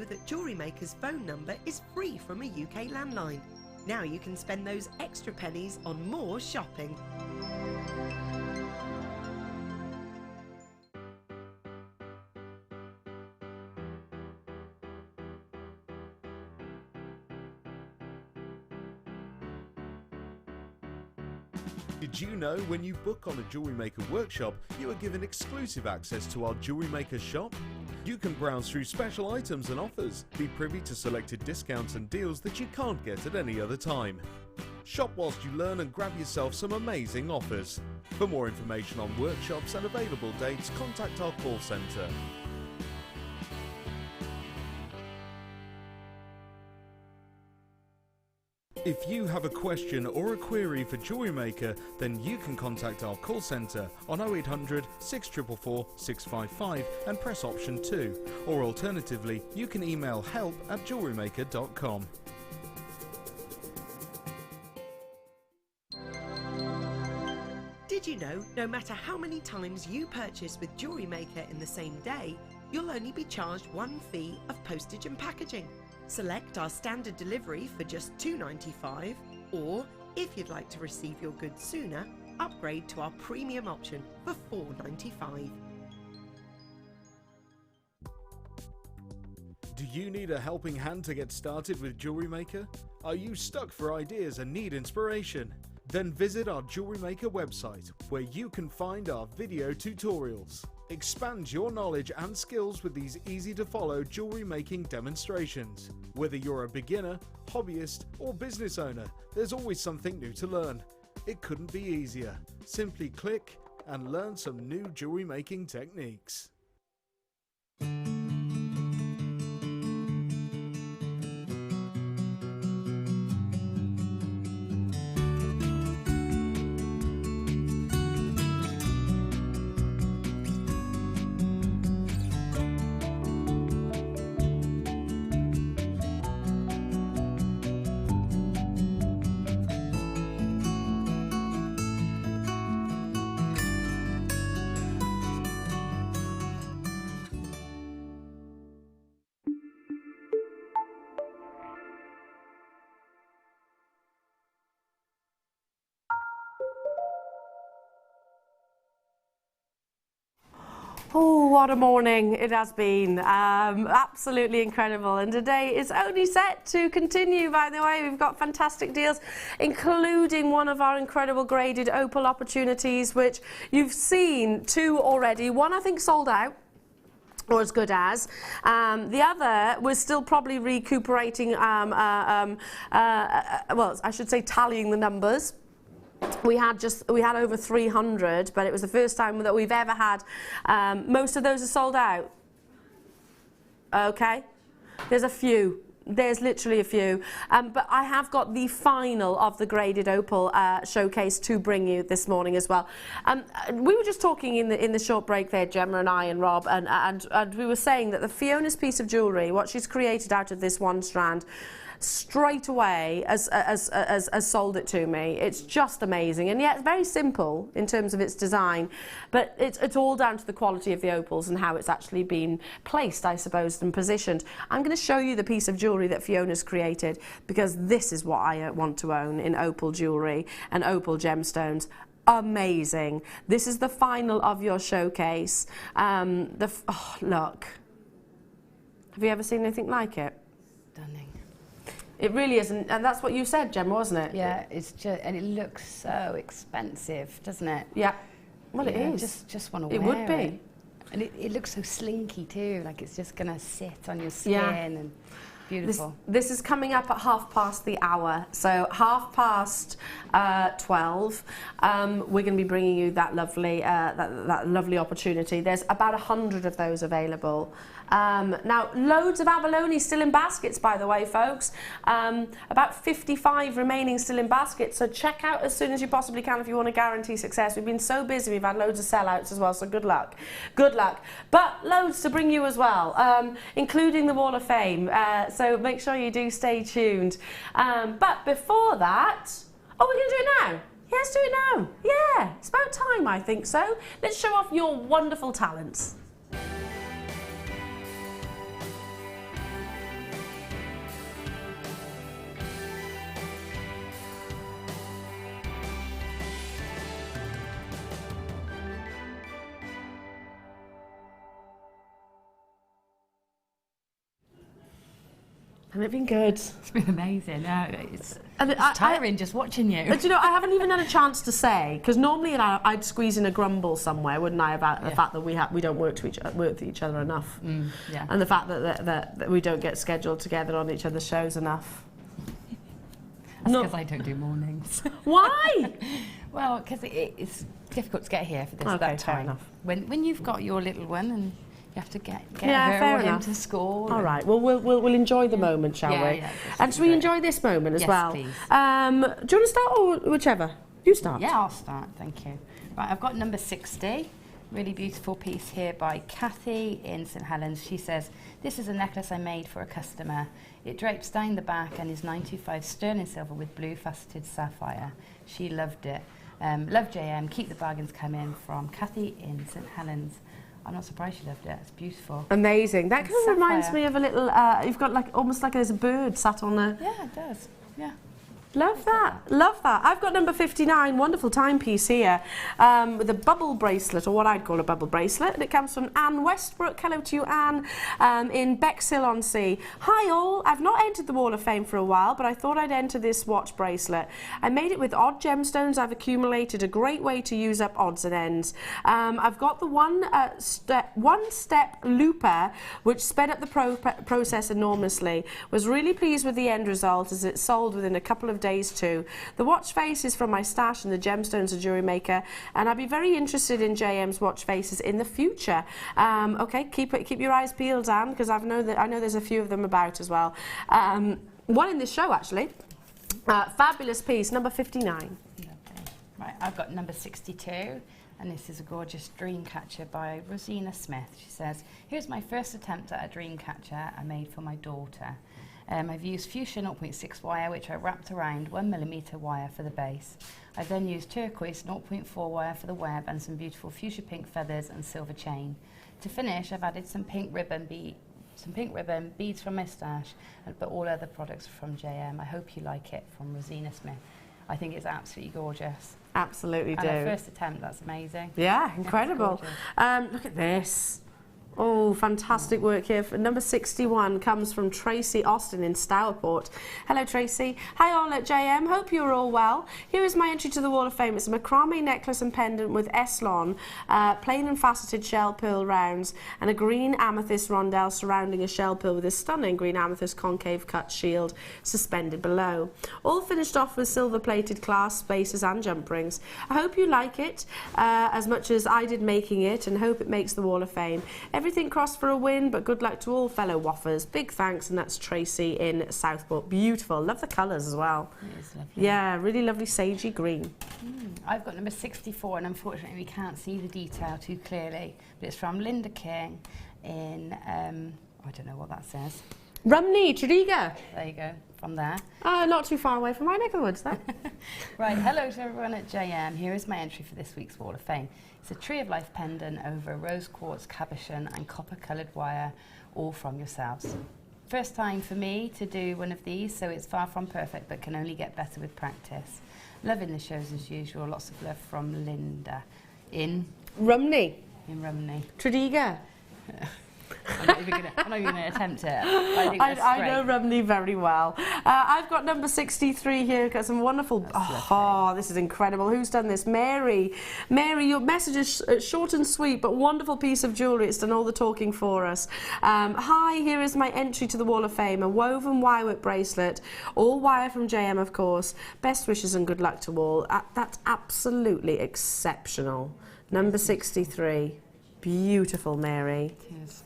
know that Jewellery Maker's phone number is free from a UK landline? Now you can spend those extra pennies on more shopping. Did you know when you book on a Jewellery Maker workshop, you are given exclusive access to our Jewellery Maker shop? You can browse through special items and offers, be privy to selected discounts and deals that you can't get at any other time. Shop whilst you learn and grab yourself some amazing offers. For more information on workshops and available dates, contact our call centre. If you have a question or a query for Jewellery Maker, then you can contact our call centre on 0800 644 655 and press option 2, or alternatively you can email help@jewellerymaker.com. Did you know no matter how many times you purchase with Jewellery Maker in the same day, you'll only be charged one fee of postage and packaging? Select our standard delivery for just $2.95, or if you'd like to receive your goods sooner, upgrade to our premium option for $4.95. Do you need a helping hand to get started with Jewellery Maker? Are you stuck for ideas and need inspiration? Then visit our Jewellery Maker website, where you can find our video tutorials. Expand your knowledge and skills with these easy-to-follow jewellery making demonstrations. Whether you're a beginner, hobbyist, or business owner, there's always something new to learn. It couldn't be easier. Simply click and learn some new jewellery making techniques. Oh, what a morning it has been. Absolutely incredible. And today is only set to continue, by the way. We've got fantastic deals, including one of our incredible graded opal opportunities, which you've seen two already. One, I think, sold out, or as good as. The other was still probably recuperating, well, I should say tallying the numbers. We had over 300, but it was the first time that we've ever had. Most of those are sold out. Okay, there's a few. There's literally a few. But I have got the final of the graded opal showcase to bring you this morning as well. We were just talking in the short break there, Gemma and I and Rob, and we were saying that the Fiona's piece of jewellery, what she's created out of this one strand, straight away as sold it to me. It's just amazing, and yet it's very simple in terms of its design, but it's all down to the quality of the opals and how it's actually been placed, I suppose, and positioned. I'm going to show you the piece of jewellery that Fiona's created, because this is what I want to own in opal jewellery and opal gemstones. Amazing. This is the final of your showcase. Oh, look. Have you ever seen anything like it? Stunning. It really isn't, and that's what you said, Gemma, wasn't it? Yeah, it's just, and it looks so expensive, doesn't it? Yeah. Well, it is. Just want to wear it. It would be. And it looks so slinky too, like it's just going to sit on your skin and beautiful. This is coming up at 1:30, so 12:30. We're going to be bringing you that lovely, that lovely opportunity. There's about 100 of those available. Now, loads of abalone still in baskets, by the way, folks. About 55 remaining still in baskets, so check out as soon as you possibly can if you want to guarantee success. We've been so busy, we've had loads of sellouts as well, so good luck. Good luck. But loads to bring you as well, including the Wall of Fame, so make sure you do stay tuned. But before that, oh, we're going to do it now. Yeah, let's do it now. Yeah, it's about time, I think so. Let's show off your wonderful talents. And it's been good. It's been amazing. It's And tiring just watching you. But you know, I haven't even had a chance to say, because normally I'd squeeze in a grumble somewhere, wouldn't I, about the fact that we don't work with each other enough, and the fact that we don't get scheduled together on each other's shows enough. That's because I don't do mornings. Why? Well, because it's difficult to get here for this Okay, that fair time. enough. When you've got your little one and you have to get Yeah, her fair or him enough. to school. All right. Well, we'll enjoy the moment, shall we? Yeah, and shall we enjoy this moment as Yes, well? please. Do you want to start or whichever? You start. Yeah, I'll start. Thank you. Right, I've got number 60. Really beautiful piece here by Kathy in St Helens. She says, "This is a necklace I made for a customer. It drapes down the back and is 925 sterling silver with blue faceted sapphire. She loved it. Love JM. Keep the bargains coming." From Kathy in St Helens. I'm not surprised she loved it. It's beautiful. Amazing. That kind of Sapphire. reminds me of a little. You've got like almost like there's a bird sat on there. Yeah, it does. Yeah. Love that, love that. I've got number 59, wonderful timepiece here, with a bubble bracelet, or what I'd call a bubble bracelet, and it comes from Anne Westbrook. Hello to you, Anne, in Bexhill-on-Sea. Hi all, I've not entered the Wall of Fame for a while, but I thought I'd enter this watch bracelet. I made it with odd gemstones I've accumulated, a great way to use up odds and ends. I've got the one-step looper, which sped up the process enormously. Was really pleased with the end result, as it sold within a couple of days too. The watch face is from my stash and the gemstones of Jewellery Maker, and I'd be very interested in JM's watch faces in the future. Okay, keep your eyes peeled, Anne, because I know there's a few of them about as well. One in this show actually. Fabulous piece, number 59. Lovely. Right, I've got number 62. And this is a gorgeous dream catcher by Rosina Smith. She says, "Here's my first attempt at a dream catcher I made for my daughter. I've used fuchsia 0.6 wire, which I wrapped around 1mm wire for the base. I've then used turquoise 0.4 wire for the web and some beautiful fuchsia pink feathers and silver chain. To finish, I've added some pink ribbon, beads from my stash, but all other products from JM. I hope you like it." From Rosina Smith. I think it's absolutely gorgeous. Absolutely do. And her first attempt, that's amazing. Yeah, incredible. Look at this. Oh, fantastic work here. Number 61 comes from Tracy Austin in Stourport. Hello, Tracy. Hi, all at JM. Hope you're all well. Here is my entry to the Wall of Fame. It's a macrame necklace and pendant with Eslon, plain and faceted shell pearl rounds, and a green amethyst rondelle surrounding a shell pearl with a stunning green amethyst concave cut shield suspended below. All finished off with silver-plated clasp spaces and jump rings. I hope you like it as much as I did making it, and hope it makes the Wall of Fame. Everything crossed for a win, but good luck to all fellow waffers. Big thanks, and that's Tracy in Southport. Beautiful. Love the colours as well. It is lovely. Yeah, really lovely sagey green. I've got number 64, and unfortunately we can't see the detail too clearly, but it's from Linda King in, I don't know what that says. Rumney, Tredegar. There you go, from there. Not too far away from my neck of the woods, though. Right, hello to everyone at JM. Here is my entry for this week's Wall of Fame. It's a Tree of Life pendant over rose quartz cabochon and copper-coloured wire, all from yourselves. First time for me to do one of these, so it's far from perfect, but can only get better with practice. Loving the shows as usual. Lots of love from Linda in Rumney. In Rumney. Tredegar. I'm not even going to attempt it. I think that's I great. know Rumney very well. I've got number 63 here. Got some wonderful. Oh, this is incredible. Who's done this? Mary. Mary, your message is short and sweet, but wonderful piece of jewellery. It's done all the talking for us. Hi, here is my entry to the Wall of Fame. A woven wirework bracelet, all wire from JM, of course. Best wishes and good luck to all. That's absolutely exceptional. Number 63. Beautiful, Mary. It is.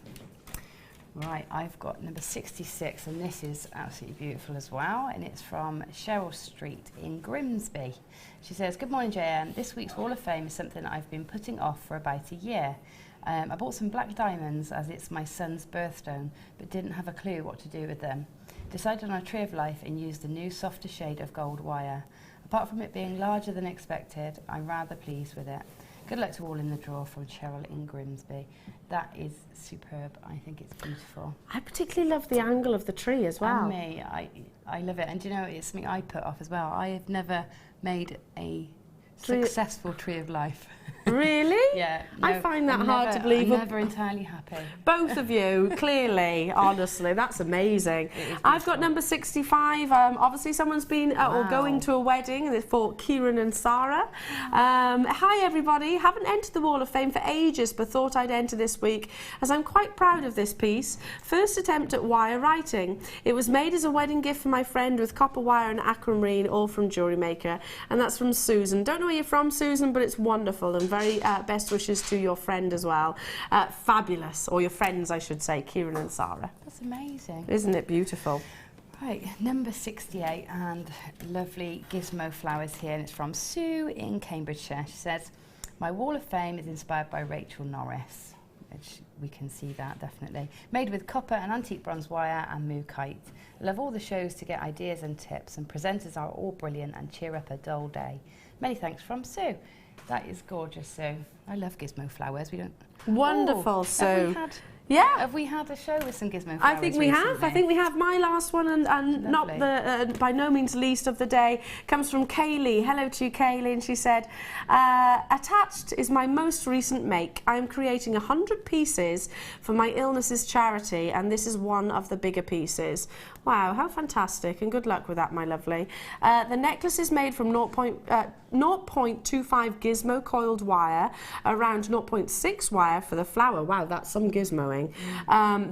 Right, I've got number 66, and this is absolutely beautiful as well, and it's from Cheryl Street in Grimsby. She says, "Good morning, JM. This week's Wall of Fame is something I've been putting off for about a year. I bought some black diamonds as it's my son's birthstone, but didn't have a clue what to do with them. Decided on a Tree of Life and used a new softer shade of gold wire. Apart from it being larger than expected, I'm rather pleased with it. Good luck to all in the draw." From Cheryl in Grimsby. That is superb. I think it's beautiful. I particularly love the angle of the tree as well. And me, I love it. And do you know, it's something I put off as well. I have never made a successful Tree of Life. Really? Yeah. I find that hard to believe. I'm never entirely happy. Both of you, clearly, honestly, that's amazing. I've got number 65. Obviously, someone's been or going to a wedding, and it's for Kieran and Sarah. Hi, everybody. Haven't entered the Wall of Fame for ages, but thought I'd enter this week, as I'm quite proud of this piece. First attempt at wire writing. It was made as a wedding gift for my friend with copper wire and aquamarine, all from Jewellery Maker, and that's from Susan. Don't know where you're from, Susan, but it's wonderful, and very best wishes to your friend as well. Fabulous, or your friends, I should say, Kieran and Sarah. That's amazing. Isn't it beautiful? Right, number 68, and lovely gizmo flowers here, and it's from Sue in Cambridgeshire. She says, my Wall of Fame is inspired by Rachel Norris, which we can see that definitely. Made with copper and antique bronze wire and moo kite. Love all the shows to get ideas and tips, and presenters are all brilliant and cheer up a dull day. Many thanks from Sue. That is gorgeous, Sue. I love gizmo flowers. We don't. Wonderful, Sue. Yeah. Have we had a show with some gizmo flowers I think we recently? have. I think we have. My last one, and not the by no means least of the day, comes from Kaylee. Hello to you, Kaylee. And she said, attached is my most recent make. I am creating 100 pieces for my illnesses charity, and this is one of the bigger pieces. Wow, how fantastic, and good luck with that, my lovely. The necklace is made from 0.25 gizmo coiled wire, around 0.6 wire for the flower. Wow, that's some gizmoing.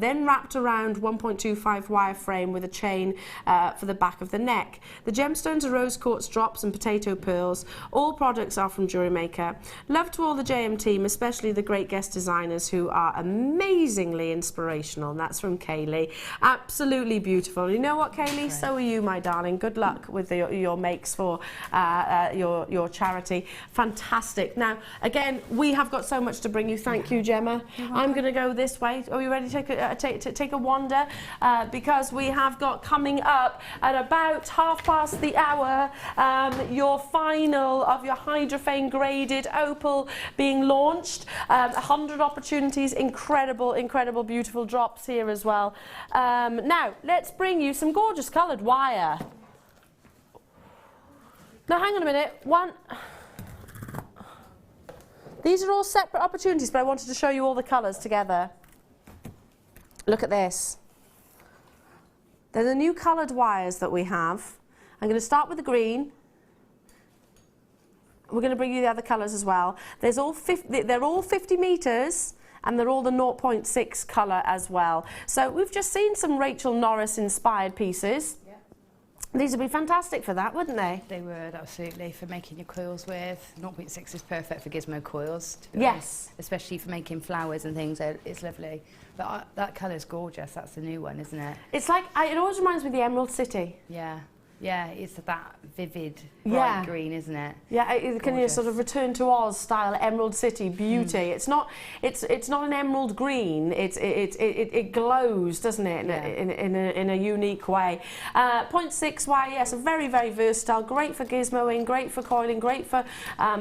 Then wrapped around 1.25 wire frame with a chain for the back of the neck. The gemstones are rose quartz drops and potato pearls. All products are from Jewellery Maker. Love to all the JM team, especially the great guest designers who are amazingly inspirational. And that's from Kaylee. Absolutely beautiful. You know what, Kaylee? So are you, my darling. Good luck with your makes for your charity. Fantastic. Now, again, we have got so much to bring you. Thank you, Gemma. I'm going to go this way. Are you ready to take a wander? Because we have got coming up at about 1/2 the hour your final of your hydrophane graded opal being launched. 100 opportunities, incredible, beautiful drops here as well. Now, let's bring you some gorgeous coloured wire. Now, hang on a minute. These are all separate opportunities, but I wanted to show you all the colours together. Look at this. They're the new coloured wires that we have. I'm going to start with the green. We're going to bring you the other colours as well. They're all 50 metres, and they're all the 0.6 colour as well. So we've just seen some Rachel Norris inspired pieces. These would be fantastic for that, wouldn't they? They would, absolutely, for making your coils with. 0.6 is perfect for gizmo coils, to be yes. honest. Especially for making flowers and things, it's lovely. But that colour's gorgeous, that's the new one, isn't it? It's like, it always reminds me of the Emerald City. Yeah. Yeah, it's that vivid bright green, isn't it? Yeah, it can you sort of return to Oz style Emerald City beauty. It's not an emerald green. It glows, doesn't it? In a unique way. 0.6 wire, yes, very versatile. Great for gizmoing, great for coiling, great for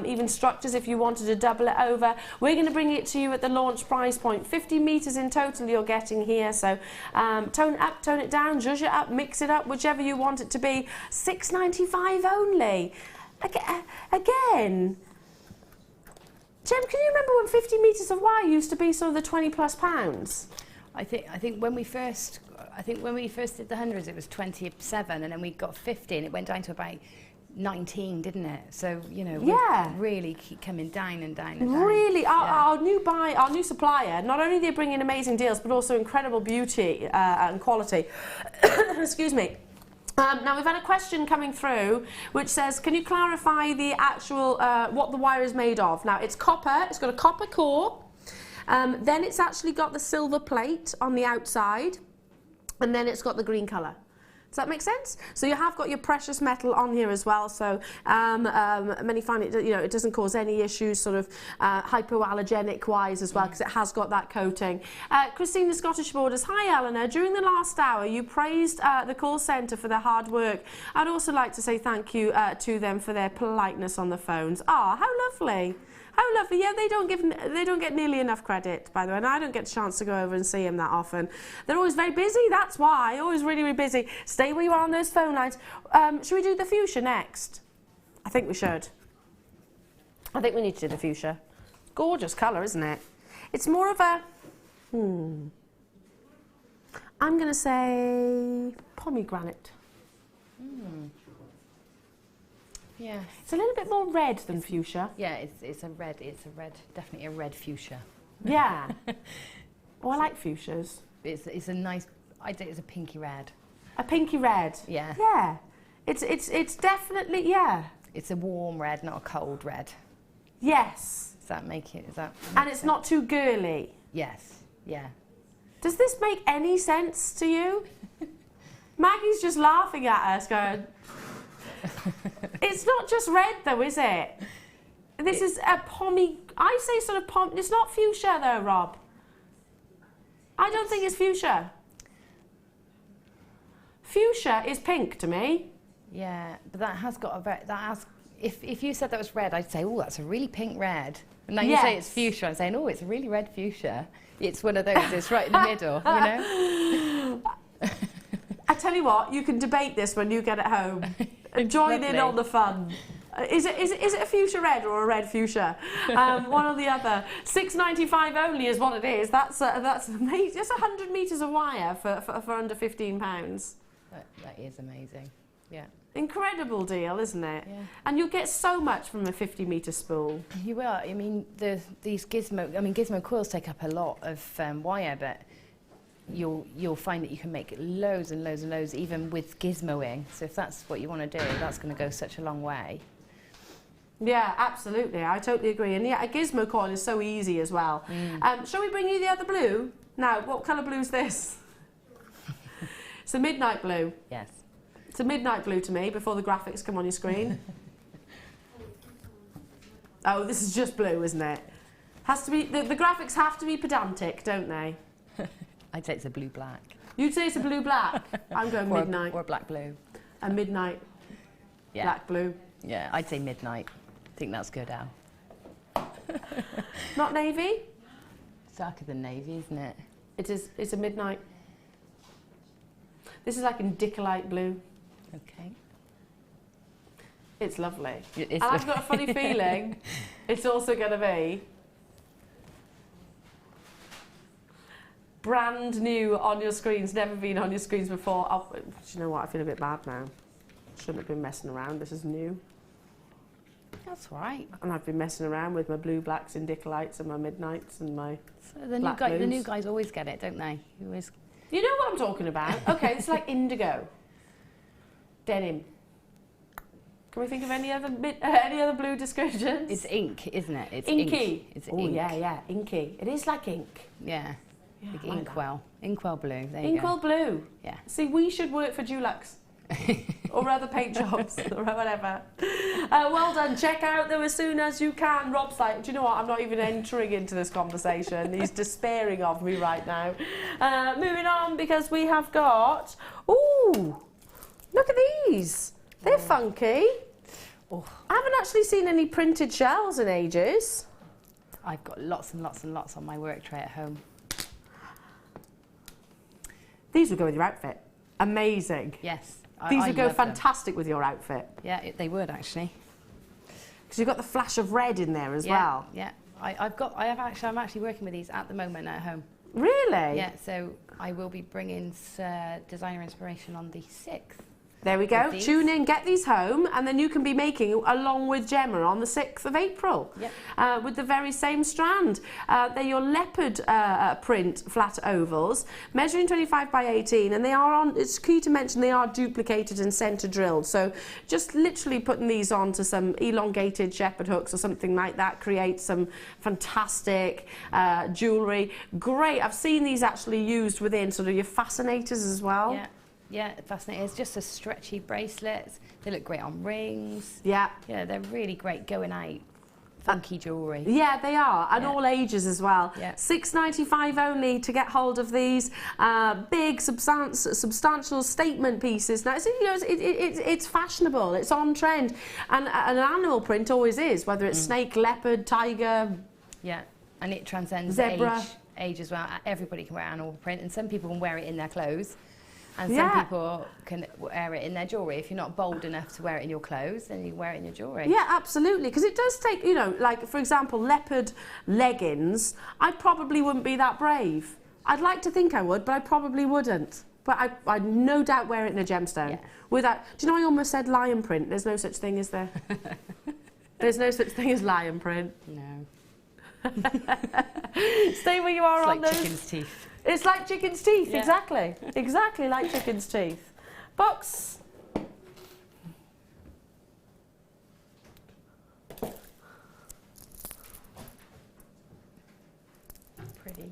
even structures if you wanted to double it over. We're going to bring it to you at the launch price point. 50 metres in total you're getting here. So tone it up, tone it down, zhuzh it up, mix it up, whichever you want it to be. £6.95 only. Again, Jem, can you remember when 50 metres of wire used to be sort of the £20+? I think when we first did the hundreds, it was 27, and then we got 50, and it went down to about 19, didn't it? So we really keep coming down and down and down. Really, our new supplier, not only they bring in amazing deals, but also incredible beauty and quality. Excuse me. Now we've had a question coming through which says, can you clarify the actual what the wire is made of? Now it's copper, it's got a copper core, then it's actually got the silver plate on the outside, and then it's got the green colour. Does that make sense? So you have got your precious metal on here as well. So many find it, it doesn't cause any issues, sort of hypoallergenic wise as well, because it has got that coating. Christina Scottish Borders, hi Eleanor. During the last hour, you praised the call centre for their hard work. I'd also like to say thank you to them for their politeness on the phones. Ah, how lovely. How lovely. Yeah, they don't get nearly enough credit, by the way, and I don't get a chance to go over and see them that often. They're always very busy, that's why. Always really busy. Stay where you are on those phone lines. Should we do the fuchsia next? I think we should. I think we need to do the fuchsia. Gorgeous colour, isn't it? It's more of a, I'm going to say pomegranate. Yeah. It's a little bit more red than fuchsia. Yeah, it's a red, definitely a red fuchsia. Yeah. Oh, I like fuchsias. It's a nice, I'd say it's a pinky red. A pinky red. Yeah. Yeah. It's definitely, yeah. It's a warm red, not a cold red. Yes. Does that make it, And it's not too girly. Yes, yeah. Does this make any sense to you? Maggie's just laughing at us going, it's not just red though, is it? This is a I say sort of it's not fuchsia though, Rob. I don't think it's fuchsia. Fuchsia is pink to me. Yeah, but that has got if you said that was red, I'd say, oh, that's a really pink red. And now you say it's fuchsia, I'm saying, oh, it's a really red fuchsia. It's one of those, it's right in the middle, you know? I tell you what, you can debate this when you get at home. Join in on the fun. Is it a fuchsia red or a red fuchsia? One or the other. £6.95 only is what it is. That's amazing. Just 100 metres of wire for under £15. That is amazing. Yeah. Incredible deal, isn't it? Yeah. And you'll get so much from a 50-metre spool. You will. I mean, these gizmo coils take up a lot of wire, but you'll find that you can make loads and loads and loads even with gizmoing. So if that's what you want to do, that's going to go such a long way. Yeah, absolutely. I totally agree. And yeah, a gizmo coil is so easy as well. Shall we bring you the other blue? Now, what colour blue is this? It's a midnight blue. Yes. It's a midnight blue to me before the graphics come on your screen. Oh, this is just blue, isn't it? Has to be the graphics have to be pedantic, don't they? I'd say it's a blue-black. You'd say it's a blue-black. I'm going midnight. Or black-blue. A midnight black-blue. Yeah, I'd say midnight. I think that's good, Al. Not navy? It's darker than navy, isn't it? It is. It's a midnight. This is like in Dickolite blue. Okay. It's lovely. It's and I've got a funny feeling it's also going to be brand new on your screens, never been on your screens before. Oh, do you know what? I feel a bit bad now. Shouldn't have been messing around. This is new. That's right. And I've been messing around with my blue blacks and Dickolites and my midnights and my the new guys always get it, don't they? You know what I'm talking about? Okay, it's like indigo. Denim. Can we think of any other blue descriptions? It's ink, isn't it? It's inky. Ink. It's oh, ink. yeah, inky. It is like ink. Yeah. Like inkwell. Inkwell blue. There you go. Inkwell blue. Yeah. See, we should work for Dulux. Or other paint jobs or whatever. Well done. Check out them as soon as you can. Rob's like, do you know what? I'm not even entering into this conversation. He's despairing of me right now. Moving on, because we have got... Ooh! Look at these. They're funky. Oh. I haven't actually seen any printed shells in ages. I've got lots and lots and lots on my work tray at home. These would go with your outfit. Amazing. Yes. These would go fantastic with your outfit. Yeah, they would actually. Because you've got the flash of red in there as well. Yeah. I'm actually working with these at the moment at home. Really? Yeah. So I will be bringing designer inspiration on the 6th. There we go. Tune in, get these home, and then you can be making along with Gemma on the 6th of April. Yep. With the very same strand. They're your leopard print flat ovals, measuring 25 by 18, and they are on, it's key to mention, they are duplicated and centre drilled. So just literally putting these onto some elongated shepherd hooks or something like that creates some fantastic jewellery. Great. I've seen these actually used within sort of your fascinators as well. Yeah. Yeah, fascinating. It's just a stretchy bracelets. They look great on rings. Yeah. Yeah, they're really great going out. Funky jewellery. Yeah, they are, and all ages as well. Yeah. £6.95 only to get hold of these big, substantial statement pieces. Now, it's fashionable, it's on trend, and an animal print always is, whether it's snake, leopard, tiger. Yeah, and it transcends zebra. Age as well. Everybody can wear animal print, and some people can wear it in their clothes. And some people can wear it in their jewellery. If you're not bold enough to wear it in your clothes, then you wear it in your jewellery. Yeah, absolutely. Because it does take, you know, like, for example, leopard leggings, I probably wouldn't be that brave. I'd like to think I would, but I probably wouldn't. But I'd no doubt wear it in a gemstone. Yeah. Without, do you know I almost said lion print? There's no such thing, is there? There's no such thing as lion print. No. Stay where you are it's on like those. chicken's teeth. It's like chicken's teeth, yeah. exactly. Exactly like chicken's teeth. Box. Pretty.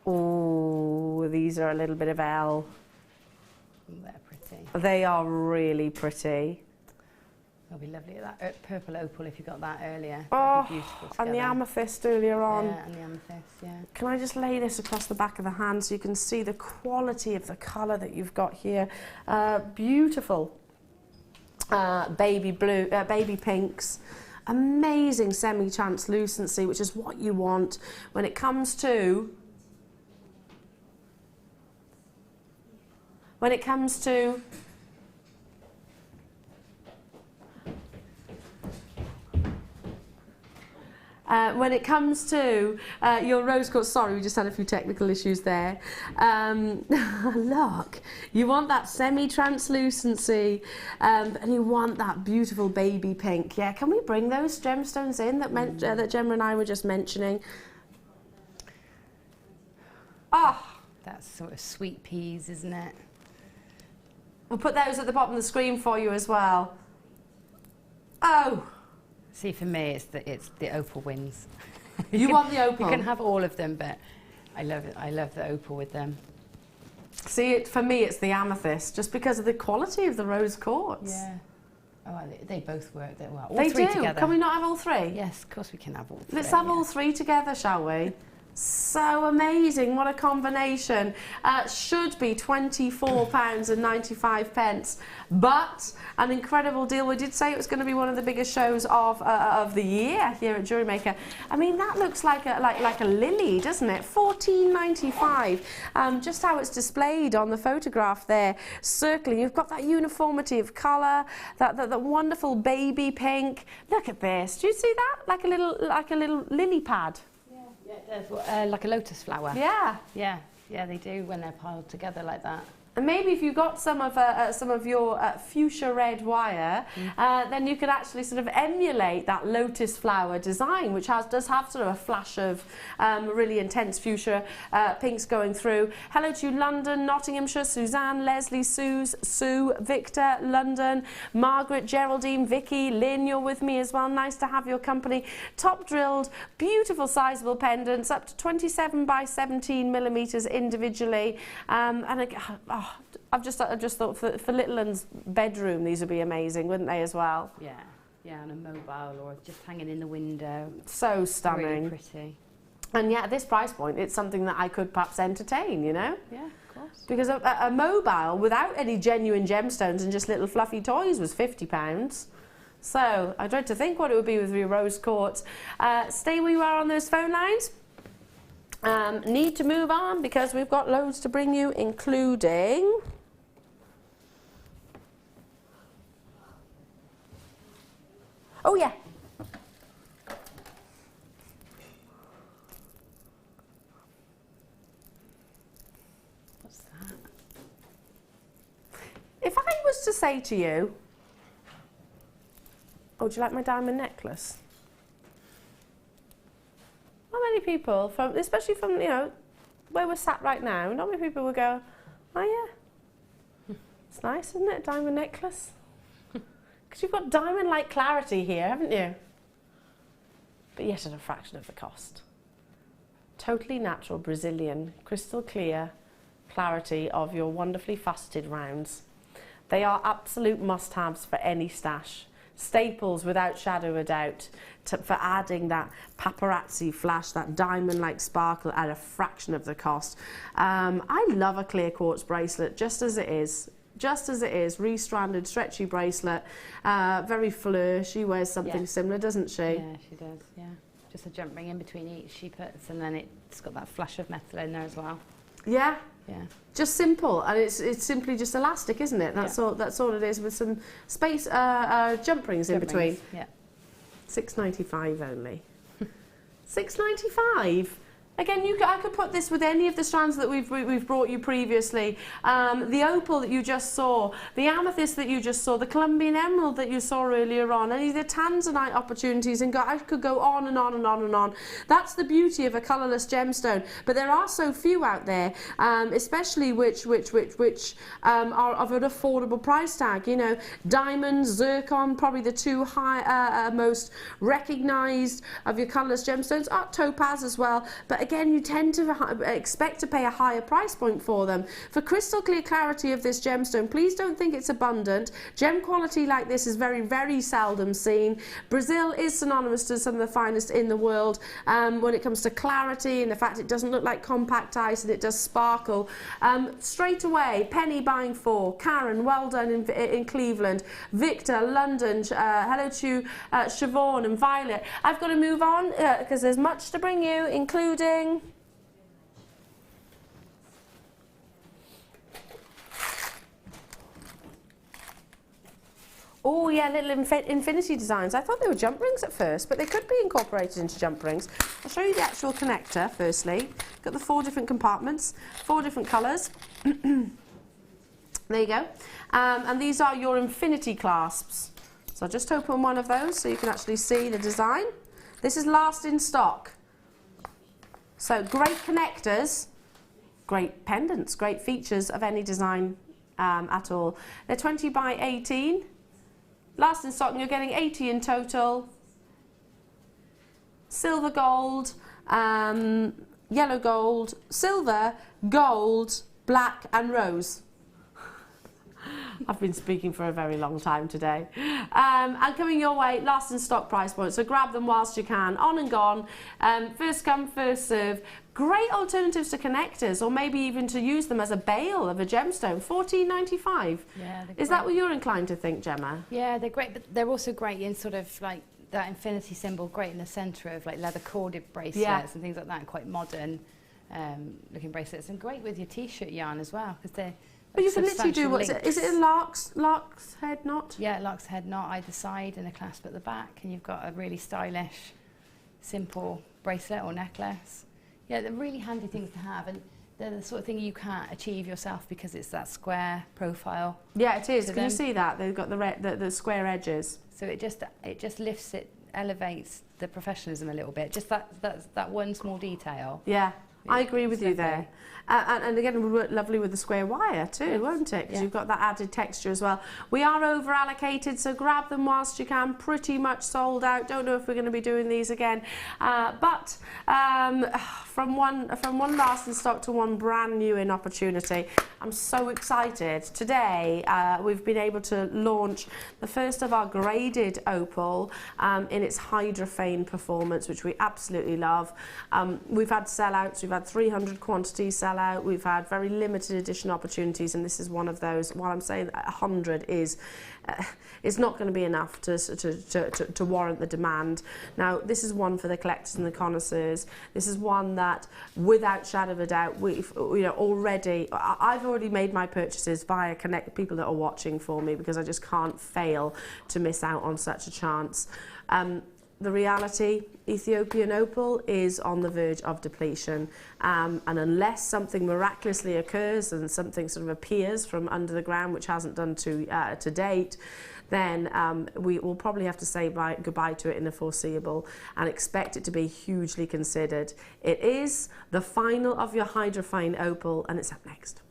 Oh, these are a little bit of L. They're pretty. They are really pretty. They'll be lovely. That purple opal, if you got that earlier, oh, that'd be beautiful together. And the amethyst earlier on. Yeah, and the amethyst, yeah. Can I just lay this across the back of the hand so you can see the quality of the colour that you've got here? Beautiful baby blue, baby pinks. Amazing semi-translucency, which is what you want when it comes to when it comes to your rose quartz, sorry, we just had a few technical issues there. Look, you want that semi-translucency and you want that beautiful baby pink. Yeah, can we bring those gemstones in that Gemma and I were just mentioning? Oh, that's sort of sweet peas, isn't it? We'll put those at the bottom of the screen for you as well. Oh. See, for me, it's the opal wins. You want the opal? You can have all of them, but I love it. I love the opal with them. See, for me, it's the amethyst, just because of the quality of the rose quartz. Yeah. Oh, they both work that well. All they three do. together. Can we not have all three? Yes, of course we can have all three. Let's have all three together, shall we? So amazing, what a combination. Should be £24.95, but an incredible deal. We did say it was going to be one of the biggest shows of the year here at Jewellery Maker. I mean, that looks like a lily, doesn't it? £14.95. Just how it's displayed on the photograph there, circling. You've got that uniformity of colour, that wonderful baby pink. Look at this. Do you see that? Like a little lily pad. Yeah, like a lotus flower. Yeah. Yeah, yeah, they do when they're piled together like that. And maybe if you got some of your fuchsia red wire, then you could actually sort of emulate that lotus flower design, which does have sort of a flash of really intense fuchsia pinks going through. Hello to you, London, Nottinghamshire, Suzanne, Leslie, Sue, Victor, London, Margaret, Geraldine, Vicky, Lynn, you're with me as well. Nice to have your company. Top drilled, beautiful sizable pendants, up to 27 by 17 millimetres individually. I've just thought for Little Un's bedroom these would be amazing, wouldn't they, as well? Yeah, yeah, and a mobile or just hanging in the window. So stunning. Really pretty. And yet at this price point, it's something that I could perhaps entertain, you know? Yeah, of course. Because a mobile without any genuine gemstones and just little fluffy toys was £50. So I dread to think what it would be with your rose quartz. Stay where you are on those phone lines. Need to move on because we've got loads to bring you, including oh yeah, what's that? If I was to say to you, oh, do you like my diamond necklace? Not many people, especially from, you know, where we're sat right now, not many people would go, oh yeah, it's nice, isn't it, a diamond necklace? Because you've got diamond-like clarity here, haven't you? But yet at a fraction of the cost. Totally natural Brazilian, crystal clear clarity of your wonderfully faceted rounds. They are absolute must-haves for any stash. Staples without shadow of a doubt for adding that paparazzi flash, that diamond-like sparkle at a fraction of the cost. I love a clear quartz bracelet just as it is. Just as it is, re-stranded, stretchy bracelet, very fleur. She wears something similar, doesn't she? Yeah, she does, yeah. Just a jump ring in between each she puts, and then it's got that flash of metal in there as well. Yeah. Yeah. Just simple, and it's simply just elastic, isn't it? That's all. That's all it is, with some space jump rings in between. Yeah. £6.95 only. £6.95. Again, I could put this with any of the strands that we've brought you previously. The opal that you just saw, the amethyst that you just saw, the Colombian emerald that you saw earlier on, any of the tanzanite opportunities, and I could go on and on and on and on. That's the beauty of a colourless gemstone. But there are so few out there, especially which are of an affordable price tag. You know, diamonds, zircon, probably the two most recognised of your colourless gemstones. Topaz as well, but again, you tend to expect to pay a higher price point for them. For crystal clear clarity of this gemstone, please don't think it's abundant. Gem quality like this is very, very seldom seen. Brazil is synonymous to some of the finest in the world when it comes to clarity and the fact it doesn't look like compact ice and it does sparkle. Straight away, Penny buying 4, Karen, well done in Cleveland, Victor, London, hello to Siobhan and Violet. I've got to move on because there's much to bring you, including oh yeah, little infinity designs. I thought they were jump rings at first, but they could be incorporated into jump rings. I'll show you the actual connector firstly. Got the 4 different compartments, 4 different colours. There you go. And these are your infinity clasps. So I'll just open one of those so you can actually see the design. This is last in stock. So great connectors, great pendants, great features of any design at all. They're 20 by 18. Last in stock, and you're getting 80 in total. Silver, gold, yellow gold, silver, gold, black and rose. I've been speaking for a very long time today. And coming your way, last in stock price point, so grab them whilst you can. On and gone, first come, first serve. Great alternatives to connectors, or maybe even to use them as a bail of a gemstone. $14.95. Yeah, is that what you're inclined to think, Gemma? Yeah, they're great, but they're also great in sort of like that infinity symbol, great in the centre of like leather corded bracelets and things like that, quite modern looking bracelets, and great with your t-shirt yarn as well, because they're but you can literally do what is it a lark's head knot? Yeah, lark's head knot either side and a clasp at the back, and you've got a really stylish, simple bracelet or necklace. Yeah, they're really handy things to have, and they're the sort of thing you can't achieve yourself because it's that square profile. Yeah, it is. Can you see that? They've got the square edges. So it just lifts it, elevates the professionalism a little bit. Just that one small detail. Yeah. I agree with you there. And again, it would work lovely with the square wire too, won't it? Because you've got that added texture as well. We are over allocated, so grab them whilst you can. Pretty much sold out. Don't know if we're going to be doing these again. But from one last in stock to one brand new in opportunity. I'm so excited. Today, we've been able to launch the first of our graded opal in its hydrophane performance, which we absolutely love. We've had sellouts. We've had 300 quantities sell out. We've had very limited edition opportunities, and this is one of those. While I'm saying that 100 is it's not going to be enough to warrant the demand. Now, this is one for the collectors and the connoisseurs. This is one that, without shadow of a doubt, I've already made my purchases via people that are watching for me, because I just can't fail to miss out on such a chance. The reality, Ethiopian opal is on the verge of depletion, and unless something miraculously occurs and something sort of appears from under the ground, which hasn't done to date, then we will probably have to say goodbye to it in the foreseeable and expect it to be hugely considered. It is the final of your hydrophane opal, and it's up next.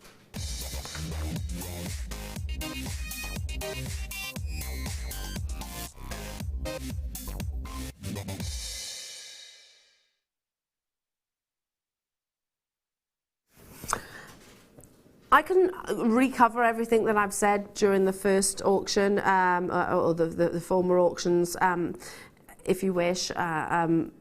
I can recover everything that I've said during the first auction or the former auctions, if you wish, and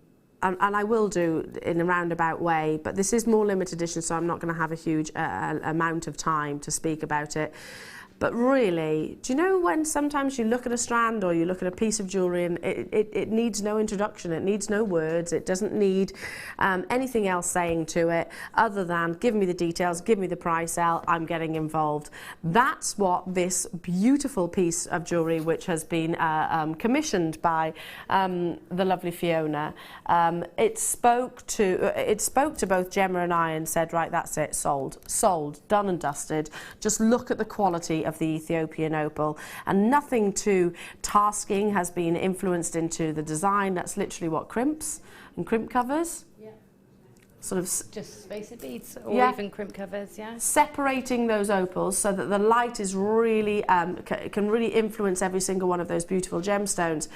I will do in a roundabout way, but this is more limited edition, so I'm not going to have a huge amount of time to speak about it. But really, do you know when sometimes you look at a strand or you look at a piece of jewellery and it needs no introduction, it needs no words, it doesn't need anything else saying to it other than give me the details, give me the price, Elle, I'm getting involved. That's what this beautiful piece of jewellery, which has been commissioned by the lovely Fiona, it spoke to both Gemma and I and said, right, that's it, sold, done and dusted. Just look at the quality of the Ethiopian opal, and nothing too tasking has been influenced into the design. That's literally what crimps and crimp covers. Yeah. Sort of just spacer beads or even crimp covers, yeah. Separating those opals so that the light is really can really influence every single one of those beautiful gemstones.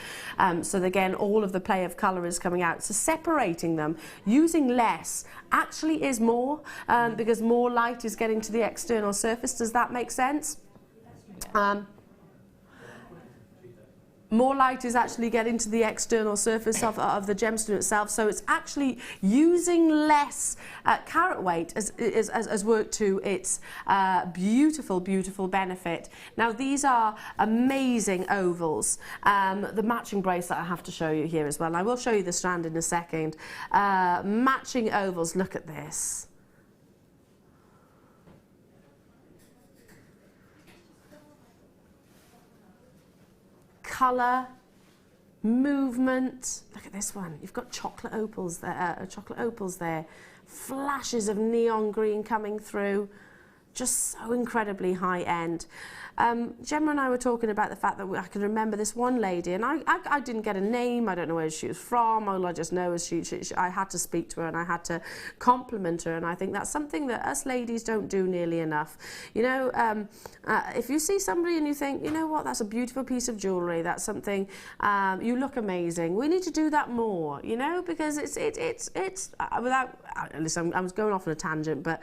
So that, again, all of the play of colour is coming out. So separating them, using less actually is more, because more light is getting to the external surface. Does that make sense? More light is actually getting to the external surface of the gemstone itself, so it's actually using less carat weight as worked to its beautiful, beautiful benefit. Now, these are amazing ovals. The matching bracelet I have to show you here as well. I will show you the strand in a second. Matching ovals, look at this. Colour, movement. Look at this one. You've got chocolate opals there, flashes of neon green coming through. Just so incredibly high end. Gemma and I were talking about the fact that I can remember this one lady, and I didn't get a name. I don't know where she was from. All I just know is I had to speak to her and I had to compliment her, and I think that's something that us ladies don't do nearly enough. You know, if you see somebody and you think, you know what, that's a beautiful piece of jewellery, that's something, you look amazing, we need to do that more, you know, because it's without, listen, I was going off on a tangent, but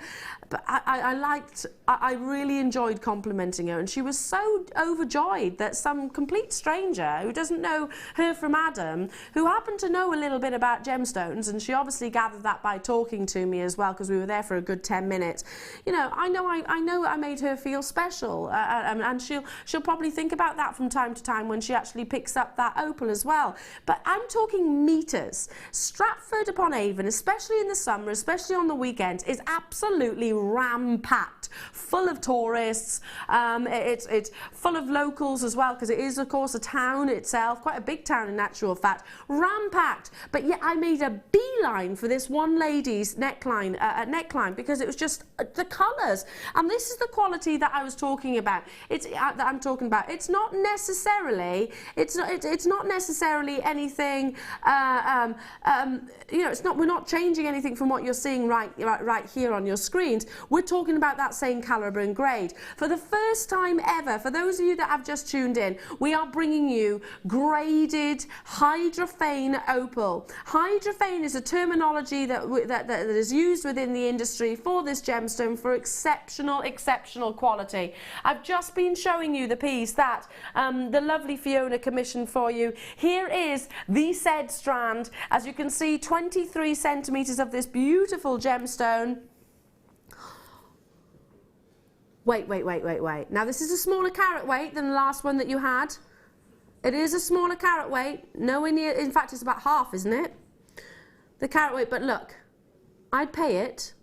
I really enjoyed complimenting her, and she was so overjoyed that some complete stranger who doesn't know her from Adam, who happened to know a little bit about gemstones, and she obviously gathered that by talking to me as well, because we were there for a good 10 minutes. You know, I know I made her feel special, and she'll probably think about that from time to time when she actually picks up that opal as well. But I'm talking meters. Stratford upon Avon, especially in the summer, especially on the weekends, is absolutely ram-packed, full of tourists. It's full of locals as well, because it is, of course, a town itself, quite a big town in actual fact, ram-packed. But yet I made a beeline for this one lady's neckline, because it was just the colours, and this is the quality that I was talking about. That I'm talking about. It's not necessarily. It's not necessarily anything. You know, it's not. We're not changing anything from what you're seeing right here on your screens. We're talking about that same calibre and grade. For the first time ever, for those of you that have just tuned in, we are bringing you graded hydrophane opal. Hydrophane is a terminology that is used within the industry for this gemstone for exceptional quality. I've just been showing you the piece that the lovely Fiona commissioned for you. Here is the said strand. As you can see, 23 centimetres of this beautiful gemstone. Wait. Now, this is a smaller carat weight than the last one that you had. It is a smaller carat weight. Nowhere near, in fact, it's about half, isn't it? The carat weight, but look, I'd pay it.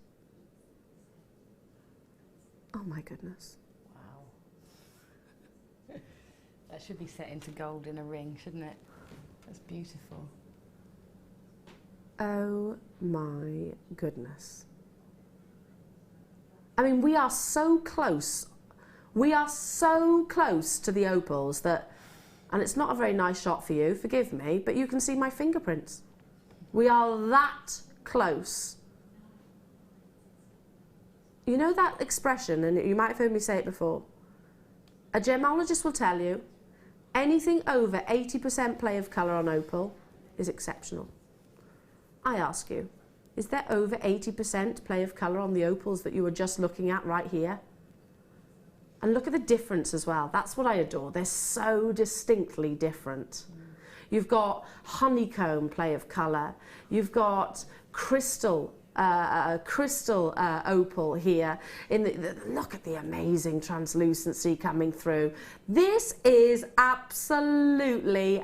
Oh my goodness. Wow. That should be set into gold in a ring, shouldn't it? That's beautiful. Oh my goodness. I mean, we are so close. We are so close to the opals that, and it's not a very nice shot for you, forgive me, but you can see my fingerprints. We are that close. You know that expression, and you might have heard me say it before. A gemologist will tell you anything over 80% play of colour on opal is exceptional. I ask you, is there over 80% play of colour on the opals that you were just looking at right here? And look at the difference as well. That's what I adore. They're so distinctly different. You've got honeycomb play of colour. You've got crystal crystal opal here. Look at the amazing translucency coming through. This is absolutely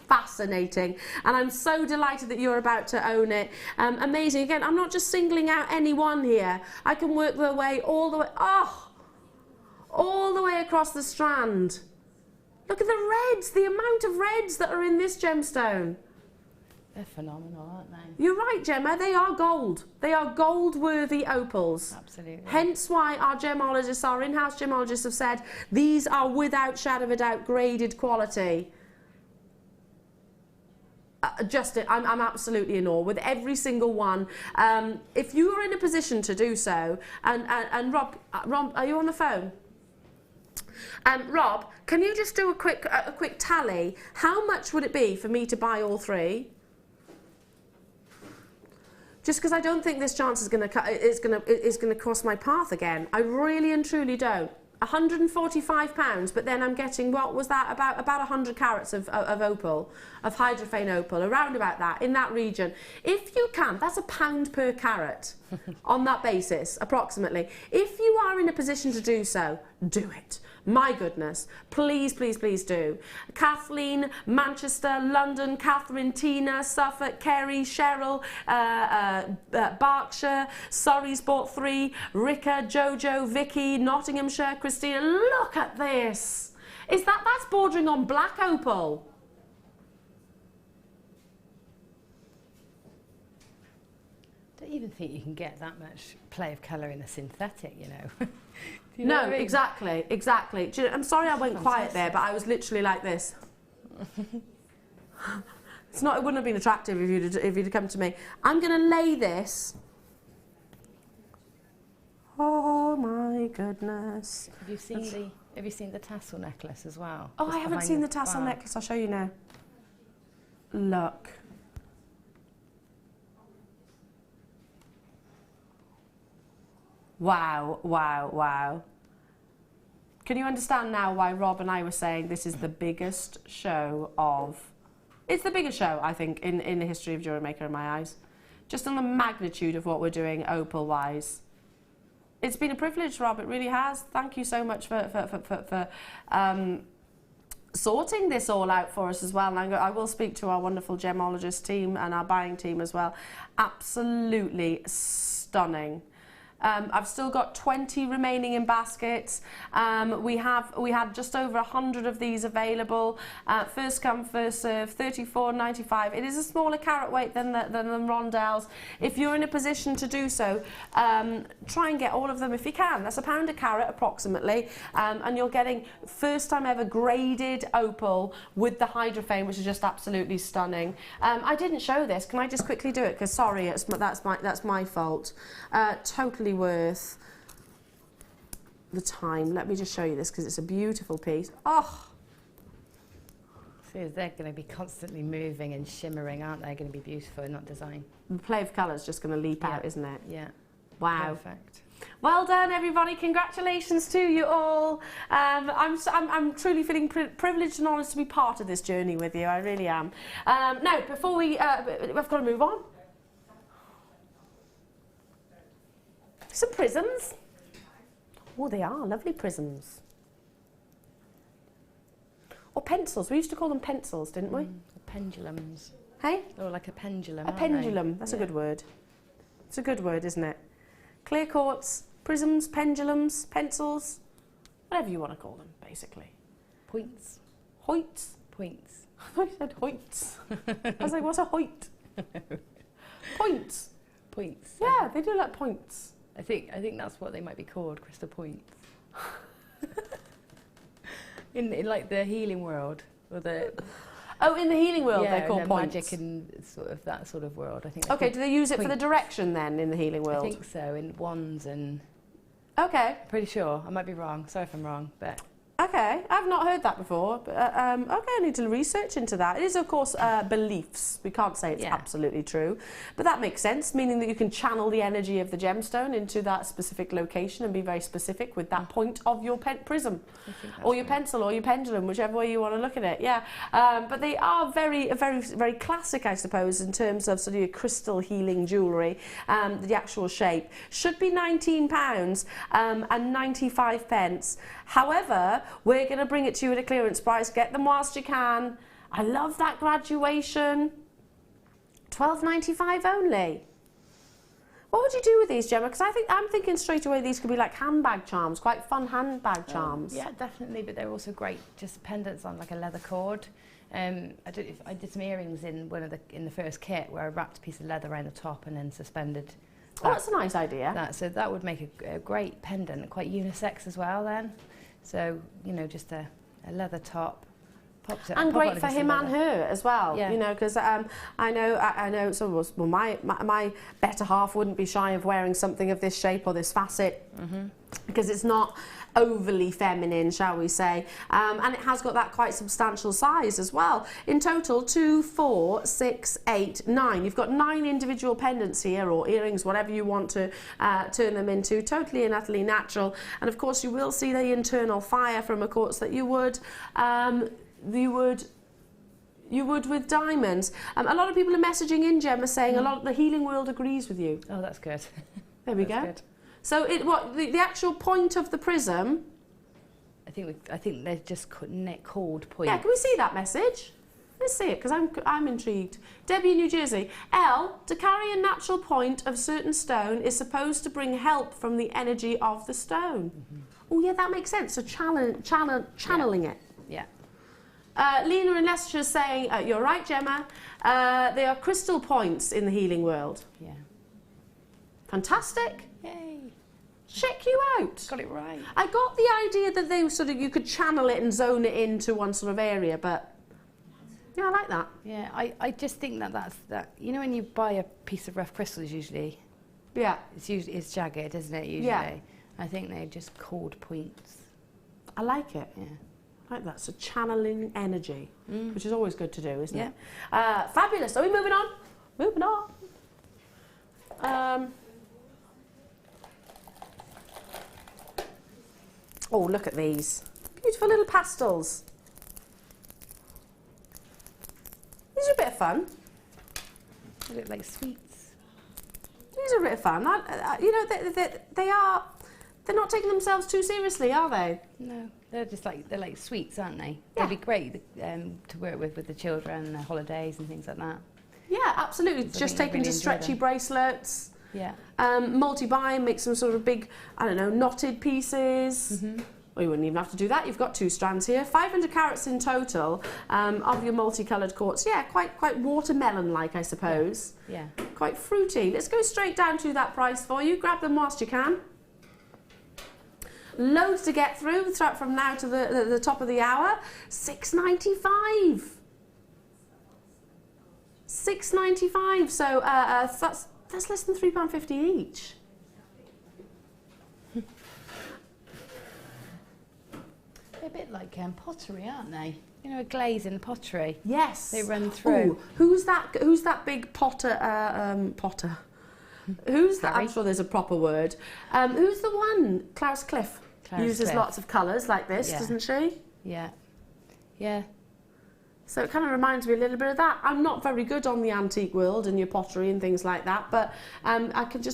fascinating, and I'm so delighted that you're about to own it. Amazing. Again, I'm not just singling out any one here. I can work the way all the way, all the way across the strand. Look at the reds, the amount of reds that are in this gemstone. They're phenomenal, aren't they? You're right, Gemma, they are gold. They are gold-worthy opals. Absolutely. Hence why our gemologists, our in-house gemologists have said these are without shadow of a doubt graded quality. I'm absolutely in awe with every single one. If you are in a position to do so, and Rob, are you on the phone? Rob, can you just do a quick tally? How much would it be for me to buy all three? Just because I don't think this chance is going to cross my path again. I really and truly don't. £145, but then I'm getting, what was that, about 100 carats of opal, of hydrophane opal, around about that, in that region. If you can, that's £1 per carat on that basis, approximately. If you are in a position to do so, do it. My goodness, please, please, please do. Kathleen, Manchester, London, Catherine, Tina, Suffolk, Kerry, Cheryl, Berkshire, Surrey's bought 3, Rika, Jojo, Vicky, Nottinghamshire, Christina. Look at this. That's bordering on black opal. I don't even think you can get that much play of colour in a synthetic, you know. You know No, what I mean? exactly. Do you know, I'm sorry I went quiet there, but I was literally like this. It wouldn't have been attractive if you'd come to me. I'm going to lay this. Oh my goodness. Have you seen the tassel necklace as well? Oh, Just I haven't behind seen the tassel bar. necklace. I'll show you now. Look. Wow, wow, wow. Can you understand now why Rob and I were saying this is the biggest show of... It's the biggest show, I think, in the history of Jewellery Maker in my eyes. Just on the magnitude of what we're doing opal-wise. It's been a privilege, Rob, it really has. Thank you so much for sorting this all out for us as well. And I will speak to our wonderful gemologist team and our buying team as well. Absolutely stunning. I've still got 20 remaining in baskets. We had just over 100 of these available. First come, first serve, $34.95. It is a smaller carat weight than the rondelles. If you're in a position to do so, try and get all of them if you can. That's £1 a carat approximately, and you're getting first time ever graded opal with the hydrophane, which is just absolutely stunning. I didn't show this. Can I just quickly do it? Because sorry, that's my fault. Totally worth the time. Let me just show you this because it's a beautiful piece. Oh, See, they're going to be constantly moving and shimmering, aren't they? Going to be beautiful and not design. the play of colour is just going to leap out, isn't it? Yeah. Wow. Perfect. Well done, everybody. Congratulations to you all. I'm truly feeling privileged and honoured to be part of this journey with you. I really am. Now, before we've got to move on. Some prisms. Oh, they are lovely prisms. Or pencils. We used to call them pencils, didn't we? Pendulums. Hey? Or like a pendulum. A pendulum. That's a good word. It's a good word, isn't it? Clear quartz, prisms, pendulums, pencils, whatever you want to call them, basically. Points. Hoits. Points. I thought you said hoits. I was like, what's a hoit? Points. Points. Yeah, they do like points. I think that's what they might be called, crystal points. in like the healing world, or the in the healing world they're called the points. magic and sort of that sort of world. I think. Okay, do they use it for the points. direction then in the healing world? I think so, in wands and. Okay. Pretty sure. I might be wrong. Sorry if I'm wrong, but. Okay, I've not heard that before, but okay, I need to research into that. It is, of course, beliefs. We can't say it's absolutely true, but that makes sense, meaning that you can channel the energy of the gemstone into that specific location and be very specific with that point of your prism, or your pencil, or your pendulum, whichever way you want to look at it. Yeah, but they are very classic, I suppose, in terms of sort of your crystal healing jewellery. The actual shape should be £19 and 95 pence. However, we're going to bring it to you at a clearance price. Get them whilst you can. I love that graduation. £12.95 only. What would you do with these, Gemma? Because I'm thinking straight away these could be like handbag charms, quite fun handbag charms. Yeah, definitely. But they're also great, just pendants on like a leather cord. I did some earrings in the first kit where I wrapped a piece of leather around the top and then suspended. Oh, that's a nice idea. So that would make a great pendant, quite unisex as well then. So, you know, just a leather top. Pops it, and great for him and her as well, yeah. You know, because I know some of us, well, my better half wouldn't be shy of wearing something of this shape or this facet, because it's not overly feminine, shall we say, and it has got that quite substantial size as well. In total, 2, 4, 6, 8, 9. You've got 9 individual pendants here, or earrings, whatever you want to turn them into, totally and utterly natural. And of course, you will see the internal fire from a quartz that you would with diamonds. A lot of people are messaging in, Gemma, saying a lot of the healing world agrees with you. Oh, that's good. There we go. Good. So the actual point of the prism? I think they're just called points. Yeah, can we see that message? Let's see it, because I'm intrigued. Debbie in New Jersey. L, to carry a natural point of certain stone is supposed to bring help from the energy of the stone. Oh yeah, that makes sense. So channeling it. Yeah. Lena in Leicestershire is saying, you're right, Gemma, they are crystal points in the healing world. Yeah. Fantastic. Yay. Check you out. Got it right. I got the idea that they sort of, you could channel it and zone it into one sort of area, but yeah, I like that. Yeah, I just think that's you know, when you buy a piece of rough crystals usually, yeah, it's jagged, isn't it, usually? Yeah. I think they're just called points. I like it. Yeah. Like that, so channeling energy, which is always good to do, isn't it? Yeah. Fabulous. Are we moving on? Moving on. Oh, look at these. Beautiful little pastels. These are a bit of fun. They look like sweets. These are a bit of fun. You know, they're not taking themselves too seriously, are they? No, they're like sweets, aren't they? Yeah. They'd be great to work with the children, their holidays and things like that. Yeah, absolutely. So just taken to stretchy bracelets. Yeah. Multi-buy, make some sort of big, I don't know, knotted pieces. Well, you wouldn't even have to do that. You've got 2 strands here. 500 carats in total of your multicoloured quartz. Yeah, quite watermelon-like, I suppose. Yeah. Quite fruity. Let's go straight down to that price for you. Grab them whilst you can. Loads to get through from now to the top of the hour. £6.95. £6.95. So that's less than £3.50 each. They're a bit like pottery, aren't they? You know, a glaze in pottery. Yes. They run through. Ooh, who's that big potter? Who's that? I'm sure there's a proper word. Who's the one? Klaus Cliff. Uses lots of colours like this, doesn't she? Yeah. Yeah. So it kind of reminds me a little bit of that. I'm not very good on the antique world and your pottery and things like that, but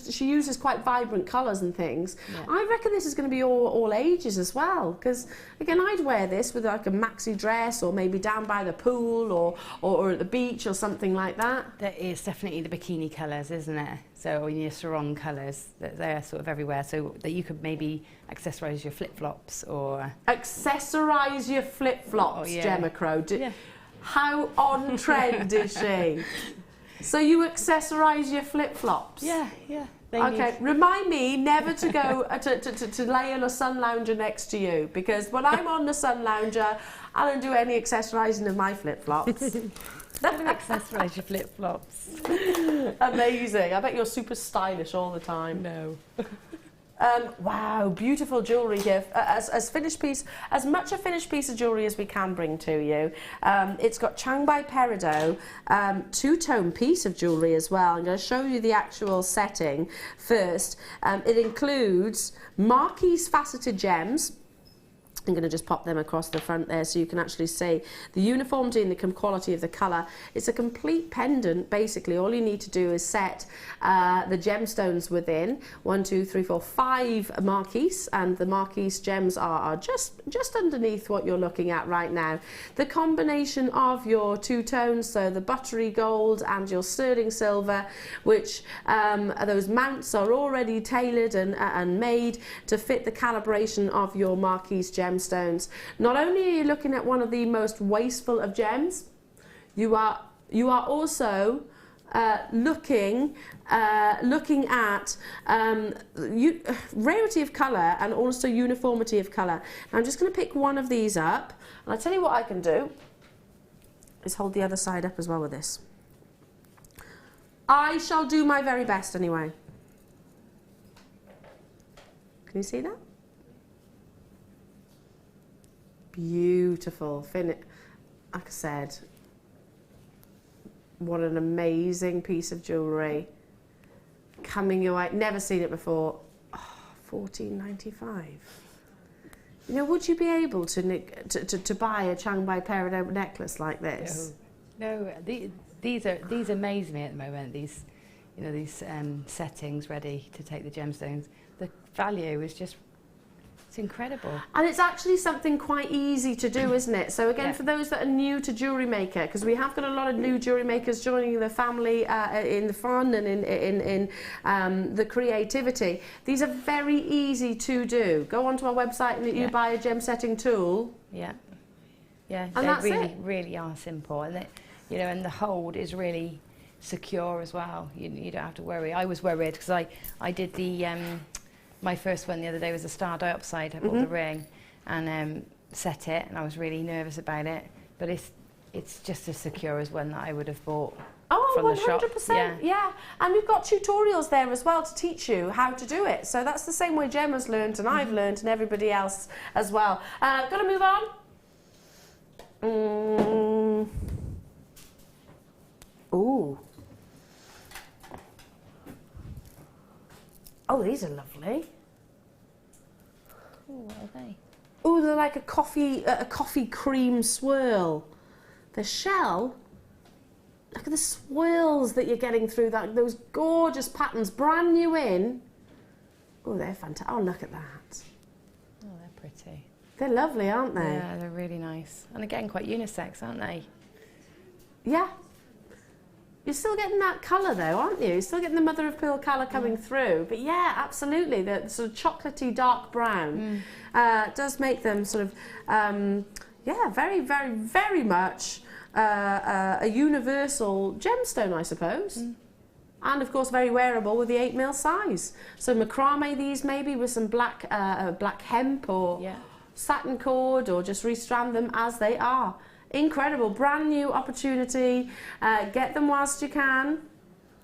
she uses quite vibrant colours and things. Yeah. I reckon this is going to be all ages as well, because again, I'd wear this with like a maxi dress, or maybe down by the pool, or at the beach or something like that. There is definitely the bikini colours, isn't it? So your sarong colours, they're sort of everywhere, so that you could maybe accessorise your flip-flops or... Accessorise your flip-flops, Gemma Crow. How on trend is she? So you accessorise your flip-flops? Yeah. Okay, remind me never to go to lay on a sun lounger next to you, because when I'm on the sun lounger, I don't do any accessorising of my flip-flops. Don't accessorise your flip-flops. Amazing. I bet you're super stylish all the time. No. Wow, beautiful jewellery here. As much a finished piece of jewellery as we can bring to you. It's got Changbai Peridot, two-tone piece of jewellery as well. I'm going to show you the actual setting first. It includes marquise faceted gems. I'm going to just pop them across the front there so you can actually see the uniformity and the quality of the colour. It's a complete pendant, basically. All you need to do is set the gemstones within. 1, 2, 3, 4, 5 marquise, and the marquise gems are just underneath what you're looking at right now. The combination of your two tones, so the buttery gold and your sterling silver, which those mounts are already tailored and made to fit the calibration of your marquise gemstones. Not only are you looking at one of the most wasteful of gems, you are also looking at rarity of colour and also uniformity of colour. Now I'm just going to pick one of these up, and I'll tell you what I can do is hold the other side up as well with this. I shall do my very best anyway. Can you see that? Beautiful finish. Like I said, what an amazing piece of jewellery coming your way. Never seen it before. Oh, $14.95. You know, would you be able to buy a Changbai Peridot necklace like this? No, these amaze me at the moment. These settings ready to take the gemstones. The value is just. It's incredible. And it's actually something quite easy to do, isn't it? So again, for those that are new to Jewellery Maker, because we have got a lot of new jewellery makers joining the family in the fun and in the creativity. These are very easy to do. Go onto our website and you buy a gem setting tool. Yeah. Yeah, and they really are simple. And and the hold is really secure as well. You don't have to worry. I was worried because I did the... my first one the other day was a star diopside. I bought the ring and set it, and I was really nervous about it. But it's just as secure as one that I would have bought from the shop. 100%. Yeah, and we've got tutorials there as well to teach you how to do it. So that's the same way Gemma's learned, and I've learned, and everybody else as well. Got to move on. Ooh. Oh, these are lovely. Oh, what are they? Oh, they're like a coffee cream swirl. The shell. Look at the swirls that you're getting through those gorgeous patterns, brand new in. Oh, they're fantastic. Oh, look at that. Oh, they're pretty. They're lovely, aren't they? Yeah, they're really nice. And again, quite unisex, aren't they? Yeah. You're still getting that colour though, aren't you? You're still getting the mother of pearl colour coming through. But yeah, absolutely, the sort of chocolatey dark brown does make them sort of, very, very, very much a universal gemstone, I suppose. And of course very wearable with the 8mm size. So macrame these maybe with some black hemp or satin cord, or just restrand them as they are. Incredible, brand new opportunity. Get them whilst you can.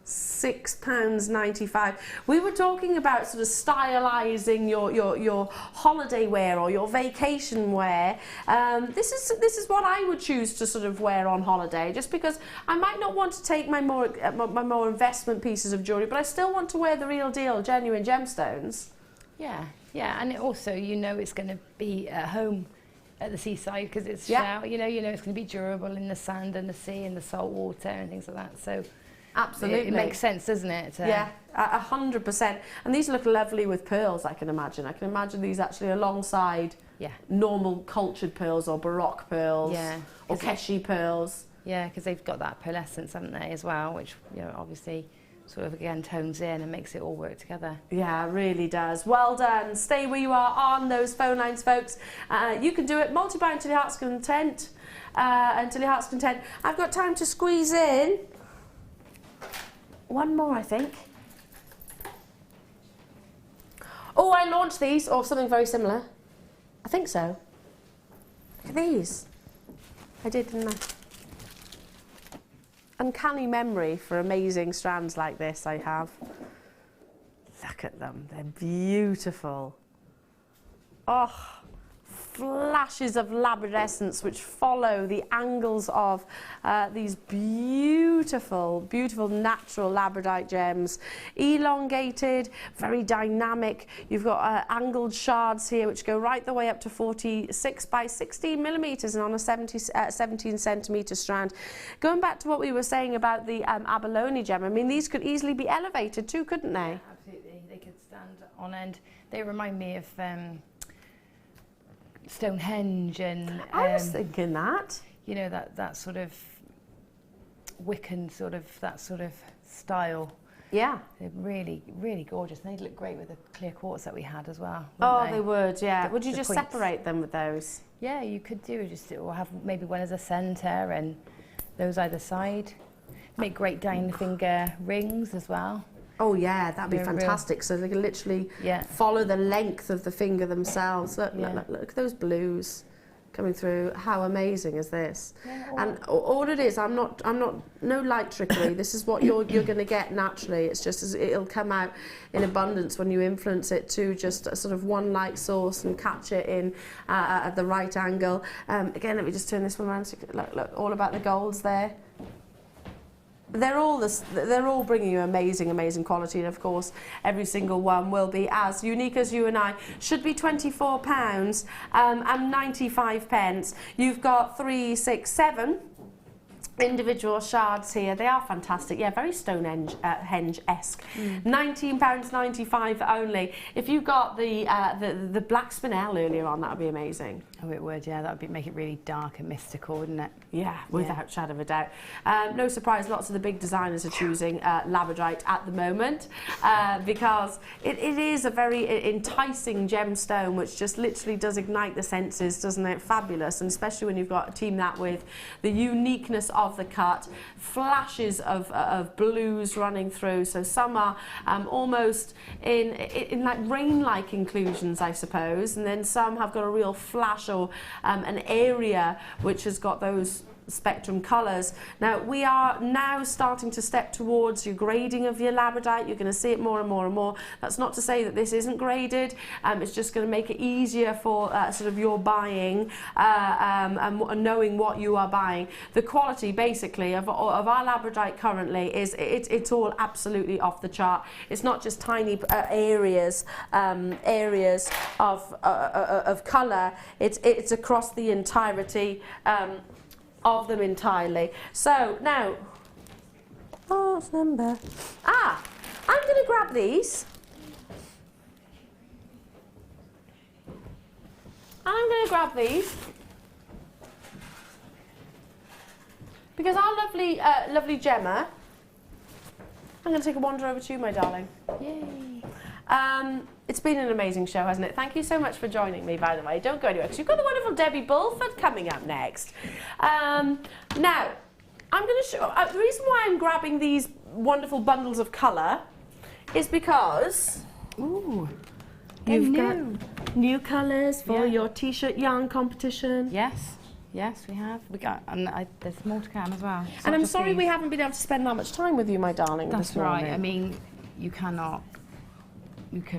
£6.95. We were talking about sort of stylising your holiday wear or your vacation wear. This is what I would choose to sort of wear on holiday, just because I might not want to take my more investment pieces of jewellery, but I still want to wear the real deal, genuine gemstones. Yeah, and also it's going to be at home at the seaside because it's shell. You know it's going to be durable in the sand and the sea and the salt water and things like that. So absolutely, it makes sense, doesn't it? Yeah, 100%. And these look lovely with pearls. I can imagine these actually alongside normal cultured pearls or baroque pearls, or keshi pearls. Yeah, because they've got that pearlescence, haven't they, as well, which obviously sort of again tones in and makes it all work together. Yeah, it really does. Well done. Stay where you are on those phone lines, folks. You can do it. Multiply until your heart's content. I've got time to squeeze in one more, I think. Oh, I launched these, or something very similar. I think so. Look at these. I did, didn't I? Uncanny memory for amazing strands like this, I have. Look at them, they're beautiful. Oh, flashes of labradescence which follow the angles of these beautiful, beautiful natural labradite gems. Elongated, very dynamic. You've got angled shards here which go right the way up to 46 by 16 millimetres and on a 17 centimetre strand. Going back to what we were saying about the abalone gem, I mean, these could easily be elevated too, couldn't they? Yeah, absolutely. They could stand on end. They remind me of Stonehenge and I was thinking that. you know, that sort of Wiccan that sort of style. Yeah. They're really, really gorgeous. And they'd look great with the clear quartz that we had as well. Oh, wouldn't they would, yeah. Would you The just points. separate them with those? Yeah, you could do just, or have maybe one as a centre and those either side. Make great diamond finger rings as well. Oh yeah, that'd be They're fantastic. So they can literally Yeah. follow the length of the finger themselves. Look, Yeah. look at those blues coming through. How amazing is this? Yeah, And all it is, I'm not, no light trickery. This is what you're going to get naturally. It's just it'll come out in abundance when you influence it to just a sort of one light source and catch it in at the right angle. Again, let me just turn this one around. So look, all about the golds there. They're all bringing you amazing, amazing quality, and of course, every single one will be as unique as you and I. Should be £24 and 95 pence. You've got 3, 6, 7 individual shards here. They are fantastic. Yeah, very Stonehenge-esque. £19.95 only. If you got the black spinel earlier on, that would be amazing. Oh, it would, yeah. That would make it really dark and mystical, wouldn't it? Yeah, without shadow of a doubt. No surprise, lots of the big designers are choosing labradite at the moment because it is a very enticing gemstone which just literally does ignite the senses, doesn't it? Fabulous, and especially when you've got team that with the uniqueness of the cut, flashes of blues running through. So some are almost in like rain-like inclusions, I suppose, and then some have got a real flash or an area which has got those spectrum colours. Now we are now starting to step towards your grading of your labradite. You're going to see it more and more and more. That's not to say that this isn't graded. It's just going to make it easier for sort of your buying and knowing what you are buying. The quality basically of our labradite currently is it's all absolutely off the chart. It's not just tiny areas of colour. It's across the entirety of them entirely. So now, what's number? I'm going to grab these. I'm going to grab these because our lovely Gemma. I'm going to take a wander over to you, my darling. Yay! It's been an amazing show, hasn't it? Thank you so much for joining me, by the way. Don't go anywhere, because you've got the wonderful Debbie Bulford coming up next. Now, I'm going to show... the reason why I'm grabbing these wonderful bundles of colour is because... Ooh, you've got new colours for Yeah. your T-shirt yarn competition. yes, we have. We got, and there's more to come as well. It's And not I'm just sorry these. we haven't been able to spend that much time with you, my darling, That's this right. morning. I mean, you couldn't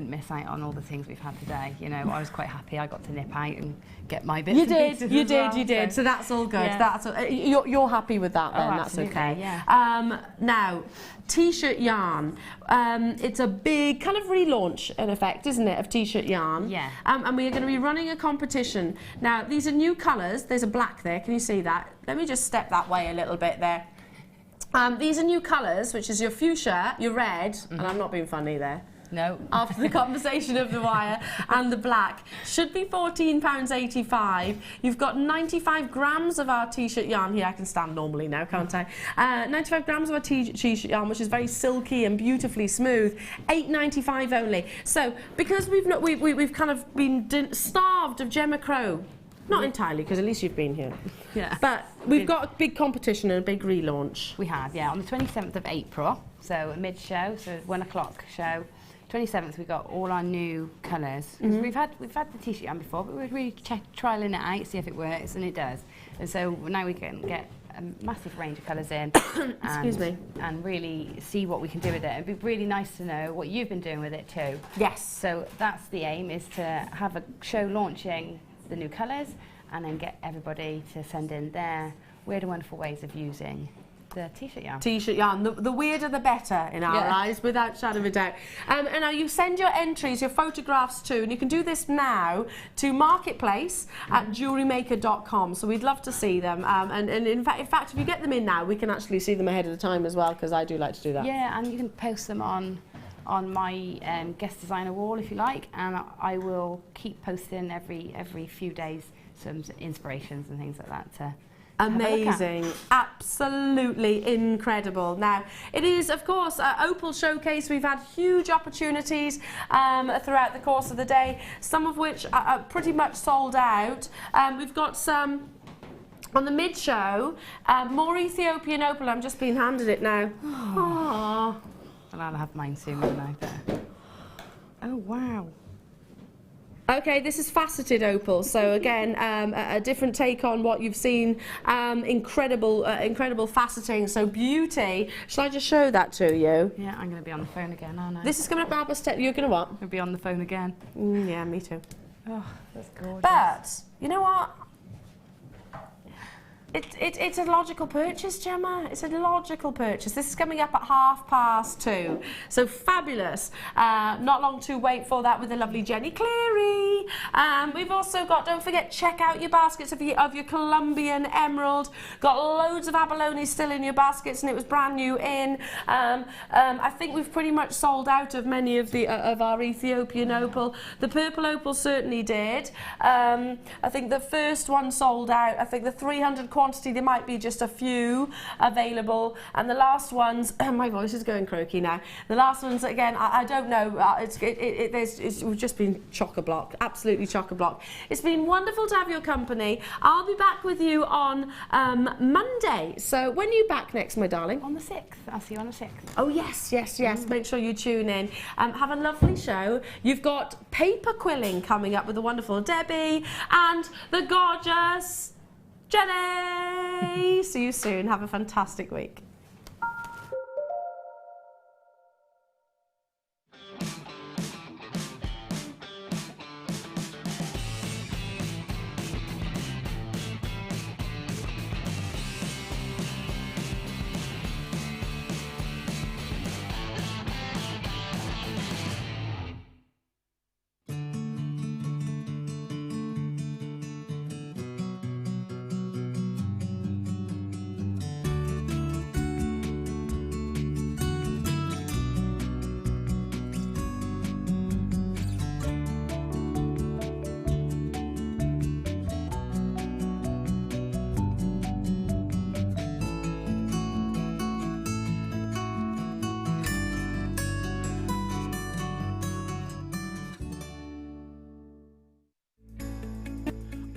miss out on all the things we've had today. You know, I was quite happy I got to nip out and get my bits. You and did, pieces you as did, well, you did. So that's all good. Yeah. That's all, you're happy with that then. Oh, That's absolutely, okay. yeah. Now, T-shirt yarn. It's a big kind of relaunch, in effect, isn't it, of T-shirt yarn? Yeah. And we are going to be running a competition. Now, these are new colours. There's a black there. Can you see that? Let me just step that way a little bit there. These are new colours, which is your fuchsia, your red, and I'm not being funny there. No. After the conversation of the wire, and the black should be £14.85. You've got 95 grams of our T-shirt yarn here. I can stand normally now, can't I? 95 grams of our T-shirt yarn, which is very silky and beautifully smooth. £8.95 only. So because we've kind of been starved of Gemma Crow. Not entirely, because at least you've been here. Yeah. But we've got a big competition and a big relaunch. We have, yeah, on the 27th of April, so a mid-show, so 1 o'clock show. 27th, we got all our new colours. We've had the T-shirt on before, but we're really trialling it out, see if it works, and it does. And so now we can get a massive range of colours in. Excuse me. And really see what we can do with it. It'd be really nice to know what you've been doing with it too. Yes. So that's the aim, is to have a show launching the new colours and then get everybody to send in their weird and wonderful ways of using the t-shirt yarn. T-shirt yarn, the weirder the better in our eyes, without shadow of a doubt. And now you send your entries, your photographs too, and you can do this now to Marketplace at JewelleryMaker.com. So we'd love to see them. And in fact, if you get them in now, we can actually see them ahead of the time as well, because I do like to do that. Yeah, and you can post them on my guest designer wall if you like, and I will keep posting every few days some inspirations and things like that to amazing, absolutely incredible. Now, it is, of course, Opal Showcase. We've had huge opportunities throughout the course of the day, some of which are pretty much sold out. We've got some on the mid-show, more Ethiopian Opal. I'm just being handed it now. Aww. Well, I'll have mine soon, won't I? But... oh, wow. Okay, this is faceted opal, so again, a different take on what you've seen. Incredible faceting, so beauty. Shall I just show that to you? Yeah, I'm going to be on the phone again, aren't I? This is coming up Barbara Step. You're going to what? I'll be on the phone again. Yeah, me too. Oh, that's gorgeous. But, you know what? It's a logical purchase, Gemma. It's a logical purchase. This is coming up at 2:30. So fabulous. Not long to wait for that with the lovely Jenny Cleary. We've also got, don't forget, check out your baskets of your Colombian emerald. Got loads of abalone still in your baskets, and it was brand new in. I think we've pretty much sold out of many of our Ethiopian opal. The purple opal certainly did. I think the first one sold out. I think the 300 quantity, there might be just a few available, and the last ones, my voice is going croaky now. The last ones, again, I don't know. It's just been chock-a-block, absolutely chock-a-block. It's been wonderful to have your company. I'll be back with you on Monday. So when are you back next, my darling? On the 6th. I'll see you on the 6th. Oh yes. Make sure you tune in. Have a lovely show. You've got paper quilling coming up with the wonderful Debbie and the gorgeous Jenny. See you soon. Have a fantastic week.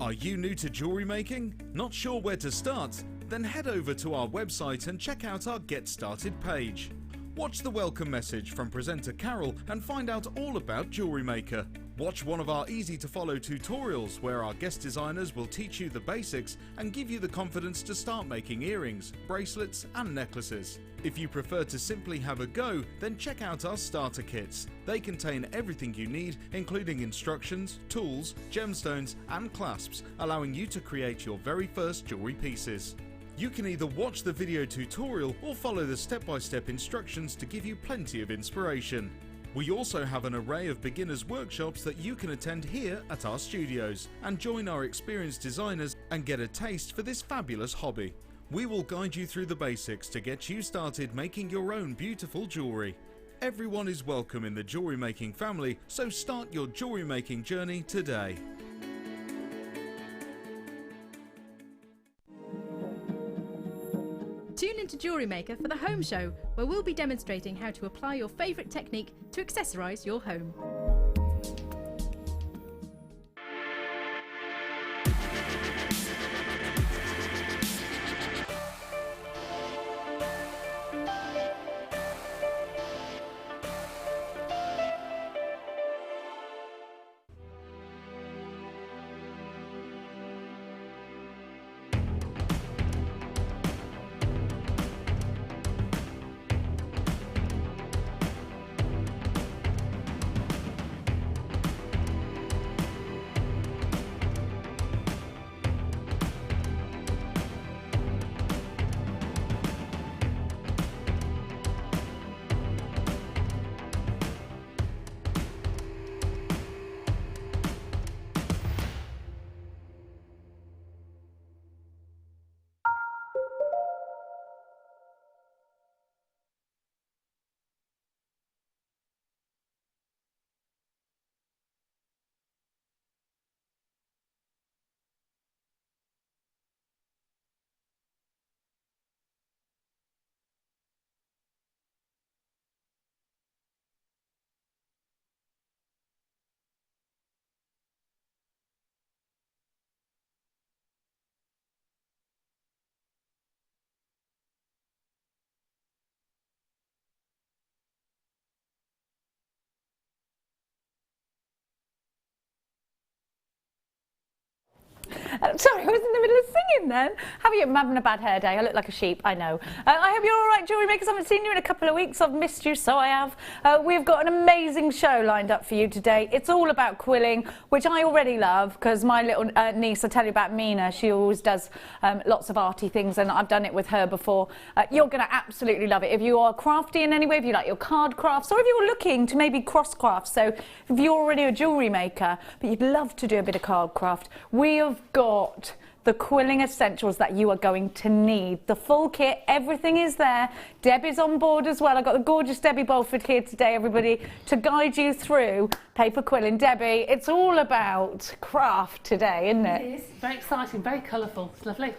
Are you new to jewellery making? Not sure where to start? Then head over to our website and check out our Get Started page. Watch the welcome message from presenter Carol and find out all about Jewellery Maker. Watch one of our easy to follow tutorials where our guest designers will teach you the basics and give you the confidence to start making earrings, bracelets and necklaces. If you prefer to simply have a go, then check out our starter kits. They contain everything you need, including instructions, tools, gemstones and clasps, allowing you to create your very first jewellery pieces. You can either watch the video tutorial or follow the step-by-step instructions to give you plenty of inspiration. We also have an array of beginners workshops that you can attend here at our studios and join our experienced designers and get a taste for this fabulous hobby. We will guide you through the basics to get you started making your own beautiful jewellery. Everyone is welcome in the jewellery making family, so start your jewellery making journey today. Tune into Jewellery Maker for the home show, where we'll be demonstrating how to apply your favourite technique to accessorise your home. Sorry, I was in the middle of singing then. I'm having a bad hair day. I look like a sheep, I know. I hope you're all right, Jewellery Makers. I haven't seen you in a couple of weeks. I've missed you, so I have. We've got an amazing show lined up for you today. It's all about quilling, which I already love, because my little niece, I tell you about Mina, she always does lots of arty things, and I've done it with her before. You're going to absolutely love it. If you are crafty in any way, if you like your card crafts, or if you're looking to maybe cross craft, so if you're already a jewellery maker, but you'd love to do a bit of card craft, we have got the quilling essentials that you are going to need. The full kit, everything is there. Debbie's on board as well. I've got the gorgeous Debbie Bulford here today, everybody, to guide you through paper quilling. Debbie, it's all about craft today, isn't it? It is. Very exciting, very colourful. It's lovely.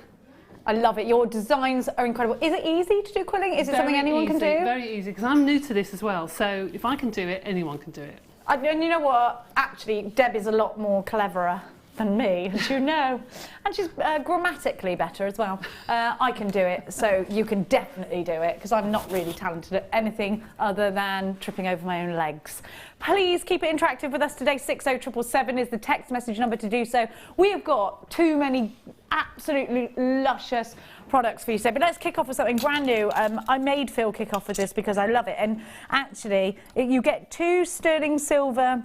I love it. Your designs are incredible. Is it easy to do quilling? Is it something anyone can do? Very easy, because I'm new to this as well. So if I can do it, anyone can do it. And you know what? Actually, Debbie's a lot more cleverer than me, as you know. And she's grammatically better as well. I can do it, so you can definitely do it, because I'm not really talented at anything other than tripping over my own legs. Please keep it interactive with us today. 60777 is the text message number to do so. We have got too many absolutely luscious products for you today, but let's kick off with something brand new. I made Phil kick off with this because I love it, and actually you get 2 sterling silver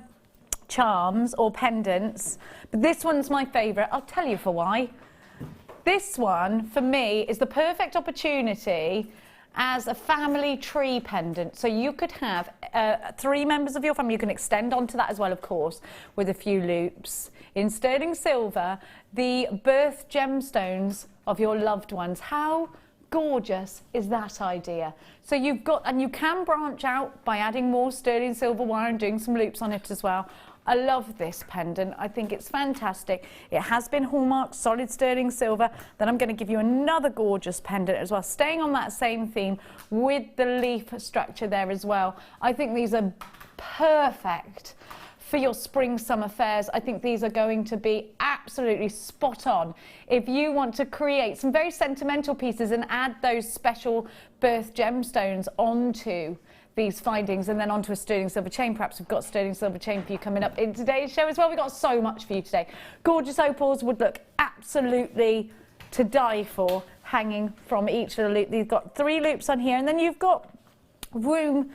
charms or pendants, but this one's my favourite. I'll tell you for why. This one for me is the perfect opportunity as a family tree pendant. So you could have 3 members of your family. You can extend onto that as well, of course, with a few loops in sterling silver, the birth gemstones of your loved ones. How gorgeous is that idea? So you've got, and you can branch out by adding more sterling silver wire and doing some loops on it as well. I love this pendant. I think it's fantastic. It has been hallmarked solid sterling silver. Then I'm going to give you another gorgeous pendant as well, staying on that same theme with the leaf structure there as well. I think these are perfect for your spring summer fairs. I think these are going to be absolutely spot on if you want to create some very sentimental pieces and add those special birth gemstones onto these findings, and then onto a sterling silver chain. Perhaps we've got sterling silver chain for you coming up in today's show as well. We've got so much for you today. Gorgeous opals would look absolutely to die for hanging from each little loop. You've got 3 loops on here, and then you've got room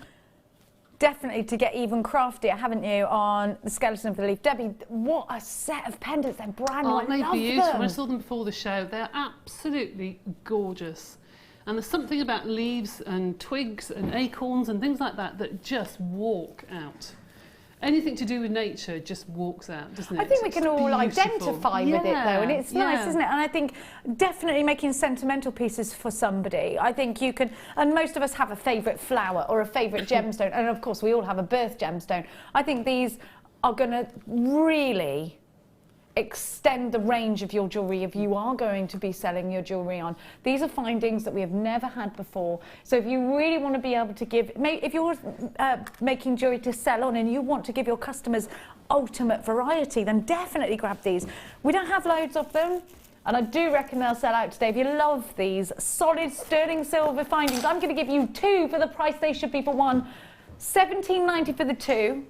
definitely to get even craftier, haven't you, on the skeleton of the leaf. Debbie, what a set of pendants. They're brand new. Aren't they love beautiful? them. I saw them before the show. They're absolutely gorgeous. And there's something about leaves and twigs and acorns and things like that that just walk out. Anything to do with nature just walks out, doesn't it? I think we can all beautiful. identify with it, though, and it's nice, isn't it? And I think definitely making sentimental pieces for somebody. I think you can, and most of us have a favourite flower or a favourite gemstone, and of course we all have a birth gemstone. I think these are going to really extend the range of your jewellery if you are going to be selling your jewellery on. These are findings that we have never had before. So if you really want to be able to give, if you're making jewellery to sell on and you want to give your customers ultimate variety, then definitely grab these. We don't have loads of them, and I do reckon they'll sell out today. If you love these solid sterling silver findings, I'm going to give you 2 for the price they should be for one. £17.90 for the 2.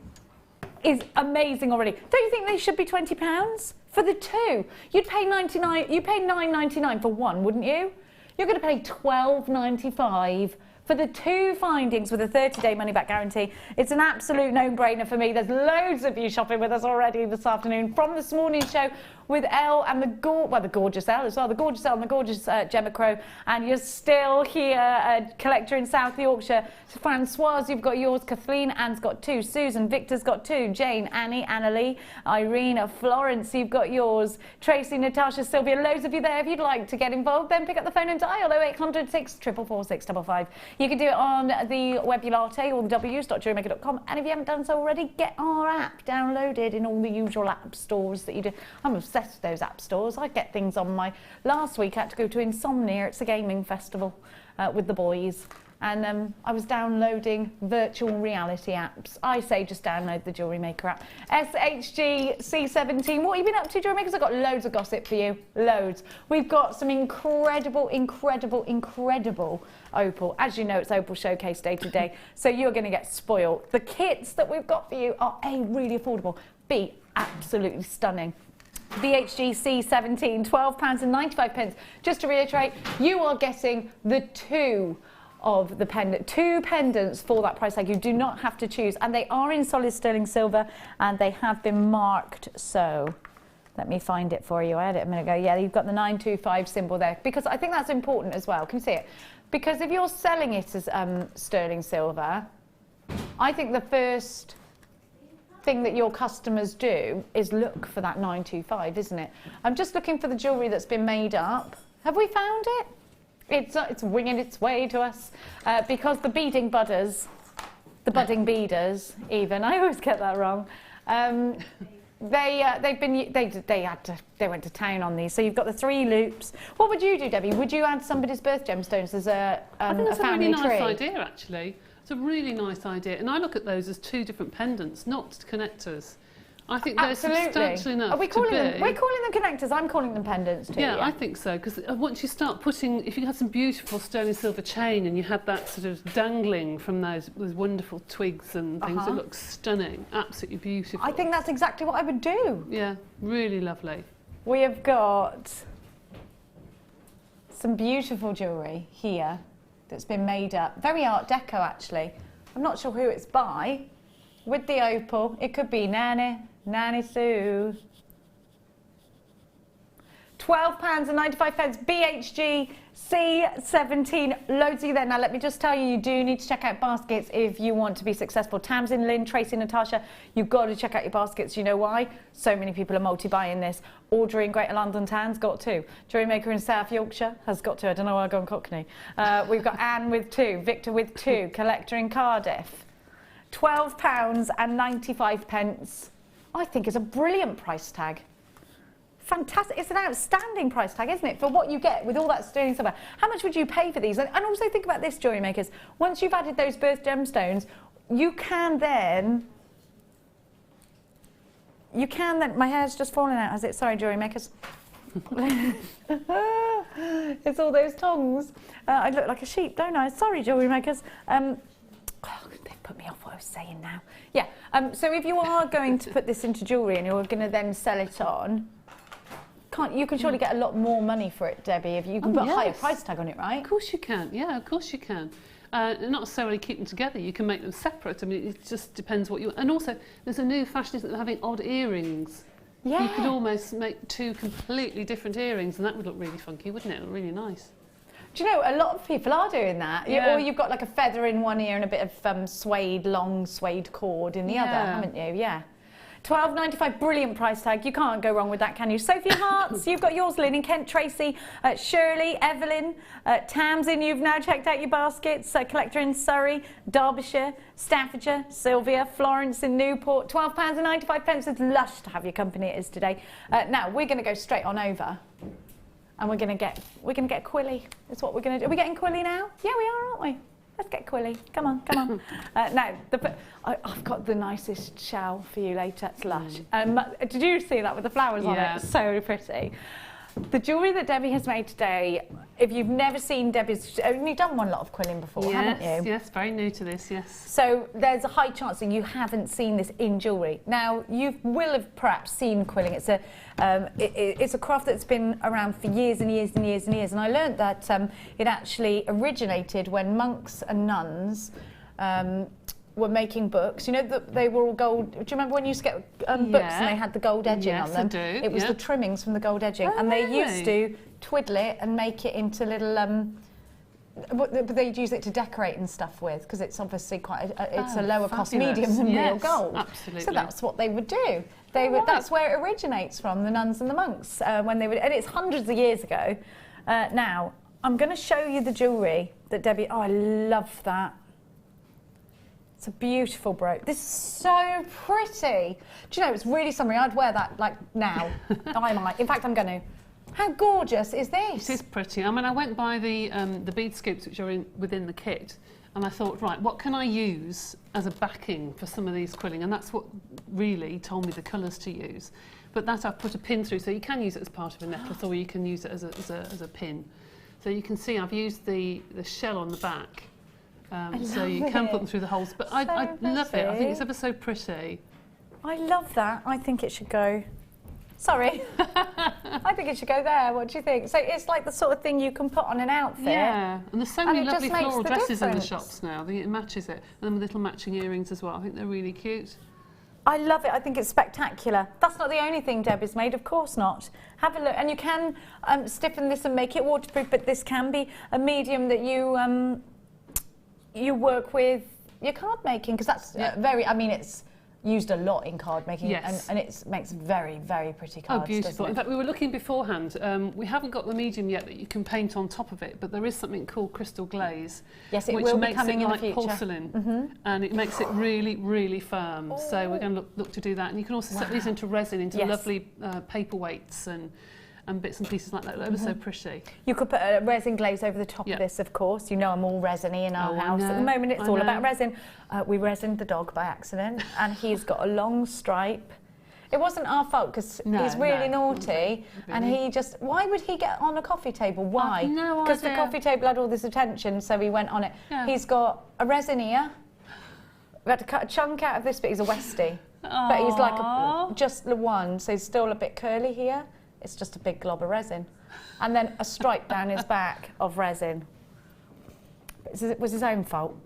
Is amazing already. Don't you think they should be £20 for the 2? You'd pay £9.99 for one, wouldn't you? You're going to pay £12.95 for the 2 findings with a 30-day money-back guarantee. It's an absolute no-brainer for me. There's loads of you shopping with us already this afternoon from this morning's show with Elle and the gorgeous Elle as well, the gorgeous Elle and the gorgeous Gemma Crow. And you're still here, a collector in South Yorkshire. Francoise, you've got yours. Kathleen, Anne's got 2. Susan, Victor's got 2. Jane, Annie, Annalie, Irene, Florence, you've got yours. Tracy, Natasha, Sylvia, loads of you there. If you'd like to get involved, then pick up the phone and dial 0800 644 655. You can do it on the Webulate or the w's.jewellerymaker.com. And if you haven't done so already, get our app downloaded in all the usual app stores that you do. I'm obsessed with those app stores. I get things on my... Last week I had to go to Insomnia. It's a gaming festival with the boys. And I was downloading virtual reality apps. I say just download the Jewellery Maker app. SHG C17. What have you been up to, Jewellery Makers? I've got loads of gossip for you. Loads. We've got some incredible opal. As you know, it's Opal Showcase Day today, so you're going to get spoiled. The kits that we've got for you are A, really affordable, B, absolutely stunning. BHG C17, £12.95. Just to reiterate, you are getting the two pendants for that price tag. You do not have to choose, and they are in solid sterling silver, and they have been marked. So let me find it for you. I had it a minute ago. Yeah, you've got the 925 symbol there, because I think that's important as well. Can you see it? Because if you're selling it as sterling silver, I think the first thing that your customers do is look for that 925, isn't it? I'm just looking for the jewellery that's been made up. Have we found it? It's winging its way to us, because the budding beaders, even, I always get that wrong. They went to town on these. So you've got the 3 loops. What would you do, Debbie? Would you add somebody's birth gemstones as a I think that's a family really nice tree? idea, actually. It's a really nice idea, and I look at those as 2 different pendants, not connectors. I think they're substantial enough. Are we calling them? We're calling them connectors. I'm calling them pendants too. Yeah, I think so, because once you start putting, if you had some beautiful sterling silver chain and you had that sort of dangling from those wonderful twigs and things, it looks stunning, absolutely beautiful. I think that's exactly what I would do. Yeah, really lovely. We have got some beautiful jewellery here that's been made up, very Art Deco actually. I'm not sure who it's by. With the opal, it could be Nanny Sue. £12.95, BHG C17, loads of you there. Now let me just tell you, you do need to check out baskets if you want to be successful. Tamsin, Lynn, Tracy, Natasha, you've got to check out your baskets. You know why? So many people are multi-buying this. Audrey in Greater London Town's got 2. Jewellery Maker in South Yorkshire has got 2. I don't know why I've gone Cockney. We've got Anne with 2, Victor with 2, Collector in Cardiff. £12.95. I think it's a brilliant price tag. Fantastic. It's an outstanding price tag, isn't it, for what you get with all that sterling silver. How much would you pay for these? And also think about this, jewellery makers. Once you've added those birth gemstones, you can then, my hair's just falling out, has it? Sorry, jewellery makers. It's all those tongs. I look like a sheep, don't I? Sorry, jewellery makers. Oh, they've put me off what I was saying now. Yeah, so if you are going to put this into jewellery and you're going to then sell it on, you can surely get a lot more money for it, Debbie, if you can put a higher price tag on it, right? Of course you can, yeah, of course you can. Not necessarily keep them together, you can make them separate. I mean, it just depends what you... And also, there's a new fashion, isn't it, having odd earrings. Yeah. You could almost make 2 completely different earrings, and that would look really funky, wouldn't it? It would look really nice. Do you know, a lot of people are doing that. Yeah. Or you've got like a feather in one ear and a bit of long suede cord in the other, haven't you? Yeah. £12.95, brilliant price tag. You can't go wrong with that, can you? Sophie Hearts, you've got yours, Lynn, in Kent, Tracy, Shirley, Evelyn, Tamsin, you've now checked out your baskets, Collector in Surrey, Derbyshire, Staffordshire, Sylvia, Florence in Newport, £12.95. It's lush to have your company it is today. Now, we're going to go straight on over. And we're going to get Quilly. That's what we're going to do. Are we getting Quilly now? Yeah, we are, aren't we? Let's get Quilly. Come on, come on. Now, I've got the nicest shell for you later. It's lush. Did you see that with the flowers on it? So pretty. The jewellery that Debbie has made today, if you've never seen Debbie's... You've done one lot of quilling before, haven't you? Yes, very new to this, yes. So there's a high chance that you haven't seen this in jewellery. Now, you will have perhaps seen quilling. It's a craft that's been around for years and years and years and years. And I learned that it actually originated when monks and nuns were making books. You know, they were all gold. Do you remember when you used to get books and they had the gold edging on them? Yes, I do. It was the trimmings from the gold edging. Oh, and really? They used to twiddle it and make it into little... but they'd use it to decorate and stuff with, because it's obviously quite a lower cost medium than real gold. Absolutely. So that's what they would do. That's where it originates from, the nuns and the monks, when they would, and it's hundreds of years ago. Now, I'm going to show you the jewellery that Debbie... Oh, I love that. It's a beautiful brooch. This is so pretty. Do you know, it's really something. I'd wear that, like, now. I might. In fact, I'm going to. How gorgeous is this? It is pretty. I mean, I went by the bead scoops which are within the kit, and I thought, right, what can I use as a backing for some of these quilling? And that's what really told me the colours to use. But that I've put a pin through, so you can use it as part of a necklace, or you can use it as a pin. So you can see I've used the shell on the back. So you can put them through the holes, but I love it. I think it's ever so pretty. I love that. I think it should go Sorry. I think it should go there. What do you think? So it's like the sort of thing you can put on an outfit. Yeah, and there's so many lovely makes floral the dresses in the difference. shops now. I think it matches it. And then with little matching earrings as well. I think they're really cute. I love it. I think it's spectacular. That's not the only thing Debbie's made, of course not. Have a look. And you can stiffen this and make it waterproof, but this can be a medium that you you work with your card making, because that's very, I mean, it's used a lot in card making, Yes. and it makes very, very pretty cards. Oh, beautiful. doesn't it? In fact, we were looking beforehand. We haven't got the medium yet that you can paint on top of it, but there is something called crystal glaze. Yes, it which will be makes coming it in like the future. porcelain, and it makes it really, really firm. So we're going to look to do that. And you can also set these into resin, into lovely paperweights and bits and pieces like that. They're ever so pretty. You could put a resin glaze over the top of this, of course. You know I'm all resiny in our house. At the moment, it's all about resin. We resined the dog by accident, and he's got a long stripe. It wasn't our fault, because he's really naughty, and he just... Why would he get on a coffee table? Why? No Because the idea. coffee table had all this attention, so he went on it. Yeah. He's got a resin ear. We had to cut a chunk out of this, but he's a Westie. But he's like just the one, so he's still a bit curly here. It's just a big glob of resin. And then a stripe down his back of resin. It was his own fault.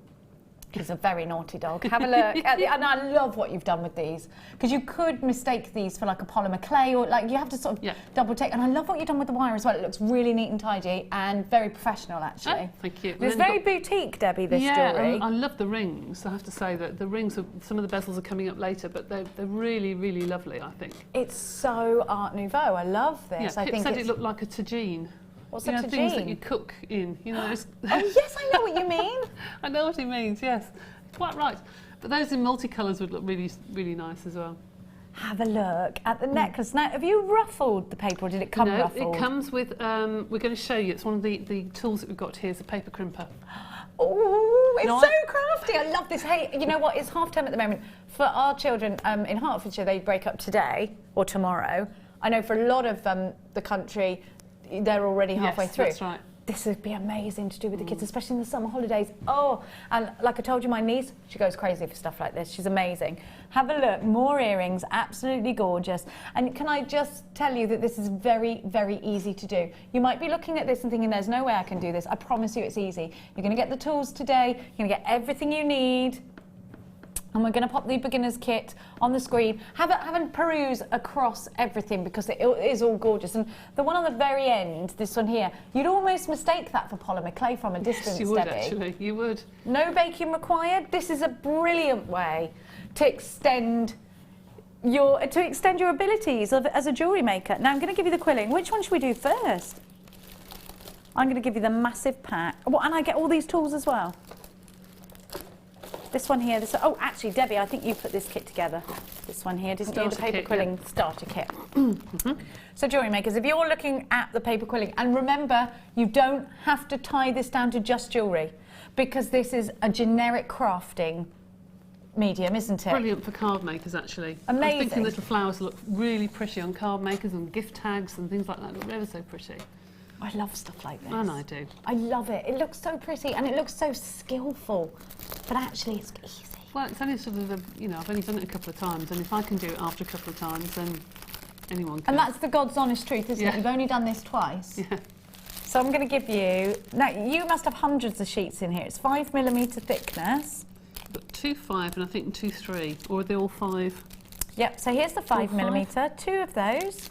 He's a very naughty dog. Have a look. And I love what you've done with these, because you could mistake these for like a polymer clay, or like you have to sort of double take. And I love what you've done with the wire as well. It looks really neat and tidy and very professional, actually. Oh, thank you. It's very boutique, Debbie, this jewellery. I love the rings. I have to say that the rings, some of the bezels are coming up later, but they're really, really lovely, I think. It's so Art Nouveau. I love this. Yeah, I Pip think said it looked like a tagine. What's You a know, things that tagine? you cook in. You know, Oh yes, I know what you mean. I know what he means, yes. Quite right. But those in multicolours would look really, really nice as well. Have a look at the necklace. Now, have you ruffled the paper, or did it come No, ruffled? it comes with, we're going to show you, it's one of the tools that we've got here, is a paper crimper. Oh, it's No, so crafty. I love this. Hey, you know what? It's half term at the moment. For our children in Hertfordshire, they break up today or tomorrow. I know for a lot of the country, they're already halfway through. That's right. This would be amazing to do with the kids, especially in the summer holidays. Oh, and like I told you, my niece, she goes crazy for stuff like this. She's amazing. Have a look. More earrings, absolutely gorgeous. And can I just tell you that this is very, very easy to do. You might be looking at this and thinking, there's no way I can do this. I promise you it's easy. You're going to get the tools today. You're going to get everything you need. And we're going to pop the beginner's kit on the screen. Have a peruse across everything, because it is all gorgeous. And the one on the very end, this one here, you'd almost mistake that for polymer clay from a distance, Yes, you would, Debbie. actually. You would. No baking required. This is a brilliant way to extend your abilities as a jewellery maker. Now I'm going to give you the quilling. Which one should we do first? I'm going to give you the massive pack. Oh, and I get all these tools as well. This one here, oh, actually, Debbie, I think you put this kit together. This one here, didn't you? The paper quilling starter kit. So, jewellery makers, if you're looking at the paper quilling, and remember, you don't have to tie this down to just jewellery, because this is a generic crafting medium, isn't it? Brilliant for card makers, actually. Amazing. I was thinking little flowers look really pretty on card makers and gift tags and things like that. Look ever so pretty. I love stuff like this. And I do. I love it. It looks so pretty and it looks so skillful, but actually it's easy. Well, it's only sort of, I've only done it a couple of times, and if I can do it after a couple of times, then anyone can. And that's the God's honest truth, isn't it? You've only done this twice. Yeah. So I'm going to give you, now you must have hundreds of sheets in here. It's 5mm thickness. I've got 2.5 and I think 2.3, or are they all 5? Yep, so here's the 5mm, 2 of those.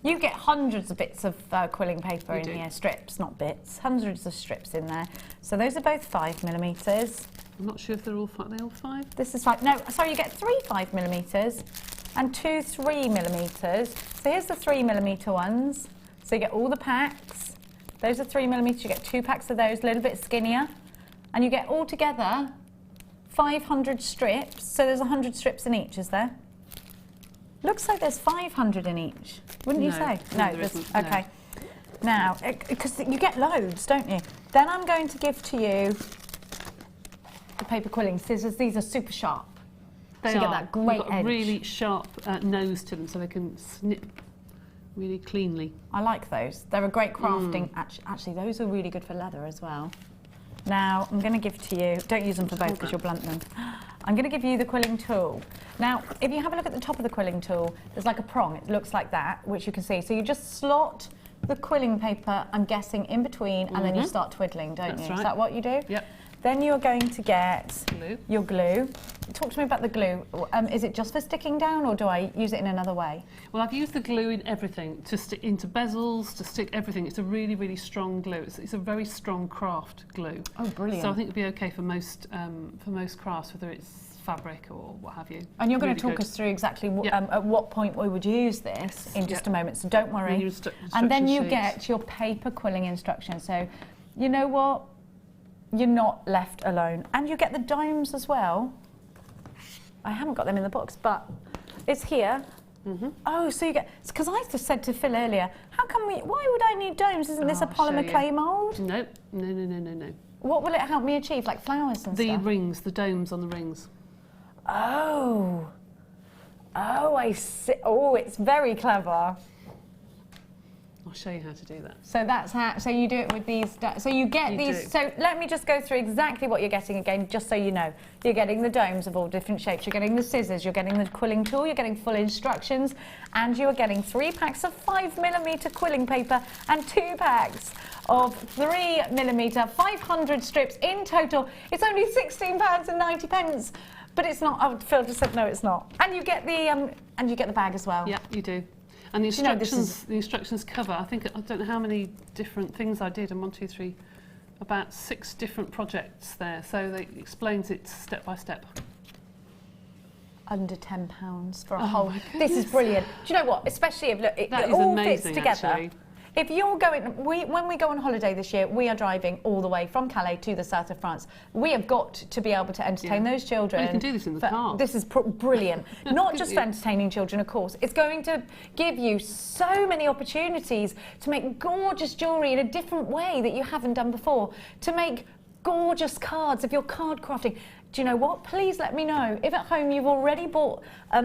You get hundreds of bits of quilling paper in here, strips, not bits, hundreds of strips in there. So those are both 5mm. I'm not sure if they're all 5. Are they all 5? This is 5, no, sorry, you get 3 5mm and 2 3mm. So here's the 3mm ones. So you get all the packs. Those are 3mm, you get 2 packs of those, a little bit skinnier. And you get all together 500 strips. So there's 100 strips in each, is there? Looks like there's 500 in each, wouldn't you say? No, there isn't, okay. Now, because you get loads, don't you? Then I'm going to give to you the paper quilling scissors. These are super sharp. They so you are. get that great They've got edge. a really sharp nose to them, so they can snip really cleanly. I like those. They're a great crafting. Actually, those are really good for leather as well. Now, I'm going to give to you, don't use them for both because you'll blunt them. I'm going to give you the quilling tool. Now, if you have a look at the top of the quilling tool, there's like a prong. It looks like that, which you can see. So you just slot the quilling paper, I'm guessing, in between, and then you start twiddling, don't you? Right. Is that what you do? Yep. Then you're going to get Glue. your glue. Talk to me about the glue. Is it just for sticking down, or do I use it in another way? Well, I've used the glue in everything, to stick into bezels, to stick everything. It's a really, really strong glue. It's a very strong craft glue. Oh, brilliant. So I think it'd be okay for most crafts, whether it's fabric or what have you. And you're going Really to talk good. us through exactly Yeah. at what point we would use this in just a moment, so don't worry. And your And then instruction you sheets. get your paper quilling instructions. So, you know what? You're not left alone. And you get the dimes as well. I haven't got them in the box, but it's here. Oh, so you get... Because I just said to Phil earlier, how come why would I need domes? Isn't this a I'll show polymer you. clay mould? No, no, no, no, no, no. What will it help me achieve? Like flowers and The stuff? rings, the domes on the rings. Oh. Oh, I see. Oh, it's very clever. I'll show you how to do that. So that's how. So you do it with these. So you get You these. do. So let me just go through exactly what you're getting again, just so you know. You're getting the domes of all different shapes. You're getting the scissors. You're getting the quilling tool. You're getting full instructions, and you're getting 3 packs of 5mm quilling paper and 2 packs of 3mm, 500 strips in total. It's only £16.90, but it's not. Oh, Phil just said no, it's not. And you get the bag as well. Yeah, you do. And the Do you know, this instructions, the instructions cover, I don't know how many different things I did, and 1, 2, 3, about 6 different projects there. So it explains it step by step. Under £10 for a Oh whole. my This is goodness. brilliant. Do you know what? Especially if look, it That is all amazing, fits together. actually. If you're going, when we go on holiday this year, we are driving all the way from Calais to the south of France. We have got to be able to entertain those children. Well, you can do this in the car. This is brilliant. Not just for entertaining children, of course. It's going to give you so many opportunities to make gorgeous jewellery in a different way that you haven't done before. To make gorgeous cards if you're card crafting. Do you know what? Please let me know. If at home you've already bought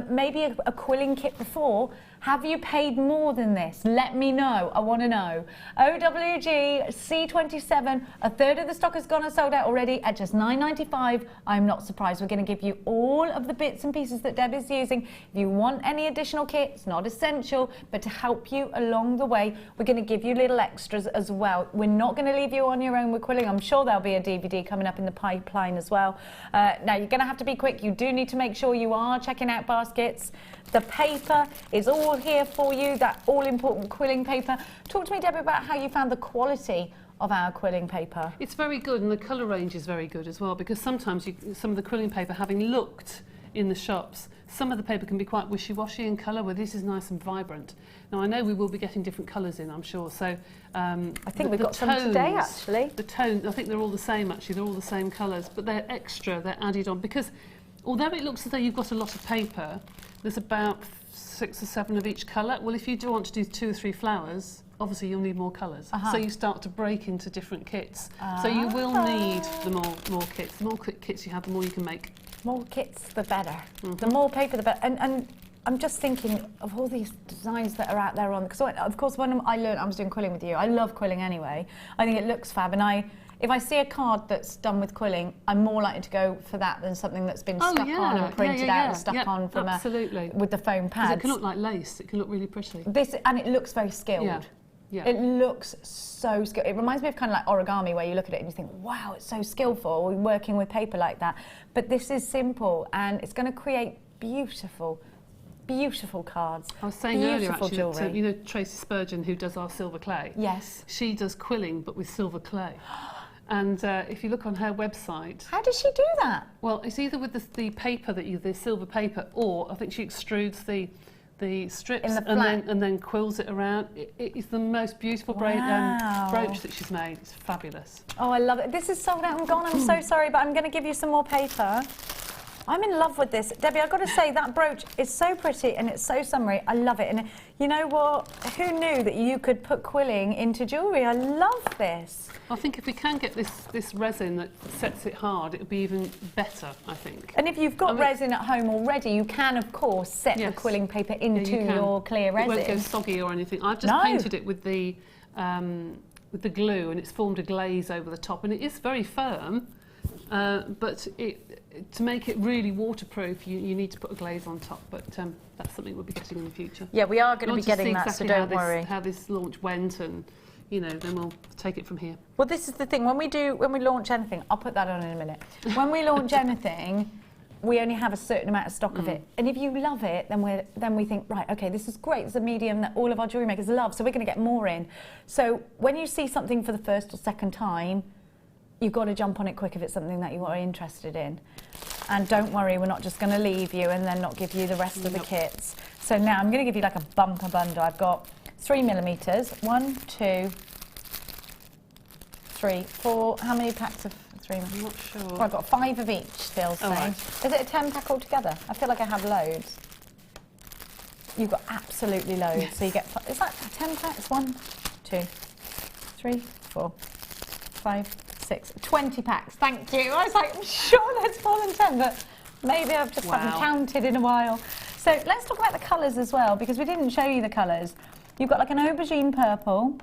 maybe a quilling kit before, have you paid more than this? Let me know. I want to know. OWG C27, a third of the stock has gone and sold out already at just £9.95. I'm not surprised. We're going to give you all of the bits and pieces that Deb is using. If you want any additional kit, it's not essential, but to help you along the way, we're going to give you little extras as well. We're not going to leave you on your own with quilling. I'm sure there'll be a DVD coming up in the pipeline as well. Now, you're going to have to be quick. You do need to make sure you are checking out baskets. The paper is all here for you, that all-important quilling paper. Talk to me, Debbie, about how you found the quality of our quilling paper. It's very good, and the colour range is very good as well, because sometimes some of the quilling paper, having looked in the shops, some of the paper can be quite wishy-washy in colour, where this is nice and vibrant. Now, I know we will be getting different colours in, I'm sure, so... I think we've got some today, actually. The tones, I think they're all the same, actually, they're all the same colours, but they're extra, they're added on, because although it looks as though you've got a lot of paper, there's about 6 or 7 of each colour. Well, if you do want to do 2 or 3 flowers, obviously you'll need more colours. So you start to break into different kits. So you will need the more kits. The more kits you have, the more you can make. More kits, the better. The more paper, the better. And I'm just thinking of all these designs that are out there on, because of course when I learned, I was doing quilling with you. I love quilling anyway. I think it looks fab, and if I see a card that's done with quilling, I'm more likely to go for that than something that's been stuck on and printed out and stuck on from with the foam pads. Because it can look like lace, it can look really pretty. And it looks very skilled. Yeah. It looks so skilled. It reminds me of kind of like origami, where you look at it and you think, wow, it's so skillful working with paper like that. But this is simple, and it's going to create beautiful cards. I was saying earlier, actually, jewellery. that, you know Tracy Spurgeon, who does our silver clay? Yes. She does quilling, but with silver clay. And if you look on her website... How does she do that? Well, it's either with the paper, the silver paper, or I think she extrudes the strips and then quills it around. It is the most beautiful brooch that she's made. It's fabulous. Oh, I love it. This is sold out and gone. I'm so sorry, but I'm going to give you some more paper. I'm in love with this. Debbie, I've got to say, that brooch is so pretty and it's so summery. I love it. And you know what? Who knew that you could put quilling into jewellery? I love this. I think if we can get this resin that sets it hard, it would be even better, I think. And if you've got resin at home already, you can, of course, set the quilling paper into your clear resin. It won't go soggy or anything. I've just painted it with the glue, and it's formed a glaze over the top, and it is very firm. but to make it really waterproof, you need to put a glaze on top. But that's something we'll be getting in the future. Yeah, we are going to We'll be just getting see that, exactly so don't worry. how this launch went, and then we'll take it from here. Well, this is the thing. When we launch anything, I'll put that on in a minute. When we launch anything, we only have a certain amount of stock of it. And if you love it, then we think, right, okay, this is great. It's a medium that all of our jewellery makers love, so we're going to get more in. So when you see something for the first or second time, you've got to jump on it quick if it's something that you are interested in. And don't worry, we're not just going to leave you and then not give you the rest of the kits. So now I'm going to give you like a bumper bundle. I've got 3mm. 1, 2, 3, 4. How many packs of 3? I'm not sure. Oh, I've got 5 of each, Phil's saying. Right. Is it a 10 pack altogether? I feel like I have loads. You've got absolutely loads. Yes. So you get, is that 10 packs? 1, 2, 3, 4, 5, 6, 20 packs. Thank you. I was like, I'm sure there's more than 10, but maybe I've just haven't counted in a while. So let's talk about the colours as well, because we didn't show you the colours. You've got like an aubergine purple.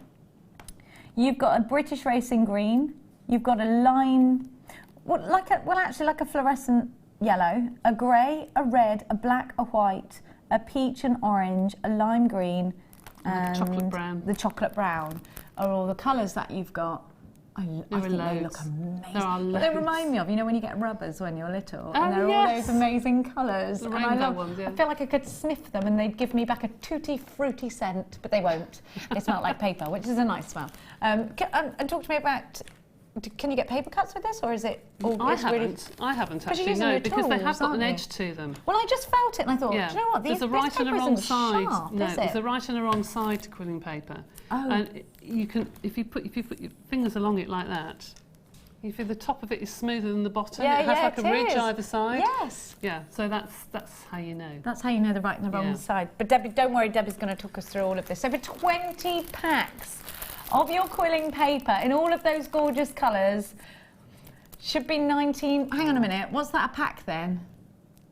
You've got a British racing green. You've got a lime, actually like a fluorescent yellow, a grey, a red, a black, a white, a peach and orange, a lime green, and chocolate brown. The chocolate brown are all the colours that you've got. I think they look amazing. There are loads. But they remind me of, when you get rubbers when you're little, Oh, and they're all those amazing colours. The And rainbow ones, yeah. I feel like I could sniff them and they'd give me back a tutti fruity scent, but they won't. They smell like paper, which is a nice smell. And talk to me about, can you get paper cuts with this, or is it all I haven't actually, no, because they have got an edge to them. Well, I just felt it and I thought, do you know what, there's a right and a wrong side. Sharp, No, there's a right and a wrong side to quilling paper. Oh. And you can, if you put your fingers along it like that, you feel the top of it is smoother than the bottom. Yeah, it has yeah, like a ridge either side. Yes. Yeah, so that's how you know. That's how you know the right and the wrong side. But Debbie, don't worry, Debbie's going to talk us through all of this. So for 20 packs of your quilling paper in all of those gorgeous colours, should be 19... Hang on a minute, what's that a pack then?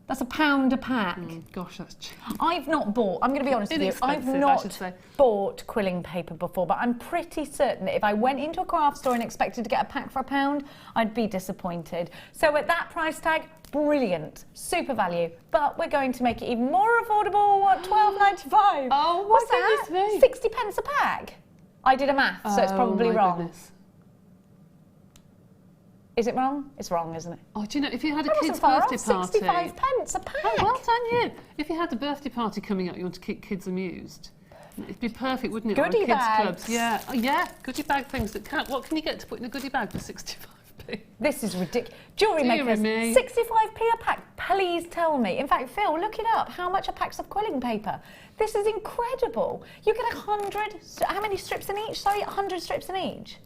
That's £1 a pack. Gosh, that's cheap. I've not bought, I'm going to be honest with you, I've not bought quilling paper before, but I'm pretty certain that if I went into a craft store and expected to get a pack for £1, I'd be disappointed. So at that price tag, brilliant, super value, but we're going to make it even more affordable. What, £12.95? Oh, what's my goodness me. 60 pence a pack? I did a math, so it's probably wrong. Goodness. Is it wrong? It's wrong, isn't it? Oh, do you know, if you had a That kid's wasn't far birthday off, party... 65 pence a pack. Oh, well done you. If you had a birthday party coming up, you want to keep kids amused, it'd be perfect, wouldn't it? Goodie or kids bags. clubs. Yeah, oh, yeah, goodie bag things. What can you get to put in a goodie bag for 65p? This is ridiculous. Jewellery Makers, 65p a pack. Please tell me. In fact, Phil, look it up. How much are packs of quilling paper? This is incredible. You get 100. How many strips in each? Sorry, 100 strips in each.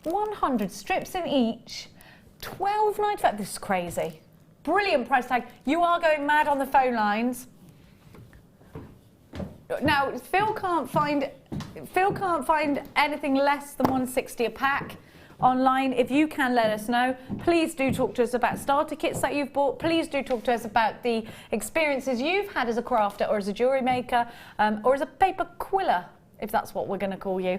100 strips in each. £12.95. This is crazy. Brilliant price tag. You are going mad on the phone lines. Now, Phil can't find anything less than £160 a pack online. If you can, let us know. Please do talk to us about starter kits that you've bought. Please do talk to us about the experiences you've had as a crafter or as a jewellery maker or as a paper quiller, if that's what we're going to call you.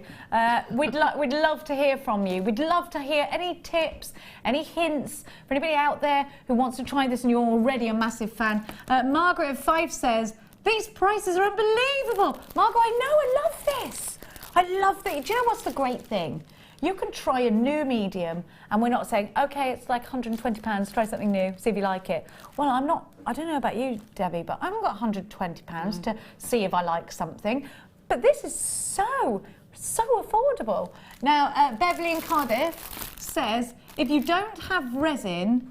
We'd love to hear from you. We'd love to hear any tips, any hints for anybody out there who wants to try this and you're already a massive fan. Margaret of Fife says, these prices are unbelievable. Margaret, I know, I love this. I love that. Do you know what's the great thing? You can try a new medium and we're not saying, okay, it's like £120, try something new, see if you like it. Well, I don't know about you, Debbie, but I haven't got £120 to see if I like something. But this is so affordable. Now, Beverly in Cardiff says, if you don't have resin,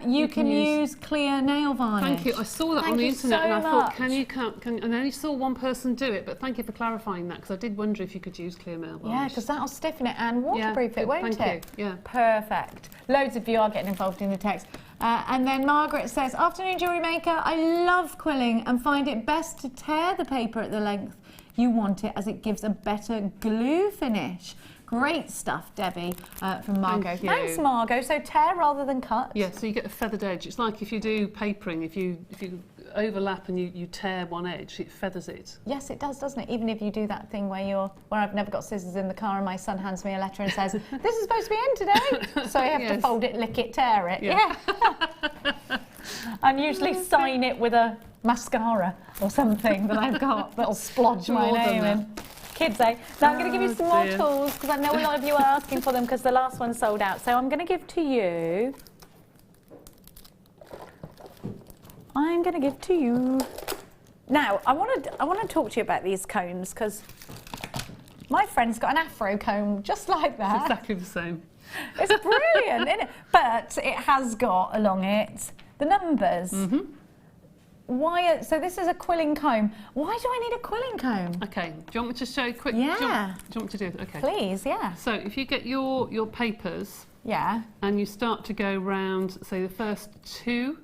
you can use clear nail varnish. Thank you. I saw that on the internet and I thought, and I only saw one person do it, but thank you for clarifying that, because I did wonder if you could use clear nail varnish. Yeah, because that'll stiffen it and waterproof it, won't it? Thank you. Yeah. Perfect. Loads of you are getting involved in the text. And then Margaret says, afternoon Jewellery Maker, I love quilling and find it best to tear the paper at the length you want it, as it gives a better glue finish. Great stuff, Debbie, from Margot. Thanks, Margot. So tear rather than cut? Yeah, so you get a feathered edge. It's like if you do papering, if you overlap and you tear one edge, it feathers it. Yes, it does, doesn't it? Even if you do that thing where I've never got scissors in the car and my son hands me a letter and says, this is supposed to be in today. So I have to fold it, lick it, tear it. Yeah. And usually sign it with a mascara or something that I've got that'll splodge my name in. Kids, eh? Now I'm going to give you some more tools because I know a lot of you are asking for them because the last one sold out. So I'm going to give to you. Now, I want to talk to you about these combs because my friend's got an afro comb just like that. It's exactly the same. It's brilliant, isn't it? But it has got along it the numbers. Mm-hmm. So this is a quilling comb. Why do I need a quilling comb? Okay, do you want me to show you quick? Yeah. Do you want me to do it? Okay. Please, yeah. So if you get your papers Yeah. and you start to go round, say, the first 2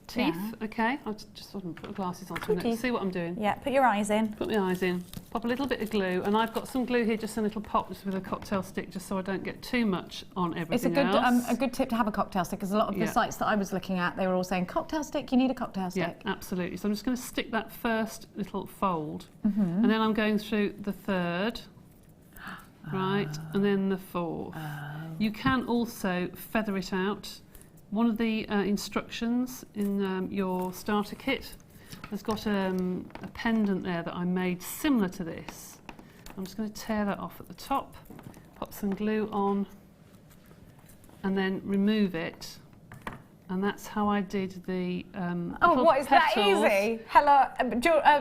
teeth, okay? I'll just sort of put my glasses on so I can see what I'm doing. Yeah, put your eyes in. Put my eyes in, pop a little bit of glue, and I've got some glue here, just a little pop just with a cocktail stick, just so I don't get too much on everything else. It's a good tip to have a cocktail stick, because a lot of the sites that I was looking at, they were all saying, cocktail stick, you need a cocktail stick. Yeah, absolutely. So I'm just going to stick that first little fold, and then I'm going through the third, right, and then the fourth. You can also feather it out. One of the instructions in your starter kit has got a pendant there that I made similar to this. I'm just going to tear that off at the top, pop some glue on, and then remove it. And that's how I did the what, is petals. that easy? Hello,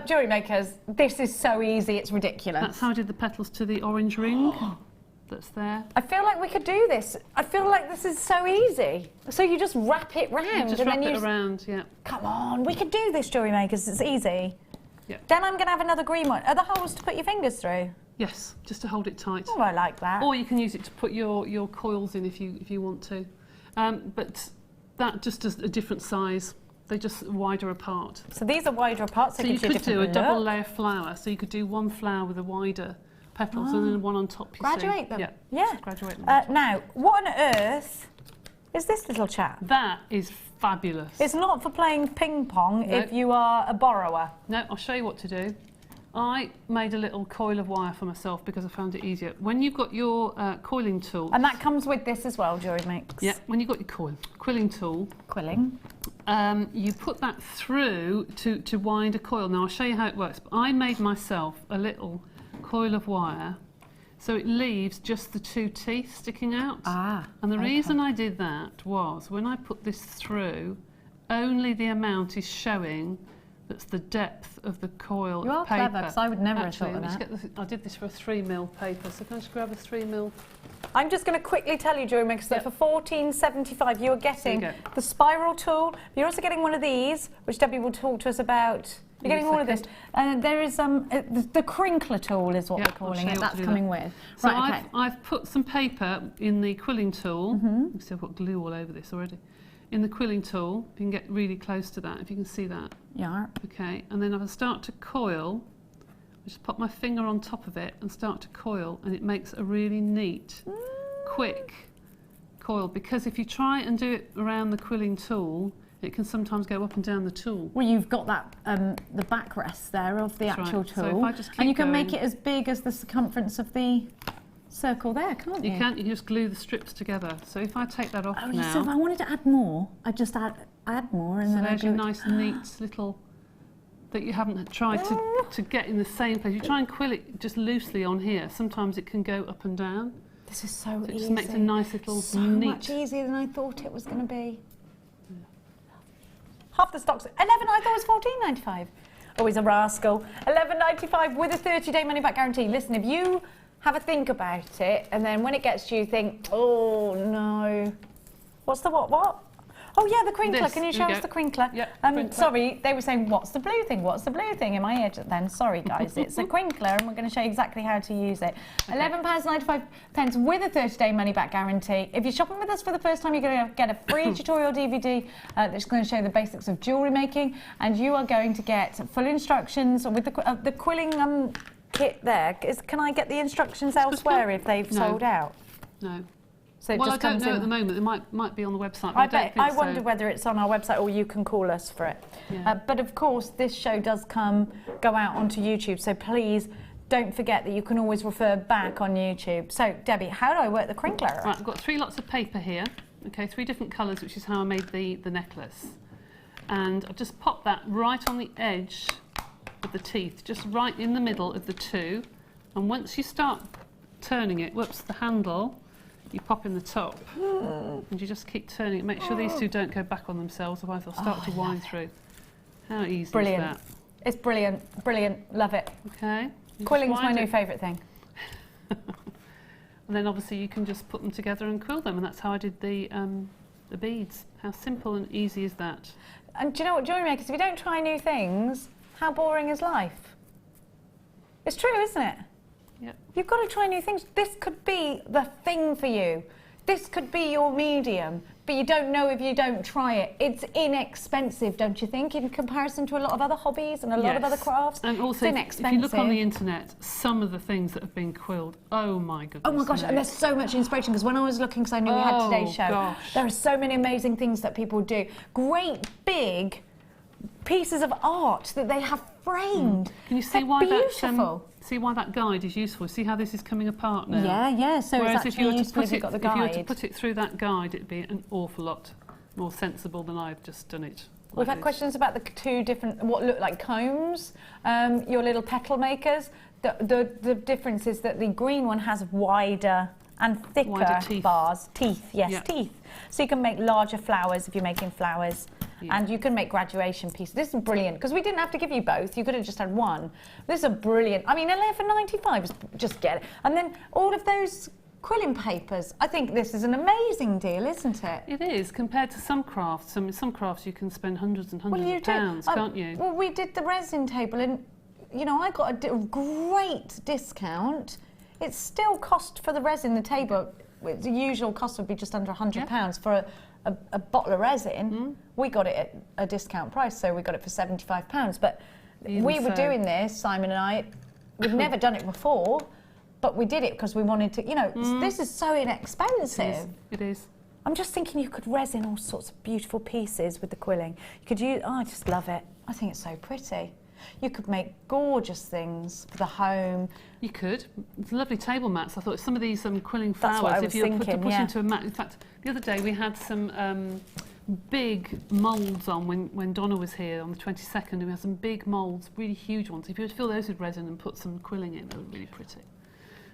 jewellery makers, this is so easy, it's ridiculous. That's how I did the petals to the orange ring that's there. I feel like we could do this. I feel like this is so easy. So you just wrap it round. Just wrap it around, yeah. Come on, we could do this, jewellery makers, it's easy. Yeah. Then I'm going to have another green one. Are the holes to put your fingers through? Yes, just to hold it tight. Oh, I like that. Or you can use it to put your coils in if you want to. But that just does a different size. They're just wider apart. So these are wider apart, so you could do a look. double layer flower. So you could do one flower with a wider petals and then one on top. Graduate them. Yeah. Yeah. Graduate them. Now, what on earth is this little chap? That is fabulous. It's not for playing ping pong if you are a borrower. No, I'll show you what to do. I made a little coil of wire for myself because I found it easier. When you've got your coiling tool... And that comes with this as well, Jewellery Makes. Yeah, when you've got your quilling tool... Quilling. You put that through to wind a coil. Now, I'll show you how it works. But I made myself a little coil of wire so it leaves just the 2 teeth sticking out. And the reason I did that was when I put this through, only the amount is showing that's the depth of the coil of paper. You are clever, because I would never have thought of that. I did this for a 3mm paper, so can I just grab a 3mm? I'm just going to quickly tell you, Jewellery Makers, that for $14.75 you are getting the spiral tool. You're also getting one of these, which Debbie will talk to us about. You're getting all of this. And there is the crinkler tool is what we're calling it. That's coming with. So I've put some paper in the quilling tool. So I've got glue all over this already. In the quilling tool, you can get really close to that, if you can see that. Yeah. Okay, and then I'll start to coil. I just pop my finger on top of it and start to coil, and it makes a really neat, quick coil. Because if you try and do it around the quilling tool, it can sometimes go up and down the tool. Well, you've got that the backrest there of the actual tool, so if I just keep and you can going, make it as big as the circumference of the circle there, can't you? You can. You just glue the strips together. So if I take that off now, so if I wanted to add more, I'd just add more, and so then there's your nice, neat little that you haven't tried to get in the same place. You try and quill it just loosely on here. Sometimes it can go up and down. This is so easy. It just makes a nice little so neat. much easier than I thought it was going to be. Half the stock's 11. I thought it was $14.95. Always a rascal. $11.95 with a 30-day money-back guarantee. Listen, if you have a think about it, and then when it gets to you, think, oh no, what's the what? Oh yeah, the crinkler. Can you show us the crinkler? Yeah. Sorry, they were saying, what's the blue thing? What's the blue thing in my ear then? Sorry guys, it's a crinkler, and we're going to show you exactly how to use it. Okay. £11.95 with a 30-day money-back guarantee. If you're shopping with us for the first time, you're going to get a free tutorial DVD that's going to show you the basics of jewellery making, and you are going to get full instructions with the quilling kit there. Can I get the instructions elsewhere if they've sold out? No. So it Well, just I don't comes know in. at the moment. It might be on the website. But I don't bet. think I wonder so. whether it's on our website or you can call us for it. Yeah. But of course, this show does go out onto YouTube. So please don't forget that you can always refer back on YouTube. So Debbie, how do I work the crinkler? Right, I've got 3 lots of paper here. Okay, 3 different colours, which is how I made the necklace. And I've just popped that right on the edge of the teeth, just right in the middle of the 2. And once you start turning it, whoops, the handle, you pop in the top. And you just keep turning it. Make sure these 2 don't go back on themselves, otherwise they'll start to wind through. How easy Brilliant. is that? It's brilliant, brilliant, love it. Okay. You Quilling's just my wind new it. favourite thing. And then obviously you can just put them together and quill them, and that's how I did the beads. How simple and easy is that? And do you know what, Jewellery Makers, if you don't try new things, how boring is life? It's true, isn't it? Yep. You've got to try new things. This could be the thing for you. This could be your medium, but you don't know if you don't try it. It's inexpensive, don't you think, in comparison to a lot of other hobbies and a lot of other crafts? And also, it's if you look on the inexpensive. internet, some of the things that have been quilled, oh my goodness. Oh my gosh, me. and there's so much inspiration, because when I was looking, because I knew we had today's show, gosh. there are so many amazing things that people do. Great big pieces of art that they have framed. Can you see They're why beautiful. see why that guide is useful? See how this is coming apart now? Yeah, so Whereas it's if you were actually to useful put if you've it, got the if you were to guide. put it through that guide, it'd be an awful lot more sensible than I've just done it. We've like had this. questions about the 2 different, what look like combs, your little petal makers. The difference is that the green one has wider and thicker Wider teeth. bars. Teeth, yes, Yeah. teeth. So you can make larger flowers if you're making flowers. Yeah. And you can make graduation pieces. This is brilliant, because we didn't have to give you both. You could have just had one. This is a brilliant, I mean, £11.95 is just get it. And then all of those quilling papers. I think this is an amazing deal, isn't it? It is, compared to some crafts. I mean, some crafts you can spend hundreds and hundreds you of pounds, can't you? Well, we did the resin table, and you know, I got a great discount. It still cost for the resin, the table. The usual cost would be just under £100 for a bottle of resin. We got it at a discount price, so we got it for £75. But Even we were so. doing this, Simon and I. We've never done it before, but we did it because we wanted to. You know, this is so inexpensive. It is. I'm just thinking you could resin all sorts of beautiful pieces with the quilling. You could use, I just love it. I think it's so pretty. You could make gorgeous things for the home. You could. It's lovely table mats. I thought some of these quilling flowers, That's what I if was you were thinking, put yeah. into a mat. In fact, the other day we had some big moulds on when Donna was here on the 22nd, and we had some big moulds, really huge ones. If you were to fill those with resin and put some quilling in, they were really pretty.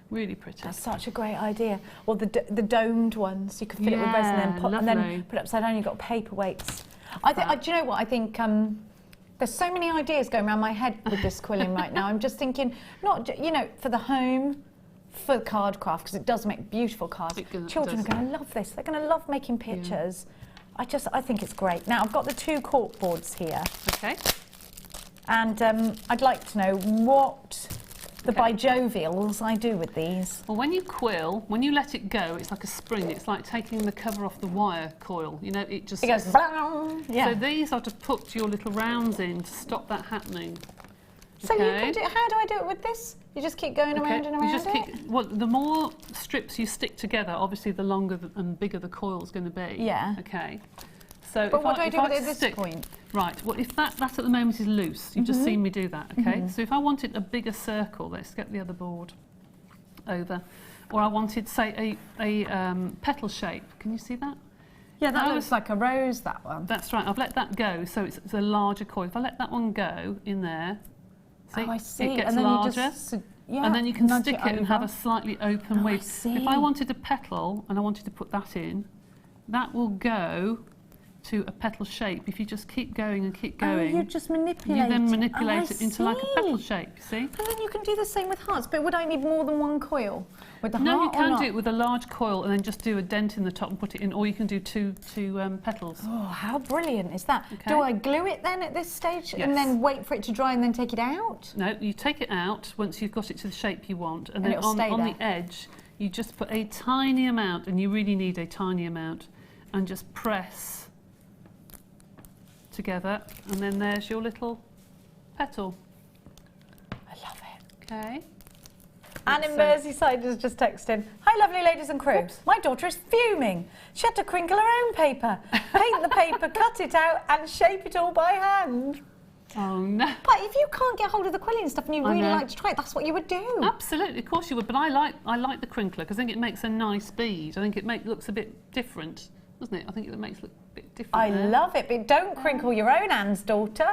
Really pretty. That's such a great idea. Or the domed ones, you could fill it with resin and then lovely. put it upside down. You've got paperweights. I think. Do you know what? I think there's so many ideas going around my head with this quilling right now. I'm just thinking, for the home, for card craft, because it does make beautiful cards. Children are going to love this. They're going to love making pictures. I think it's great. Now I've got the 2 cork boards here. Okay. And I'd like to know what the bijovials I do with these. Well, when you quill, when you let it go, it's like a spring. It's like taking the cover off the wire coil. You know, it just... It goes, blang. Yeah. So these are to put your little rounds in to stop that happening. So you can do, how do I do it with this? You just keep going around and around you just it? well, the more strips you stick together, obviously the longer and bigger the coil's going to be. Yeah. Okay. So But if what do I do with it at stick, this point? Right, well, if that at the moment is loose, you've just seen me do that, okay? So if I wanted a bigger circle, let's get the other board over, or I wanted, say, a petal shape. Can you see that? Yeah, that looks like a rose, that one. That's right, I've let that go, so it's a larger coil. If I let that one go in there, see, I see. it gets and then larger. You just, And then you can nudge stick it and have a slightly open I weave. see. If I wanted a petal and I wanted to put that in, that will go to a petal shape. If you just keep going and keep going, you just manipulate you then it. manipulate I it into like a petal see. shape, you see? And then you can do the same with hearts, but would I need more than one coil with the No, heart you can or not? do it with a large coil and then just do a dent in the top and put it in, or you can do two petals. Oh, how brilliant is that? Okay. Do I glue it then at this stage Yes. and then wait for it to dry and then take it out? No, you take it out once you've got it to the shape you want, and, And then it'll stay on there. the edge, you just put a tiny amount, and you really need a tiny amount, and just press together, and then there's your little petal. I love it. Okay. Anne in Merseyside has just texted, "Hi lovely ladies and crew. Oops. My daughter is fuming. She had to crinkle her own paper, paint the paper, cut it out and shape it all by hand." Oh no. But if you can't get hold of the quilling stuff and you really know. like to try it, that's what you would do. Absolutely, of course you would. But I like the crinkler because I think it makes a nice bead. I think it looks a bit different, doesn't it? I think it makes it look a bit different. I there. love it, but don't crinkle your own, Anne's daughter.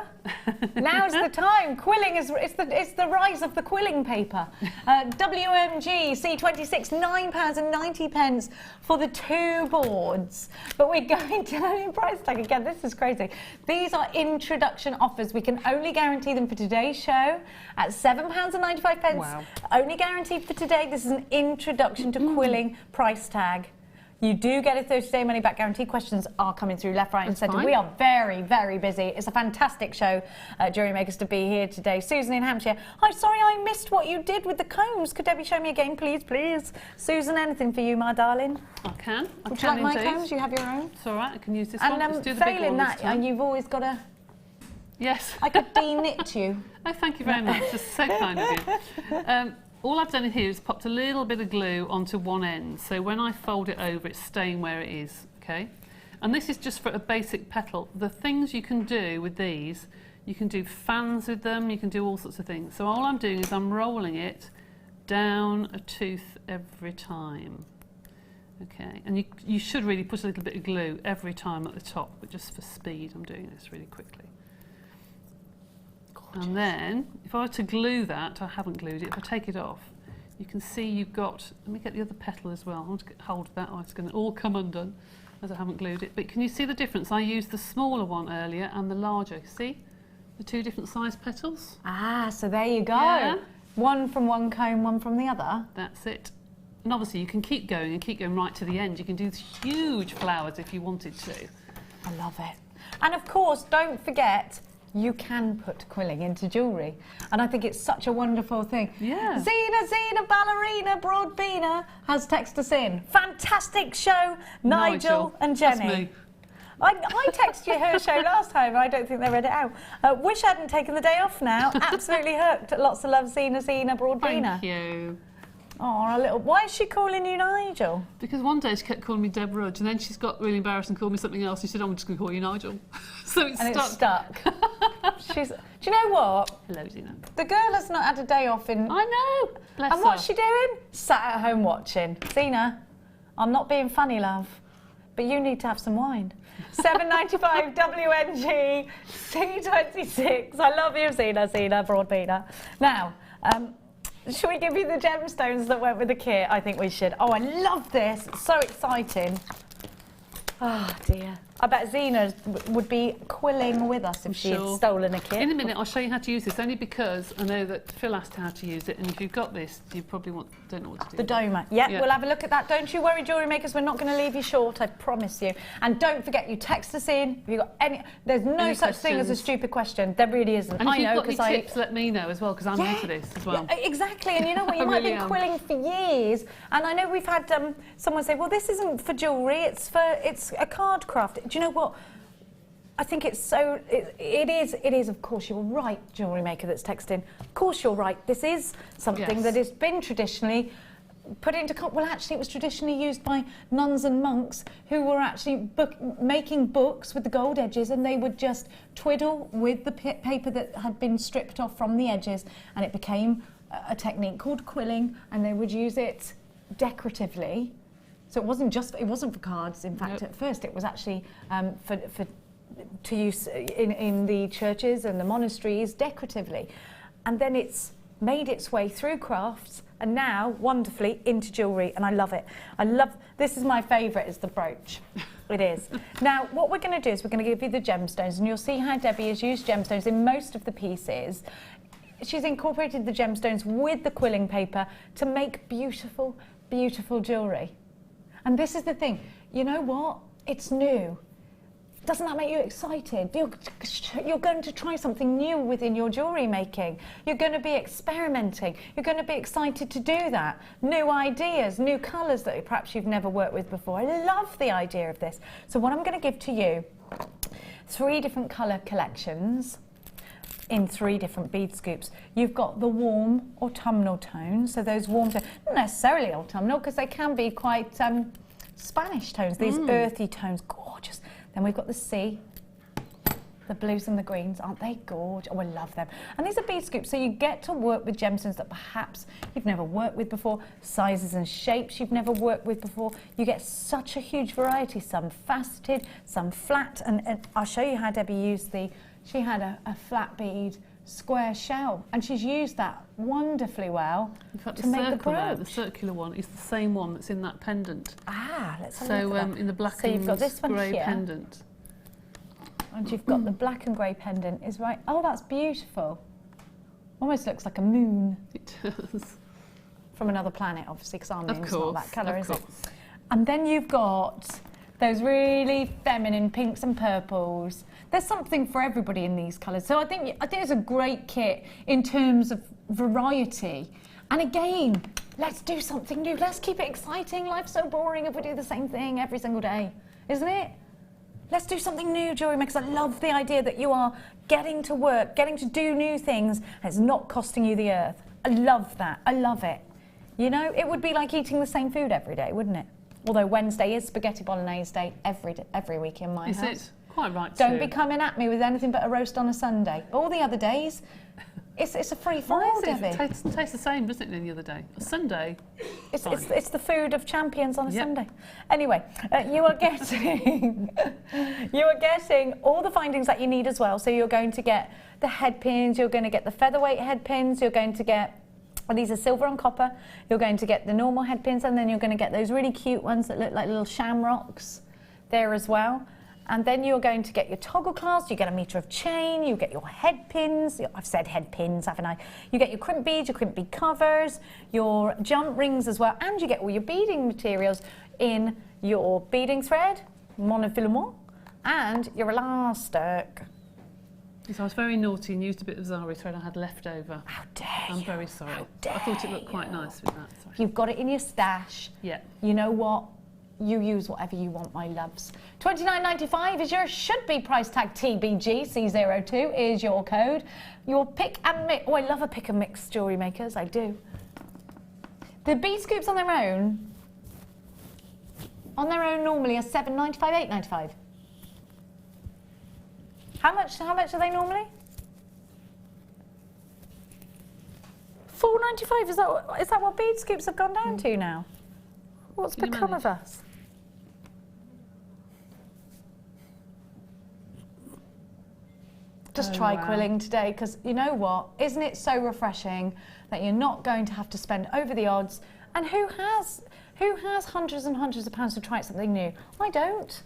Now's the time. Quilling it's the rise of the quilling paper. WMG C26, £9.90 for the 2 boards. But we're going down in price tag again. This is crazy. These are introduction offers. We can only guarantee them for today's show at £7.95. Wow. Only guaranteed for today. This is an introduction to quilling price tag. You do get a 30-day money-back guarantee. Questions are coming through left, right and centre. We are very, very busy. It's a fantastic show, Jewellery Makers, to be here today. Susan in Hampshire. Hi, sorry I missed what you did with the combs. Could Debbie show me again, please, please? Susan, anything for you, my darling? I can. Would you like my combs? You have your own. It's all right. I can use this one. Let's do the big failing one that, this time. you've always got a... Yes. I could de-knit you. Oh, thank you very much. That's so kind of you. All I've done in here is popped a little bit of glue onto one end, so when I fold it over, it's staying where it is, okay? And this is just for a basic petal. The things you can do with these, you can do fans with them, you can do all sorts of things. So all I'm doing is I'm rolling it down a tooth every time, okay? And you should really put a little bit of glue every time at the top, but just for speed, I'm doing this really quickly. And then, if I were to glue that, I haven't glued it, if I take it off, you can see you've got, let me get the other petal as well, I want to get hold of that, oh, it's going to all come undone as I haven't glued it. But can you see the difference? I used the smaller one earlier and the larger, see? The 2 different size petals. Ah, so there you go. Yeah. One from one comb, one from the other. That's it. And obviously you can keep going right to the end. You can do huge flowers if you wanted to. I love it. And of course, don't forget, you can put quilling into jewellery. And I think it's such a wonderful thing. Yeah. Zena, ballerina, Broadbeaner has texted us in. Fantastic show, Nigel and Jenny. That's me. I texted you her show last time, I don't think they read it out. Wish I hadn't taken the day off now. Absolutely hooked. Lots of love, Zena, Broadbeaner. Thank you. Oh, a little. Why is she calling you Nigel? Because one day she kept calling me Deb Rudge, and then she's got really embarrassed and called me something else. She said, "I'm just going to call you Nigel." So it's And stuck. it's stuck. Do you know what? Hello, Zena. The girl has not had a day off in... I know. Bless And her. what's she doing? Sat at home watching. Zena, I'm not being funny, love, but you need to have some wine. £7.95 WNG C26. I love you, Zena, Broadbeaner. Now, should we give you the gemstones that went with the kit? I think we should. Oh, I love this. It's so exciting. Oh, dear. I bet Zena would be quilling with us if she had stolen a kit. In a minute, I'll show you how to use this, only because I know that Phil asked how to use it, and if you've got this, you probably don't know what to do. The doma. Yep, Yeah. We'll have a look at that. Don't you worry, Jewellery Makers, we're not going to leave you short, I promise you. And don't forget, you text us in. If you've got any... There's no Any such thing as a questions? stupid question. There really isn't. And if I know, you've got because any tips, let me know as well, because I'm new to this as well. Yeah, exactly, and you know what, you I might really have am. been quilling for years, and I know we've had someone say, well, this isn't for jewellery, it's a card craft. Do you know what? I think it's so, it is, of course, you're right, Jewellery Maker that's texting. Of course you're right, this is something Yes. that has been traditionally put into, well, actually it was traditionally used by nuns and monks who were actually making books with the gold edges, and they would just twiddle with the paper that had been stripped off from the edges, and it became a technique called quilling, and they would use it decoratively. So it wasn't for cards, in fact. Nope. At first it was actually to use in the churches and the monasteries decoratively, and then it's made its way through crafts and now wonderfully into jewellery, and I love it. This is my favourite, is the brooch. It is. Now what we're going to do is we're going to give you the gemstones, and you'll see how Debbie has used gemstones in most of the pieces. She's incorporated the gemstones with the quilling paper to make beautiful, beautiful jewellery. And this is the thing, you know what? It's new. Doesn't that make you excited? You're going to try something new within your jewellery making. You're going to be experimenting. You're going to be excited to do that. New ideas, new colours that perhaps you've never worked with before. I love the idea of this. So what I'm going to give to you, 3 different colour collections. in 3 different bead scoops. You've got the warm autumnal tones, so those warm tones, not necessarily autumnal, because they can be quite Spanish tones, these earthy tones, gorgeous. Then we've got the sea, the blues and the greens, aren't they gorgeous? Oh, I love them. And these are bead scoops, so you get to work with gemstones that perhaps you've never worked with before, sizes and shapes you've never worked with before. You get such a huge variety, some faceted, some flat, and I'll show you how Debbie used she had a flat bead square shell, and she's used that wonderfully well in fact, to make the brooch. The circular one is the same one that's in that pendant. Ah, let's have a So look at that. in the black So you've got and this one grey here. pendant. And you've got the black and grey pendant is right. Oh, that's beautiful. Almost looks like a moon It does. from another planet, obviously, because our Of moon's not that course, colour, of is it? course. And then you've got those really feminine pinks and purples. There's something for everybody in these colours. So I think it's a great kit in terms of variety. And again, let's do something new. Let's keep it exciting. Life's so boring if we do the same thing every single day, isn't it? Let's do something new, Jewellery Maker. I love the idea that you are getting to work, getting to do new things, and it's not costing you the earth. I love that. I love it. You know, it would be like eating the same food every day, wouldn't it? Although Wednesday is spaghetti bolognese day every week in my house. Is it? Quite right Don't too. be coming at me with anything but a roast on a Sunday. All the other days, it's a free for Why all, is it? Debbie. It tastes the same, doesn't it, than the other day? A Sunday. It's the food of champions on a Yep. Sunday. Anyway, you are getting all the findings that you need as well. So you're going to get the head pins, you're going to get the featherweight head pins, you're going to get, well, these are silver and copper, you're going to get the normal head pins, and then you're going to get those really cute ones that look like little shamrocks there as well. And then you're going to get your toggle clasps, you get a metre of chain, you get your head pins, I've said head pins, haven't I? You get your crimp beads, your crimp bead covers, your jump rings as well, and you get all your beading materials in your beading thread, monofilament, and your elastic. So I was very naughty and used a bit of Zari thread I had left over. How dare I'm you? very sorry. How dare I thought it looked quite nice with that. Sorry. You've got it in your stash. Yeah. You know what? You use whatever you want, my loves. $29.95 is your should-be price tag. TBGC02 is your code. Your pick and mix. Oh, I love a pick and mix, Jewellery Makers. I do. The bead scoops on their own normally are $7.95, $8.95. How much are they normally? $4.95. Is that what bead scoops have gone down to now? What's Can you become manage? of us? Just try quilling today, because you know what? Isn't it so refreshing that you're not going to have to spend over the odds? And who has hundreds and hundreds of pounds to try something new? I don't.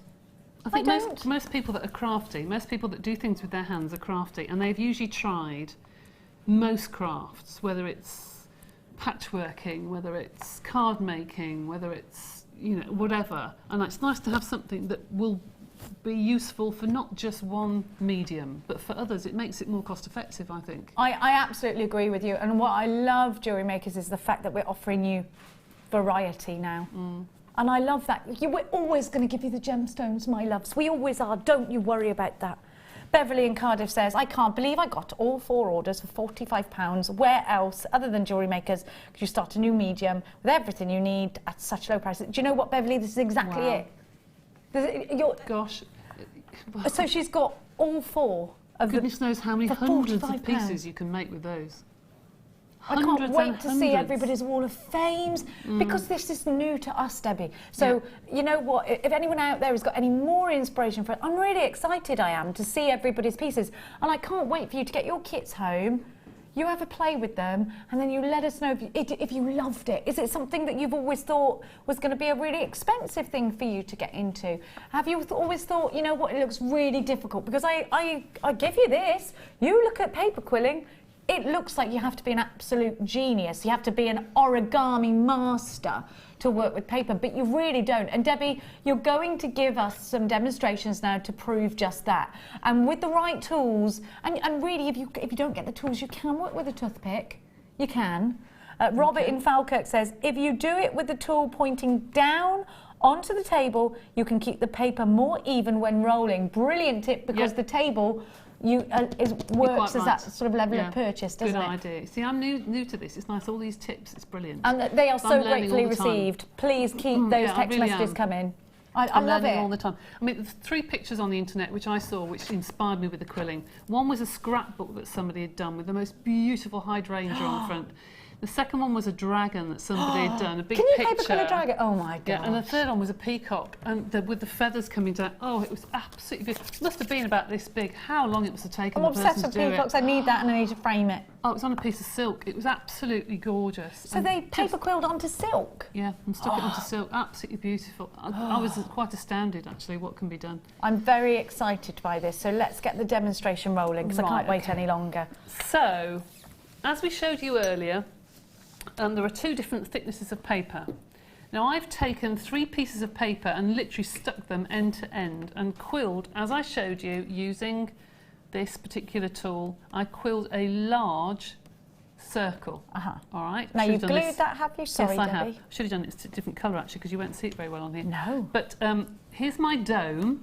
I think don't. most people that are crafty, most people that do things with their hands are crafty, and they've usually tried most crafts, whether it's patchworking, whether it's card making, whether it's, you know, whatever. And it's nice to have something that will be useful for not just one medium, but for others. It makes it more cost effective, I think. I absolutely agree with you. And what I love, Jewellery Makers, is the fact that we're offering you variety now. And I love that. We're always going to give you the gemstones, my loves. We always are. Don't you worry about that. Beverly in Cardiff says, I can't believe I got all 4 orders for £45. Where else, other than Jewellery Makers, could you start a new medium with everything you need at such low prices? Do you know what, Beverly? This is exactly Wow. it. Gosh. So she's got all 4 of Goodness knows how many for hundreds of £45. pieces you can make with those. I can't Hundreds wait and to see hundreds. everybody's Wall of Fames, because this is new to us, Debbie. So, you know what, if anyone out there has got any more inspiration for it, I'm really excited, I am, to see everybody's pieces. And I can't wait for you to get your kits home, you have a play with them, and then you let us know if you loved it. Is it something that you've always thought was going to be a really expensive thing for you to get into? Have you always thought, you know what, it looks really difficult? Because I give you this, you look at paper quilling, it looks like you have to be an absolute genius. You have to be an origami master to work with paper, but you really don't. And Debbie, you're going to give us some demonstrations now to prove just that. And with the right tools, and really, if you don't get the tools, you can work with a toothpick. You can. Robert in Falkirk says, if you do it with the tool pointing down onto the table, you can keep the paper more even when rolling. Brilliant tip, because the table works as right. that sort of level of purchase, doesn't Good it? idea. See, I'm new to this. It's nice, all these tips, it's brilliant. And they are I'm so learning gratefully all the time. received. Please keep those I text really messages am. coming. I I'm love learning it. all the time. I mean, there's 3 pictures on the internet which I saw which inspired me with the quilling. One was a scrapbook that somebody had done with the most beautiful hydrangea on the front. The second one was a dragon that somebody had done, a big Can you picture. paper colour dragon? Oh my god! Yeah, and the third one was a peacock, and with the feathers coming down. Oh, it was absolutely beautiful. It must have been about this big. How long it must have taken I'm the person obsessed to with do peacocks. it. I need that, and I need to frame it. Oh, it was on a piece of silk. It was absolutely gorgeous. So And they paper quilled onto silk. yeah, and stuck it onto silk. Absolutely beautiful. I was quite astounded, actually, what can be done. I'm very excited by this. So let's get the demonstration rolling because I can't wait any longer. So, as we showed you earlier, there are 2 different thicknesses of paper. Now I've taken 3 pieces of paper and literally stuck them end to end and quilled, as I showed you, using this particular tool. I quilled a large circle. All right. Now you've glued that, have you? Sorry, yes, I Debbie. have. Should have done it in a different colour actually, because you won't see it very well on here. No. But here's my dome.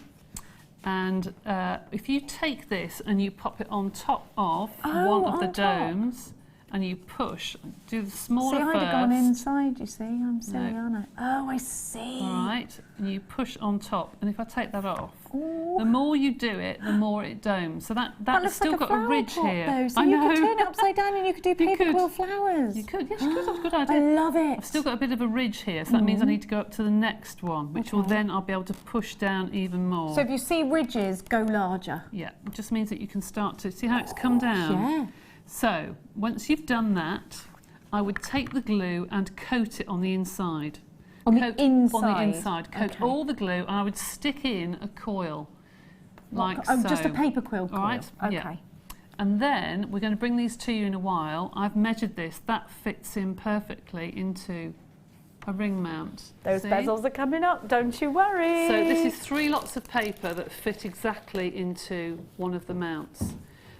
And if you take this and you pop it on top of one of the domes, and you push, do the smaller first. See, I'd have gone inside, you see. I'm silly, aren't I? Oh, I see. All right, and you push on top. And if I take that off, the more you do it, the more it domes. So that's still like got a ridge pot, here. Though, so I you know. could turn it upside down and you could do paper quill flowers. You could, yes, you could. That's a good idea. I love it. I've still got a bit of a ridge here, so that means I need to go up to the next one, which will then I'll be able to push down even more. So if you see ridges, go larger. Yeah, it just means that you can start to see how it's come down. Yeah. So, once you've done that, I would take the glue and coat it on the inside. On the inside? On the inside. Coat all the glue, and I would stick in a coil, like so. Just a paper quill coil? All right? Okay. Yeah. And then, we're going to bring these to you in a while. I've measured this. That fits in perfectly into a ring mount. Those See? bezels are coming up, don't you worry. So this is 3 lots of paper that fit exactly into one of the mounts.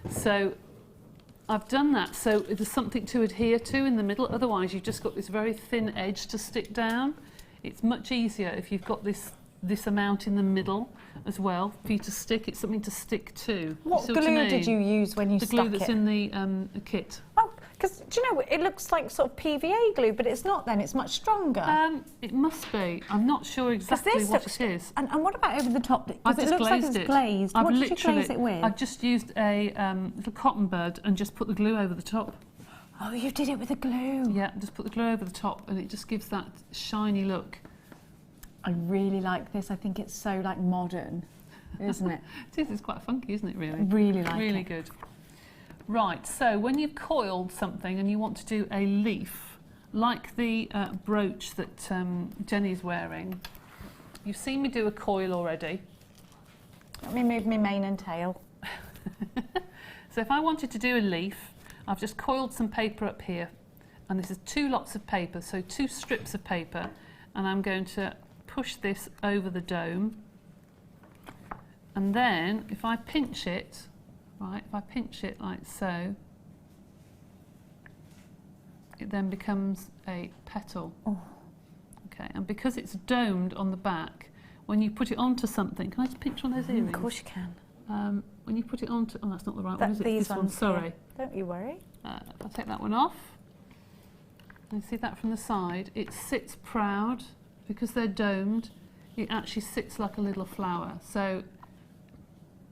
So I've done that so there's something to adhere to in the middle, otherwise you've just got this very thin edge to stick down. It's much easier if you've got this amount in the middle as well for you to stick. It's something to stick to. What glue did you use when you stuck it? The glue that's in the kit. Oh, because do you know, it looks like sort of PVA glue, but it's not then, it's much stronger. It must be. I'm not sure exactly what it is. And what about over the top? I've Because it just looks like glazed it's it. glazed. What did you glaze it with? I've just used a little cotton bud and just put the glue over the top. Oh, you did it with the glue. Yeah, just put the glue over the top and it just gives that shiny look. I really like this. I think it's so like modern, isn't it? It is. It's quite funky, isn't it, really? I really like it. Really good. Right, so when you've coiled something and you want to do a leaf, like the brooch that Jenny's wearing, you've seen me do a coil already. Let me move my mane and tail. So if I wanted to do a leaf, I've just coiled some paper up here, and this is 2 lots of paper, so 2 strips of paper, and I'm going to push this over the dome, and then if I pinch it, right, if I pinch it like so, it then becomes a petal. Oh. Okay, and because it's domed on the back, when you put it onto something, can I just pinch one of those earrings? Of course you can. When you put it onto, oh, that's not the right one, is it? These This one, ones, sorry. yeah. Don't you worry. I'll take that one off. And see that from the side, it sits proud because they're domed. It actually sits like a little flower. So,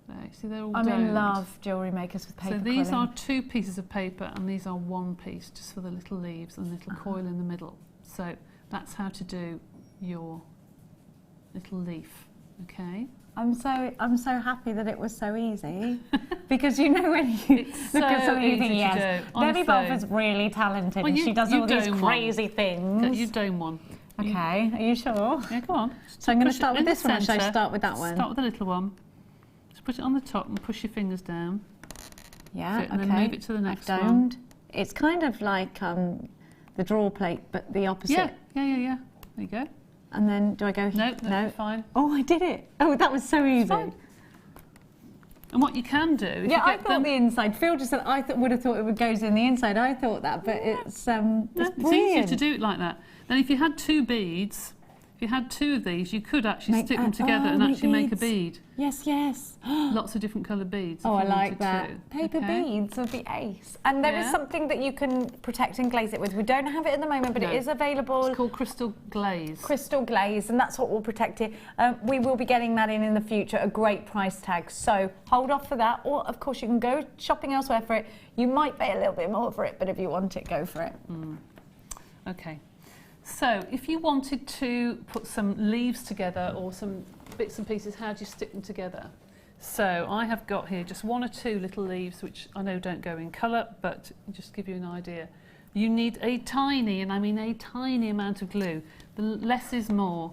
there, see, they're all domed. I'm in love, jewellery makers with paper So these quilling. are 2 pieces of paper, and these are 1 piece, just for the little leaves and the little coil in the middle. So that's how to do your little leaf. Okay. I'm so happy that it was so easy, because you know when you look at something you think, yes, Debbie Bulford's really talented, and she does all these crazy things. You dome one. Okay, are you sure? Yeah, go on. So I'm going to start with this one, or should I start with that one? Start with the little one. Just put it on the top and push your fingers down. Yeah, and then move it to the next domed. one. It's kind of like the draw plate, but the opposite. Yeah. There you go. And then, do I go here? No, fine. Oh, I did it. Oh, that was so easy. Fine. And what you can do... If Yeah, you I thought the inside. Phil just said, would have thought it goes in the inside. I thought that, but it's it's brilliant. easier to do it like that. Then if you had 2 beads, If you had 2 of these, you could actually stick them together and actually make a bead. Yes, yes. Lots of different coloured beads. Oh, if I you like wanted that. to. Paper Okay. beads would be ace. And there is Yeah. something that you can protect and glaze it with. We don't have it at the moment, but No. it is available. It's called crystal glaze. Crystal glaze, and that's what will protect it. We will be getting that in the future, a great price tag. So hold off for that. Or, of course, you can go shopping elsewhere for it. You might pay a little bit more for it, but if you want it, go for it. Okay. So if you wanted to put some leaves together or some bits and pieces, how do you stick them together? So I have got here just 1 or 2 little leaves, which I know don't go in colour, but just give you an idea. You need a tiny, and I mean a tiny amount of glue. The less is more.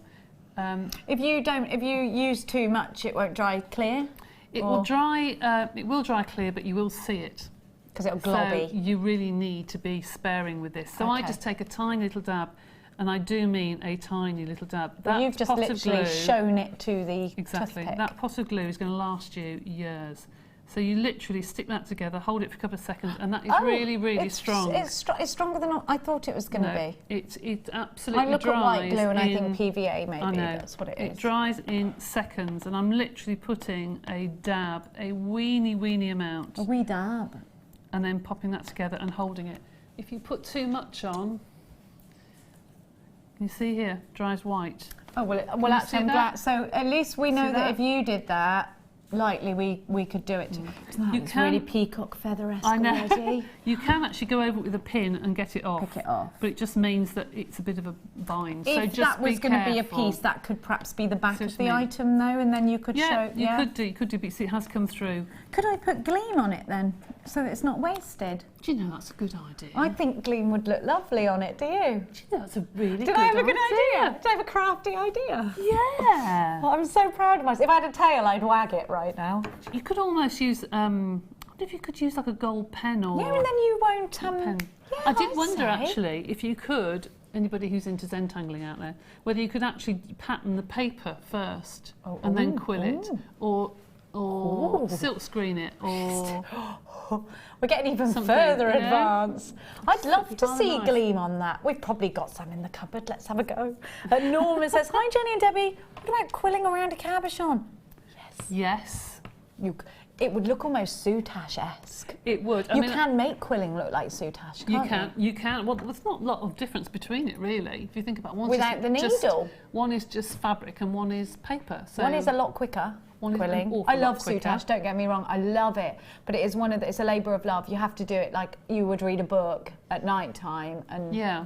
If you use too much, it won't dry clear. It will dry. It will dry clear, but you will see it. Because it'll globby. So you really need to be sparing with this. So I Okay. just take a tiny little dab, and I do mean a tiny little dab. Well, That you've just pot of literally glue, shown it to the exactly. toothpick. That pot of glue is going to last you years. So you literally stick that together, hold it for a couple of seconds, and that is really, really strong. It's stronger than I thought it was going to be. It absolutely I look dries at white glue and I in- think PVA maybe. I know. That's what it It is. dries in seconds, and I'm literally putting a dab, a weeny amount, A wee dab. and then popping that together and holding it. If you put too much on, you see here, dries white. Oh well, you actually, see I'm that? glad. So at least we know See that that? if you did that, likely we could do it too. That You was can- really peacock feather-esque I know. already. You can actually go over it with a pin and get it off. Pick it off. But it just means that it's a bit of a bind. so If just that was be going to be a careful. piece, that could perhaps be the back See of what the I mean? item though, and then you could Yeah, show. you could do, but see, it has come through. Could I put gleam on it then, so that it's not wasted? Do you know that's a good idea? I think gleam would look lovely on it. Do you? Do you know that's a really Did good I have a good idea? idea? Did I have a crafty idea? Yeah. Well, I'm so proud of myself. If I had a tail, I'd wag it right now. You could almost use, I wonder if you could use like a gold pen or Yeah, and then you won't. a pen. Yeah, I did I'd wonder say. actually if you could, anybody who's into Zentangling out there, whether you could actually pattern the paper first and then quill it, or silk screen it, or We're getting even something, further yeah. advanced. I'd love to quite see nice. gleam on that. We've probably got some in the cupboard. Let's have a go. Norma says, "Hi, Jenny and Debbie. What about quilling around a cabochon?" yes, It would look almost soutache-esque. it would. I You mean, can make quilling look like soutache, can't You can. Well, there's not a lot of difference between it, really. If you think about one, Without the needle. One is just fabric, and one is paper. So One is a lot quicker. One is an Quilling. awful I love lot quicker. soutache. Don't get me wrong. I love it, but it is it's a labour of love. You have to do it like you would read a book at night time, and Yeah.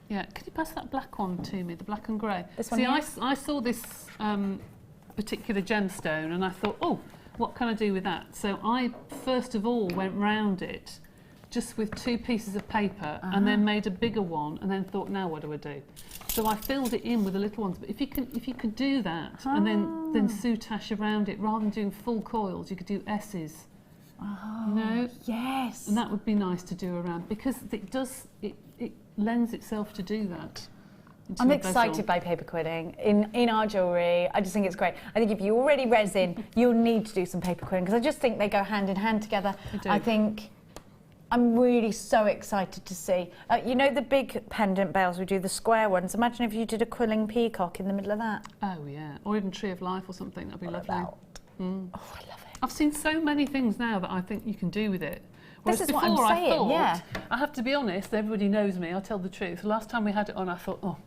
Could you pass that black one to me, the black and grey? This one See, here? I saw this particular gemstone, and I thought, oh, what can I do with that? So I first of all went round it, just with 2 pieces of paper, and then made a bigger one, and then thought, now what do I do? So I filled it in with the little ones. But if you could do that, and then soutache around it, rather than doing full coils, you could do S's. You know, yes. and that would be nice to do around, because it lends itself to do that. into I'm a bezel. excited by paper quilling in our jewellery. I just think it's great. I think if you already resin, you'll need to do some paper quilling, because I just think they go hand in hand together. They do. I think I'm really so excited to see. You know the big pendant bells we do, the square ones. Imagine if you did a quilling peacock in the middle of that. Oh yeah, or even Tree of Life or something. That'd be lovely. Oh, I love it. I've seen so many things now that I think you can do with it. Whereas This is what I'm before I saying, thought, yeah. I have to be honest, everybody knows me, I'll tell the truth. The last time we had it on, I thought, oh,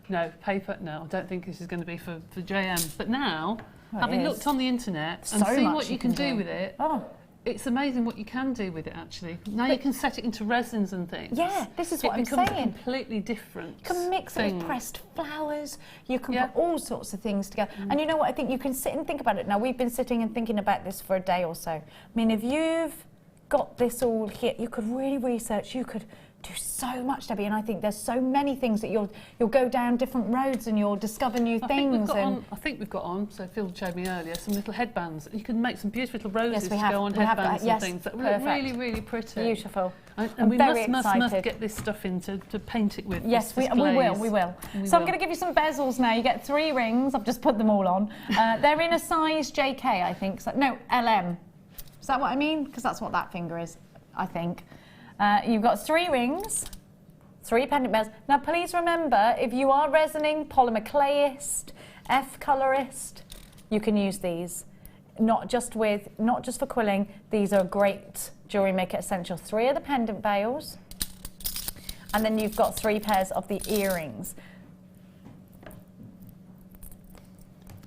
no, paper, no, I don't think this is going to be for JM. But now, Well, it having is. looked on the internet and So seen much what you you can can do do. with it, Oh, it's amazing what you can do with it, actually. Now you can set it into resins and things. yeah, this is what I'm It becomes saying. completely different. You can mix it thing. with pressed flowers. You can Yeah. put all sorts of things together. And you know what? I think you can sit and think about it. Now, we've been sitting and thinking about this for a day or so. I mean, if you've got this all here, you could really research. You could do so much, Debbie. And I think there's so many things that you'll go down different roads and you'll discover new I think we've got on, so Phil showed me earlier, some little headbands. You can make some beautiful little roses Yes, we to have. go on We have headbands that, yes, and things that perfect. look really, really pretty. Beautiful. And I'm we very must excited. get this stuff in to paint it with. Yes, this we will. glaze. We will. We So I'm will. going to give you some bezels now. You get 3 rings. I've just put them all on. They're in a size JK, I think. So, no, LM. Is that what I mean? Because that's what that finger is, I think. You've got 3 rings. 3 pendant bells. Now please remember, if you are resining, polymer clayist, F colorist, you can use these. Not just for quilling, these are great Jewellery Maker essentials. 3 of the pendant bales, and then you've got 3 pairs of the earrings.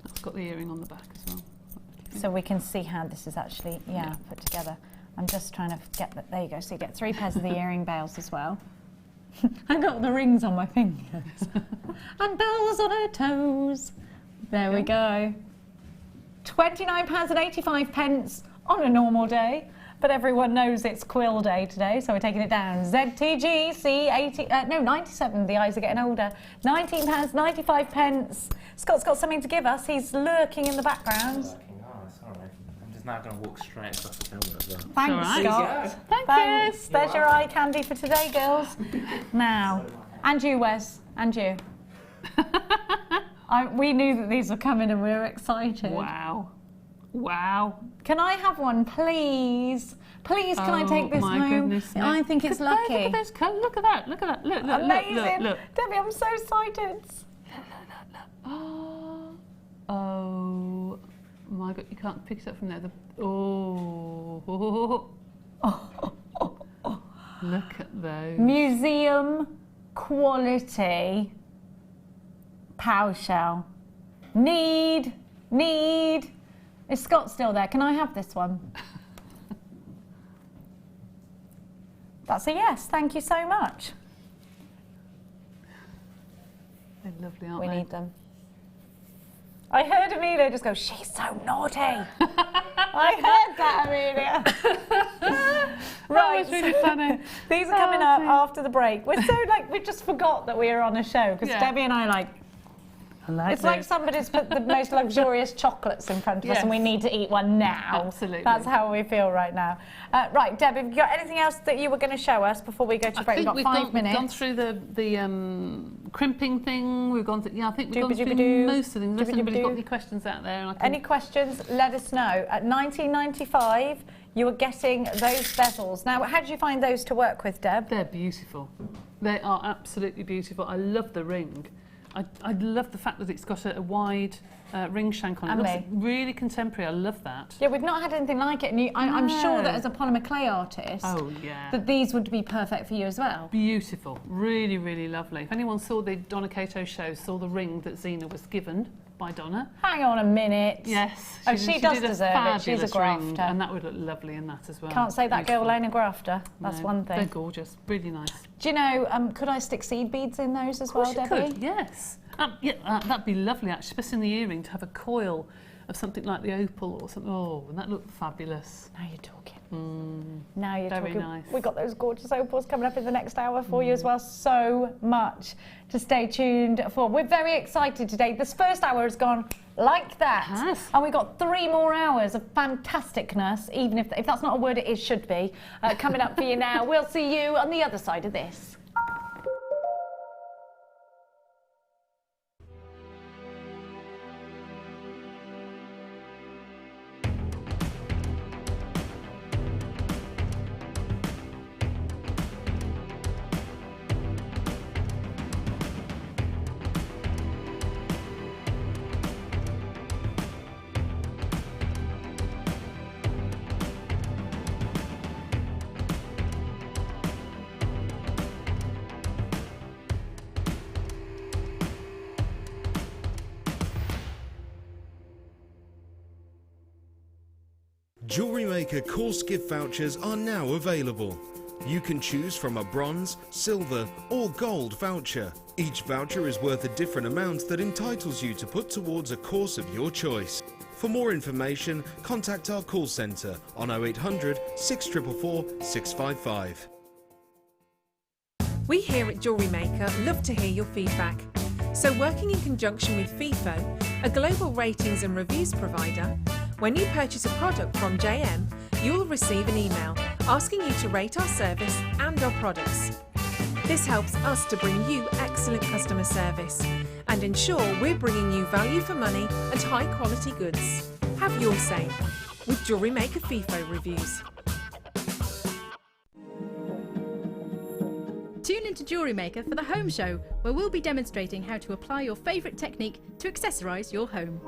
It's got the earring on the back as well. So we can see how this is actually, put together. I'm just trying to get that, there you go. So you get 3 pairs of the earring bales as well. I got the rings on my fingers. And bells on her toes. There we go. £29.85 on a normal day, but everyone knows it's quill day today, so we're taking it down. ZTGC 97, the eyes are getting older. £19.95. Scott's got something to give us. He's lurking in the background. It's all right. I'm just now going to walk straight across the camera as well. Thanks, Scott. Thanks. There's your eye candy for today, girls. Now, and you, Wes, and you. We knew that these were coming and we were excited. Wow. Wow. Can I have one, please? Please, can I take this my home? Goodness, no. I think it's lucky. Look at this colour. Look at that. Look at that. Look, look, amazing. look, look. Debbie, I'm so excited. Oh my God, you can't pick it up from there. Look at those. Museum quality power shell. Need. Is Scott still there? Can I have this one? That's a yes. Thank you so much. They're lovely, aren't We they? need them. I heard Amelia just go, she's so naughty. I heard that, Amelia. Right. That was really funny. These are coming up after the break. We're so we just forgot that we were on a show because Debbie and I it's like somebody's put the most luxurious chocolates in front of us and we need to eat one now. Absolutely. That's how we feel right now. Right, Debbie, have you got anything else that you were going to show us before we go to break? We've got 5 minutes. We've gone through the crimping thing. We've gone through, I think we've gone through most of them. Unless anybody's got any questions out there. And any questions, let us know. At $19.95, you were getting those bezels. Now, how did you find those to work with, Deb? They're beautiful. They are absolutely beautiful. I love the ring. I love the fact that it's got a wide ring shank on it. It looks really contemporary. I love that. Yeah, we've not had anything like it. And I'm sure that as a polymer clay artist, that these would be perfect for you as well. Beautiful. Really, really lovely. If anyone saw the Donna Cato show, saw the ring that Zena was given by Donna. Hang on a minute. Yes. She does deserve it. She's a grafter. Ring, and that would look lovely in that as well. Can't say that girl ain't a grafter. That's one thing. They're gorgeous. Really nice. Do you know, could I stick seed beads in those as well, Debbie? Could, yes. That'd be lovely, actually, especially in the earring, to have a coil of something like the opal or something. Oh, wouldn't that look fabulous? Now you're talking. Now you're Very talking. nice. We've got those gorgeous opals coming up in the next hour for you as well. So much to stay tuned for. We're very excited today. This first hour has gone like that. Yes. And we've got 3 more hours of fantasticness, even if that's not a word, it should be, coming up for you now. We'll see you on the other side of this. Jewellery Maker course gift vouchers are now available. You can choose from a bronze, silver or gold voucher. Each voucher is worth a different amount that entitles you to put towards a course of your choice. For more information, contact our call centre on 0800 644 655. We here at Jewellery Maker love to hear your feedback. So working in conjunction with FIFO, a global ratings and reviews provider, when you purchase a product from JM, you'll receive an email asking you to rate our service and our products. This helps us to bring you excellent customer service and ensure we're bringing you value for money and high quality goods. Have your say with Jewellery Maker FIFO reviews. Tune into Jewellery Maker for the home show, where we'll be demonstrating how to apply your favourite technique to accessorise your home.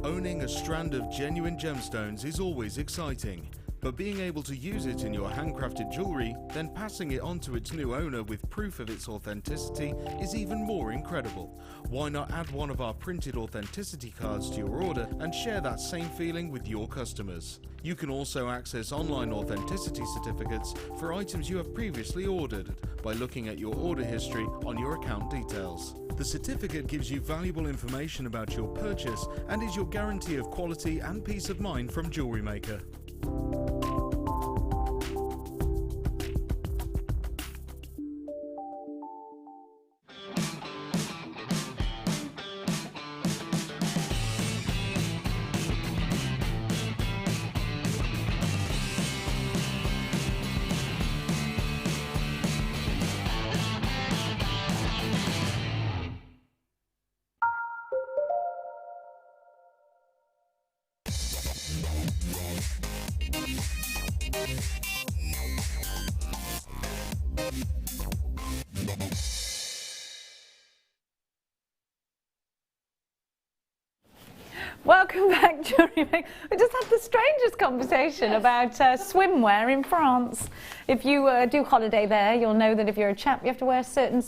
Owning a strand of genuine gemstones is always exciting, but being able to use it in your handcrafted jewellery, then passing it on to its new owner with proof of its authenticity is even more incredible. Why not add one of our printed authenticity cards to your order and share that same feeling with your customers? You can also access online authenticity certificates for items you have previously ordered by looking at your order history on your account details. The certificate gives you valuable information about your purchase and is your guarantee of quality and peace of mind from Jewellery Maker. Welcome back, Jewellery Maker. We just had the strangest conversation about swimwear in France. If you do holiday there, you'll know that if you're a chap, you have to wear certain,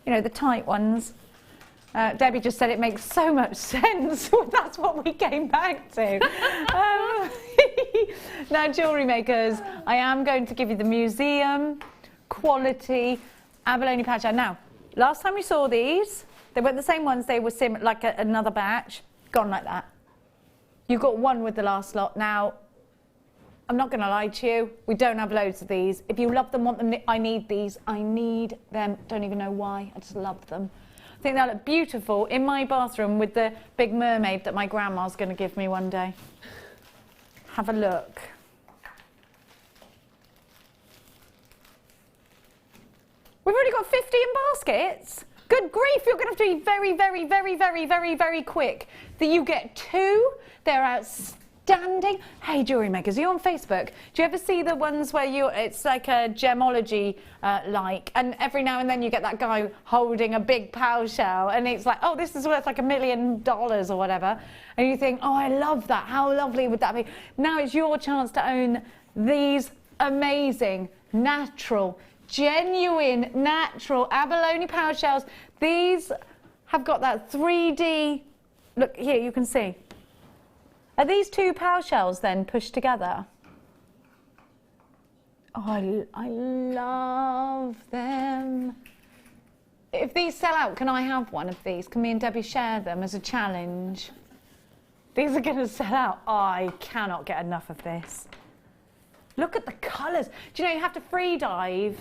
you know, the tight ones. Debbie just said it makes so much sense. That's what we came back to. Now, Jewellery Makers, I am going to give you the museum quality abalone pouch. Now, last time we saw these, they weren't the same ones. They were like another batch. Gone like that. You got one with the last lot. Now, I'm not going to lie to you. We don't have loads of these. If you love them, want them, I need these. I need them. Don't even know why. I just love them. I think they'll look beautiful in my bathroom with the big mermaid that my grandma's going to give me one day. Have a look. We've already got 50 in baskets. Good grief, you're going to have to be very, very, very, very, very, very quick. That you get two. They're outstanding. Hey, Jewellery Makers, are you on Facebook? Do you ever see the ones where it's like a gemology and every now and then you get that guy holding a big pow shell and it's like, oh, this is worth like $1 million or whatever. And you think, oh, I love that. How lovely would that be? Now it's your chance to own these amazing, natural, genuine, natural abalone power shells. These have got that 3D, look here, you can see. Are these two power shells then pushed together? Oh, I love them. If these sell out, can I have one of these? Can me and Debbie share them as a challenge? These are going to sell out. Oh, I cannot get enough of this. Look at the colours. Do you know you have to free dive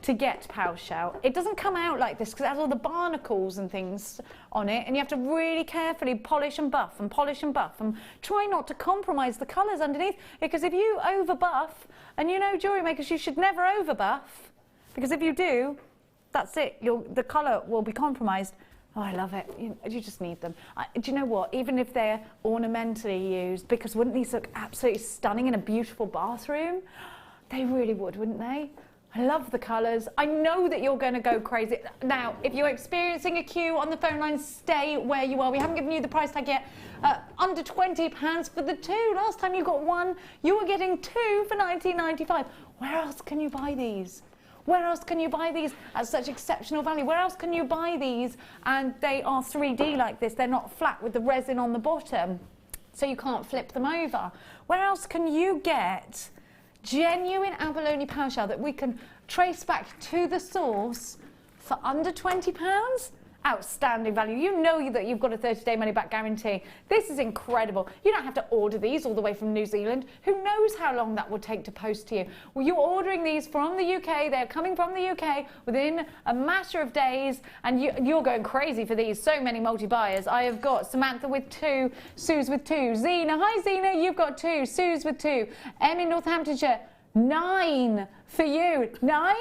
to get power shell? It doesn't come out like this because it has all the barnacles and things on it, and you have to really carefully polish and buff and polish and buff and try not to compromise the colours underneath, because if you over buff, and you know, Jewellery Makers, you should never over buff, because if you do, that's it, the colour will be compromised. Oh, I love it. You just need them. Do you know what? Even if they're ornamentally used, because wouldn't these look absolutely stunning in a beautiful bathroom? They really would, wouldn't they? I love the colours. I know that you're going to go crazy. Now, if you're experiencing a queue on the phone line, stay where you are. We haven't given you the price tag yet. Under £20 for the two. Last time you got one, you were getting two for £19.95. Where else can you buy these? Where else can you buy these at such exceptional value? Where else can you buy these and they are 3D like this? They're not flat with the resin on the bottom, so you can't flip them over. Where else can you get genuine abalone power shell that we can trace back to the source for under £20 Outstanding value. You know that you've got a 30-day money-back guarantee. This is incredible. You don't have to order these all the way from New Zealand. Who knows how long that will take to post to you? Well, you're ordering these from the UK. They're coming from the UK within a matter of days, and you're going crazy for these. So many multi-buyers. I have got Samantha with 2, Sue's with 2, Zena. Hi, Zena. You've got 2, Sue's with 2. Em in Northamptonshire, 9 for you. 9?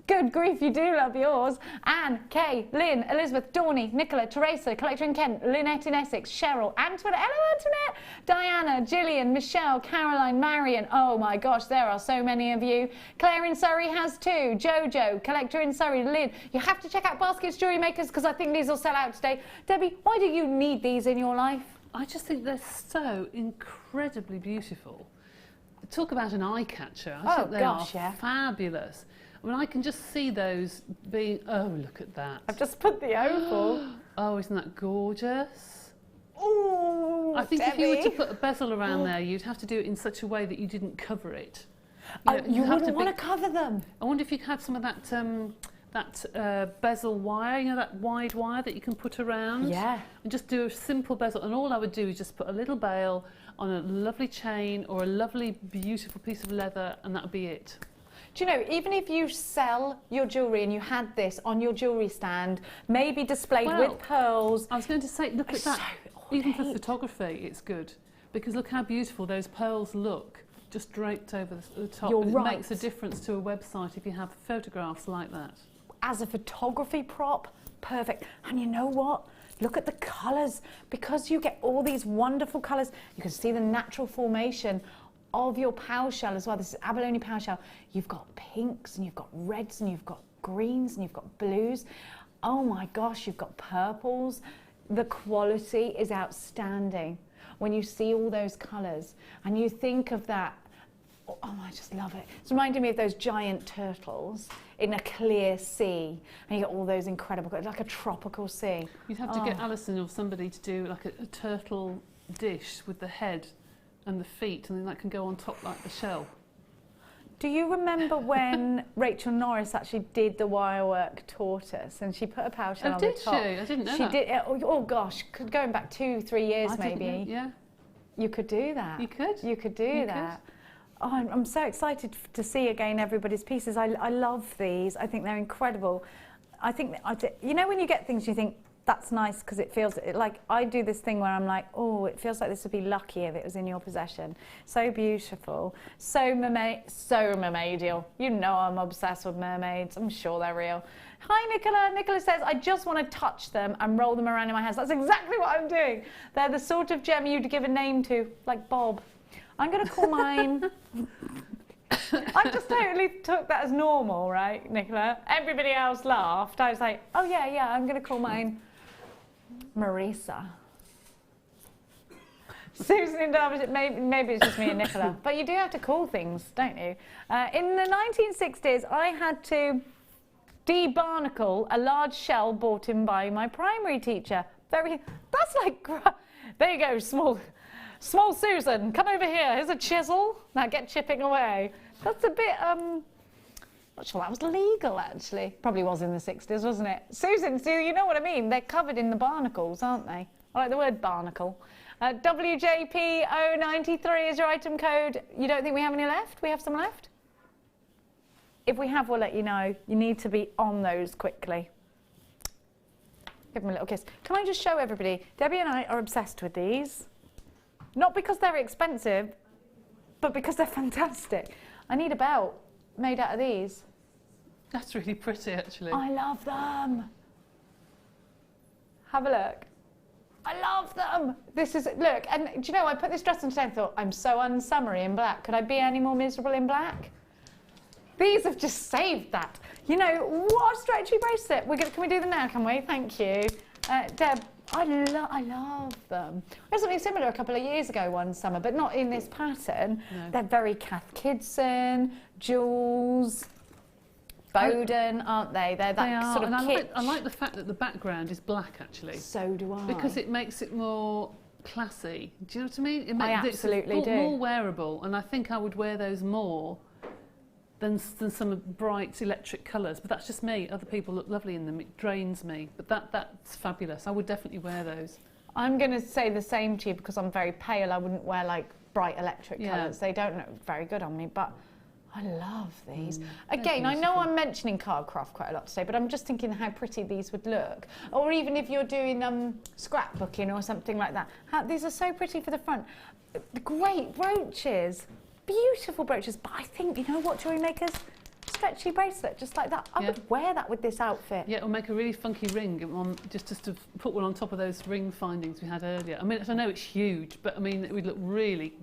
Good grief, you do love yours. Anne, Kay, Lynn, Elizabeth, Dawny, Nicola, Teresa, Collector in Kent, Lynette in Essex, Cheryl, Antoinette, hello Antoinette, Diana, Gillian, Michelle, Caroline, Marion. Oh my gosh, there are so many of you. Claire in Surrey has 2, Jojo, Collector in Surrey, Lynn. You have to check out Baskets Jewellery Makers because I think these will sell out today. Debbie, why do you need these in your life? I just think they're so incredibly beautiful. Talk about an eye catcher. I think they are fabulous. I mean, I can just see those being, oh, look at that. I've just put the opal. Oh, isn't that gorgeous? Oh, I think Debbie. if you were to put a bezel around there, you'd have to do it in such a way that you didn't cover it. You wouldn't want to cover them. I wonder if you had some of that bezel wire, you know, that wide wire that you can put around. Yeah. And just do a simple bezel. And all I would do is just put a little bail on a lovely chain or a lovely, beautiful piece of leather, and that would be it. Do you know, even if you sell your jewellery and you had this on your jewellery stand, maybe displayed with pearls. I was going to say, look at that. So even for photography, it's good. Because look how beautiful those pearls look, just draped over the top. You're and right. It makes a difference to a website if you have photographs like that. As a photography prop, perfect. And you know what? Look at the colours. Because you get all these wonderful colours, you can see the natural formation of your power shell as well. This is abalone power shell. You've got pinks and you've got reds and you've got greens and you've got blues. Oh my gosh, you've got purples. The quality is outstanding. When you see all those colours and you think of that, oh, I just love it. It's reminding me of those giant turtles in a clear sea, and you get all those incredible, like a tropical sea. You'd have to get Alison or somebody to do like a turtle dish with the head and the feet, and then that can go on top like the shell. Do you remember when Rachel Norris actually did the wirework tortoise and she put a power shell on the top? Did she? I didn't know she that. Did. Oh gosh, going back 2-3 years maybe. Yeah. You could do that. You could. You could do that. Oh, I'm so excited to see again everybody's pieces. I love these. I think they're incredible. I think you know when you get things you think that's nice because it feels like I do this thing where I'm like, oh, it feels like this would be lucky if it was in your possession. So beautiful, so mermaidial. You know I'm obsessed with mermaids. I'm sure they're real. Hi Nicola. Nicola says, I just want to touch them and roll them around in my hands. That's exactly what I'm doing. They're the sort of gem you'd give a name to, like Bob. I'm going to call mine. I just totally took that as normal, right, Nicola? Everybody else laughed. I was like, oh yeah, I'm going to call mine Marisa. Susan in Derbyshire, maybe it's just me and Nicola. But you do have to call things, don't you? In the 1960s, I had to debarnacle a large shell bought in by my primary teacher. That's like, there you go, Small Susan, come over here. Here's a chisel. Now get chipping away. That's a bit, not sure that was legal, actually. Probably was in the 60s, wasn't it? Susan, so you know what I mean? They're covered in the barnacles, aren't they? I like the word barnacle. WJP093 is your item code. You don't think we have any left? We have some left? If we have, we'll let you know. You need to be on those quickly. Give them a little kiss. Can I just show everybody? Debbie and I are obsessed with these. Not because they're expensive, but because they're fantastic. I need a belt made out of these. That's really pretty, actually. I love them. Have a look. I love them. This is, look, and do you know, I put this dress on today and thought, I'm so unsummery in black. Could I be any more miserable in black? These have just saved that. You know, what a stretchy bracelet. Can we do them now, can we? Thank you. Deb, I love them. We had something similar a couple of years ago one summer, but not in this pattern. No. They're very Kath Kidson, Jules, Bowden, aren't they? They're that sort of kitsch. I like the fact that the background is black, actually. So do I. Because it makes it more classy. Do you know what I mean? I absolutely do. More wearable, and I think I would wear those more than some bright electric colours. But that's just me. Other people look lovely in them. It drains me. But that's fabulous. I would definitely wear those. I'm going to say the same to you because I'm very pale. I wouldn't wear like bright electric colours. They don't look very good on me, but I love these. Again, I know I'm mentioning cardcraft quite a lot today, but I'm just thinking how pretty these would look. Or even if you're doing scrapbooking or something like that. These are so pretty for the front. Great brooches. Beautiful brooches. But I think, you know what, Jewellery Makers? Stretchy bracelet, just like that. I would wear that with this outfit. Yeah, or make a really funky ring, just to put one on top of those ring findings we had earlier. I mean, I know it's huge, but I mean, it would look really,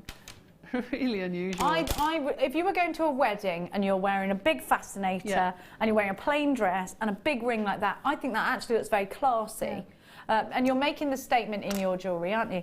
really unusual. If you were going to a wedding and you're wearing a big fascinator and you're wearing a plain dress and a big ring like that, I think that actually looks very classy. Yeah. And you're making the statement in your jewellery, aren't you?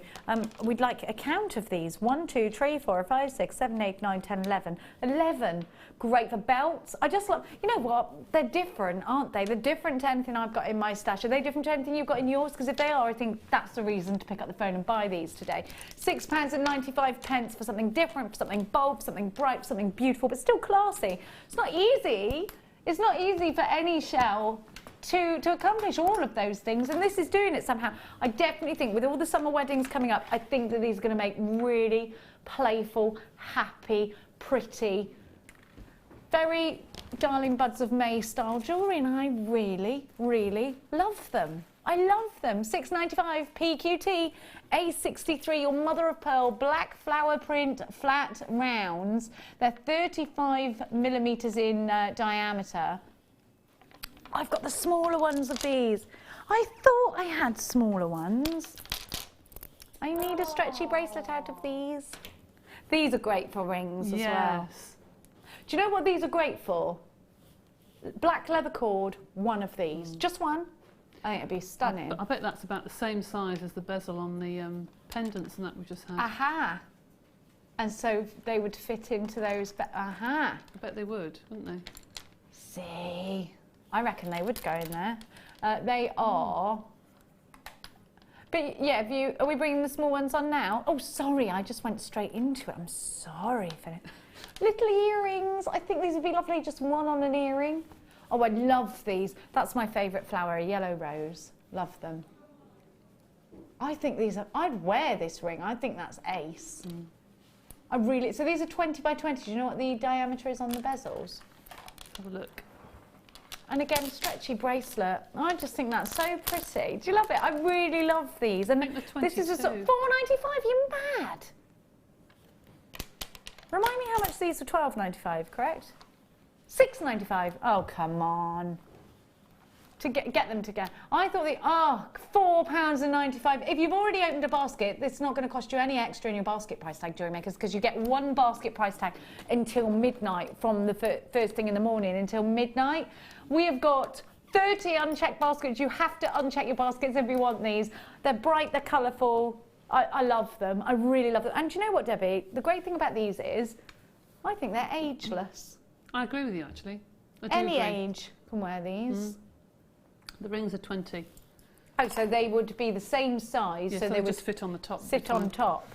We'd like a count of these. 1, 2, 3, 4, 5, 6, 7, 8, 9, 10, 11. 11. Great for belts. I just love, you know what? They're different, aren't they? They're different to anything I've got in my stash. Are they different to anything you've got in yours? Because if they are, I think that's the reason to pick up the phone and buy these today. £6.95 for something different, for something bold, for something bright, for something beautiful, but still classy. It's not easy. It's not easy for any shell to accomplish all of those things, and this is doing it somehow. I definitely think with all the summer weddings coming up, I think that these are going to make really playful, happy, pretty, very Darling Buds of May style jewellery, and I really, really love them. I love them. £6.95 PQT A63, your mother of pearl black flower print flat rounds. They're 35mm in diameter. I've got the smaller ones of these. I thought I had smaller ones. I need a stretchy bracelet out of these. These are great for rings as well. Do you know what these are great for? Black leather cord, one of these. Just one. I think it'd be stunning. I bet that's about the same size as the bezel on the pendants and that we just had. Aha. And so they would fit into those. Aha. I bet they would, wouldn't they? See. I reckon they would go in there. They are. But yeah, are we bringing the small ones on now? Oh, sorry, I just went straight into it. I'm sorry for it. Little earrings. I think these would be lovely. Just one on an earring. Oh, I love these. That's my favourite flower, a yellow rose. Love them. I think these are. I'd wear this ring. I think that's ace. I really. So these are 20 by 20. Do you know what the diameter is on the bezels? Have a look. And again, stretchy bracelet. I just think that's so pretty. Do you love it? I really love these. And this is just £4.95. You mad? Remind me how much these were. £12.95, correct? £6.95. Oh, come on. To get them together. I thought £4.95. If you've already opened a basket, it's not going to cost you any extra in your basket price tag, Jewellery Makers, because you get one basket price tag until midnight, from the first thing in the morning until midnight. We have got 30 unchecked baskets. You have to uncheck your baskets if you want these. They're bright, they're colourful. I love them. I really love them. And do you know what, Debbie? The great thing about these is I think they're ageless. I agree with you, actually. Any age can wear these. The rings are 20. Oh, so they would be the same size, Yeah, so they would just fit on the top. sit on top.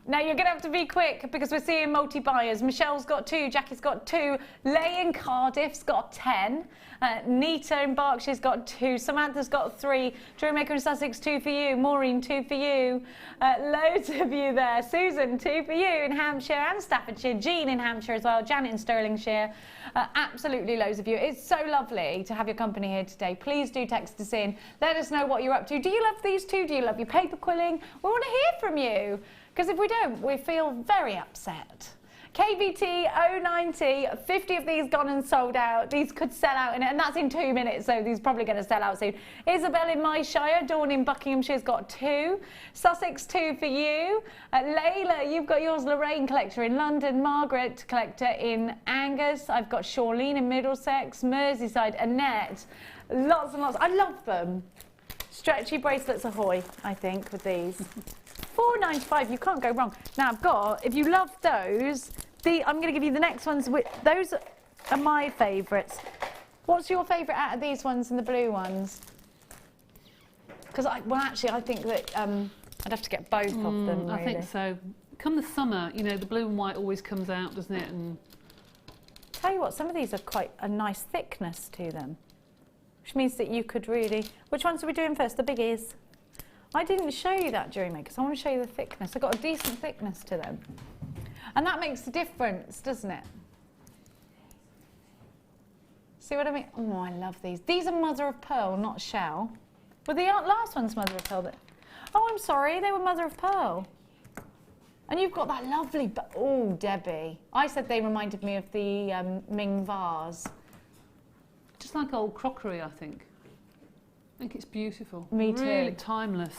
Now you're going to have to be quick because we're seeing multi-buyers. Michelle's got 2, Jackie's got 2, Leigh in Cardiff's got 10, Nita in Berkshire's got 2, Samantha's got 3, Jewellery Maker in Sussex 2 for you, Maureen 2 for you, loads of you there, Susan 2 for you in Hampshire and Staffordshire, Jean in Hampshire as well, Janet in Stirlingshire, absolutely loads of you. It's so lovely to have your company here today. Please do text us in, let us know what you're up to. Do you love these too? Do you love your paper quilling? We want to hear from you. Because if we don't, we feel very upset. KBT 090, 50 of these gone and sold out. These could sell out in it, and that's in 2 minutes, so these are probably going to sell out soon. Isabel in my shire, Dawn in Buckinghamshire's got 2. Sussex 2 for you. Layla, you've got yours, Lorraine Collector in London, Margaret Collector in Angus. I've got Shawlene in Middlesex, Merseyside, Annette. Lots and lots. I love them. Stretchy bracelets ahoy, I think, with these. £4.95, you can't go wrong. Now I've got, if you love those, I'm going to give you the next ones. Those are my favourites. What's your favourite out of these ones and the blue ones? Because actually, I think that I'd have to get both of them. Really. I think so. Come the summer, you know, the blue and white always comes out, doesn't it? And tell you what, some of these are quite a nice thickness to them, which means that you could really... Which ones are we doing first? The biggies. I didn't show you that, Jewellery Maker, so I want to show you the thickness. I've got a decent thickness to them. And that makes a difference, doesn't it? See what I mean? Oh, I love these. These are mother of pearl, not shell. Well, the last one's mother of pearl. Oh, I'm sorry, they were mother of pearl. And you've got that lovely... Oh, Debbie. I said they reminded me of the Ming vase. Just like old crockery, I think. I think it's beautiful. Me too. Really timeless.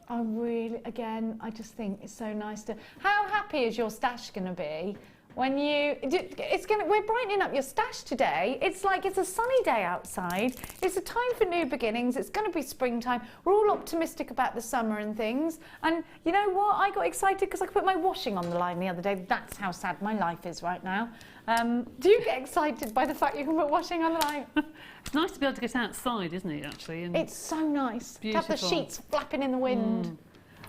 I really, again, I just think it's so nice to... How happy is your stash going to be when you... We're brightening up your stash today. It's like it's a sunny day outside. It's a time for new beginnings. It's going to be springtime. We're all optimistic about the summer and things. And you know what? I got excited because I put my washing on the line the other day. That's how sad my life is right now. Do you get excited by the fact you can put washing on the line? It's nice to be able to get outside, isn't it, actually? And it's so nice beautiful. to have the sheets flapping in the wind.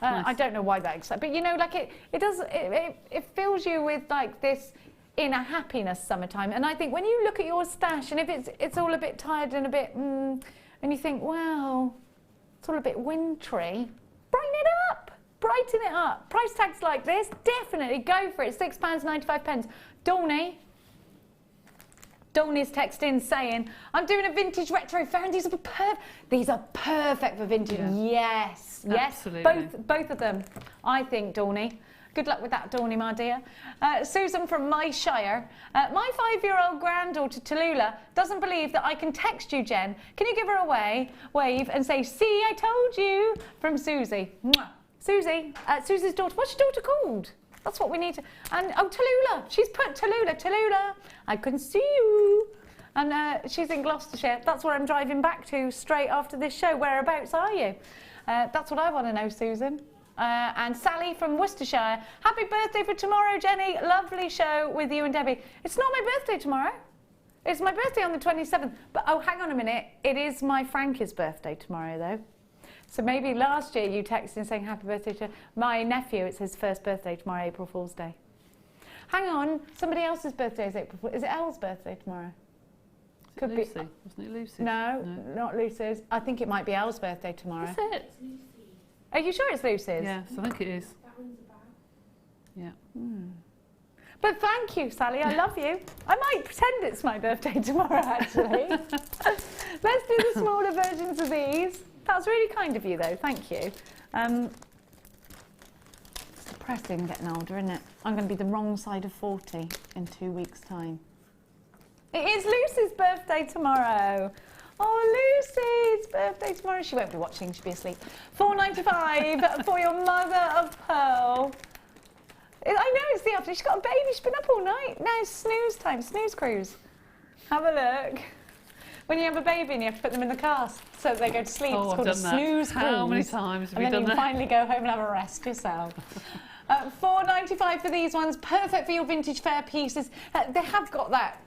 Nice. I don't know why that excites, but you know, like it fills you with like this inner happiness summertime. And I think when you look at your stash, and if it's all a bit tired and a bit, and you think, wow, it's all a bit wintry, brighten it up. Brighten it up. Price tags like this, definitely go for it. £6.95. Donny's texting saying, I'm doing a vintage retro fair and these are perfect for vintage. Yeah. Yes, absolutely. Both of them, I think, Donny. Good luck with that, Donny, my dear. Susan from my shire. My 5-year-old granddaughter, Tallulah, doesn't believe that I can text you, Jen. Can you give her a wave and say, see, I told you, from Susie. Mwah. Susie, Susie's daughter. What's your daughter called? That's what we need to... And, oh, Tallulah. She's put Tallulah, I can see you. And she's in Gloucestershire. That's where I'm driving back to straight after this show. Whereabouts are you? That's what I want to know, Susan. And Sally from Worcestershire. Happy birthday for tomorrow, Jenny. Lovely show with you and Debbie. It's not my birthday tomorrow. It's my birthday on the 27th. But, oh, hang on a minute. It is my Frankie's birthday tomorrow, though. So maybe last year you texted and saying happy birthday to my nephew. It's his first birthday tomorrow, April Fool's Day. Hang on, somebody else's birthday is April Fool's. Is it Elle's birthday tomorrow? Could be. Wasn't it Lucy's? No, not Lucy's. I think it might be Elle's birthday tomorrow. Is it? Are you sure it's Lucy's? Yes, I think it is. Yeah. But thank you, Sally. I love you. I might pretend it's my birthday tomorrow, actually. Let's do the smaller versions of these. That's really kind of you, though. Thank you. It's depressing getting older, isn't it? I'm going to be the wrong side of 40 in 2 weeks' time. It is Lucy's birthday tomorrow. Oh, Lucy's birthday tomorrow. She won't be watching. She'll be asleep. £4.95 for your mother of pearl. I know it's the afternoon. She's got a baby. She's been up all night. Now it's snooze time. Snooze cruise. Have a look. When you have a baby and you have to put them in the car so that they go to sleep, it's called a snooze cruise. How many times have you done that? And then you finally go home and have a rest yourself. £4.95 for these ones. Perfect for your vintage fair pieces. They have got that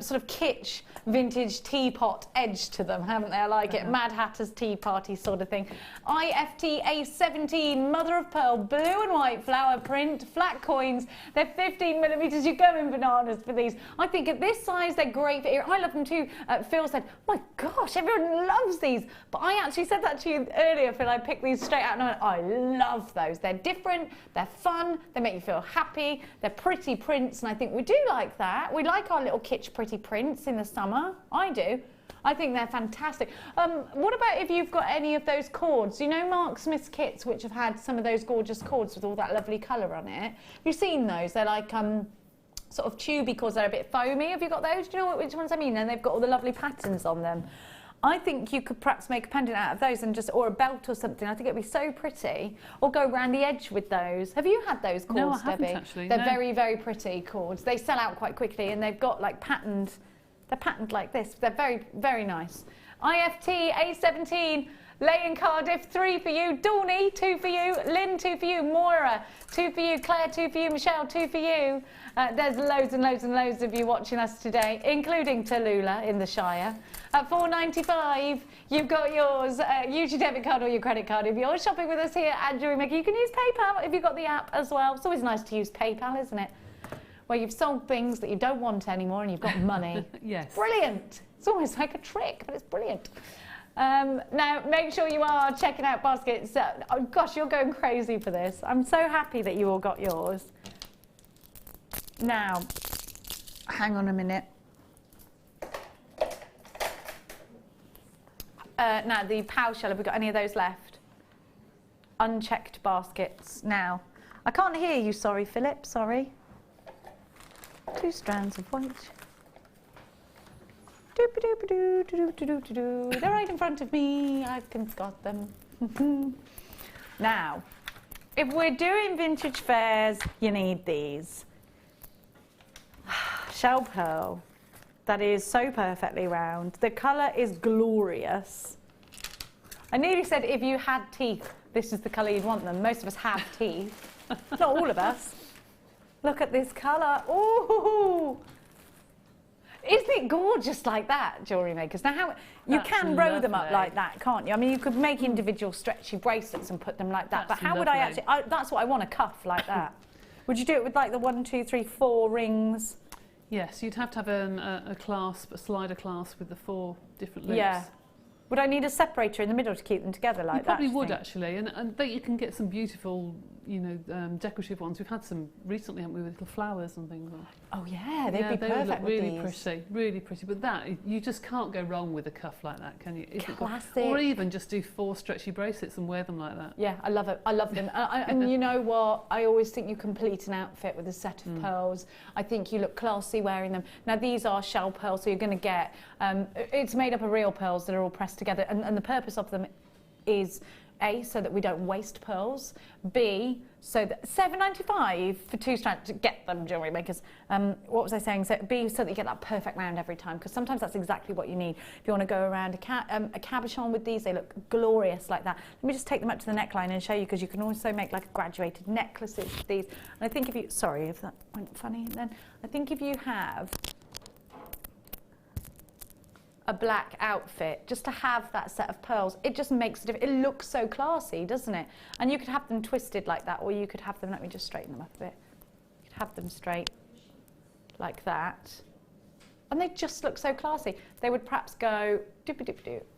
sort of kitsch vintage teapot edge to them, haven't they? I like it. Mad Hatter's Tea Party sort of thing. IFT A17, mother of pearl, blue and white flower print, flat coins. They're 15mm. You're going bananas for these. I think at this size, they're great for ear. I love them too. Phil said, oh my gosh, everyone loves these. But I actually said that to you earlier, Phil. I picked these straight out and I love those. They're different, they're fun, they make you feel happy, they're pretty prints, and I think we do like that. We like our little kitsch pretty prints in the summer. I do. I think they're fantastic. What about if you've got any of those cords? You know Mark Smith's kits, which have had some of those gorgeous cords with all that lovely colour on it? Have you seen those? They're like sort of tubey cords. They're a bit foamy. Have you got those? Do you know which ones I mean? And they've got all the lovely patterns on them. I think you could perhaps make a pendant out of those and or a belt or something. I think it'd be so pretty. Or go around the edge with those. Have you had those cords, No, I haven't Debbie? actually. They're very, very pretty cords. They sell out quite quickly and they've got like patterned. They're patterned like this. They're very, very nice. IFT A17, Lay in Cardiff, 3 for you. Dawny, 2 for you. Lynn, 2 for you. Moira, 2 for you. Claire, 2 for you. Michelle, 2 for you. There's loads and loads and loads of you watching us today, including Tallulah in the Shire. At £4.95, you've got yours. Use your debit card or your credit card. If you're shopping with us here at Jewellery Maker, you can use PayPal if you've got the app as well. It's always nice to use PayPal, isn't it? where you've sold things that you don't want anymore and you've got money. Yes. Brilliant. It's almost like a trick, but it's brilliant. Now, make sure you are checking out baskets. Oh gosh, you're going crazy for this. I'm so happy that you all got yours. Now, hang on a minute. Now, the POW shell, have we got any of those left? Unchecked baskets. Now, I can't hear you, sorry, Philip, sorry. 2 strands of white. They're right in front of me. I can spot them. Now, if we're doing vintage fairs, you need these. Shell pearl. That is so perfectly round. The colour is glorious. I nearly said if you had teeth, this is the colour you'd want them. Most of us have teeth. Not all of us. Look at this colour. Ooh! Isn't it gorgeous like that, Jewellery Makers? Now, how you can row them up like that, can't you? I mean, you could make individual stretchy bracelets and put them like that. But how would I actually? That's what I want, a cuff like that. Would you do it with like the 1, 2, 3, 4 rings? Yes, you'd have to have a clasp, a slider clasp with the 4 different loops. Yeah. Would I need a separator in the middle to keep them together like that? You probably would actually, and you can get some beautiful, you know, decorative ones. We've had some recently, haven't we, with little flowers and things like that. Oh yeah, they'd be perfect would look with really these. pretty, really pretty. But that, you just can't go wrong with a cuff like that, can you? Classic. Or even just do 4 stretchy bracelets and wear them like that. Yeah, I love it. I love them. And you know what? I always think you complete an outfit with a set of pearls. I think you look classy wearing them. Now these are shell pearls, so you're going to get. It's made up of real pearls that are all pressed together, and the purpose of them is A, so that we don't waste pearls. B, so that $7.95 for 2 strands to get them, Jewellery Makers. What was I saying? So B, so that you get that perfect round every time, because sometimes that's exactly what you need. If you want to go around a cabochon with these, they look glorious like that. Let me just take them up to the neckline and show you, because you can also make like a graduated necklaces with these. And I think if you, sorry if that went funny then, I think if you have a black outfit, just to have that set of pearls, it just makes it looks so classy, doesn't it? And you could have them twisted like that, or you could have them, let me just straighten them up a bit. You could have them straight like that, and they just look so classy. They would perhaps go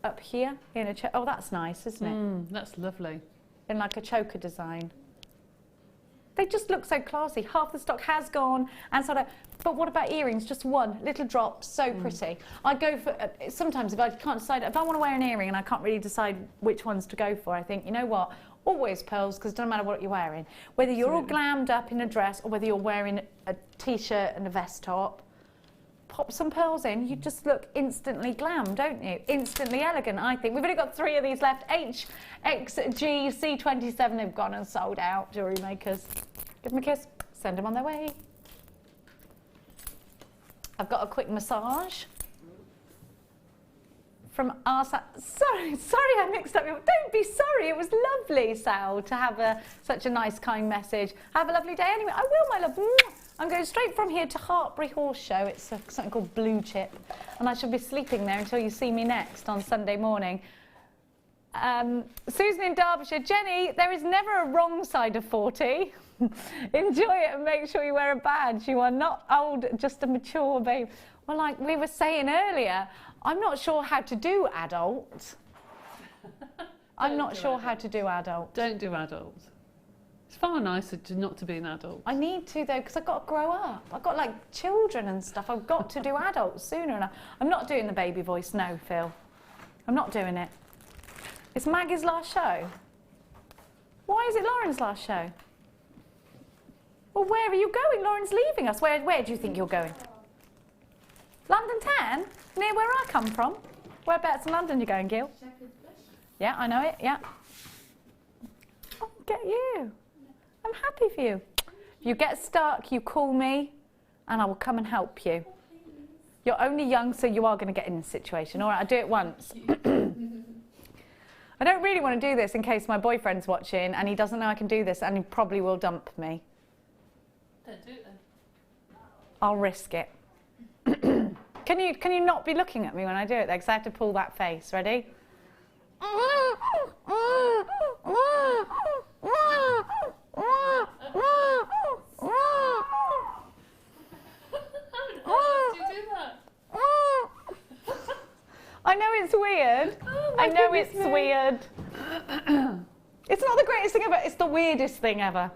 up here in a oh, that's nice, isn't it? That's lovely. In like a choker design. They just look so classy. Half the stock has gone, and sort of. But what about earrings? Just one little drop, so pretty. I go for sometimes if I can't decide, if I want to wear an earring and I can't really decide which ones to go for, I think, you know what? Always pearls, because it doesn't matter what you're wearing. Whether you're all glammed up in a dress or whether you're wearing a t-shirt and a vest top, pop some pearls in, you just look instantly glam, don't you? Instantly elegant, I think. We've only got 3 of these left. H, X, G, C27 have gone and sold out, Jewellery Makers. Give them a kiss, send them on their way. I've got a quick massage from our sorry, I mixed up. Don't be sorry, it was lovely, Sal, to have such a nice, kind message. Have a lovely day anyway. I will, my love. I'm going straight from here to Hartbury Horse Show. It's something called Blue Chip, and I shall be sleeping there until you see me next on Sunday morning. Susan in Derbyshire, Jenny, there is never a wrong side of 40. Enjoy it and make sure you wear a badge. You are not old, just a mature babe. Well, like we were saying earlier, I'm not sure how to do adult. I'm not sure how to do adult. Don't do adult. It's far nicer not to be an adult. I need to though, because I've got to grow up. I've got like children and stuff. I've got to do adults sooner. And I'm not doing the baby voice, no, Phil. I'm not doing it. It's Maggie's last show. Why is it Lauren's last show? Well, where are you going? Lauren's leaving us. Where do you think you're going? London 10? Near where I come from. Whereabouts in London are you going, Gil? Yeah, I know it, yeah. I'll get you. I'm happy for you. If you get stuck, you call me and I will come and help you. You're only young, so you are going to get in this situation. All right, I'll do it once. I don't really want to do this in case my boyfriend's watching and he doesn't know I can do this and he probably will dump me. Don't do it then. I'll risk it. Can you not be looking at me when I do it though? Because I have to pull that face. Ready? I know it's weird. Oh, I know it's weird. It's not the greatest thing ever. It's the weirdest thing ever.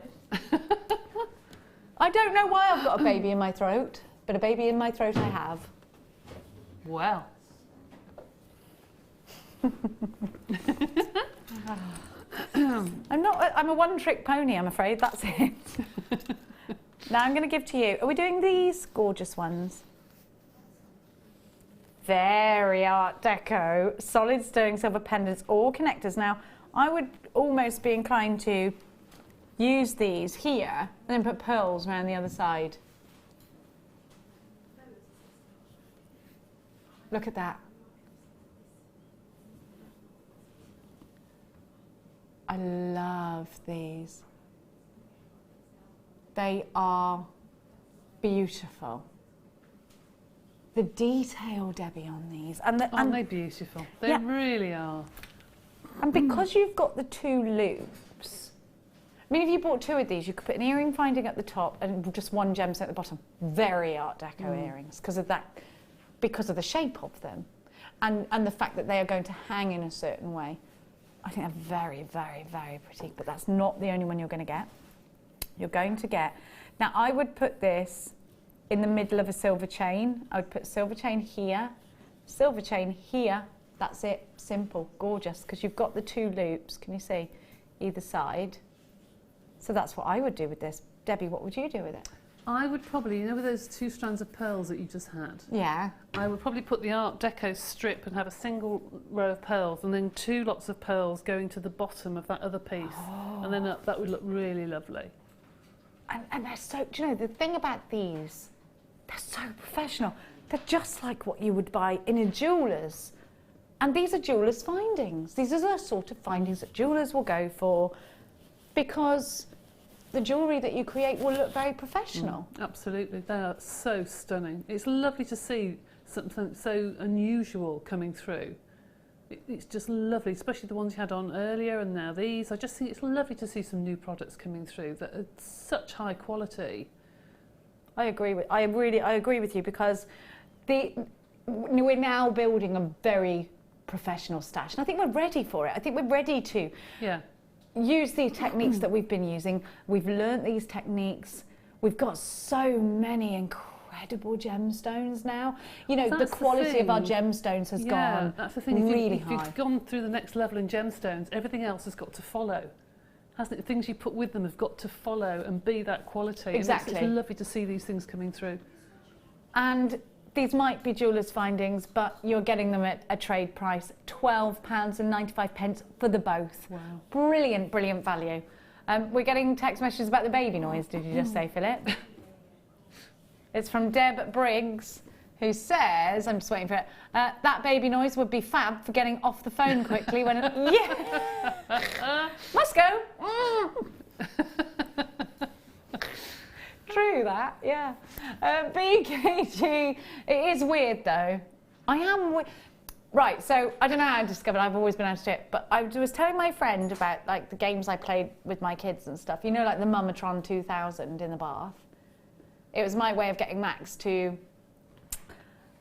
I don't know why I've got a baby in my throat, but a baby in my throat I have. Well. I'm a one-trick pony, I'm afraid. That's it. Now I'm going to give to you. Are we doing these gorgeous ones? Very Art Deco, solid sterling silver pendants, all connectors. Now, I would almost be inclined to use these here and then put pearls around the other side. Look at that. I love these. They are beautiful. The detail, Debbie, on these. Aren't they beautiful? They really are. And because you've got the two loops, I mean, if you bought two of these, you could put an earring finding at the top and just one gemstone at the bottom. Very Art Deco earrings because of that, because of the shape of them, and the fact that they are going to hang in a certain way. I think they're very, very, very pretty. But that's not the only one you're going to get. You're going to get. Now, I would put this in the middle of a silver chain. I would put silver chain here, silver chain here. That's it. Simple, gorgeous, because you've got the two loops. Can you see either side? So that's what I would do with this. Debbie, what would you do with it? I would probably, you know, with those two strands of pearls that you just had. Yeah. I would probably put the Art Deco strip and have a single row of pearls, and then two lots of pearls going to the bottom of that other piece, and then that would look really lovely. And they're so. Do you know the thing about these? They're so professional. They're just like what you would buy in a jeweller's. And these are jewellers' findings. These are the sort of findings that jewellers will go for because the jewellery that you create will look very professional. Absolutely, they are so stunning. It's lovely to see something so unusual coming through. It's just lovely, especially the ones you had on earlier and now these. I just think it's lovely to see some new products coming through that are such high quality. I agree with you because we're now building a very professional stash, and I think we're ready for it. I think we're ready to use the techniques that we've been using. We've learnt these techniques. We've got so many incredible gemstones now. You know, the quality of our gemstones has gone that's the thing. Really if you've gone through the next level in gemstones, everything else has got to follow. Hasn't it? Things you put with them have got to follow and be that quality. Exactly. And it's lovely to see these things coming through. And these might be jewellers' findings, but you're getting them at a trade price, £12.95 for the both. Wow. Brilliant, brilliant value. We're getting text messages about the baby noise, did you just say, Philip? It's from Deb Briggs, who says, I'm just waiting for it, that baby noise would be fab for getting off the phone quickly when it, must go. True that, yeah. BKG, it is weird though. Right, so I don't know how I discovered, I've always been able to do it, but I was telling my friend about like the games I played with my kids and stuff. You know, like the Mumatron 2000 in the bath. It was my way of getting Max to,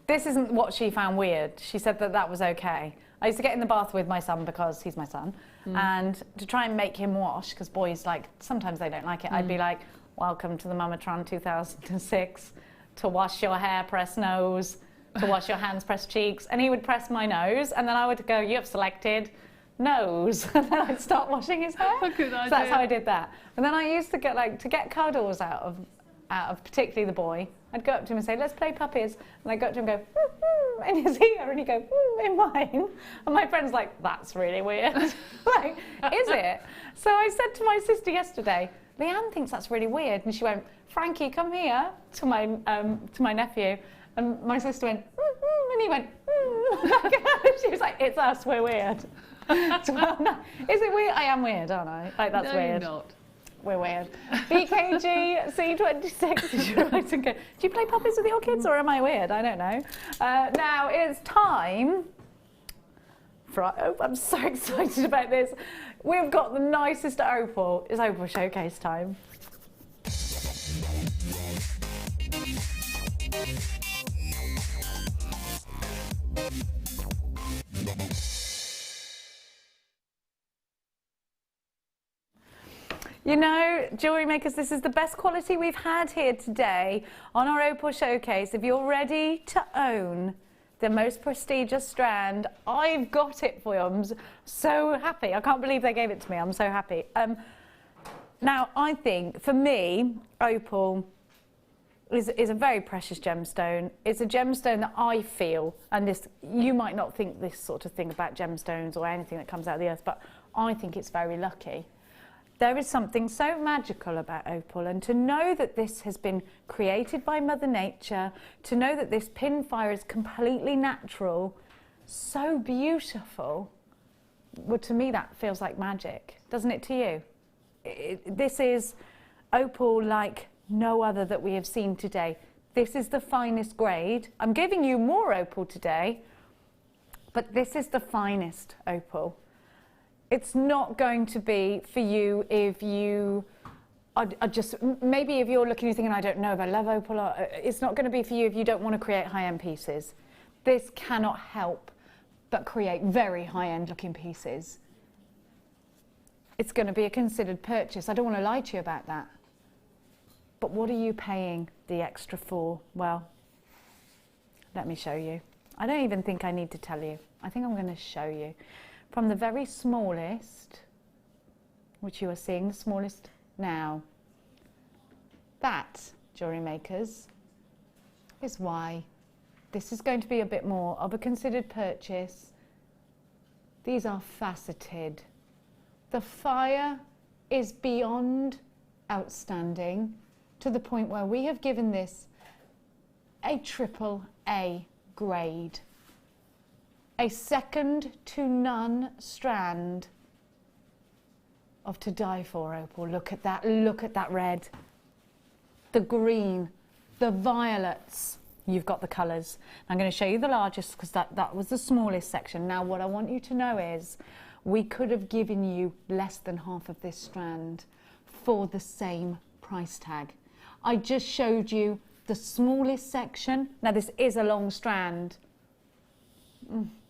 this isn't what she found weird. She said that that was okay. I used to get in the bath with my son because he's my son, and to try and make him wash, because boys, like, sometimes they don't like it, I'd be like, welcome to the Mumatron 2006, to wash your hair, press nose, to wash your hands, press cheeks, and he would press my nose, and then I would go, you have selected nose, and then I'd start washing his hair. Good idea. So that's how I did that. And then I used to get, like, to get cuddles out of particularly the boy, I'd go up to him and say, let's play puppies, and I'd go up to him and go, in his ear, and he'd go, in mine, and my friend's like, that's really weird. Like, is it? So I said to my sister yesterday, Leanne thinks that's really weird, and she went, Frankie, come here, to my nephew, and my sister went, and he went, she was like, it's us, we're weird. So, no. Is it weird? I am weird, aren't I? Like, that's weird. You're not. We're weird. BKG C26 is right and go. Do you play puppies with your kids, or am I weird? I don't know. Now it's time for I'm so excited about this. We've got the nicest opal. It's opal showcase time. You know, jewellery makers, this is the best quality we've had here today on our opal showcase. If you're ready to own the most prestigious strand, I've got it for you. I'm so happy. I can't believe they gave it to me. I'm so happy. Now, I think, for me, opal is a very precious gemstone. It's a gemstone that I feel, and this, you might not think this sort of thing about gemstones or anything that comes out of the earth, but I think it's very lucky. There is something so magical about opal, and to know that this has been created by Mother Nature, to know that this pinfire is completely natural, so beautiful, well, to me that feels like magic, doesn't it to you? This is opal like no other that we have seen today. This is the finest grade. I'm giving you more opal today, but this is the finest opal. It's not going to be for you if you are just, maybe if you're looking and thinking, I don't know if I love opal, or, it's not going to be for you if you don't want to create high-end pieces. This cannot help but create very high-end looking pieces. It's going to be a considered purchase. I don't want to lie to you about that. But what are you paying the extra for? Well, let me show you. I don't even think I need to tell you. I think I'm going to show you. From the very smallest, which you are seeing, the smallest now, that, jewellery makers, is why this is going to be a bit more of a considered purchase. These are faceted. The fire is beyond outstanding, to the point where we have given this a AAA grade. A second to none strand of to die for opal. Look at that red, the green, the violets. You've got the colours. I'm going to show you the largest because that was the smallest section. Now what I want you to know is we could have given you less than half of this strand for the same price tag. I just showed you the smallest section. Now this is a long strand.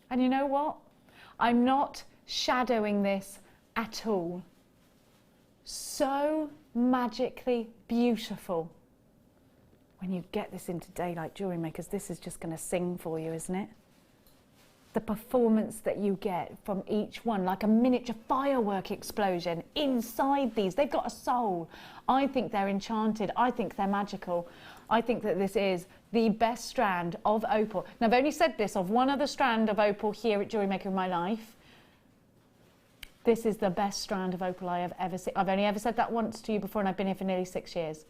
And you know what? I'm not shadowing this at all. So magically beautiful. When you get this into daylight, jewellery makers, this is just going to sing for you, isn't it? The performance that you get from each one, like a miniature firework explosion inside these. They've got a soul. I think they're enchanted. I think they're magical. I think that this is the best strand of opal. Now, I've only said this of one other strand of opal here at Jewellery Maker in my life. This is the best strand of opal I have ever seen. I've only ever said that once to you before, and I've been here for nearly 6 years.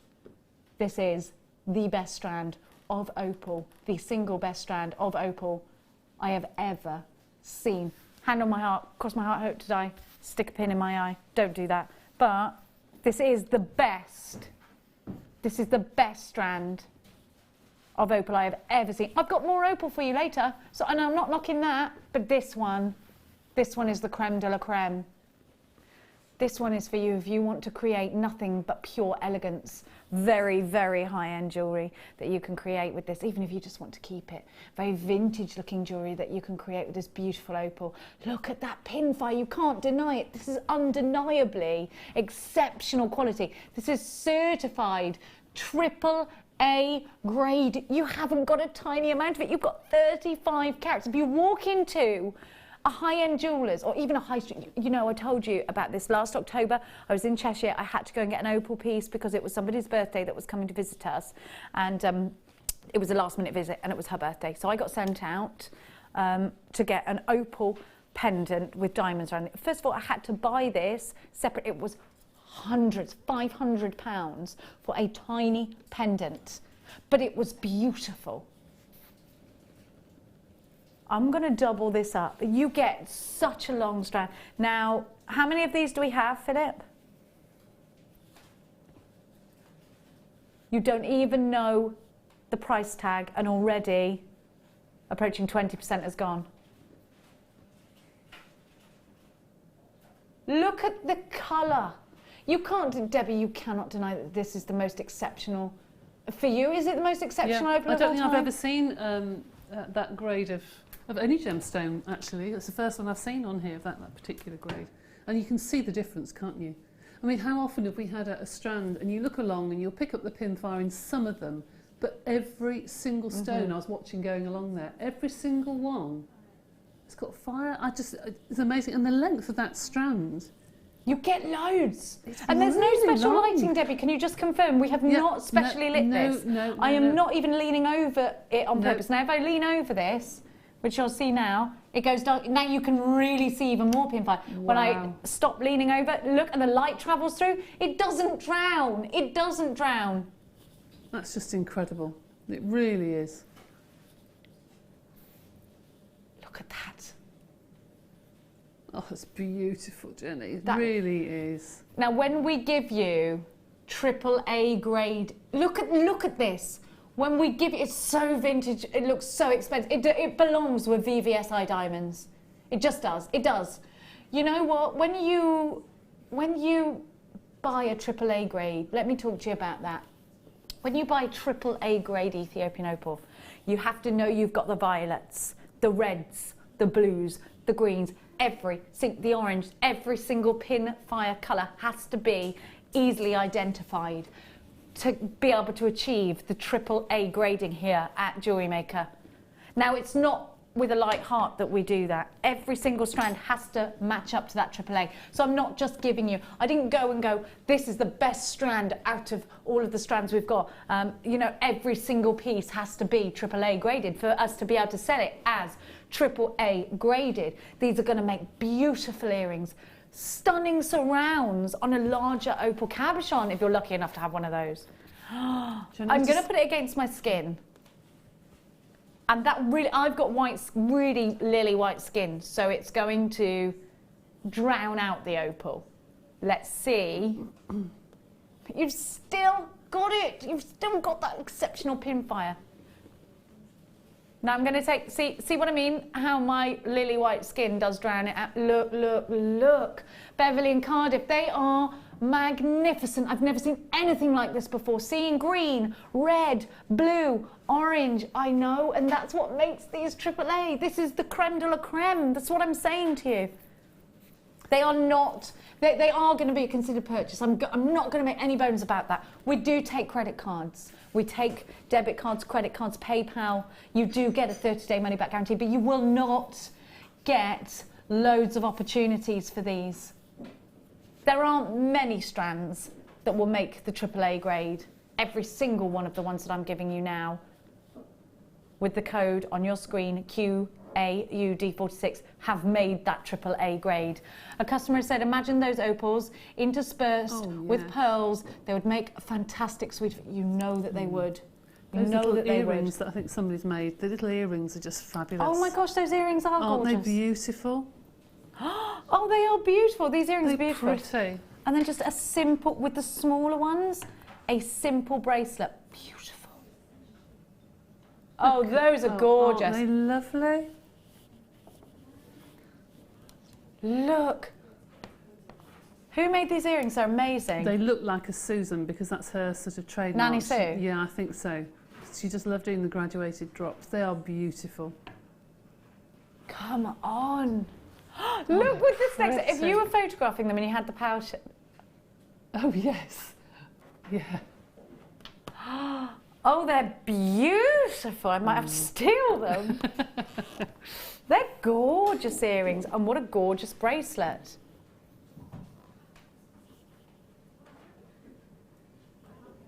This is the best strand of opal, the single best strand of opal I have ever seen. Hand on my heart, cross my heart, hope to die, stick a pin in my eye. Don't do that. But this is the best. This is the best strand of opal I have ever seen. I've got more opal for you later, so, and I'm not knocking that, but this one is the creme de la creme. This one is for you if you want to create nothing but pure elegance. Very, very high-end jewellery that you can create with this, even if you just want to keep it. Very vintage-looking jewellery that you can create with this beautiful opal. Look at that pinfire, you can't deny it. This is undeniably exceptional quality. This is certified AAA grade. You haven't got a tiny amount of it. You've got 35 carats. If you walk into a high-end jewellers or even a high street, you know, I told you about this last October. I was in Cheshire. I had to go and get an opal piece because it was somebody's birthday that was coming to visit us, and it was a last-minute visit and it was her birthday. So I got sent out to get an opal pendant with diamonds around it. First of all, I had to buy this separate. It was hundreds, £500 for a tiny pendant, but it was beautiful. I'm going to double this up. You get such a long strand. Now, how many of these do we have, Philip? You don't even know the price tag, and already approaching 20% has gone. Look at the colour. You can't, Debbie, you cannot deny that this is the most exceptional. For you, is it the most exceptional opal of all time? I don't think I've ever seen that grade of any gemstone, actually. It's the first one I've seen on here of that particular grade. And you can see the difference, can't you? I mean, how often have we had a strand and you look along and you'll pick up the pin fire in some of them, but every single stone I was watching going along there, every single one, it's got fire. It's amazing. And the length of that strand. You get loads. It's And there's no really special long. lighting, Debbie. Can you just confirm? We have not specially lit this. I am not even leaning over it on purpose. Now, if I lean over this, which you'll see now, it goes dark. Now you can really see even more pin fire. Wow. When I stop leaning over, look, and the light travels through, it doesn't drown. It doesn't drown. That's just incredible. It really is. Look at that. Oh, it's beautiful, Jenny. It That- really is. Now, when we give you AAA grade, look at this. When we give it's so vintage, it looks so expensive. It belongs with VVSI diamonds. It just does. It does. You know what? When you buy a AAA grade, let me talk to you about that. When you buy AAA grade Ethiopian opal, you have to know you've got the violets, the reds, the blues, the greens, the orange, every single pin fire colour has to be easily identified to be able to achieve the AAA grading here at Jewellery Maker. Now, it's not with a light heart that we do that. Every single strand has to match up to that AAA. So I'm not just giving you, I didn't go and go, this is the best strand out of all of the strands we've got. You know, every single piece has to be AAA graded for us to be able to sell it as AAA graded. These are going to make beautiful earrings, stunning surrounds on a larger opal cabochon if you're lucky enough to have one of those. I'm going to put it against my skin. And that really, I've got really lily white skin, so it's going to drown out the opal. Let's see. You've still got it. You've still got that exceptional pin fire. Now I'm going to see what I mean? How my lily white skin does drown it out. Look, look, look. Beverly and Cardiff, they are magnificent. I've never seen anything like this before. Seeing green, red, blue, orange, I know, and that's what makes these AAA. This is the creme de la creme. That's what I'm saying to you. They are not, they are going to be a considered purchase. I'm not going to make any bones about that. We do take credit cards. We take debit cards, credit cards, PayPal. You do get a 30-day money-back guarantee, but you will not get loads of opportunities for these. There aren't many strands that will make the AAA grade. Every single one of the ones that I'm giving you now, with the code on your screen, QAUD46, have made that AAA grade. A customer said, imagine those opals interspersed with pearls. They would make a fantastic suite. You know that they would. You Those know little that they earrings would. that I think somebody's made, the little earrings are just fabulous. Oh my gosh, those earrings are Aren't gorgeous. they beautiful? Oh, they are beautiful. These earrings are They're beautiful. pretty. And then just a simple, with the smaller ones, a simple bracelet. Beautiful. Oh, those are gorgeous. Aren't they lovely? Look. Who made these earrings? They're amazing. They look like a Susan because that's her sort of trademark. Nanny Sue? Yeah, I think so. She just loved doing the graduated drops. They are beautiful. Come on. Look with this next. If pretty. you were photographing them and you had the pouch. Oh, yes. Yeah. Oh, they're beautiful. I might have to steal them. They're gorgeous earrings. And what a gorgeous bracelet.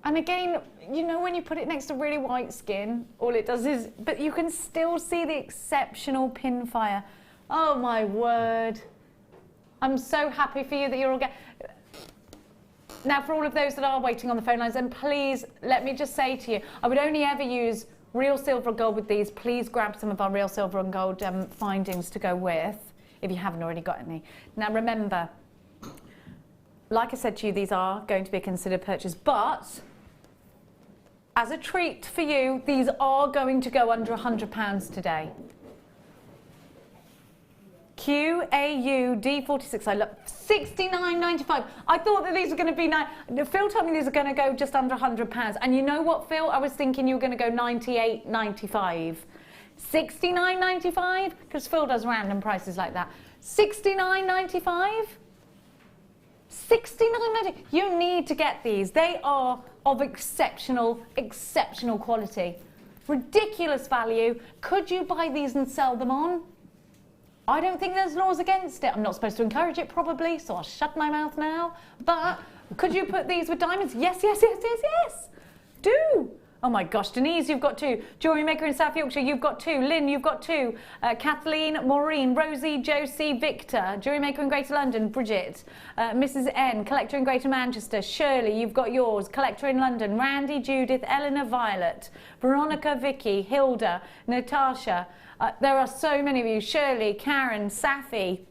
And again, you know, when you put it next to really white skin, all it does is, but you can still see the exceptional pin fire. Oh my word. I'm so happy for you that you're all getting. Now, for all of those that are waiting on the phone lines, and please, let me just say to you, I would only ever use real silver and gold with these. Please grab some of our real silver and gold findings to go with, if you haven't already got any. Now, remember, like I said to you, these are going to be a considered purchase, but as a treat for you, these are going to go under £100 today. QAUD46, I love £69.95. I thought that these were going to be Phil told me these are going to go just under £100. And you know what, Phil? I was thinking you were going to go £98.95. £69.95? Because Phil does random prices like that. £69.95? $69.90. You need to get these. They are of exceptional quality. Ridiculous value. Could you buy these and sell them on? I don't think there's laws against it. I'm not supposed to encourage it probably, so I'll shut my mouth now. But could you put these with diamonds? Yes, yes, yes, yes, yes. Do. Oh my gosh, Denise, you've got 2. Jewellery Maker in South Yorkshire, you've got 2. Lynn, you've got 2. Kathleen, Maureen, Rosie, Josie, Victor. Jewellery Maker in Greater London, Bridget. Mrs N, Collector in Greater Manchester. Shirley, you've got yours. Collector in London. Randy, Judith, Eleanor, Violet. Veronica, Vicky, Hilda, Natasha. There are so many of you. Shirley, Karen, Safi.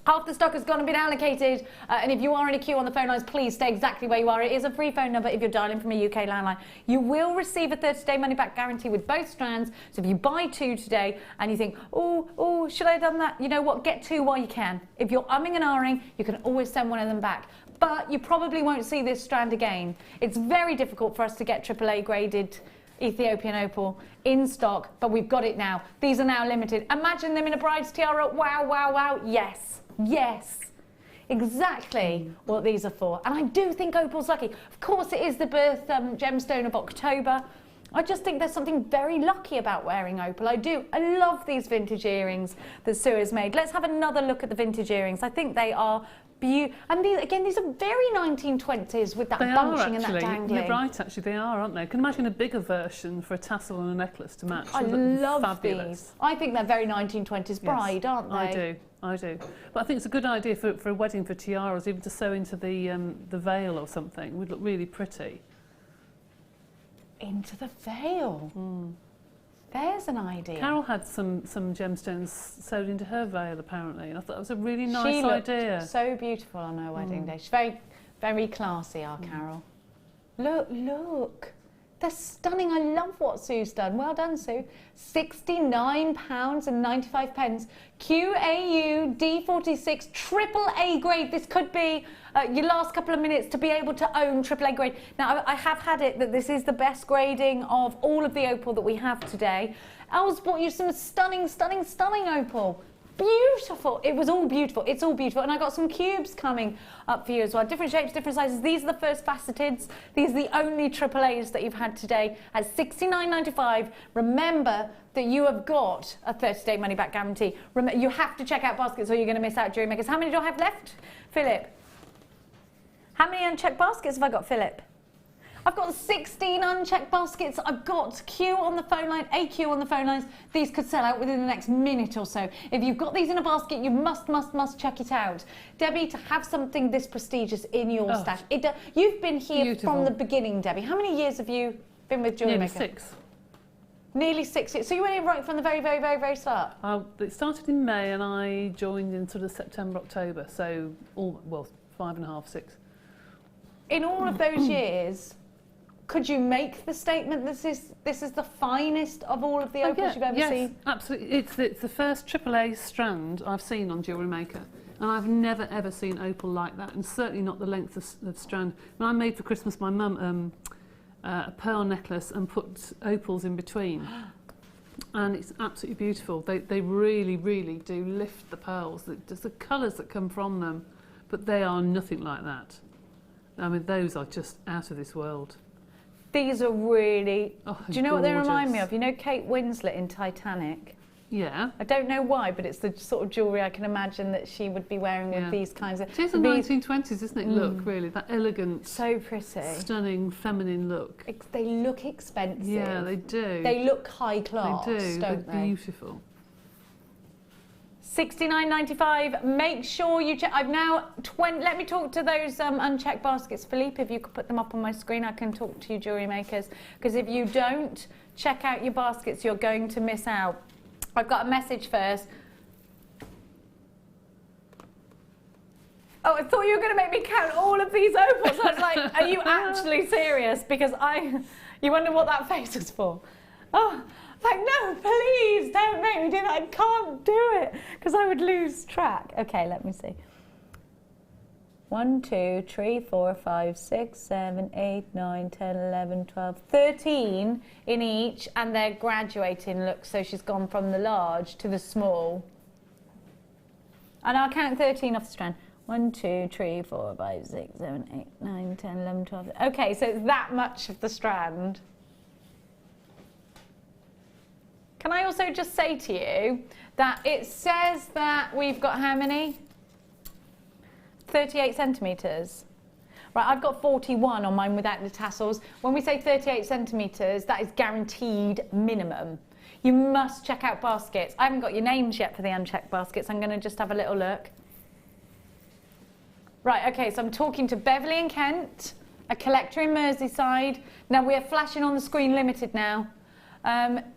Half the stock has gone and been allocated, and if you are in a queue on the phone lines, please stay exactly where you are. It is a free phone number if you're dialing from a UK landline. You will receive a 30-day money-back guarantee with both strands, so if you buy 2 today and you think, oh, should I have done that? You know what, get 2 while you can. If you're umming and ahhing, you can always send one of them back. But you probably won't see this strand again. It's very difficult for us to get AAA graded Ethiopian opal in stock, but we've got it now. These are now limited. Imagine them in a bride's tiara. Wow, wow, wow. Yes. Yes, exactly what these are for. And I do think opal's lucky. Of course, it is the birth gemstone of October. I just think there's something very lucky about wearing opal. I do. I love these vintage earrings that Sue has made. Let's have another look at the vintage earrings. I think they are beautiful. And these are very 1920s with that bunching and that dangling. You're right, actually, they are, aren't they? I can imagine a bigger version for a tassel and a necklace to match. I love fabulous. These. I think they're very 1920s bride, aren't they? I do. But I think it's a good idea for a wedding, for tiaras, even to sew into the veil or something. It would look really pretty. Into the veil? There's an idea. Carol had some gemstones sewed into her veil, apparently, and I thought it was a really nice idea. She looked so beautiful on her wedding day. She's very, very classy, our Carol. Look. They're stunning. I love what Sue's done. Well done, Sue. £69.95. QAU D46 AAA grade. This could be your last couple of minutes to be able to own AAA grade. Now, I have had it that this is the best grading of all of the opal that we have today. Els brought you some stunning, stunning, stunning opal. Beautiful. It was all beautiful. It's all beautiful. And I got some cubes coming up for you as well. Different shapes, different sizes. These are the first faceteds. These are the only AAAs that you've had today at £69.95. Remember that you have got a 30-day money-back guarantee. You have to check out baskets or you're going to miss out, Jewellery Makers. How many do I have left, Philip? How many unchecked baskets have I got, Philip? I've got 16 unchecked baskets. I've got Q on the phone line, AQ on the phone lines. These could sell out within the next minute or so. If you've got these in a basket, you must check it out. Debbie, to have something this prestigious in your stash. You've been here from the beginning, Debbie. How many years have you been with Jewellery Maker? 6. Nearly 6 years. So you went in right from the very, very, very, very start? It started in May and I joined in sort of September, October. So, 5.5, 6. In all of those years, could you make the statement this is the finest of all of the opals you've ever seen? Yes, absolutely. It's the first AAA strand I've seen on Jewellery Maker, and I've never ever seen opal like that, and certainly not the length of strand. When I made for Christmas my mum a pearl necklace and put opals in between, and it's absolutely beautiful. They really, really do lift the pearls. Just the colours that come from them, but they are nothing like that. I mean, those are just out of this world. These are really... do you know what they remind me of? You know Kate Winslet in Titanic? Yeah. I don't know why, but it's the sort of jewellery I can imagine that she would be wearing with these kinds of... It is the 1920s, isn't it, look, really? That elegant... So pretty. Stunning, feminine look. They look expensive. Yeah, they do. They look high class, don't they? They're beautiful. £69.95. Make sure you check. I've now let me talk to those unchecked baskets, Philippe. If you could put them up on my screen, I can talk to you, Jewellery Makers. Because if you don't check out your baskets, you're going to miss out. I've got a message first. Oh, I thought you were going to make me count all of these opals. I was like, are you actually serious? Because you wonder what that face is for. Oh. Like, no, please don't make me do that. I can't do it because I would lose track. Okay, let me see. 1, 2, 3, 4, 5, 6, 7, 8, 9, 10, 11, 12, 13 in each, and they're graduating. Look, so she's gone from the large to the small. And I'll count 13 off the strand. 1, 2, 3, 4, 5, 6, 7, 8, 9, 10, 11, 12. Okay, so it's that much of the strand. Can I also just say to you that it says that we've got how many? 38 centimetres. Right, I've got 41 on mine without the tassels. When we say 38 centimetres, that is guaranteed minimum. You must check out baskets. I haven't got your names yet for the unchecked baskets. I'm going to just have a little look. Right, okay, so I'm talking to Beverley in Kent, a collector in Merseyside. Now, we're flashing on the screen limited now.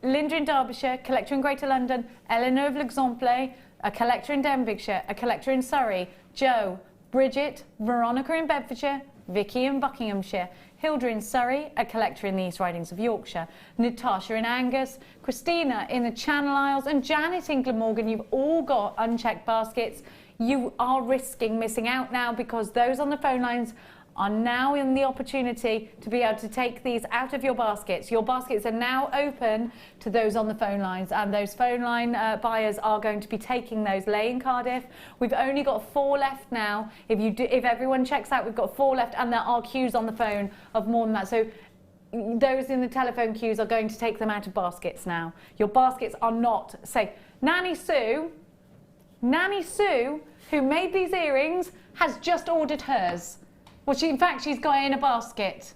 Linda in Derbyshire, collector in Greater London. Eleanor of L'Exemple, a collector in Denbighshire, a collector in Surrey. Joe, Bridget, Veronica in Bedfordshire, Vicky in Buckinghamshire, Hilda in Surrey, a collector in the East Ridings of Yorkshire, Natasha in Angus, Christina in the Channel Isles, and Janet in Glamorgan. You've all got unchecked baskets. You are risking missing out now because those on the phone lines are now in the opportunity to be able to take these out of your baskets. Your baskets are now open to those on the phone lines, and those phone line buyers are going to be taking those. Lay in Cardiff. We've only got 4 left now. If everyone checks out, we've got 4 left, and there are queues on the phone of more than that. So those in the telephone queues are going to take them out of baskets now. Your baskets are not safe. Nanny Sue, who made these earrings, has just ordered hers. Well, in fact, she's got it in a basket.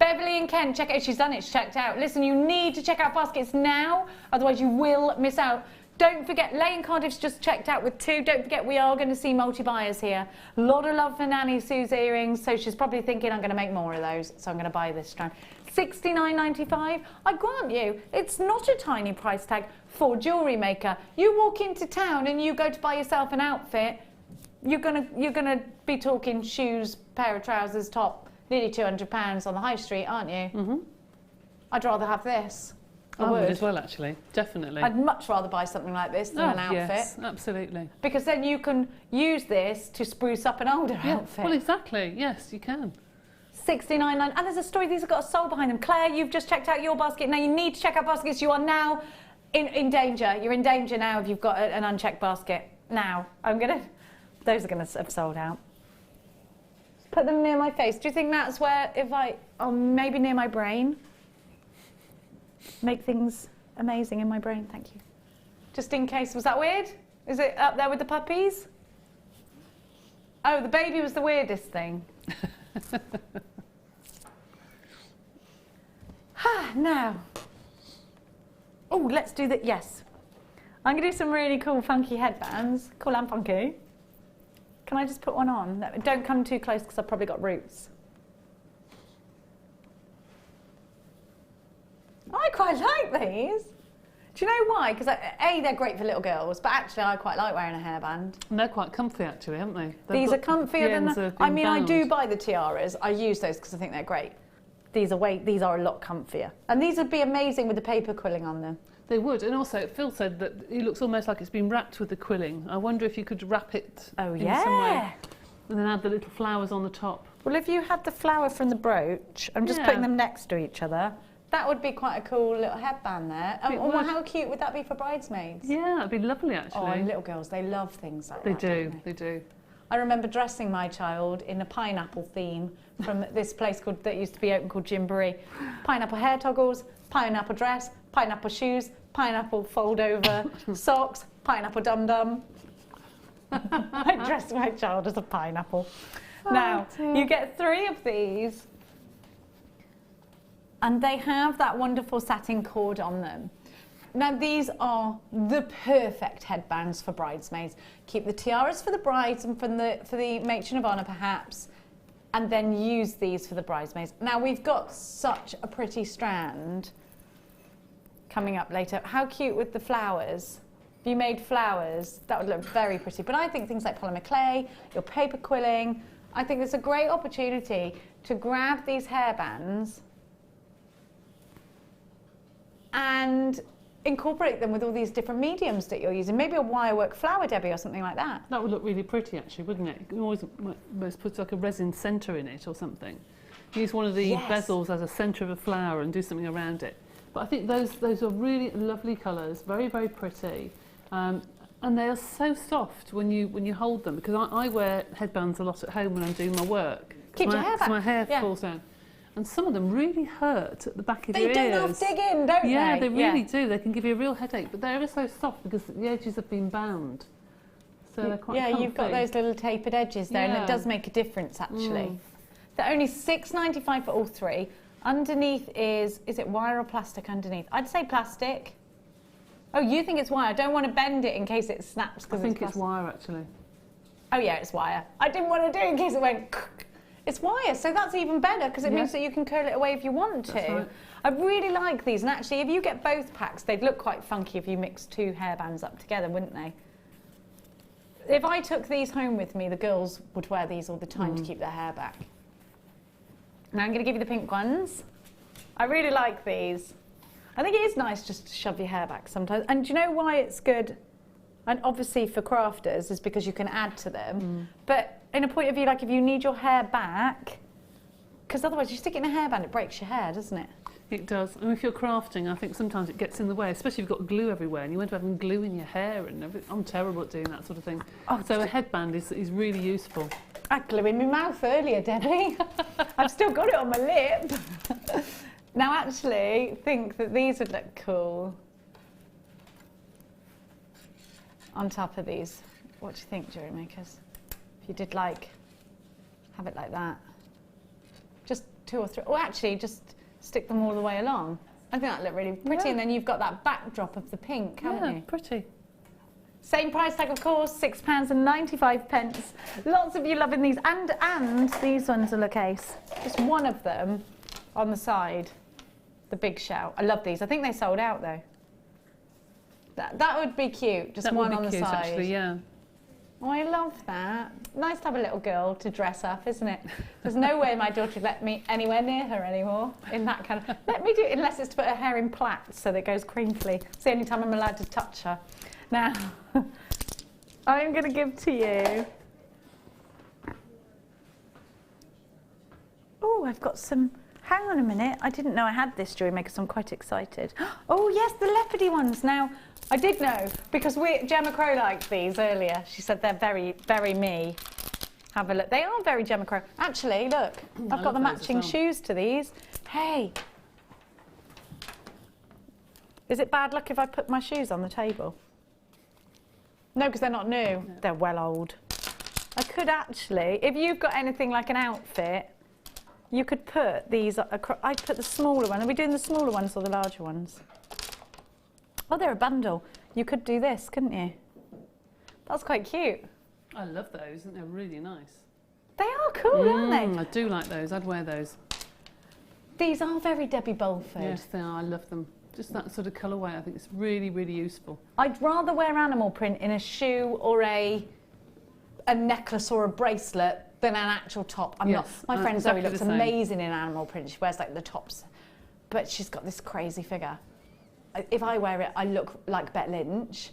Beverley in Kent, check it out. She's done it, it's checked out. Listen, you need to check out baskets now, otherwise you will miss out. Don't forget, Lane Cardiff's just checked out with 2. Don't forget, we are going to see multi-buyers here. A lot of love for Nanny Sue's earrings, so she's probably thinking, I'm going to make more of those, so I'm going to buy this strand. $69.95. I grant you, it's not a tiny price tag for Jewellery Maker. You walk into town and you go to buy yourself an outfit, you're gonna be talking shoes, pair of trousers, top, nearly £200 on the high street, aren't you? Mm-hmm. I'd rather have this. I would as well, actually, definitely. I'd much rather buy something like this than an outfit. Yes, absolutely. Because then you can use this to spruce up an older outfit. Well, exactly. Yes, you can. $69.99. And there's a story. These have got a soul behind them. Claire, you've just checked out your basket. Now you need to check out baskets. You are now in danger. You're in danger now if you've got an unchecked basket. Now, those are going to have sold out. Put them near my face. Do you think that's where, maybe near my brain? Make things amazing in my brain, thank you. Just in case, was that weird? Is it up there with the puppies? Oh, the baby was the weirdest thing. Now. Oh, let's do that, yes. I'm going to do some really cool, funky headbands. Cool and funky. Can I just put one on? No, don't come too close because I've probably got roots. I quite like these. Do you know why? Because A, they're great for little girls, but actually I quite like wearing a hairband. And they're quite comfy actually, aren't they? These are comfier than I mean, I do buy the tiaras. I use those because I think they're great. These are a lot comfier. And these would be amazing with the paper quilling on them. They would, and also Phil said that it looks almost like it's been wrapped with the quilling. I wonder if you could wrap it in some way and then add the little flowers on the top. Well, if you had the flower from the brooch, I'm just putting them next to each other, that would be quite a cool little headband there. How cute would that be for bridesmaids? Yeah, it'd be lovely actually. Oh, and little girls, they love things like that. They do. I remember dressing my child in a pineapple theme from this place that used to be open called Gymboree. Pineapple hair toggles, pineapple dress, pineapple shoes, pineapple fold over socks, pineapple dum-dum. I dressed my child as a pineapple. Now, you get 3 of these and they have that wonderful satin cord on them. Now, these are the perfect headbands for bridesmaids. Keep the tiaras for the brides and for the matron of honour, perhaps, and then use these for the bridesmaids. Now, we've got such a pretty strand coming up later. How cute with the flowers. If you made flowers, that would look very pretty. But I think things like polymer clay, your paper quilling, I think it's a great opportunity to grab these hairbands and incorporate them with all these different mediums that you're using. Maybe a wirework flower, Debbie, or something like that. That would look really pretty actually, wouldn't it? You always put like a resin centre in it or something. Use one of the bezels as a centre of a flower and do something around it. But I think those are really lovely colours, very, very pretty. And And they are so soft when you hold them, because I wear headbands a lot at home when I'm doing my work. Keep your hair back. My hair Yeah. falls down. And some of them really hurt at the back of your ears. They don't half dig in, don't Yeah, they? they really do. They can give you a real headache, but they're ever so soft because the edges have been bound. So they're quite comfy. You've got those little tapered edges there, and Yeah. it does make a difference, actually. They're only £6.95 for all three. Underneath is it wire or plastic underneath? I'd say plastic. Oh, you think it's wire? I don't want to bend it in case it snaps. I think it's wire, actually. Oh yeah, it's wire. I didn't want to do it in case it went. It's wire, so that's even better because it means that you can curl it away if you want to. That's right. I really like these, and actually, if you get both packs, they'd look quite funky if you mixed two hairbands up together, wouldn't they? If I took these home with me, the girls would wear these all the time to keep their hair back. Now I'm going to give you the pink ones. I really like these. I think it is nice just to shove your hair back sometimes. And do you know why it's good? And obviously for crafters is because you can add to them. But in a point of view, like if you need your hair back, because otherwise you stick it in a hairband, it breaks your hair, doesn't it? It does. And if you're crafting, I think sometimes it gets in the way, especially if you've got glue everywhere and you end up having glue in your hair and everything. I'm terrible at doing that sort of thing. So a headband is really useful. I had glue in my mouth earlier, Debbie. I've still got it on my lip. Now, actually, think that these would look cool on top of these. What do you think, jewellery makers? If you did have it like that. Just 2 or 3. Or actually, just stick them all the way along. I think that'd look really pretty. And then you've got that backdrop of the pink, haven't you? Pretty. Same price tag, of course, £6.95. Lots of you loving these, and these ones are look ace. Just one of them on the side, the big shell. I love these. I think they sold out though. That would be cute. Just one on the side. Actually, yeah. Oh, I love that. Nice to have a little girl to dress up, isn't it? There's no way my daughter would let me anywhere near her anymore in that kind of. Let me do it unless it's to put her hair in plaits so that it goes crinkly. It's the only time I'm allowed to touch her. Now, I'm going to give to you. Oh, I've got some. Hang on a minute. I didn't know I had this Jewellery Maker, so I'm quite excited. Oh, yes, the leopardy ones. Now, I did know because Gemma Crow liked these earlier. She said they're very, very me. Have a look. They are very Gemma Crow. Actually, look, I've got the matching shoes to these. Hey. Is it bad luck if I put my shoes on the table? No, because they're not new. No. They're well old. I could actually, if you've got anything like an outfit, you could put these across. I'd put the smaller one. Are we doing the smaller ones or the larger ones? Oh, they're a bundle. You could do this, couldn't you? That's quite cute. I love those, and they're really nice. They are cool, aren't they? I do like those. I'd wear those. These are very Debbie Bulford. Yes, they are. I love them. Just that sort of colourway, I think it's really, really useful. I'd rather wear animal print in a shoe or a necklace or a bracelet than an actual top. My friend Zoe looks amazing in animal print. She wears like the tops, but she's got this crazy figure. If I wear it, I look like Bette Lynch,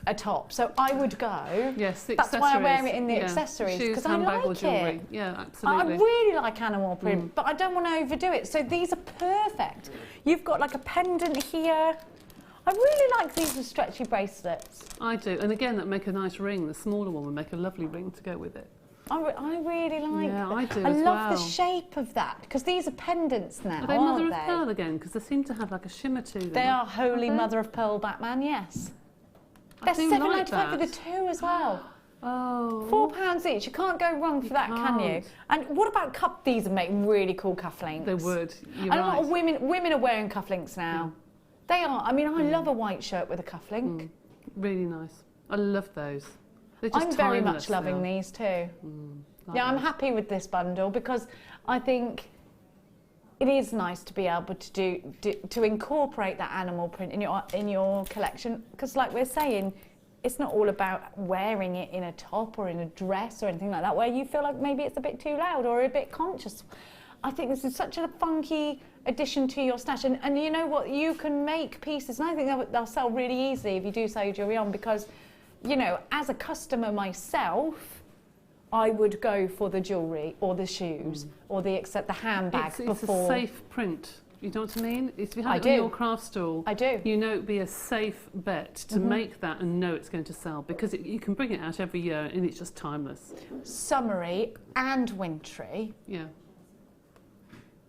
a top. So I would go. Yes, the That's why I wear it in the accessories, because I like or jewellery. it. Yeah, absolutely. I really like animal print, but I don't want to overdo it. So these are perfect. You've got like a pendant here. I really like these with stretchy bracelets. I do, and again, that make a nice ring. The smaller one would make a lovely ring to go with it. I really like that. I do I as love well. the shape of that, because these are pendants now, Are they aren't mother of pearl again? Because they seem to have like a shimmer to them. They are holy mother of pearl Batman, yes. They're £7.95 for the two as well. Oh. £4 each. You can't go wrong for that, can you? And what about These would make really cool cufflinks. They would. You're and right. a lot of women are wearing cufflinks now. They are. I mean, I love a white shirt with a cufflink. Really nice. I love those. They're just I'm very much timeless loving now. these too. Yeah, I'm happy with this bundle because I think it is nice to be able to to incorporate that animal print in your collection, because like we're saying, it's not all about wearing it in a top or in a dress or anything like that where you feel like maybe it's a bit too loud or a bit conscious. I think this is such a funky addition to your stash, and you know what, you can make pieces, and I think they'll sell really easily if you do sell your jewellery on, because you know, as a customer myself, I would go for the jewellery or the shoes or the handbag it's before. It's a safe print. You know what I mean? If you have I it do. on your craft stall, I do. you know it'd be a safe bet to make that and know it's going to sell, because you can bring it out every year and it's just timeless. Summery and wintry. Yeah.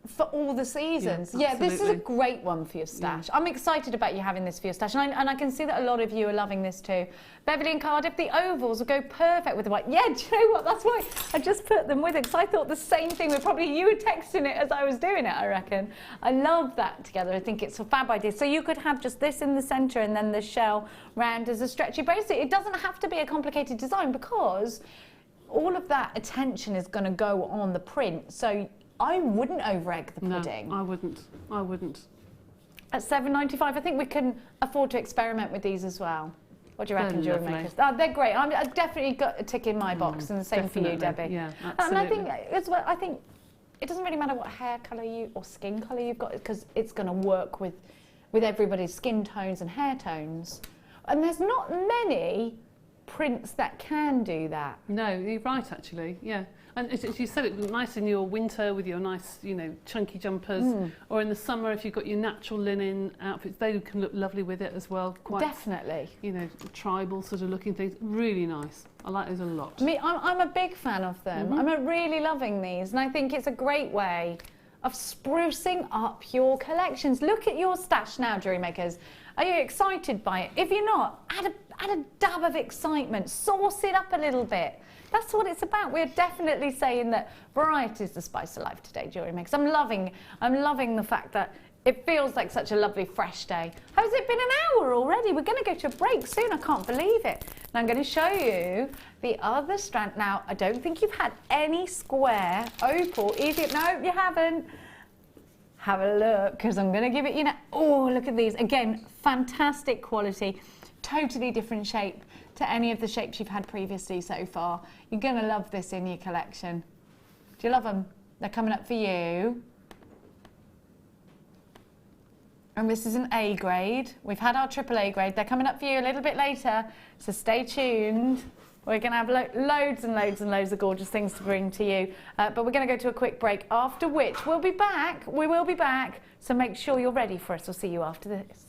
For all the seasons. Yeah, This is a absolutely. great one for your stash. I'm excited about you having this for your stash, and I can see that a lot of you are loving this too. Beverly and Cardiff, the ovals will go perfect with the white. Yeah, do you know what? That's why I just put them with it, because I thought the same thing. Probably you were texting it as I was doing it, I reckon. I love that together. I think it's a fab idea. So you could have just this in the centre and then the shell round as a stretchy bracelet. It doesn't have to be a complicated design, because all of that attention is going to go on the print. So I wouldn't over-egg the pudding. No, I wouldn't. I wouldn't. At $7.95, I think we can afford to experiment with these as well. What do you reckon, They're Jewellery lovely. Makers? Oh, they're great. I've definitely got a tick in my box, and the same for you, Definitely. Debbie. Yeah, And I absolutely. think as well, I think it doesn't really matter what hair colour or skin colour you've got, because it's going to work with everybody's skin tones and hair tones. And there's not many prints that can do that. No, you're right, actually. Yeah. And as you said, it was nice in your winter with your nice, chunky jumpers, or in the summer if you've got your natural linen outfits, they can look lovely with it as well. Quite, Definitely. tribal sort of looking things. Really nice. I like those a lot. I'm a big fan of them. I'm really loving these, and I think it's a great way of sprucing up your collections. Look at your stash now, Jewellery Makers. Are you excited by it? If you're not, add a dab of excitement. Sauce it up a little bit. That's what it's about. We're definitely saying that variety is the spice of life today, Jewellery Makers. I'm loving the fact that it feels like such a lovely fresh day. Has it been an hour already? We're going to go to a break soon. I can't believe it. Now I'm going to show you the other strand. Now, I don't think you've had any square opal. No, you haven't. Have a look, because I'm going to give it you now. Oh, look at these. Again, fantastic quality. Totally different shape to any of the shapes you've had previously so far. You're going to love this in your collection. Do you love them? They're coming up for you. And this is an A grade. We've had our AAA grade. They're coming up for you a little bit later, so stay tuned. We're going to have loads and loads and loads of gorgeous things to bring to you. But we're going to go to a quick break, after which we'll be back. We will be back, so make sure you're ready for us. We'll see you after this.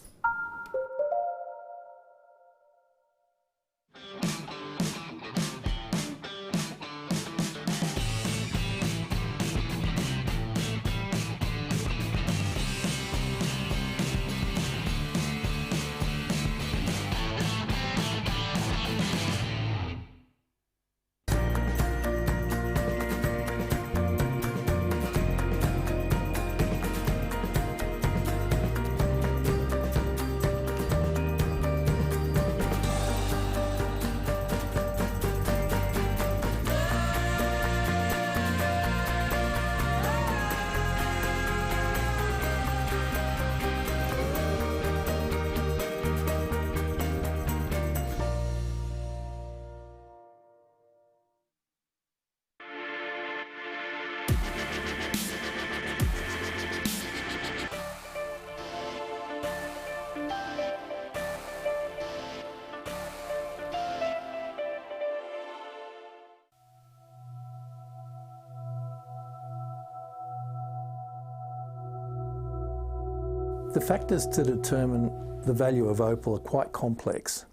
The factors to determine the value of opal are quite complex.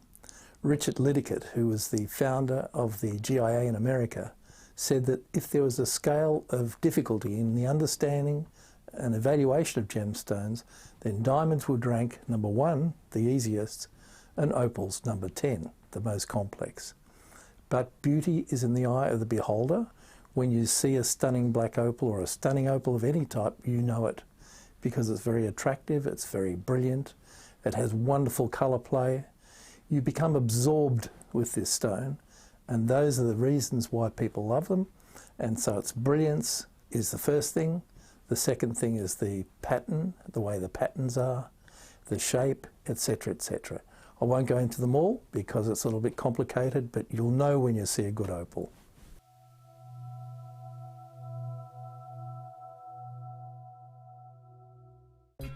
Richard Liddickett, who was the founder of the GIA in America, said that if there was a scale of difficulty in the understanding and evaluation of gemstones, then diamonds would rank number 1, the easiest, and opals number 10, the most complex. But beauty is in the eye of the beholder. When you see a stunning black opal or a stunning opal of any type, you know it, because it's very attractive, it's very brilliant, it has wonderful colour play. You become absorbed with this stone, and those are the reasons why people love them. And so its brilliance is the first thing. The second thing is the pattern, the way the patterns are, the shape, etc., etc. I won't go into them all because it's a little bit complicated, but you'll know when you see a good opal.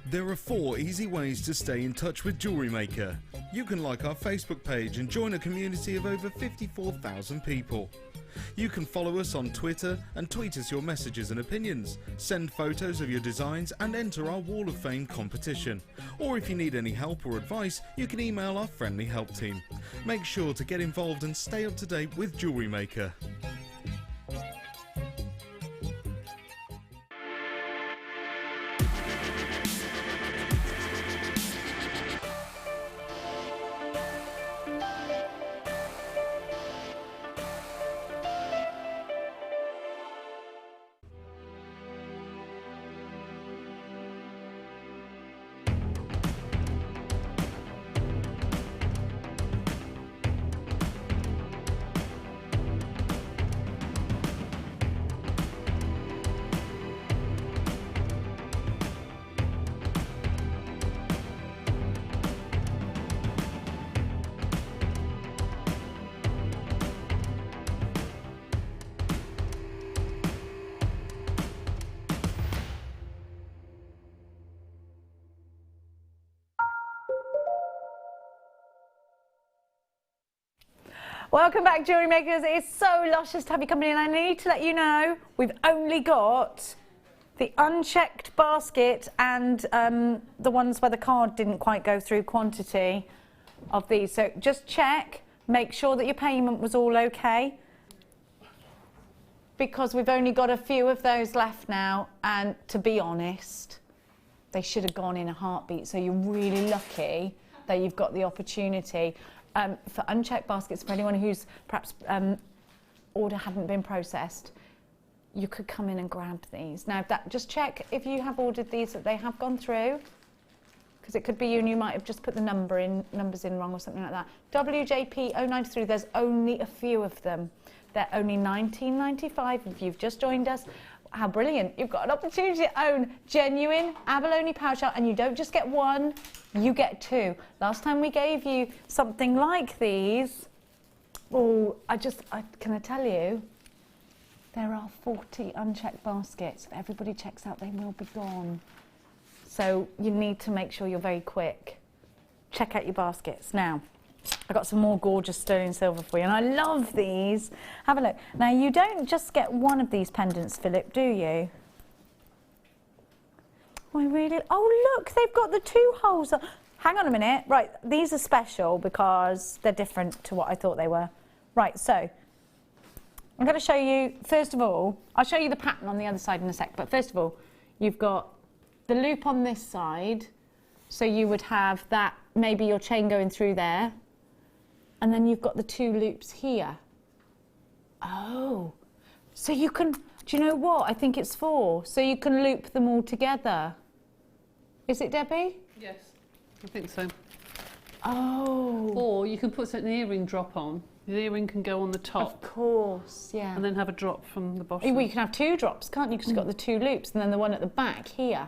There are 4 easy ways to stay in touch with Jewellery Maker. You can like our Facebook page and join a community of over 54,000 people. You can follow us on Twitter and tweet us your messages and opinions, send photos of your designs and enter our Wall of Fame competition. Or if you need any help or advice, you can email our friendly help team. Make sure to get involved and stay up to date with Jewellery Maker. Welcome back, Jewellery Makers. It's so luscious to have you coming in. I need to let you know we've only got the unchecked basket and the ones where the card didn't quite go through quantity of these. So just check, make sure that your payment was all okay, because we've only got a few of those left now, and to be honest, they should have gone in a heartbeat. So you're really lucky that you've got the opportunity. For unchecked baskets, for anyone whose perhaps order hadn't been processed, you could come in and grab these. Now, just check if you have ordered these that they have gone through, because it could be you and you might have just put the numbers in wrong or something like that. WJP 093, there's only a few of them. They're only $19.95 if you've just joined us. How brilliant. You've got an opportunity to own genuine abalone pouch shell, and you don't just get one, you get 2. Last time we gave you something like these, can I tell you, there are 40 unchecked baskets. If everybody checks out, they will be gone. So you need to make sure you're very quick. Check out your baskets. Now, I've got some more gorgeous sterling silver for you, and I love these. Have a look. Now, you don't just get one of these pendants, Philip, do you? Oh, look, they've got the 2 holes. Hang on a minute. Right, these are special because they're different to what I thought they were. Right, so I'm going to show you, first of all, I'll show you the pattern on the other side in a sec, but first of all, you've got the loop on this side, so you would have that, maybe your chain going through there, and then you've got the 2 loops here. Oh, so you can, do you know what? I think it's 4. So you can loop them all together. Is it, Debbie? Yes, I think so. Oh. Or you can put an earring drop on. The earring can go on the top. Of course, yeah. And then have a drop from the bottom. Well, you can have 2 drops, can't you? Because you've got the 2 loops and then the one at the back here.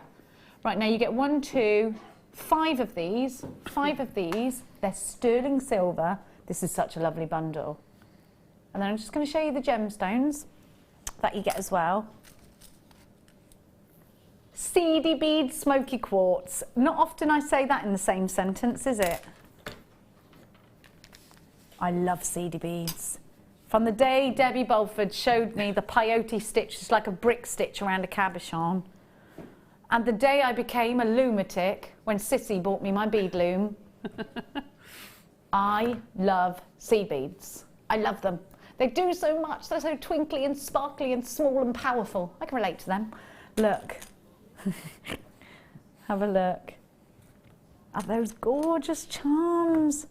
Right, now you get 1, 2, 5 of these. 5 of these. They're sterling silver. This is such a lovely bundle. And then I'm just going to show you the gemstones that you get as well. Seedy bead smoky quartz. Not often I say that in the same sentence, is it? I love seedy beads. From the day Debbie Bulford showed me the peyote stitch, it's like a brick stitch around a cabochon. And the day I became a lunatic, when Sissy bought me my bead loom. I love sea beads. I love them. They do so much. They're so twinkly and sparkly and small and powerful. I can relate to them. Look. Have a look at those gorgeous charms.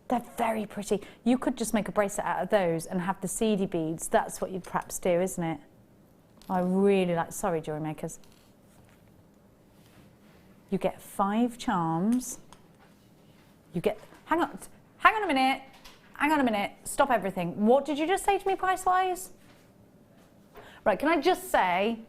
They're very pretty. You could just make a bracelet out of those and have the seedy beads. That's what you'd perhaps do, isn't it? I really like, sorry, Jewellery Makers. You get 5 charms. You get, hang on a minute, stop everything. What did you just say to me price-wise? Right, can I just say,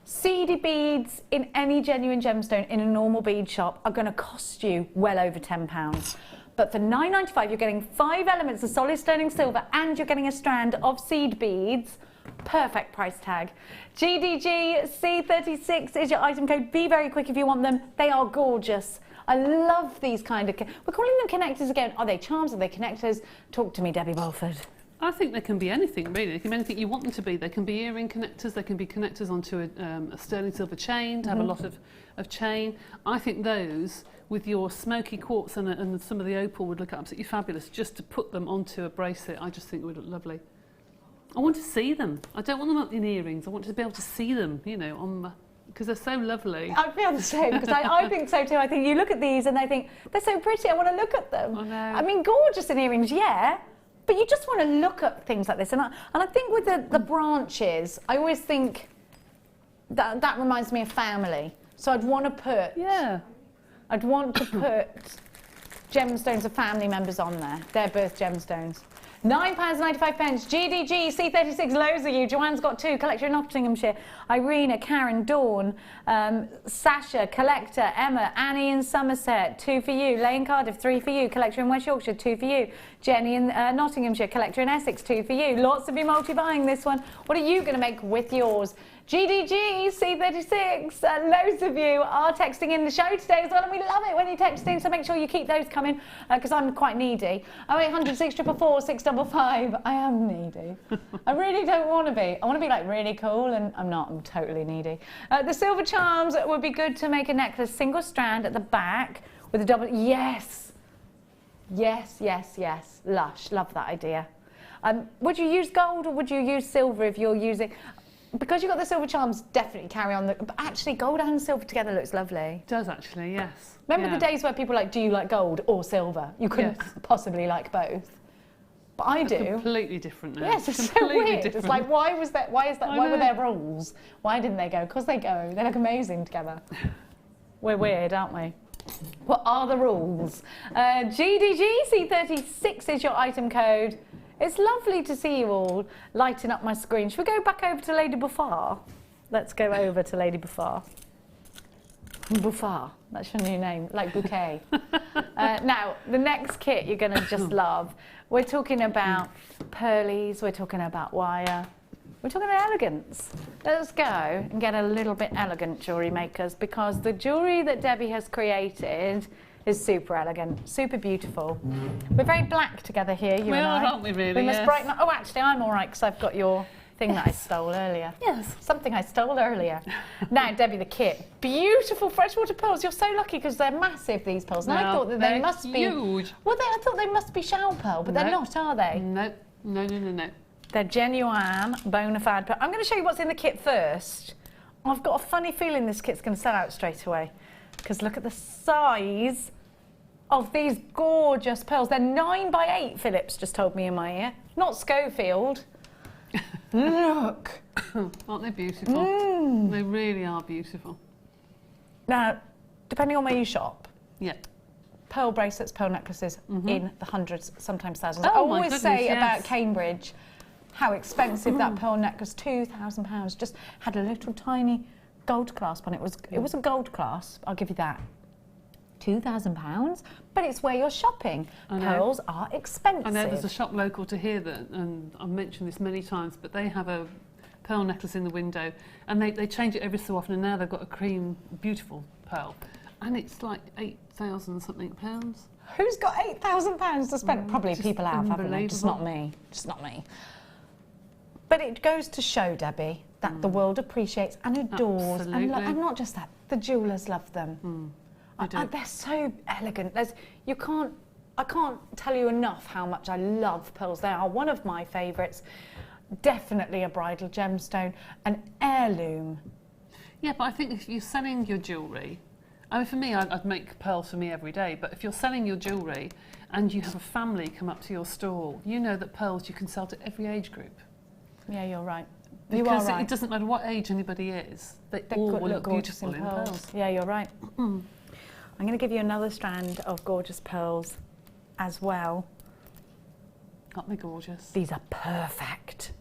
seedy beads in any genuine gemstone in a normal bead shop are going to cost you well over £10. But for $9.95, you're getting 5 elements of solid sterling silver and you're getting a strand of seed beads Perfect price tag. GDG C36 is your item code. Be very quick if you want them. They are gorgeous. I love these kind of... We're calling them connectors again. Are they charms? Are they connectors? Talk to me, Debbie Bulford. I think they can be anything, really. They can be anything you want them to be. They can be earring connectors. They can be connectors onto a sterling silver chain to have a lot of chain. I think those, with your smoky quartz and some of the opal, would look absolutely fabulous. Just to put them onto a bracelet, I just think it would look lovely. I want to see them. I don't want them up in earrings. I want to be able to see them, you know, on the... because they're so lovely. I feel the same, because I think so too. I think you look at these and I think, they're so pretty, I want to look at them. I know. I mean, gorgeous in earrings, yeah, but you just want to look at things like this. And I think with the branches, I always think that reminds me of family. So I'd want to put... Yeah. I'd want to put gemstones of family members on there, their birth gemstones. £9.95, GDG, C36, loads of you. Joanne's got 2, Collector in Nottinghamshire. Irina, Karen, Dawn, Sasha, Collector, Emma, Annie in Somerset, 2 for you. Lay in Cardiff, 3 for you. Collector in West Yorkshire, 2 for you. Jenny in Nottinghamshire, Collector in Essex, 2 for you. Lots of you multi-buying this one. What are you going to make with yours? GDG, C36, loads of you are texting in the show today as well, and we love it when you're texting, so make sure you keep those coming, because I'm quite needy. 0800 644 655. I am needy. I really don't want to be. I want to be like really cool, and I'm not. I'm totally needy. The silver charms would be good to make a necklace, single strand at the back with a double. Yes. Yes, yes, yes. Lush. Love that idea. Would you use gold or would you use silver if you're using... Because you've got the silver charms, definitely carry on. But actually, gold and silver together looks lovely. It does, actually, yes. Remember the days where people were like, do you like gold or silver? You couldn't possibly like both. But I do. Completely different now. Yes, it's so weird. It's like, why was that? Why is that? Why were there rules? Why didn't they go? Because they go. They look amazing together. We're weird, aren't we? What are the rules? GDG C36 is your item code. It's lovely to see you all lighting up my screen. Should we go back over to Lady Bulford? Let's go over to Lady Bulford. Bulford, that's your new name, like bouquet. Now, the next kit you're going to just love. We're talking about pearlies, we're talking about wire, we're talking about elegance. Let's go and get a little bit elegant, jewellery makers, because the jewellery that Debbie has created is super elegant, super beautiful. We're very black together here, you and I. Aren't we really? We must brighten up. Oh, actually, I'm all right because I've got your thing that I stole earlier. Yes. Something I stole earlier. Now, Debbie, the kit. Beautiful freshwater pearls. You're so lucky because they're massive, these pearls. And I thought that they must be... huge. Well, I thought they must be shell pearl, but they're not, are they? No. No, no, no, no. They're genuine, bona fide pearl. I'm going to show you what's in the kit first. I've got a funny feeling this kit's going to sell out straight away. Because look at the size of these gorgeous pearls. They're 9x8, Philip's just told me in my ear. Not Schofield. Look. Aren't they beautiful? They really are beautiful. Now, depending on where you shop, pearl bracelets, pearl necklaces in the hundreds, sometimes thousands. Oh, I always goodness, say about Cambridge how expensive that pearl necklace, £2,000, just had a little tiny gold clasp on it. It was a gold clasp, I'll give you that. £2,000, but it's where you're shopping. Pearls are expensive. I know there's a shop local to here that, and I've mentioned this many times, but they have a pearl necklace in the window, and they change it every so often, and now they've got a cream, beautiful pearl, and it's like 8,000 something pounds. Who's got £8,000 to spend? Probably people have, haven't they? Just not me. Just not me. But it goes to show, Debbie, that the world appreciates and adores, and not just that, the jewellers love them. They're so elegant. I can't tell you enough how much I love pearls. They are one of my favourites. Definitely a bridal gemstone, an heirloom. Yeah, but I think if you're selling your jewellery, I mean, for me, I'd make pearls for me every day, but if you're selling your jewellery and you have a family come up to your stall, you know that pearls you can sell to every age group. Yeah, you're right. Because it doesn't matter what age anybody is, they all will look beautiful in pearls. Yeah, you're right. I'm going to give you another strand of gorgeous pearls as well. Aren't they gorgeous? These are perfect.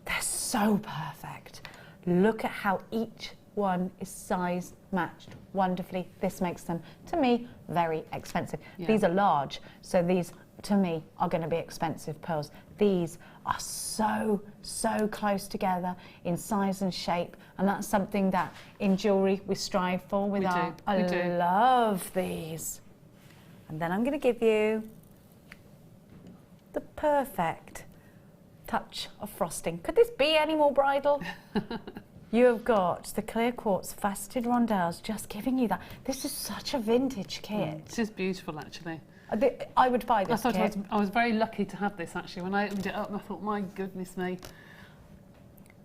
They're so perfect. Look at how each one is size matched wonderfully. This makes them, to me, very expensive. These are large, so these to me, are going to be expensive pearls. These are so close together in size and shape, and that's something that in jewellery we strive for with our... I love these. And then I'm going to give you the perfect touch of frosting. Could this be any more bridal? You have got the clear quartz faceted rondelles, just giving you that. This is such a vintage kit. It is beautiful, actually. I would buy this kit. I was very lucky to have this, actually. When I opened it up, I thought, my goodness me,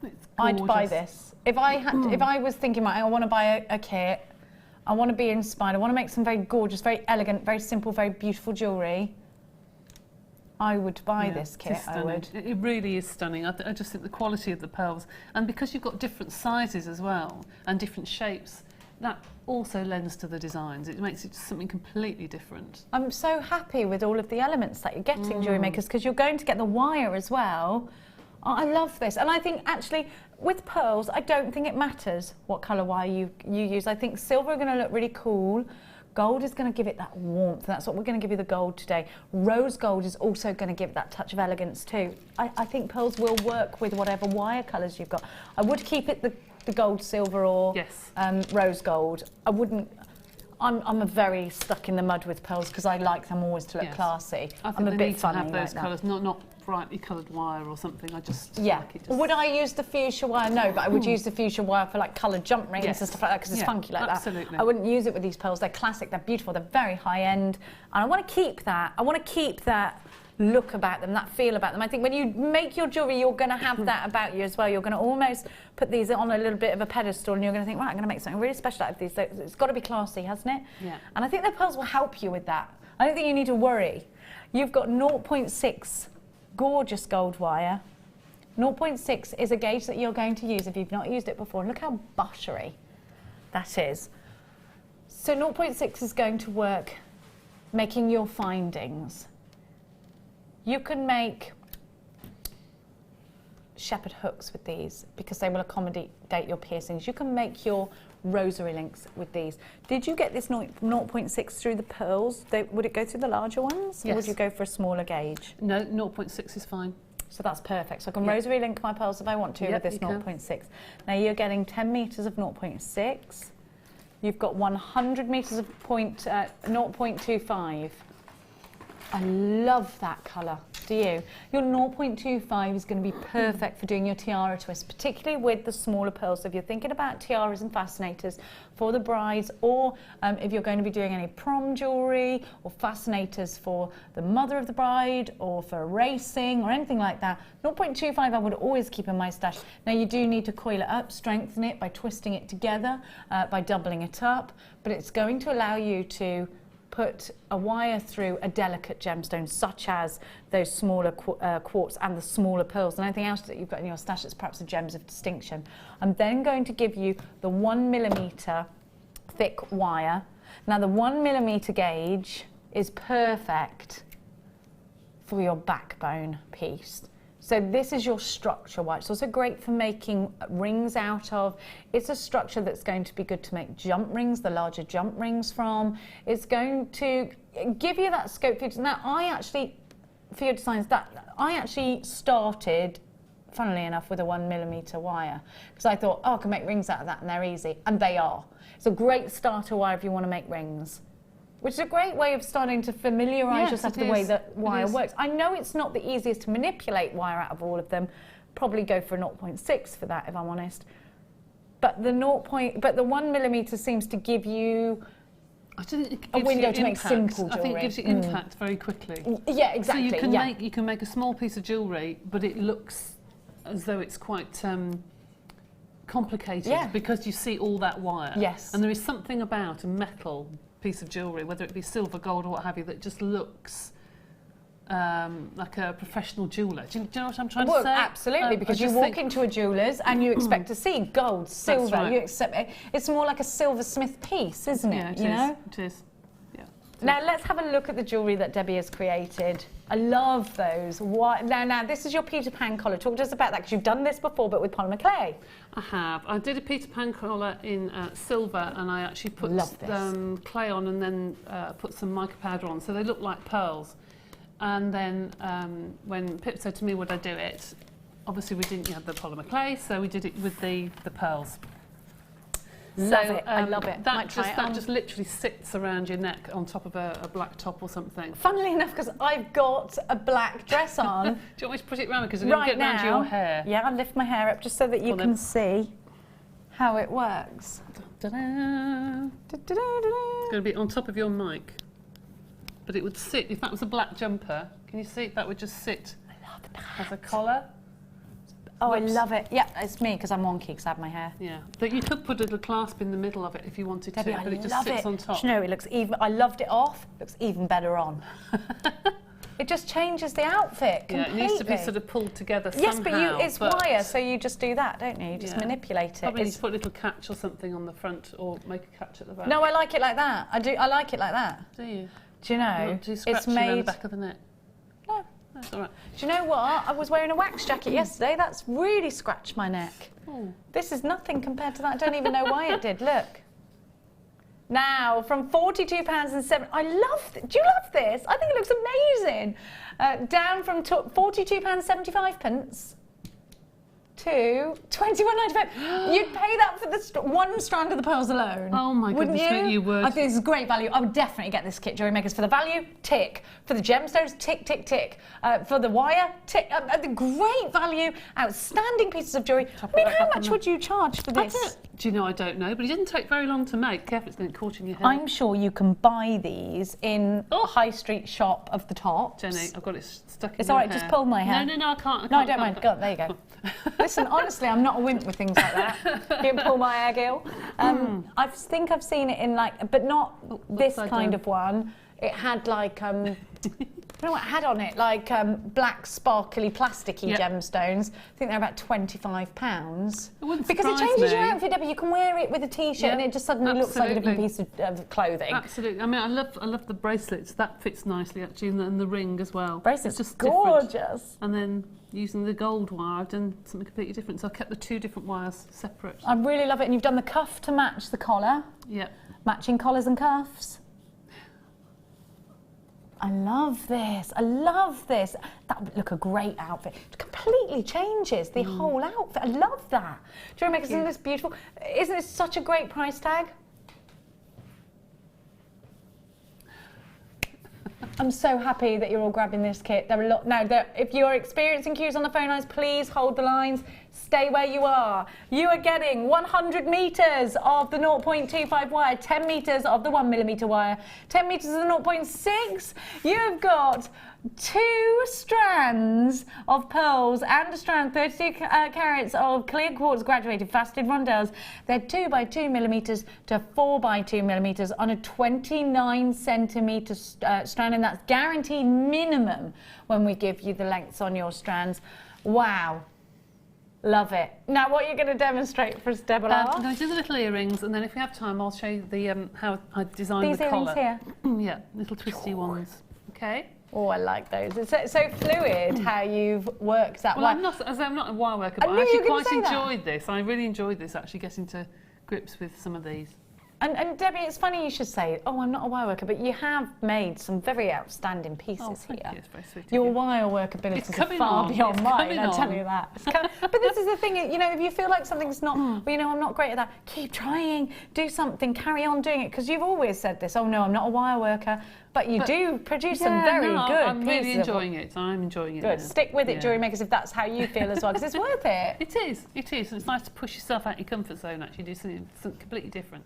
it's gorgeous. I'd buy this. If I had, if I was thinking, I want to buy a kit, I want to be inspired, I want to make some very gorgeous, very elegant, very simple, very beautiful jewellery, I would buy this kit, I would. It really is stunning. I just think the quality of the pearls, and because you've got different sizes as well, and different shapes, that also lends to the designs. It makes it something completely different. I'm so happy with all of the elements that you're getting, Jewellery Makers, because you're going to get the wire as well. I love this. And I think actually with pearls, I don't think it matters what colour wire you use. I think silver are going to look really cool. Gold is going to give it that warmth. That's what we're going to give you the gold today. Rose gold is also going to give that touch of elegance too. I think pearls will work with whatever wire colours you've got. I would keep it the gold, silver or rose gold. I wouldn't... I'm a very stuck in the mud with pearls because I like them always to look classy. I think I'm a they bit need to funny have those like colours, not brightly coloured wire or something. I just like it. Would I use the fuchsia wire? No, but I would use the fuchsia wire for like coloured jump rings and stuff like that because it's funky like absolutely. that. I wouldn't use it with these pearls. They're classic, they're beautiful, they're very high end, and I want to keep that. I want to keep that look about them, that feel about them. I think when you make your jewellery, you're going to have that about you as well. You're going to almost put these on a little bit of a pedestal and you're going to think, right, I'm going to make something really special out of these. So it's got to be classy, hasn't it? Yeah. And I think the pearls will help you with that. I don't think you need to worry. You've got 0.6 gorgeous gold wire. 0.6 is a gauge that you're going to use if you've not used it before. Look how buttery that is. So 0.6 is going to work making your findings. You can make shepherd hooks with these because they will accommodate your piercings. You can make your rosary links with these. Did you get this 0.6 through the pearls? Would it go through the larger ones? Yes. Or would you go for a smaller gauge? No, 0.6 is fine. So that's perfect. So I can rosary link my pearls if I want to with this 0.6. Now you're getting 10 metres of 0.6. You've got 100 metres of 0.25. I love that colour, do you? Your 0.25 is going to be perfect for doing your tiara twist, particularly with the smaller pearls. So if you're thinking about tiaras and fascinators for the brides, or if you're going to be doing any prom jewellery or fascinators for the mother of the bride or for racing or anything like that, 0.25 I would always keep in my stash. Now you do need to coil it up, strengthen it by twisting it together, by doubling it up, but it's going to allow you to put a wire through a delicate gemstone such as those smaller quartz and the smaller pearls and anything else that you've got in your stash that's perhaps a gems of distinction. I'm then going to give you the 1mm thick wire. Now the 1mm gauge is perfect for your backbone piece. So this is your structure wire. It's also great for making rings out of. It's a structure that's going to be good to make jump rings, the larger jump rings from. It's going to give you that scope for you. Now I actually, for your designs, I actually started, funnily enough, with a 1mm wire because I thought, oh, I can make rings out of that and they're easy, and they are. It's a great starter wire if you want to make rings, which is a great way of starting to familiarise yourself with the way that wire works. I know it's not the easiest to manipulate wire out of all of them. Probably go for a 0.6 for that, if I'm honest. But the 1mm seems to give you a window to make simple jewellery. I think it gives you impact very quickly. Yeah, exactly. So you can make a small piece of jewellery, but it looks as though it's quite complicated because you see all that wire. Yes. And there is something about a metal piece of jewellery, whether it be silver, gold or what have you, that just looks like a professional jeweller. Do you know what I'm trying to say? Absolutely, because you walk into a jeweller's and you expect to see gold, silver. Right. You accept it's more like a silversmith piece, isn't it? Yeah, it is. Yeah. Now let's have a look at the jewellery that Debbie has created. I love those. Now this is your Peter Pan collar. Talk to us about that because you've done this before, but with polymer clay. I have. I did a Peter Pan collar in silver, and I actually put clay on and then put some mica powder on, so they look like pearls. And then when Pip said to me, would I do it? Obviously we didn't have the polymer clay, so we did it with the pearls. Love it. I love it. That just literally sits around your neck on top of a black top or something. Funnily enough, because I've got a black dress on. Do you want me to put it around? Because it's going to get around your hair. Yeah, I'll lift my hair up just so that you can see how it works. Da-da. It's going to be on top of your mic. But it would sit, if that was a black jumper, can you see? That would just sit as a collar. Oh, Whoops. I love it. Yeah, it's me because I'm wonky because I have my hair. Yeah, but you could put a little clasp in the middle of it if you wanted Debbie, to, but it just sits on top. Do you know, it looks even, I loved it off, looks even better on. It just changes the outfit completely. Yeah, it needs to be sort of pulled together yes, somehow. Yes, but wire, so you just do that, don't you? You just manipulate it. Probably need to put a little catch or something on the front or make a catch at the back. No, I like it like that. I like it like that. Do you? Do you know? Not too scratchy around the back of the neck. No. That's all right. Do you know what? I was wearing a wax jacket yesterday. That's really scratched my neck. Oh. This is nothing compared to that. I don't even know why it did. Look. Now, from £42.07, I love this. Do you love this? I think it looks amazing. Down from £42.75 to £21.95. You'd pay that for the one strand of the pearls alone. Oh my goodness, you would. I think this is great value. I would definitely get this kit, Jewellery Makers. For the value, tick. For the gemstones, tick, tick, tick. For the wire, tick. The great value, outstanding pieces of jewellery. I mean, how much would you charge for this? Do you know, I don't know, but it didn't take very long to make. Careful, it's going to get caught in your hair. I'm sure you can buy these in a high street shop of the tops. Jenny, I've got it stuck in It's all right, just pull my hair. No, I can't. No, I don't mind. Go on, there you go. Listen, honestly, I'm not a wimp with things like that. You can pull my hair, Gil. I think I've seen it in like, but not this kind of one. It had like, I don't know what it had on it, like black sparkly plasticky gemstones. I think they're about £25. It wouldn't because it surprise changes me. your outfit, Debbie. You can wear it with a t-shirt and it just suddenly looks like a different piece of clothing. Absolutely. I mean, I love the bracelets. That fits nicely actually, and the ring as well. Bracelets, it's just gorgeous. Different. And then using the gold wire, I've done something completely different. So I kept the two different wires separate. I really love it. And you've done the cuff to match the collar. Yeah. Matching collars and cuffs. I love this. I love this. That would look a great outfit. It completely changes the whole outfit. I love that. Jewellery Maker, isn't this beautiful? Isn't it such a great price tag? I'm so happy that you're all grabbing this kit. There are a lot now. If you're experiencing queues on the phone lines, please hold the lines. Stay where you are. You are getting 100 metres of the 0.25 wire, 10 metres of the 1mm wire, 10 metres of the 0.6. You've got 2 strands of pearls and a strand, 32 carats of clear quartz graduated faceted rondelles. They're 2 by 2mm to 4 by 2mm on a 29 centimetre strand, and that's guaranteed minimum when we give you the lengths on your strands. Wow. Love it. Now, what are you going to demonstrate for us, Deborah? I'm going to do the little earrings, and then if we have time, I'll show you the how I designed the collar. These earrings here? Yeah, little twisty ones. Okay. Oh, I like those. It's so fluid how you've worked that. Well, I'm not a wire worker, but I actually quite enjoyed this. I really enjoyed this, actually, getting to grips with some of these. And Debbie, it's funny you should say, oh, I'm not a wire worker, but you have made some very outstanding pieces here. You. It's very sweet of Your you. wire work abilities are far beyond mine, I'll tell you that. But this is the thing, you know, if you feel like something's not, well, you know, I'm not great at that, keep trying, do something, carry on doing it, because you've always said this, oh no, I'm not a wire worker, but you do produce some very good I'm pieces. really enjoying it. I'm enjoying it. Good. Now. Stick with it, Jewellery Makers, if that's how you feel as well, because it's worth it. It is. It is. And it's nice to push yourself out your comfort zone, actually, do something completely different.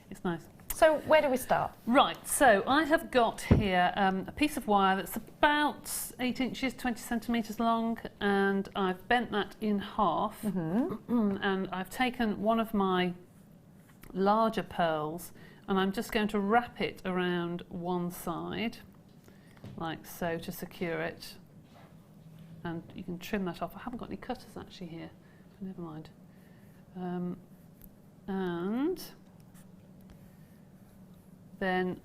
It's nice. So where do we start? Right, so I have got here a piece of wire that's about 8 inches, 20 centimetres long, and I've bent that in half, and I've taken one of my larger pearls, and I'm just going to wrap it around one side, like so, to secure it. And you can trim that off. I haven't got any cutters actually here, but never mind. And then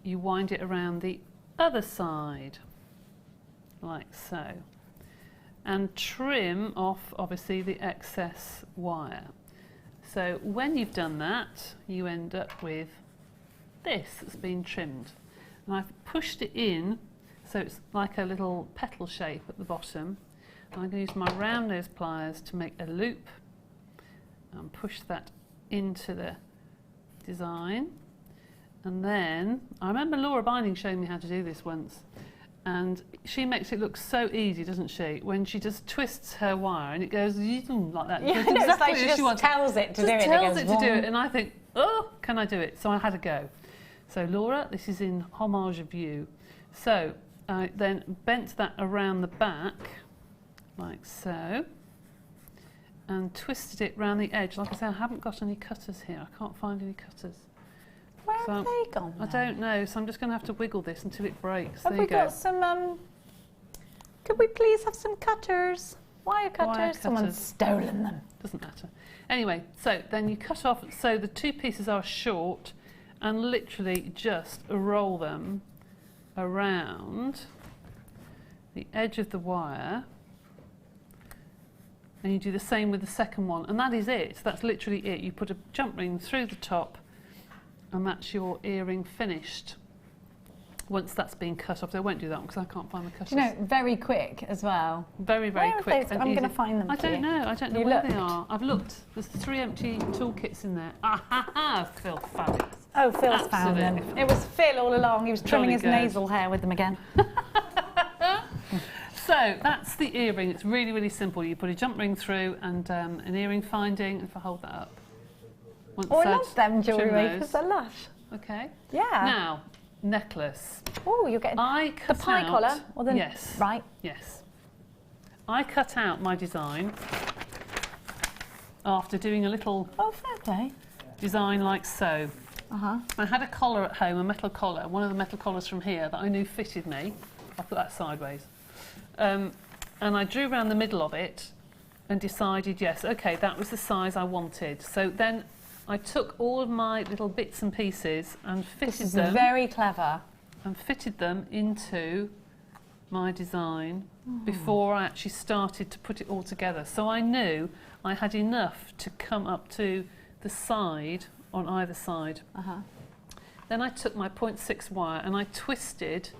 you wind it around the other side, like so, and trim off, obviously, the excess wire. So when you've done that, you end up with this that's been trimmed. And I've pushed it in so it's like a little petal shape at the bottom. And I'm going to use my round nose pliers to make a loop and push that into the design. And then, I remember Laura Binding showing me how to do this once, and she makes it look so easy, doesn't she? When she just twists her wire and it goes like that. Yeah, exactly it's like she just tells it to do it. Tells it to do it, and I think, oh, can I do it? So I had a go. So Laura, this is in homage of you. So I then bent that around the back, like so, and twisted it round the edge. Like I say, I haven't got any cutters here. I can't find any cutters. Where have they gone I don't know, so I'm just going to have to wiggle this until it breaks. Have we got some, could we please have some cutters? Wire cutters? Someone's stolen them. Doesn't matter. Anyway, so then you cut off, so the two pieces are short, and literally just roll them around the edge of the wire. And you do the same with the second one, and that is it. That's literally it. You put a jump ring through the top, and that's your earring finished. Once that's been cut off, I won't do that one because I can't find the cutters. Do you know, very quick as well. Very, very quick. I'm going to find them. I don't know where they are. I've looked. There's 3 empty toolkits in there. Ah, Phil, fabulous. Oh, Phil's found them. It was Phil all along. He was trimming his nasal hair with them again. So that's the earring. It's really, really simple. You put a jump ring through and an earring finding. If I hold that up. Oh, I love them jewellery makers. They're lush. Okay. Yeah. Now, necklace. Oh, you're getting the pie collar or the yes. Right. Yes. I cut out my design after doing a little fair play. design like so. I had a collar at home, a metal collar, one of the metal collars from here that I knew fitted me. I'll put that sideways. And I drew around the middle of it and decided, yes, okay, that was the size I wanted. So then I took all of my little bits and pieces and fitted them. Very clever. And fitted them into my design before I actually started to put it all together. So I knew I had enough to come up to the side on either side. Then I took my 0.6 wire and I twisted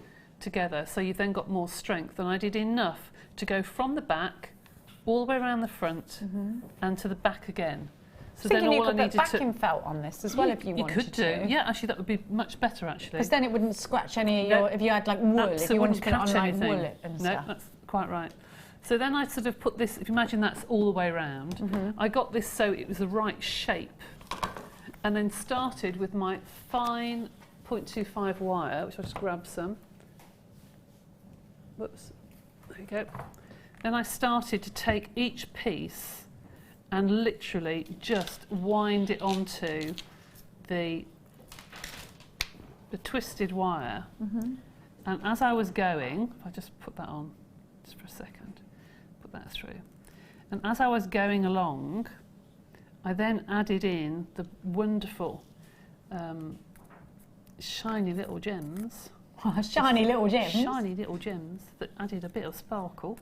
together, so you then got more strength, and I did enough to go from the back all the way around the front and to the back again. So then all you I could needed put backing felt on this as well if you wanted to. You could do, yeah, actually that would be much better actually. Because then it wouldn't scratch any of your, if you had like wool, if you wanted to put it on like wool and stuff. No, that's quite right. So then I sort of put this, if you imagine that's all the way around, I got this so it was the right shape, and then started with my fine 0.25 wire, which I'll just grab some. Whoops, there you go. Then I started to take each piece and literally just wind it onto the twisted wire. And as I was going, if I just put that on just for a second, put that through. And as I was going along, I then added in the wonderful shiny little gems. Shiny little gems? Shiny little gems that added a bit of sparkle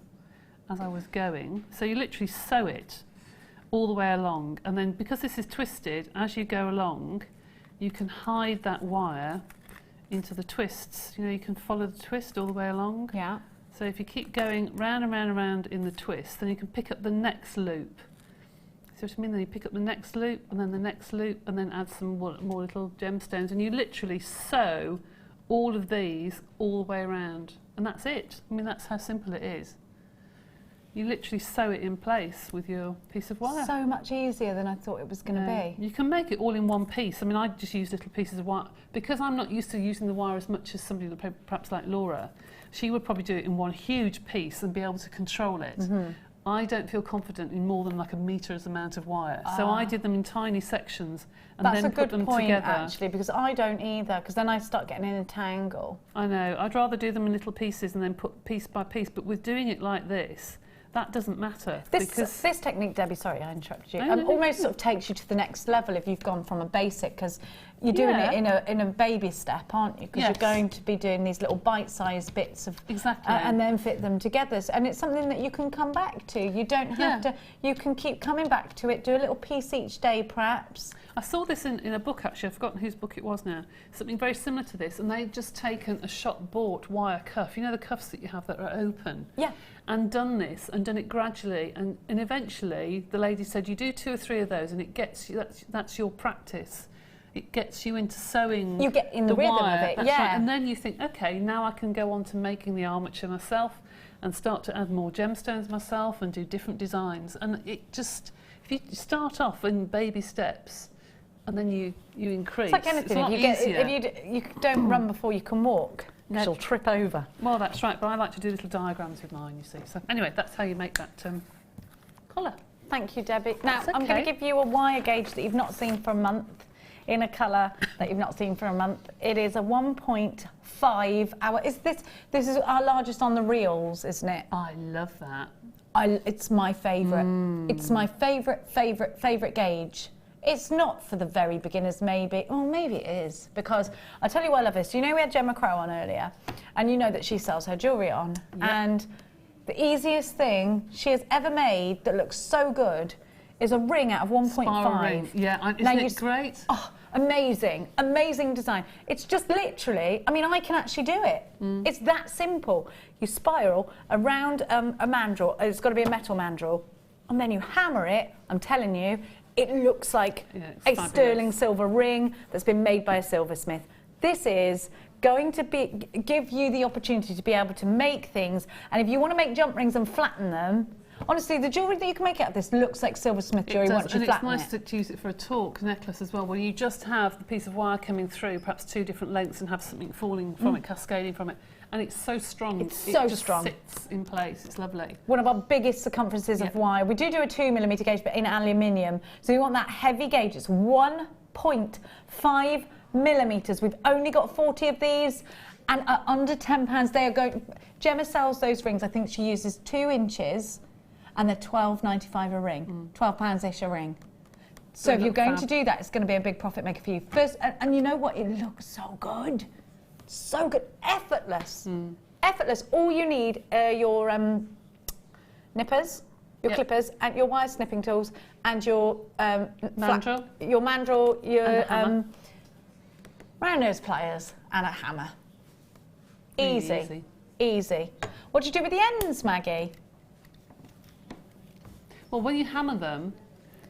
as I was going. So you literally sew it all the way along, and then because this is twisted, as you go along, you can hide that wire into the twists. You know, you can follow the twist all the way along. Yeah. So if you keep going round and round and round in the twist, then you can pick up the next loop. See what I mean? Then you pick up the next loop, and then the next loop, and then add some more little gemstones, and you literally sew all of these all the way around, and that's it. I mean, that's how simple it is. You literally sew it in place with your piece of wire. So much easier than I thought it was going to be. You can make it all in one piece. I mean, I just use little pieces of wire. Because I'm not used to using the wire as much as somebody that perhaps like Laura, she would probably do it in one huge piece and be able to control it. I don't feel confident in more than like a meter's amount of wire. So I did them in tiny sections and then put them together. That's a good point, actually, because I don't either, because then I start getting in a tangle. I know. I'd rather do them in little pieces and then put piece by piece. But with doing it like this, that doesn't matter. This technique, Debbie, sorry I interrupted you, almost sort of takes you to the next level if you've gone from a basic, because you're doing it in a baby step, aren't you? Because Yes. you're going to be doing these little bite-sized bits of Exactly. and then fit them together. And it's something that you can come back to. You don't have to. You can keep coming back to it. Do a little piece each day, perhaps. I saw this in a book, actually. I've forgotten whose book it was now. Something very similar to this, and they've just taken a shop-bought wire cuff. You know the cuffs that you have that are open? Yeah. And done this, and done it gradually, and eventually the lady said, you do 2 or 3 of those, and it gets you, that's your practice. It gets you into sewing. You get in the rhythm wire. of it, That's yeah. right. And then you think, okay, now I can go on to making the armature myself, and start to add more gemstones myself, and do different designs. And it just, if you start off in baby steps, and then you increase. It's like anything. If you don't run before you can walk, you'll trip over. Well, that's right, but I like to do little diagrams with mine, you see. So anyway, that's how you make that collar. Thank you, Debbie. Now, That's I'm going okay. to give you a wire gauge that you've not seen for a month, in a colour that you've not seen for a month. It is a 1.5 hour. This is our largest on the reels, isn't it? I love that. It's my favourite. It's my favourite gauge. It's not for the very beginners, maybe. Well, maybe it is, because I'll tell you why I love this. You know, we had Gemma Crow on earlier, and you know that she sells her jewellery on. Yep. And the easiest thing she has ever made that looks so good is a ring out of 1.5. Spiral ring. Yeah, isn't it great? Oh, amazing, amazing design. It's just literally, I mean, I can actually do it. It's that simple. You spiral around a mandrel, it's got to be a metal mandrel, and then you hammer it, I'm telling you, it looks like a sterling silver ring that's been made by a silversmith. This is going to give you the opportunity to be able to make things, and if you want to make jump rings and flatten them, honestly, the jewellery that you can make out of this looks like silversmith jewellery once you flatten it. It's nice to use it for a talk necklace as well, where you just have the piece of wire coming through, perhaps 2 different lengths, and have something falling from it, cascading from it. And it's so strong. It's so just strong. Sits in place. It's lovely. One of our biggest circumferences of wire. We do a 2mm gauge, but in aluminium. So you want that heavy gauge. It's 1.5 millimetres. We've only got 40 of these, and are under £10. They are going. Gemma sells those rings. I think she uses 2 inches, and they're £12.95 a ring. £12-ish a ring. So if you're going to do that, it's going to be a big profit maker for you. First, and you know what? It looks so good. So good, effortless, effortless. All you need are your nippers, your clippers, and your wire snipping tools, and your mandrel, your round nose pliers, and a hammer. Easy, easy. What do you do with the ends, Maggie? Well, when you hammer them,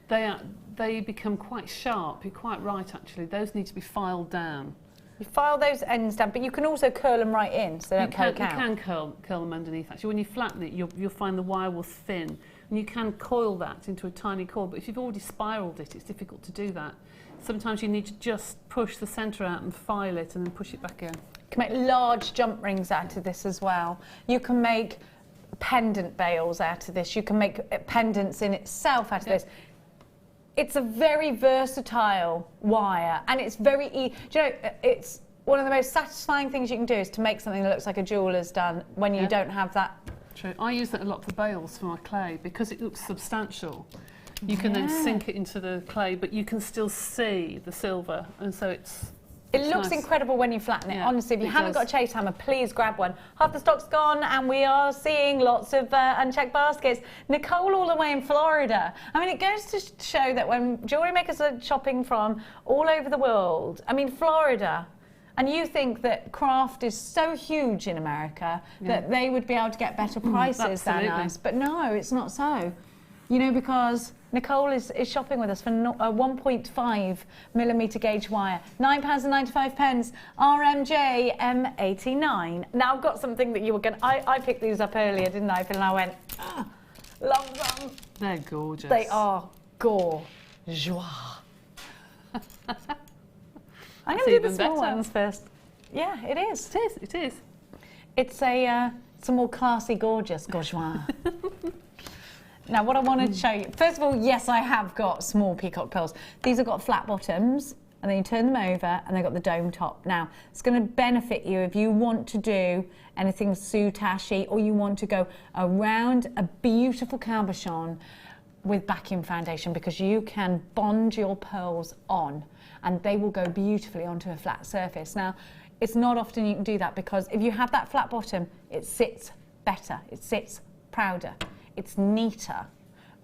they become quite sharp. You're quite right, actually. Those need to be filed down. You file those ends down, but you can also curl them right in, so they don't poke out. You can curl them underneath, actually. When you flatten it, you'll find the wire will thin, and you can coil that into a tiny coil, but if you've already spiralled it, it's difficult to do that. Sometimes you need to just push the centre out and file it, and then push it back in. You can make large jump rings out of this as well. You can make pendant bails out of this. You can make pendants in itself out of this. It's a very versatile wire, and it's very do you know, it's one of the most satisfying things you can do is to make something that looks like a jeweller's done when you don't have that. True. I use that a lot for bails for my clay because it looks substantial. You can then sink it into the clay, but you can still see the silver, and so It looks incredible when you flatten it. Honestly, if you haven't got a chase hammer, please grab one. Half the stock's gone, and we are seeing lots of unchecked baskets. Nicole all the way in Florida. I mean, it goes to show that when jewellery makers are shopping from all over the world, I mean, Florida, and you think that craft is so huge in America that they would be able to get better prices than us. But no, it's not so. You know, because Nicole is shopping with us for a 1.5mm gauge wire. £9.95, RMJ M89. Now, I've got something that you were going to... I picked these up earlier, didn't I? And I went, love them. They're gorgeous. They are gorgeous. I'm going to do the small ones first. Yeah, it is. It is, it is. It's a more classy, gorgeous gorgeois. Now, what I wanted to show you, first of all, yes, I have got small peacock pearls. These have got flat bottoms, and then you turn them over, and they've got the dome top. Now, it's going to benefit you if you want to do anything soutache, or you want to go around a beautiful cabochon with backing foundation because you can bond your pearls on and they will go beautifully onto a flat surface. Now, it's not often you can do that because if you have that flat bottom, it sits better, it sits prouder, it's neater,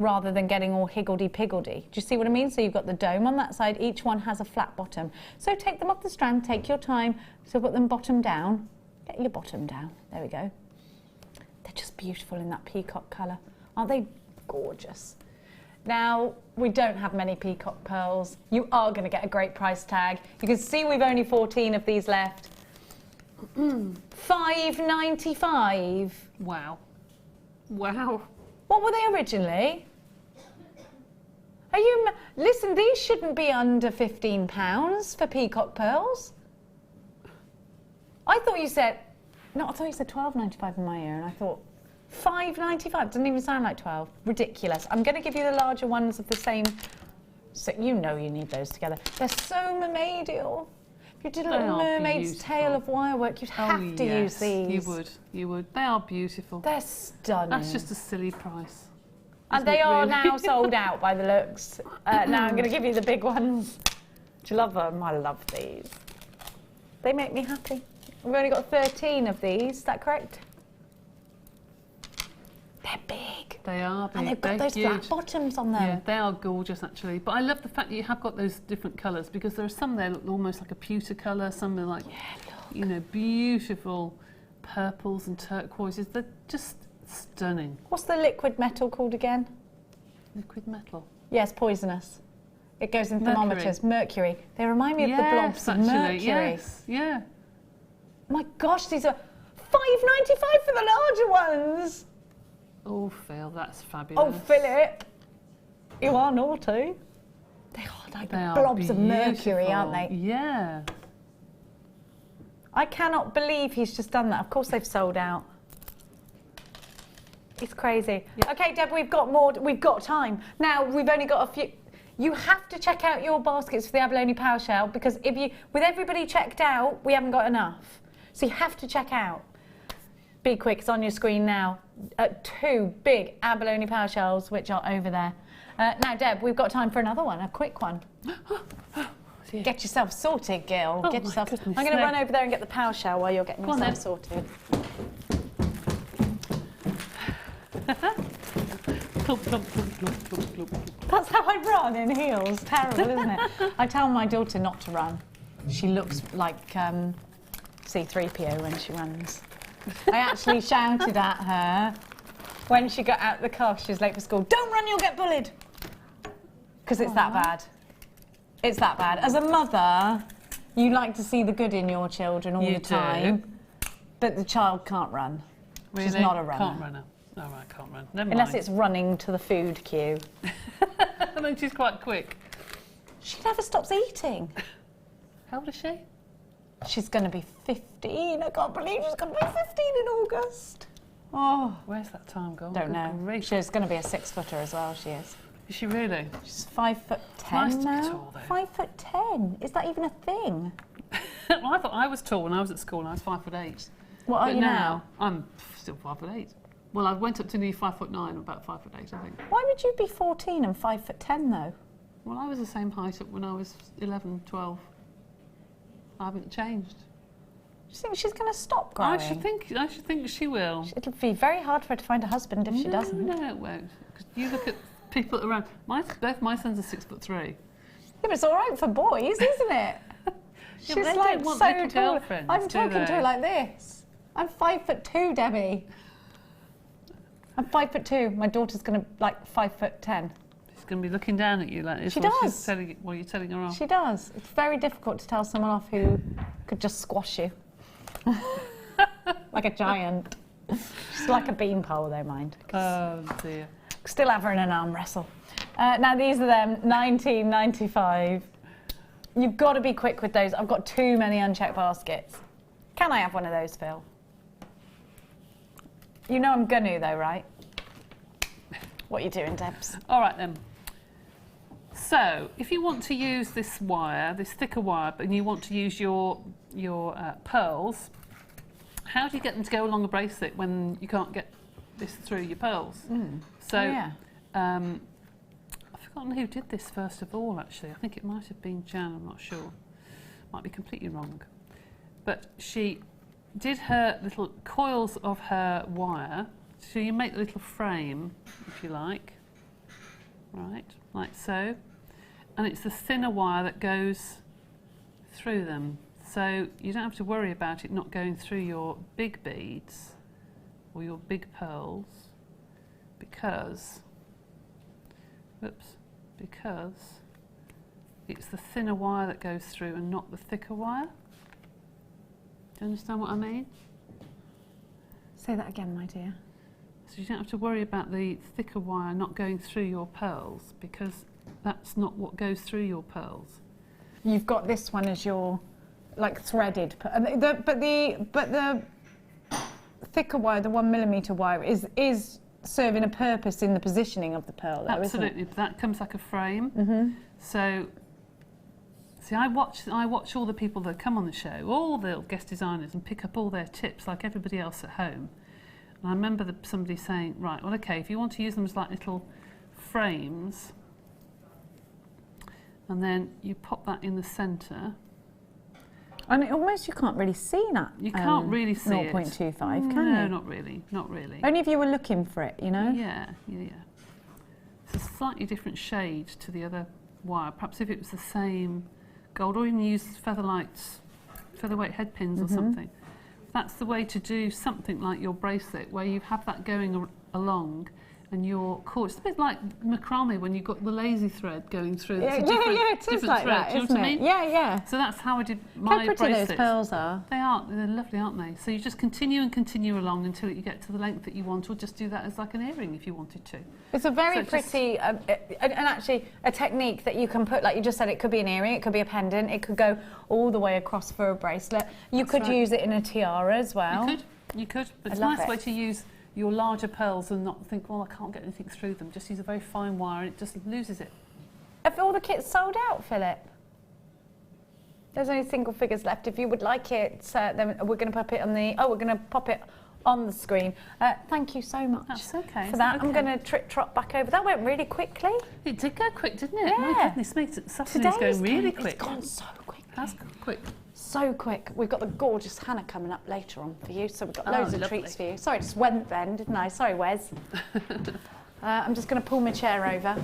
rather than getting all higgledy-piggledy. Do you see what I mean? So you've got the dome on that side, each one has a flat bottom. So take them off the strand, take your time, so put them bottom down. Get your bottom down, there we go. They're just beautiful in that peacock colour. Aren't they gorgeous? Now, we don't have many peacock pearls. You are going to get a great price tag. You can see we've only 14 of these left. $5.95. Wow. Wow. What were they originally? Are you... Listen, these shouldn't be under £15 for peacock pearls. I thought you said... No, I thought you said £12.95 in my ear, and I thought... $5.95 doesn't even sound like 12. Ridiculous. I'm going to give you the larger ones of the same, so you know you need those together. They're so mermaidial. If you did a little mermaid's tail of wirework, you'd have to use these. You would. They are beautiful. They're stunning. That's just a silly price. And they are now sold out by the looks. Now I'm going to give you the big ones. Do you love them? I love these. They make me happy. We've only got 13 of these. Is that correct? They're big. They are big. And they've got those flat bottoms on them. Yeah, they are gorgeous actually. But I love the fact that you have got those different colours because there are some there that look almost like a pewter colour, some are like, you know, beautiful purples and turquoises. They're just stunning. What's the liquid metal called again? Liquid metal? Yes, poisonous. It goes in thermometers. Mercury. They remind me of the blobs of mercury. Yes, yeah. My gosh, these are $5.95 for the larger ones. Oh, Phil, that's fabulous. Oh, Philip, you are naughty. They are like blobs of mercury, aren't they? Yeah. I cannot believe he's just done that. Of course they've sold out. It's crazy. Yep. Okay, Deb, we've got more. We've got time. Now, we've only got a few. You have to check out your baskets for the abalone power shell because if you, with everybody checked out, we haven't got enough. So you have to check out. Be quick, it's on your screen now. 2 big abalone power shells, which are over there. Now, Deb, we've got time for another one, a quick one. Get yourself sorted, Gil. Oh, get yourself. I'm going to run over there and get the power shell while you're getting yourself sorted. Plump, plump, plump, plump, plump, plump. That's how I run in heels. Terrible, isn't it? I tell my daughter not to run. She looks like C-3PO when she runs. I actually shouted at her when she got out the car. She was late for school. Don't run, you'll get bullied. Because it's that bad. It's that bad. As a mother, you like to see the good in your children all the time. But the child can't run. Really? She's not a runner. Can't run. No, I can't run. Never Unless mind. it's running to the food queue. And then she's quite quick. She never stops eating. How old is she? She's going to be 15. I can't believe she's going to be 15 in August. Oh, where's that time gone? Don't know. Grief. She's going to be a 6-footer as well, she is. Is she really? She's 5'10" nice to be now. tall, though. 5'10". Is that even a thing? Well, I thought I was tall when I was at school and I was 5'8". What are you now? I'm still 5'8". Well, I went up to nearly 5'9", about 5'8", I think. Why would you be 14 and 5'10" though? Well, I was the same height when I was 11, 12. I haven't changed. Do you think she's going to stop growing? I should think she will. It'll be very hard for her to find a husband if she doesn't. No, it won't. Because you look at people around. Both my sons are 6'3". Yeah, but it's all right for boys, isn't it? She's they like don't want so little tall. girlfriends, I'm do talking to they? her like this. I'm 5'2", Debbie. I'm 5'2". My daughter's going to like 5'10". She's going to be looking down at you like this. She while does. She's telling, while you're telling her off. She does. It's very difficult to tell someone off who could just squash you. Like a giant. She's like a beanpole, though, mind. Oh, dear. Still have her in an arm wrestle. Now, these are them, $19.95. You've got to be quick with those. I've got too many unchecked baskets. Can I have one of those, Phil? You know I'm going to, though, right? What are you doing, Debs? All right, then. So, if you want to use this wire, this thicker wire, and you want to use your pearls, how do you get them to go along a bracelet when you can't get this through your pearls? So, forgotten who did this first of all, actually. I think it might have been Jan, I'm not sure. Might be completely wrong. But she did her little coils of her wire. So you make a little frame, if you like. Right, like so. And it's the thinner wire that goes through them. So you don't have to worry about it not going through your big beads or your big pearls because it's the thinner wire that goes through and not the thicker wire. Do you understand what I mean? Say that again, my dear. So you don't have to worry about the thicker wire not going through your pearls because that's not what goes through your pearls. You've got this one as your like threaded, but the thicker wire, the 1 millimetre wire, is serving a purpose in the positioning of the pearl, though, absolutely, isn't it? that comes like a frame. So, see, I watch all the people that come on the show, all the guest designers, and pick up all their tips like everybody else at home. And I remember somebody saying, right, well, okay, if you want to use them as like little frames, and then you pop that in the centre. And you can't really see that. You can't really see 0.25, can you? No, not really, not really. Only if you were looking for it, you know? Yeah. It's a slightly different shade to the other wire. Perhaps if it was the same gold, or even use featherweight head pins or something. That's the way to do something like your bracelet, where you have that going along and your cord. It's a bit like macrame when you've got the lazy thread going through. Yeah, it is like that, do you know what I mean? Yeah. So that's how I did my bracelets. How pretty those pearls are. They're lovely, aren't they? So you just continue and continue along until you get to the length that you want, or just do that as like an earring if you wanted to. It's a very pretty, and actually a technique that you can put, like you just said, it could be an earring, it could be a pendant, it could go all the way across for a bracelet. You could use it in a tiara as well. You could, but it's a nice way to use your larger pearls and not think, well, I can't get anything through them. Just use a very fine wire and it just loses it. Have all the kits sold out, Philip? There's only single figures left. If you would like it, then we're going to pop it on the. Oh, we're going to pop it on the screen. Thank you so much. That's okay. For that, I'm going to trot back over. That went really quickly. It did go quick, didn't it? Yeah. My goodness me, Saturday's going really quick. It's gone so quick. That's gone quick. So quick. We've got the gorgeous Hannah coming up later on for you, so we've got loads of treats for you. Sorry, I just went then, didn't I? Sorry, Wes. I'm just going to pull my chair over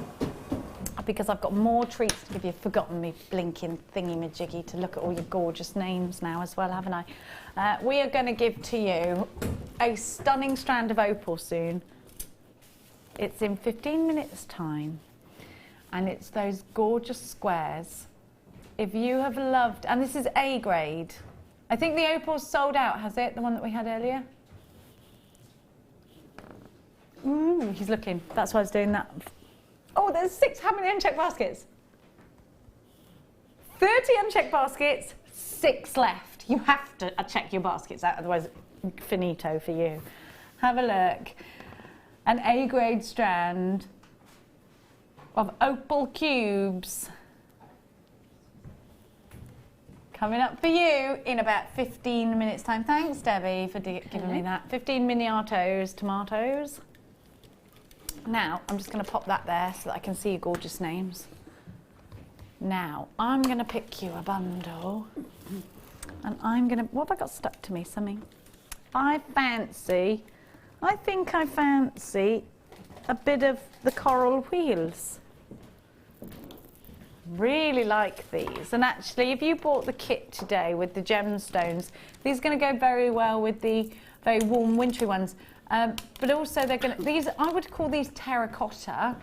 because I've got more treats to give you. Forgotten me blinking thingy-majiggy to look at all your gorgeous names now as well, haven't I? We are going to give to you a stunning strand of opal soon. It's in 15 minutes' time, and it's those gorgeous squares. If you have loved, and this is A grade. I think the opal's sold out, has it? The one that we had earlier? He's looking. That's why I was doing that. Oh, there's 6. How many unchecked baskets? 30 unchecked baskets, 6 left. You have to check your baskets out, otherwise finito for you. Have a look. An A grade strand of opal cubes. Coming up for you in about 15 minutes' time. Thanks, Debbie, for giving me that. 15 miniatos, tomatoes. Now, I'm just going to pop that there so that I can see your gorgeous names. Now, I'm going to pick you a bundle. And I'm going to... What have I got stuck to me? Something. I think I fancy a bit of the coral wheels. Really like these, and actually if you bought the kit today with the gemstones, these are going to go very well with the very warm wintry ones, but also they're going to, these, I would call these terracotta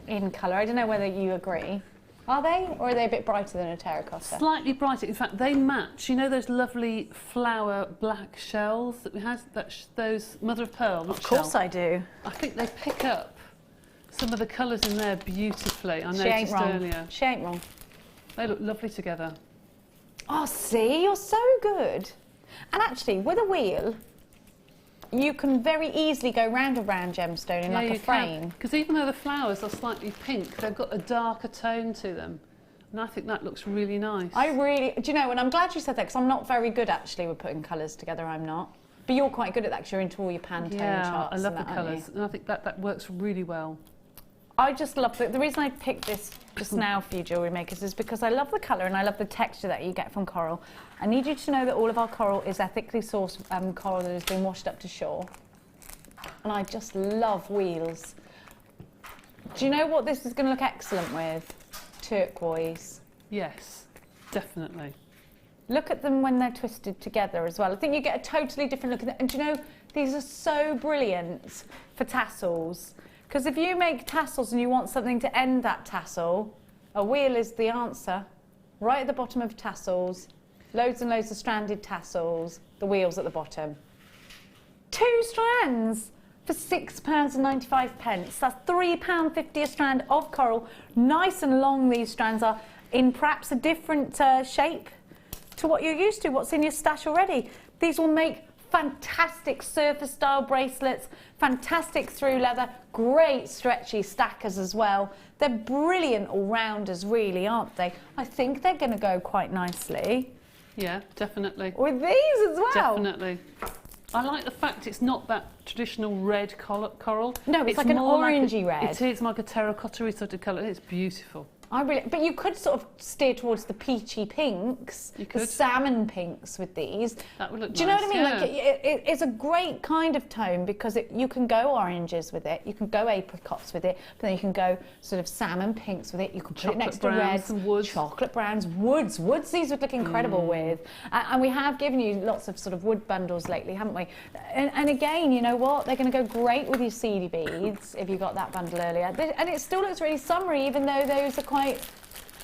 in colour. I don't know whether you agree. Are they, or are they a bit brighter than a terracotta? Slightly brighter. In fact, they match. You know those lovely flower black shells that we had, those mother of pearl? Of course I do. I think they pick up some of the colours in there beautifully. I She ain't noticed wrong. earlier. She ain't wrong. They look lovely together. Oh, see, you're so good. And actually, with a wheel, you can very easily go round and round gemstone in like a frame. Because even though the flowers are slightly pink, they've got a darker tone to them. And I think that looks really nice. Do you know, and I'm glad you said that, because I'm not very good actually with putting colours together, I'm not. But you're quite good at that, because you're into all your Pantone charts. I love the and that, colours. And I think that works really well. I just love the reason I picked this just now for you jewellery makers is because I love the colour and I love the texture that you get from coral. I need you to know that all of our coral is ethically sourced coral that has been washed up to shore. And I just love wheels. Do you know what this is going to look excellent with? Turquoise. Yes, definitely. Look at them when they're twisted together as well. I think you get a totally different look at them. And do you know, these are so brilliant for tassels. Because if you make tassels and you want something to end that tassel, a wheel is the answer. Right at the bottom of tassels, loads and loads of stranded tassels, the wheel's at the bottom. 2 strands for £6.95. That's £3.50 a strand of coral. Nice and long these strands are, in perhaps a different shape to what you're used to, what's in your stash already. These will make fantastic surfer style bracelets, fantastic through leather, great stretchy stackers as well. They're brilliant all-rounders really, aren't they? I think they're going to go quite nicely. Yeah, definitely. With these as well. Definitely. I like the fact it's not that traditional red coral. No, it's like an orangey red. It is like a terracotta-y sort of colour. It's beautiful. But you could sort of steer towards the peachy pinks, the salmon pinks with these. That would look nice. Do you know what I mean? Yeah. Like it's a great kind of tone because you can go oranges with it, you can go apricots with it, but then you can go sort of salmon pinks with it. You can put it next to reds, chocolate browns, woods. Woods these would look incredible with. And we have given you lots of sort of wood bundles lately, haven't we? And again, you know what? They're going to go great with your seedy beads if you got that bundle earlier. And it still looks really summery, even though those are quite.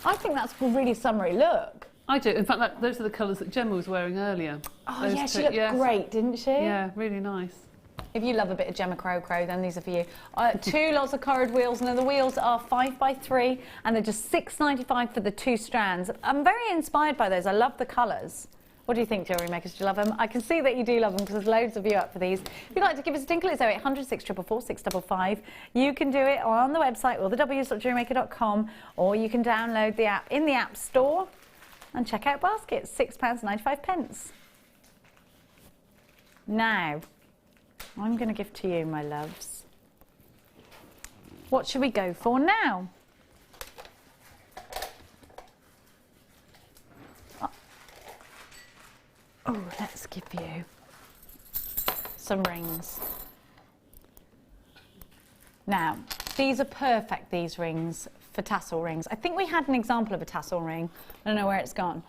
I think that's a really summery look. I do. In fact, those are the colours that Gemma was wearing earlier. Oh, yeah, she looked great, didn't she? Yeah, really nice. If you love a bit of Gemma Crow, then these are for you. 2 lots of coloured wheels, and the wheels are 5x3, and they're just £6.95 for the 2 strands. I'm very inspired by those. I love the colours. What do you think, jewellery makers? Do you love them? I can see that you do love them because there's loads of you up for these. If you'd like to give us a tinkle, it's 0800 644 655. You can do it on the website, or the www.jewellerymaker.com, or you can download the app in the App Store and check out baskets, £6.95. Now, I'm going to give to you, my loves. What should we go for now? Oh, let's give you some rings. Now, these are perfect, these rings, for tassel rings. I think we had an example of a tassel ring. I don't know where it's gone.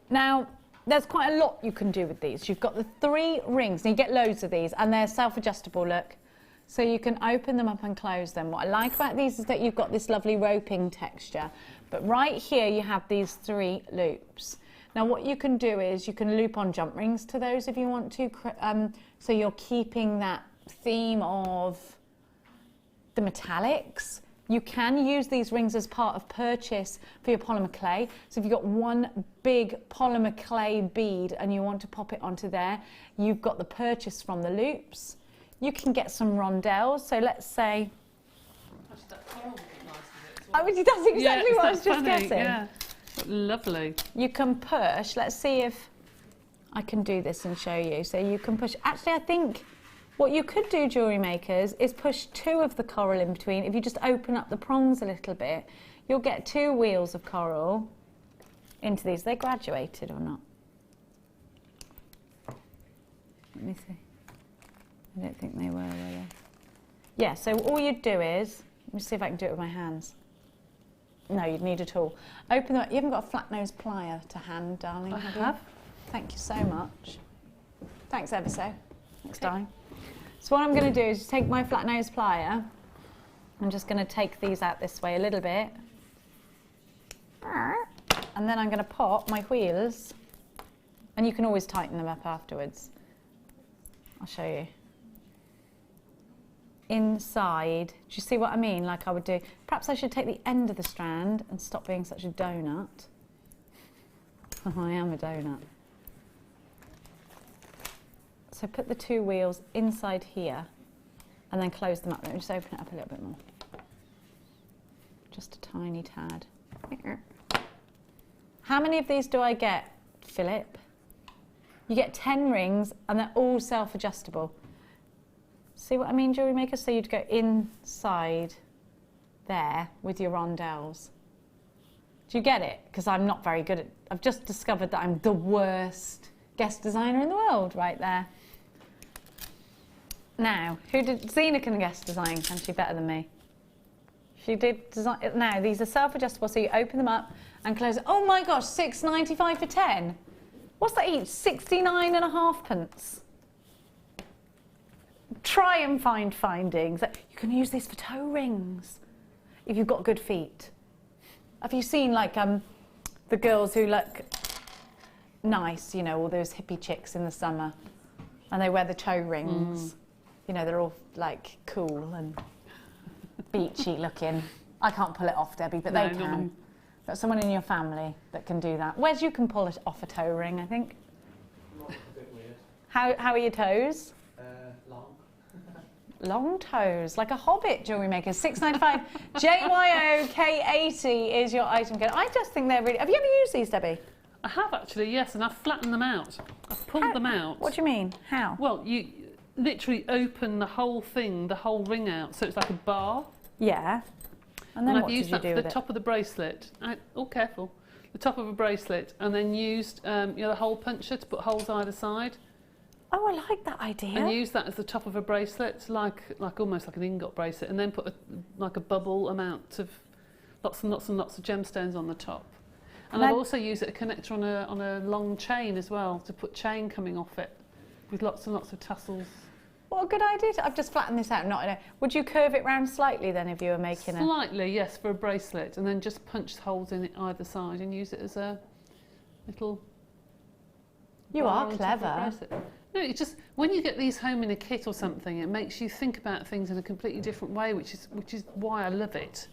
Now, there's quite a lot you can do with these. You've got the 3 rings, and you get loads of these, and they're self-adjustable, look. So you can open them up and close them. What I like about these is that you've got this lovely roping texture. But right here, you have these 3 loops. Now what you can do is you can loop on jump rings to those if you want to, so you're keeping that theme of the metallics. You can use these rings as part of purchase for your polymer clay. So if you've got one big polymer clay bead and you want to pop it onto there, you've got the purchase from the loops. You can get some rondelles, so let's say... I mean, that's exactly what I was just guessing. Yeah. Lovely. You can push. Let's see if I can do this and show you. So you can push. Actually, I think what you could do, jewellery makers, is push 2 of the coral in between. If you just open up the prongs a little bit, you'll get 2 wheels of coral into these. Are they graduated or not? Let me see. I don't think they were they? Yeah, so all you'd do is, let me see if I can do it with my hands. No, you'd need a tool. Open them up. You haven't got a flat nose plier to hand, darling, have you? Thank you so much. Thanks ever so. Next time. So what I'm going to do is just take my flat nose plier. I'm just going to take these out this way a little bit. And then I'm going to pop my wheels. And you can always tighten them up afterwards. I'll show you. Inside, do you see what I mean? Like I would do, perhaps I should take the end of the strand and stop being such a donut. Oh, I am a donut. So put the 2 wheels inside here and then close them up. Let me just open it up a little bit more. Just a tiny tad. How many of these do I get, Philip? You get 10 rings and they're all self-adjustable. See what I mean, jewellery maker? So you'd go inside there with your rondelles. Do you get it? Because I'm not very good at... I've just discovered that I'm the worst guest designer in the world right there. Now, Zena can guest design, can she, better than me? She did design... Now, these are self-adjustable, so you open them up and close it. Oh my gosh, £6.95 for 10. What's that each? 69.5 pence. Try and find findings. You can use these for toe rings if you've got good feet. Have you seen like the girls who look nice, you know, all those hippie chicks in the summer, and they wear the toe rings? You know, they're all like cool and beachy looking. I can't pull it off, Debbie, but they can. Got someone in your family that can do that. Wes, you can pull it off a toe ring, I think. A bit weird. How are your toes? Long. Long toes, like a hobbit, Jewellery Maker. £6.95. JYOK80 is your item code. I just think they're really... Have you ever used these, Debbie? I have actually, yes, and I've flattened them out. I've pulled them out. What do you mean? How? Well, you literally open the whole thing, the whole ring out, so it's like a bar. Yeah. And then I've what used did you that do for with the it? top of the bracelet. Oh, careful. The top of a bracelet, and then used you know, the hole puncher to put holes either side. Oh, I like that idea. And use that as the top of a bracelet, like almost like an ingot bracelet, and then put like a bubble amount of lots and lots and lots of gemstones on the top. And I've also used it as a connector on a long chain as well, to put chain coming off it with lots and lots of tassels. What a good idea. I've just flattened this out. Would you curve it round slightly then if you were making it? Slightly, yes, for a bracelet, and then just punch holes in it either side and use it as a little... You are clever. No, it's just when you get these home in a kit or something, it makes you think about things in a completely different way, which is why I love it.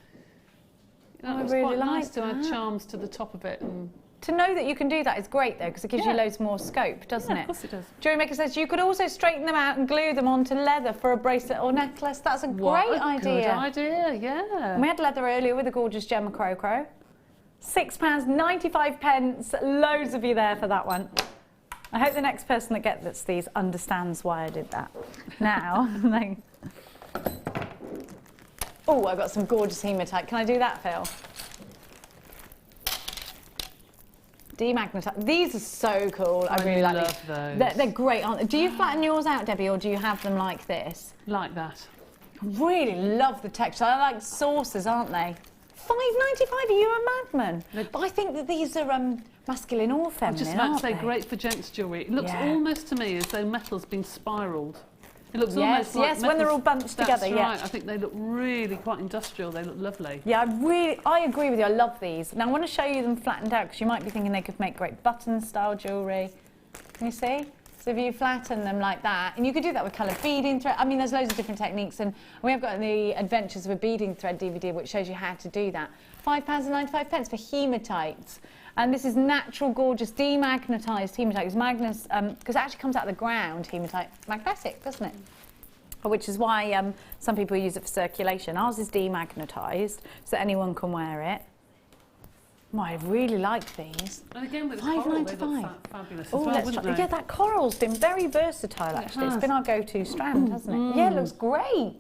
You know, I it's really quite like nice to add that. charms to the top of it. And to know that you can do that is great though, because it gives you loads more scope, doesn't it? Of course it does. Jewellery Maker says you could also straighten them out and glue them onto leather for a bracelet or necklace. That's a great idea. Good idea, yeah. And we had leather earlier with a gorgeous Gemma Crocro. £6.95. Loads of you there for that one. I hope the next person that gets these understands why I did that. Now, oh, I've got some gorgeous hematite. Can I do that, Phil? Demagnetite. These are so cool. I really like love these. those. They're great, aren't they? Do you flatten yours out, Debbie, or do you have them like this? Like that. Really love the texture. I like saucers, aren't they? £5.95. Are you a madman? But I think that these are masculine or feminine. I was just about to say, great for gents' jewellery. It looks almost to me as though metal's been spiralled. It looks almost like yes, when they're all bunched together. That's Yeah, right. I think they look really quite industrial. They look lovely. Yeah, I agree with you. I love these. Now I want to show you them flattened out because you might be thinking they could make great button-style jewellery. Can you see? So if you flatten them like that, and you could do that with coloured beading thread. I mean, there's loads of different techniques, and we have got the Adventures of a Beading Thread DVD, which shows you how to do that. £5.95 for hematite. And this is natural, gorgeous, demagnetised hematite. It's because it actually comes out of the ground, hematite. Magnetic, doesn't it? Which is why some people use it for circulation. Ours is demagnetised, so anyone can wear it. Oh, I really like these. And again, with coral, they look fabulous as well, wouldn't they? Yeah, that coral's been very versatile, actually. It's been our go-to strand, hasn't it? Yeah, it looks great.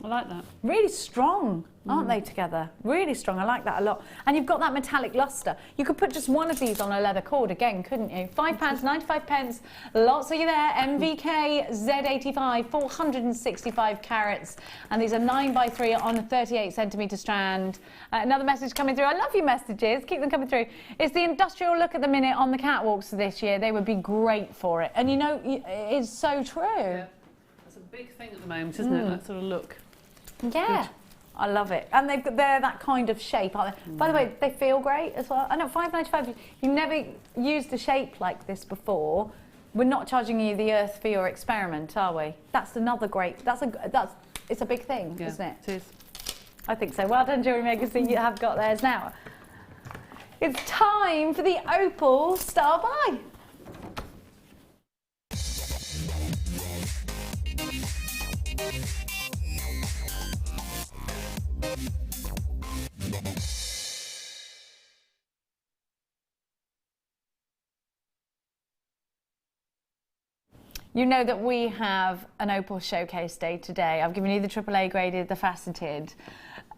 I like that. Really strong, aren't they, together? Really strong. I like that a lot. And you've got that metallic lustre. You could put just one of these on a leather cord again, couldn't you? £5.95. Lots of you there. MVK Z85, 465 carats. And these are 9x3 on a 38 centimetre strand. Another message coming through. I love your messages. Keep them coming through. It's the industrial look at the minute on the catwalks this year. They would be great for it. And you know, it's so true. Yeah. That's a big thing at the moment, isn't it? That sort of look. Yeah. Good. I love it. And they're that kind of shape, aren't they? By the way, they feel great as well. I know, £5.95, you've never used a shape like this before. We're not charging you the earth for your experiment, are we? That's another great, it's a big thing, isn't it? It is. I think so. Well done, Jewellery Maker, so you have got theirs now. It's time for the Opal Star Buy. You know that we have an opal showcase day today. I've given you the AAA graded, the faceted.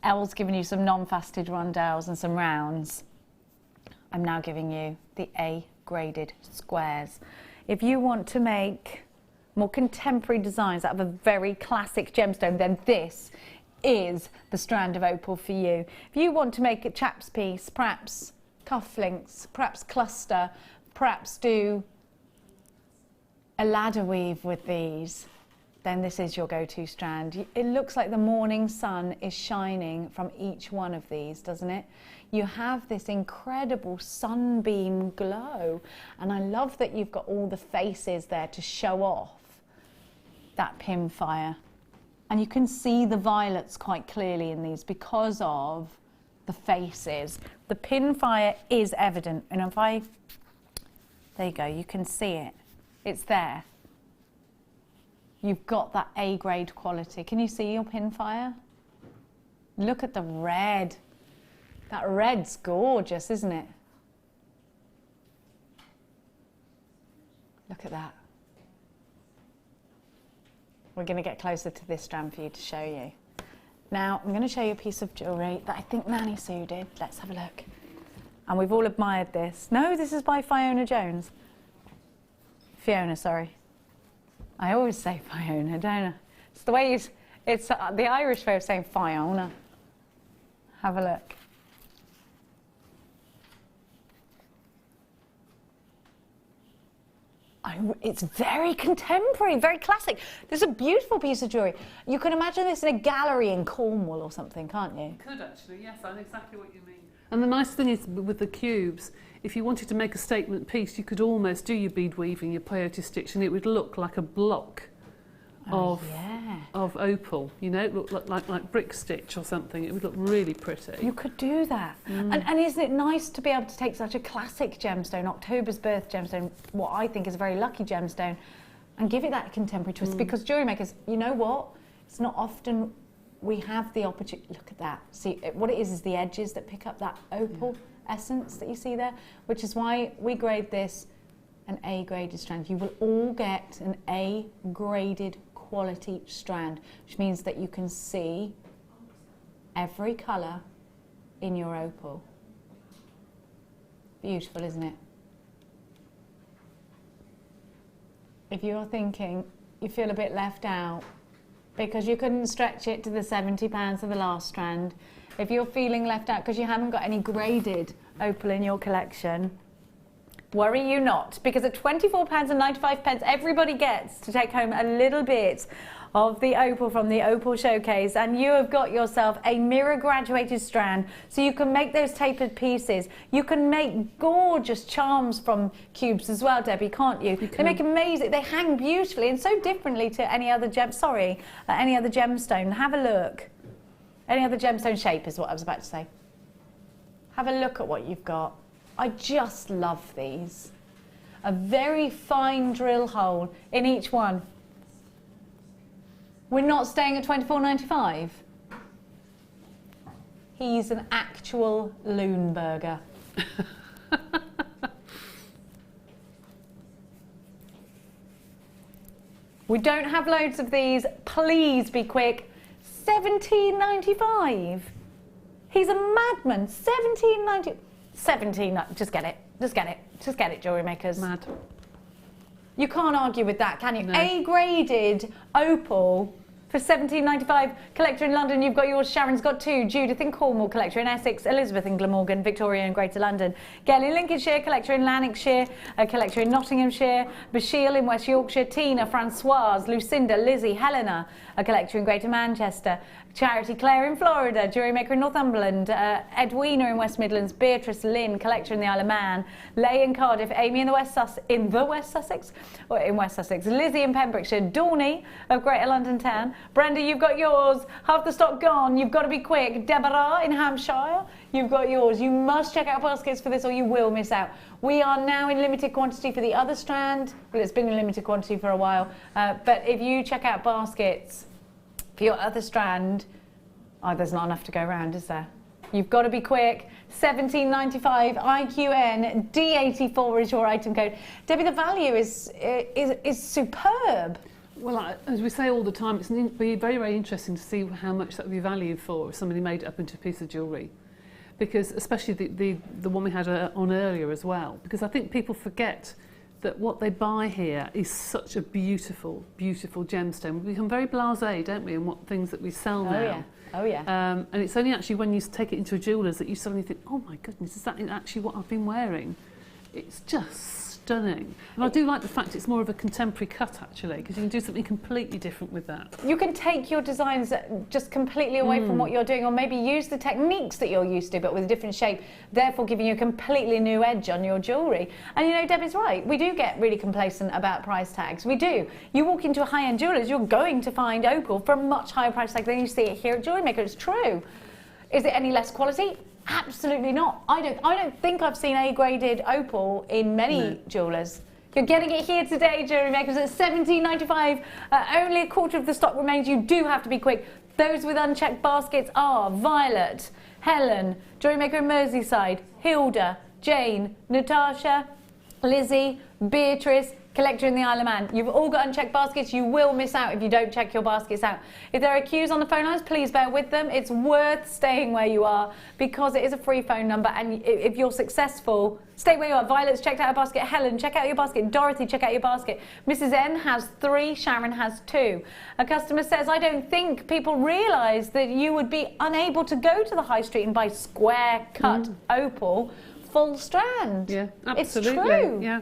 Elle's given you some non-faceted rondelles and some rounds. I'm now giving you the A-graded squares. If you want to make more contemporary designs out of a very classic gemstone, then this is the strand of opal for you. If you want to make a chaps piece, perhaps cufflinks, perhaps cluster, perhaps do a ladder weave with these, then this is your go-to strand. It looks like the morning sun is shining from each one of these, doesn't it? You have this incredible sunbeam glow, and I love that you've got all the faces there to show off that pin fire. And you can see the violets quite clearly in these because of the faces. The pin fire is evident, and if there you go, you can see it. It's there. You've got that A-grade quality. Can you see your pin fire? Look at the red. That red's gorgeous, isn't it? Look at that. We're going to get closer to this strand for you to show you. Now, I'm going to show you a piece of jewellery that I think Nanny Sue did. Let's have a look. And we've all admired this. No, this is by Fiona, sorry. I always say Fiona, don't I? It's the way it's the Irish way of saying Fiona. Have a look. It's very contemporary, very classic. This is a beautiful piece of jewellery. You can imagine this in a gallery in Cornwall or something, can't you? Could actually, yes, I know exactly what you mean. And the nice thing is with the cubes, if you wanted to make a statement piece, you could almost do your bead weaving, your peyote stitch, and it would look like a block of opal. You know, it would look like brick stitch or something. It would look really pretty. You could do that. And isn't it nice to be able to take such a classic gemstone, October's birth gemstone, what I think is a very lucky gemstone, and give it that contemporary twist? Because jewellery makers, you know what? It's not often we have the opportunity. Look at that. See, what it is the edges that pick up that opal essence that you see there, which is why we grade this an A-graded strand. You will all get an A-graded quality strand, which means that you can see every colour in your opal. Beautiful, isn't it? If you're thinking you feel a bit left out because you couldn't stretch it to the £70 of the last strand, if you're feeling left out because you haven't got any graded opal in your collection, worry you not, because at £24.95 everybody gets to take home a little bit of the opal from the opal showcase, and you have got yourself a mirror graduated strand, so you can make those tapered pieces. You can make gorgeous charms from cubes as well, Debbie, can't you? They make amazing, they hang beautifully and so differently to any other any other gemstone. Have a look. Any other gemstone shape is what I was about to say. Have a look at what you've got. I just love these. A very fine drill hole in each one. We're not staying at £24.95. He's an actual Loonberger. We don't have loads of these. Please be quick. £17.95. He's a madman. £17.90. 17, just get it, just get it, just get it, jewellery makers. Mad. You can't argue with that, can you? No. A-graded opal for £17.95. Collector in London, you've got yours. Sharon's got two. Judith in Cornwall, collector in Essex. Elizabeth in Glamorgan, Victoria in Greater London. Gail in Lincolnshire, collector in Lanarkshire. A collector in Nottinghamshire. Bashir in West Yorkshire. Tina, Francoise, Lucinda, Lizzie, Helena. A collector in Greater Manchester. Charity Claire in Florida, Jewellery Maker in Northumberland, Edwina in West Midlands, Beatrice Lynn, collector in the Isle of Man, Leigh in Cardiff, Amy in West Sussex, Lizzie in Pembrokeshire, Dawny of Greater London Town, Brenda, you've got yours, half the stock gone, you've got to be quick, Deborah in Hampshire, you've got yours. You must check out baskets for this or you will miss out. We are now in limited quantity for the other strand. Well, it's been in limited quantity for a while, but if you check out baskets for your other strand, there's not enough to go around, is there? You've got to be quick. £17.95, IQN, D84 is your item code. Debbie, the value is superb. Well, as we say all the time, it's be very, very interesting to see how much that would be valued for if somebody made it up into a piece of jewellery. Because especially the one we had on earlier as well, because I think people forget that what they buy here is such a beautiful, beautiful gemstone. We become very blasé, don't we, in what things that we sell now. Yeah. Oh yeah. And it's only actually when you take it into a jeweller's that you suddenly think, oh my goodness, is that actually what I've been wearing? It's just stunning. And I do like the fact it's more of a contemporary cut actually, because you can do something completely different with that. You can take your designs just completely away from what you're doing, or maybe use the techniques that you're used to but with a different shape, therefore giving you a completely new edge on your jewellery. And you know, Debbie's right, we do get really complacent about price tags. We do. You walk into a high-end jeweller's, you're going to find opal for a much higher price tag than you see it here at Jewellery Maker. It's true. Is it any less quality? Absolutely not. I don't think I've seen A-graded opal in many jewellers. You're getting it here today, Jewellery Makers, at $17.95. Only a quarter of the stock remains. You do have to be quick. Those with unchecked baskets are Violet, Helen, Jewellery Maker in Merseyside, Hilda, Jane, Natasha, Lizzie, Beatrice, collector in the Isle of Man. You've all got unchecked baskets. You will miss out if you don't check your baskets out. If there are queues on the phone lines, please bear with them. It's worth staying where you are because it is a free phone number, and if you're successful, stay where you are. Violet's checked out her basket. Helen, check out your basket. Dorothy, check out your basket. Mrs. N has 3. Sharon has 2. A customer says, I don't think people realise that you would be unable to go to the high street and buy square cut opal full strand. Yeah, absolutely. It's true. Yeah.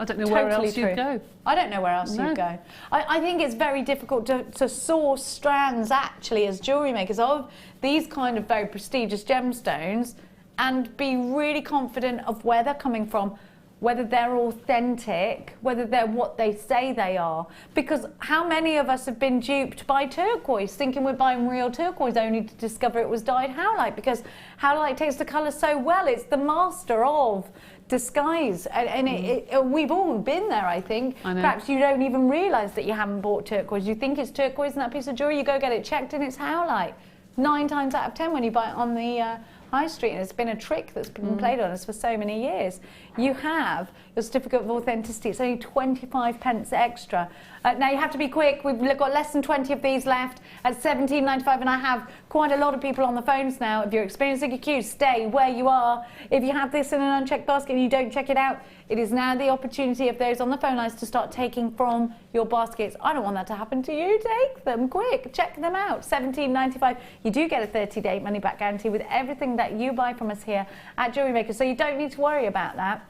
I don't know where else you'd go. I don't know where else you'd go. I think it's very difficult to source strands actually as jewellery makers of these kind of very prestigious gemstones and be really confident of where they're coming from, whether they're authentic, whether they're what they say they are. Because how many of us have been duped by turquoise, thinking we're buying real turquoise only to discover it was dyed howlite, because howlite takes the colour so well. It's the master of disguise, and we've all been there, I think. Perhaps you don't even realise that you haven't bought turquoise. You think it's turquoise in that piece of jewellery, you go get it checked and it's howlite. 9 times out of 10 when you buy it on the high street, and it's been a trick that's been played on us for so many years. You have your certificate of authenticity. It's only 25 pence extra. Now you have to be quick. We've got less than 20 of these left at $17.95, and I have quite a lot of people on the phones now. If you're experiencing a queue, stay where you are. If you have this in an unchecked basket and you don't check it out, it is now the opportunity of those on the phone lines to start taking from your baskets. I don't want that to happen to you. Take them quick. Check them out. $17.95. You do get a 30-day money-back guarantee with everything that you buy from us here at Jewellery Maker, so you don't need to worry about that.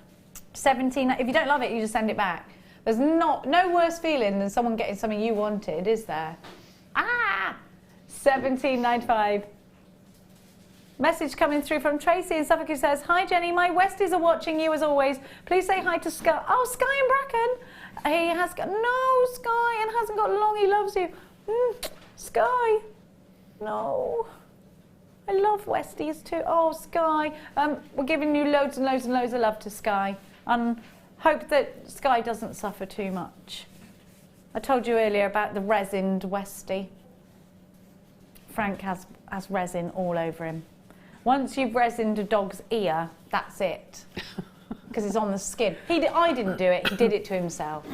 If you don't love it, you just send it back. There's no worse feeling than someone getting something you wanted, is there? $17.95. Message coming through from Tracy in Suffolk who says, hi Jenny, my Westies are watching you as always. Please say hi to Sky. Oh, Sky in Bracken. He has got, no, Sky, and hasn't got long, he loves you. Sky, no. I love Westies too. Oh, Sky. We're giving you loads and loads and loads of love to Sky. And hope that Sky doesn't suffer too much. I told you earlier about the resined Westie. Frank has resin all over him. Once you've resined a dog's ear, that's it. Because it's on the skin. I didn't do it, he did it to himself.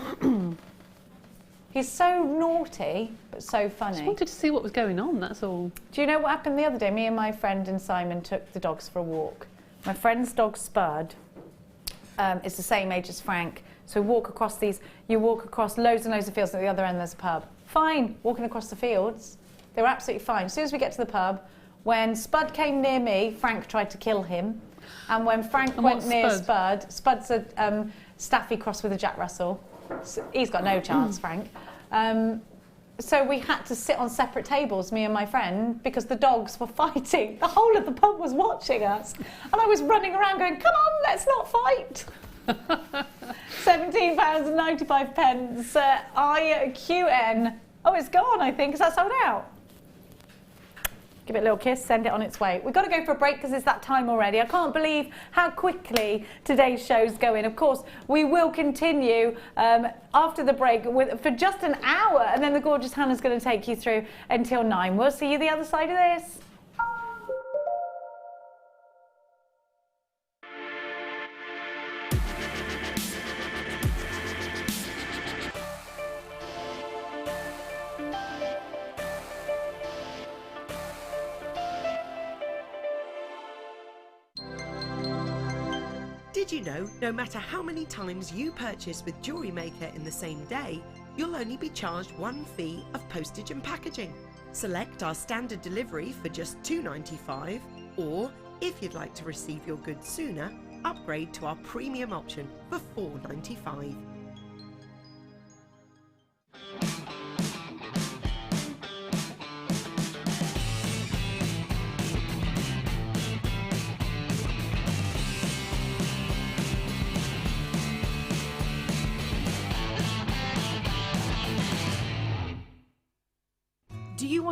He's so naughty, but so funny. Just wanted to see what was going on, that's all. Do you know what happened the other day? Me and my friend and Simon took the dogs for a walk. My friend's dog, Spud, is the same age as Frank. So you walk across loads and loads of fields, and at the other end there's a pub. Fine, walking across the fields. They were absolutely fine. As soon as we get to the pub, when Spud came near me, Frank tried to kill him. And when Frank went near Spud's a Staffy cross with a Jack Russell. So he's got no chance, Frank. So we had to sit on separate tables, me and my friend, because the dogs were fighting. The whole of the pub was watching us. And I was running around going, come on, let's not fight. £17.95. IQN. Oh, it's gone, I think. Is that sold out? Give it a little kiss, send it on its way. We've got to go for a break because it's that time already. I can't believe how quickly today's show's going. Of course, we will continue after the break for just an hour, and then the gorgeous Hannah's going to take you through until 9. We'll see you the other side of this. Did you know no matter how many times you purchase with Jewellery Maker in the same day, you'll only be charged one fee of postage and packaging? Select our standard delivery for just $2.95, or if you'd like to receive your goods sooner, upgrade to our premium option for $4.95. Do you want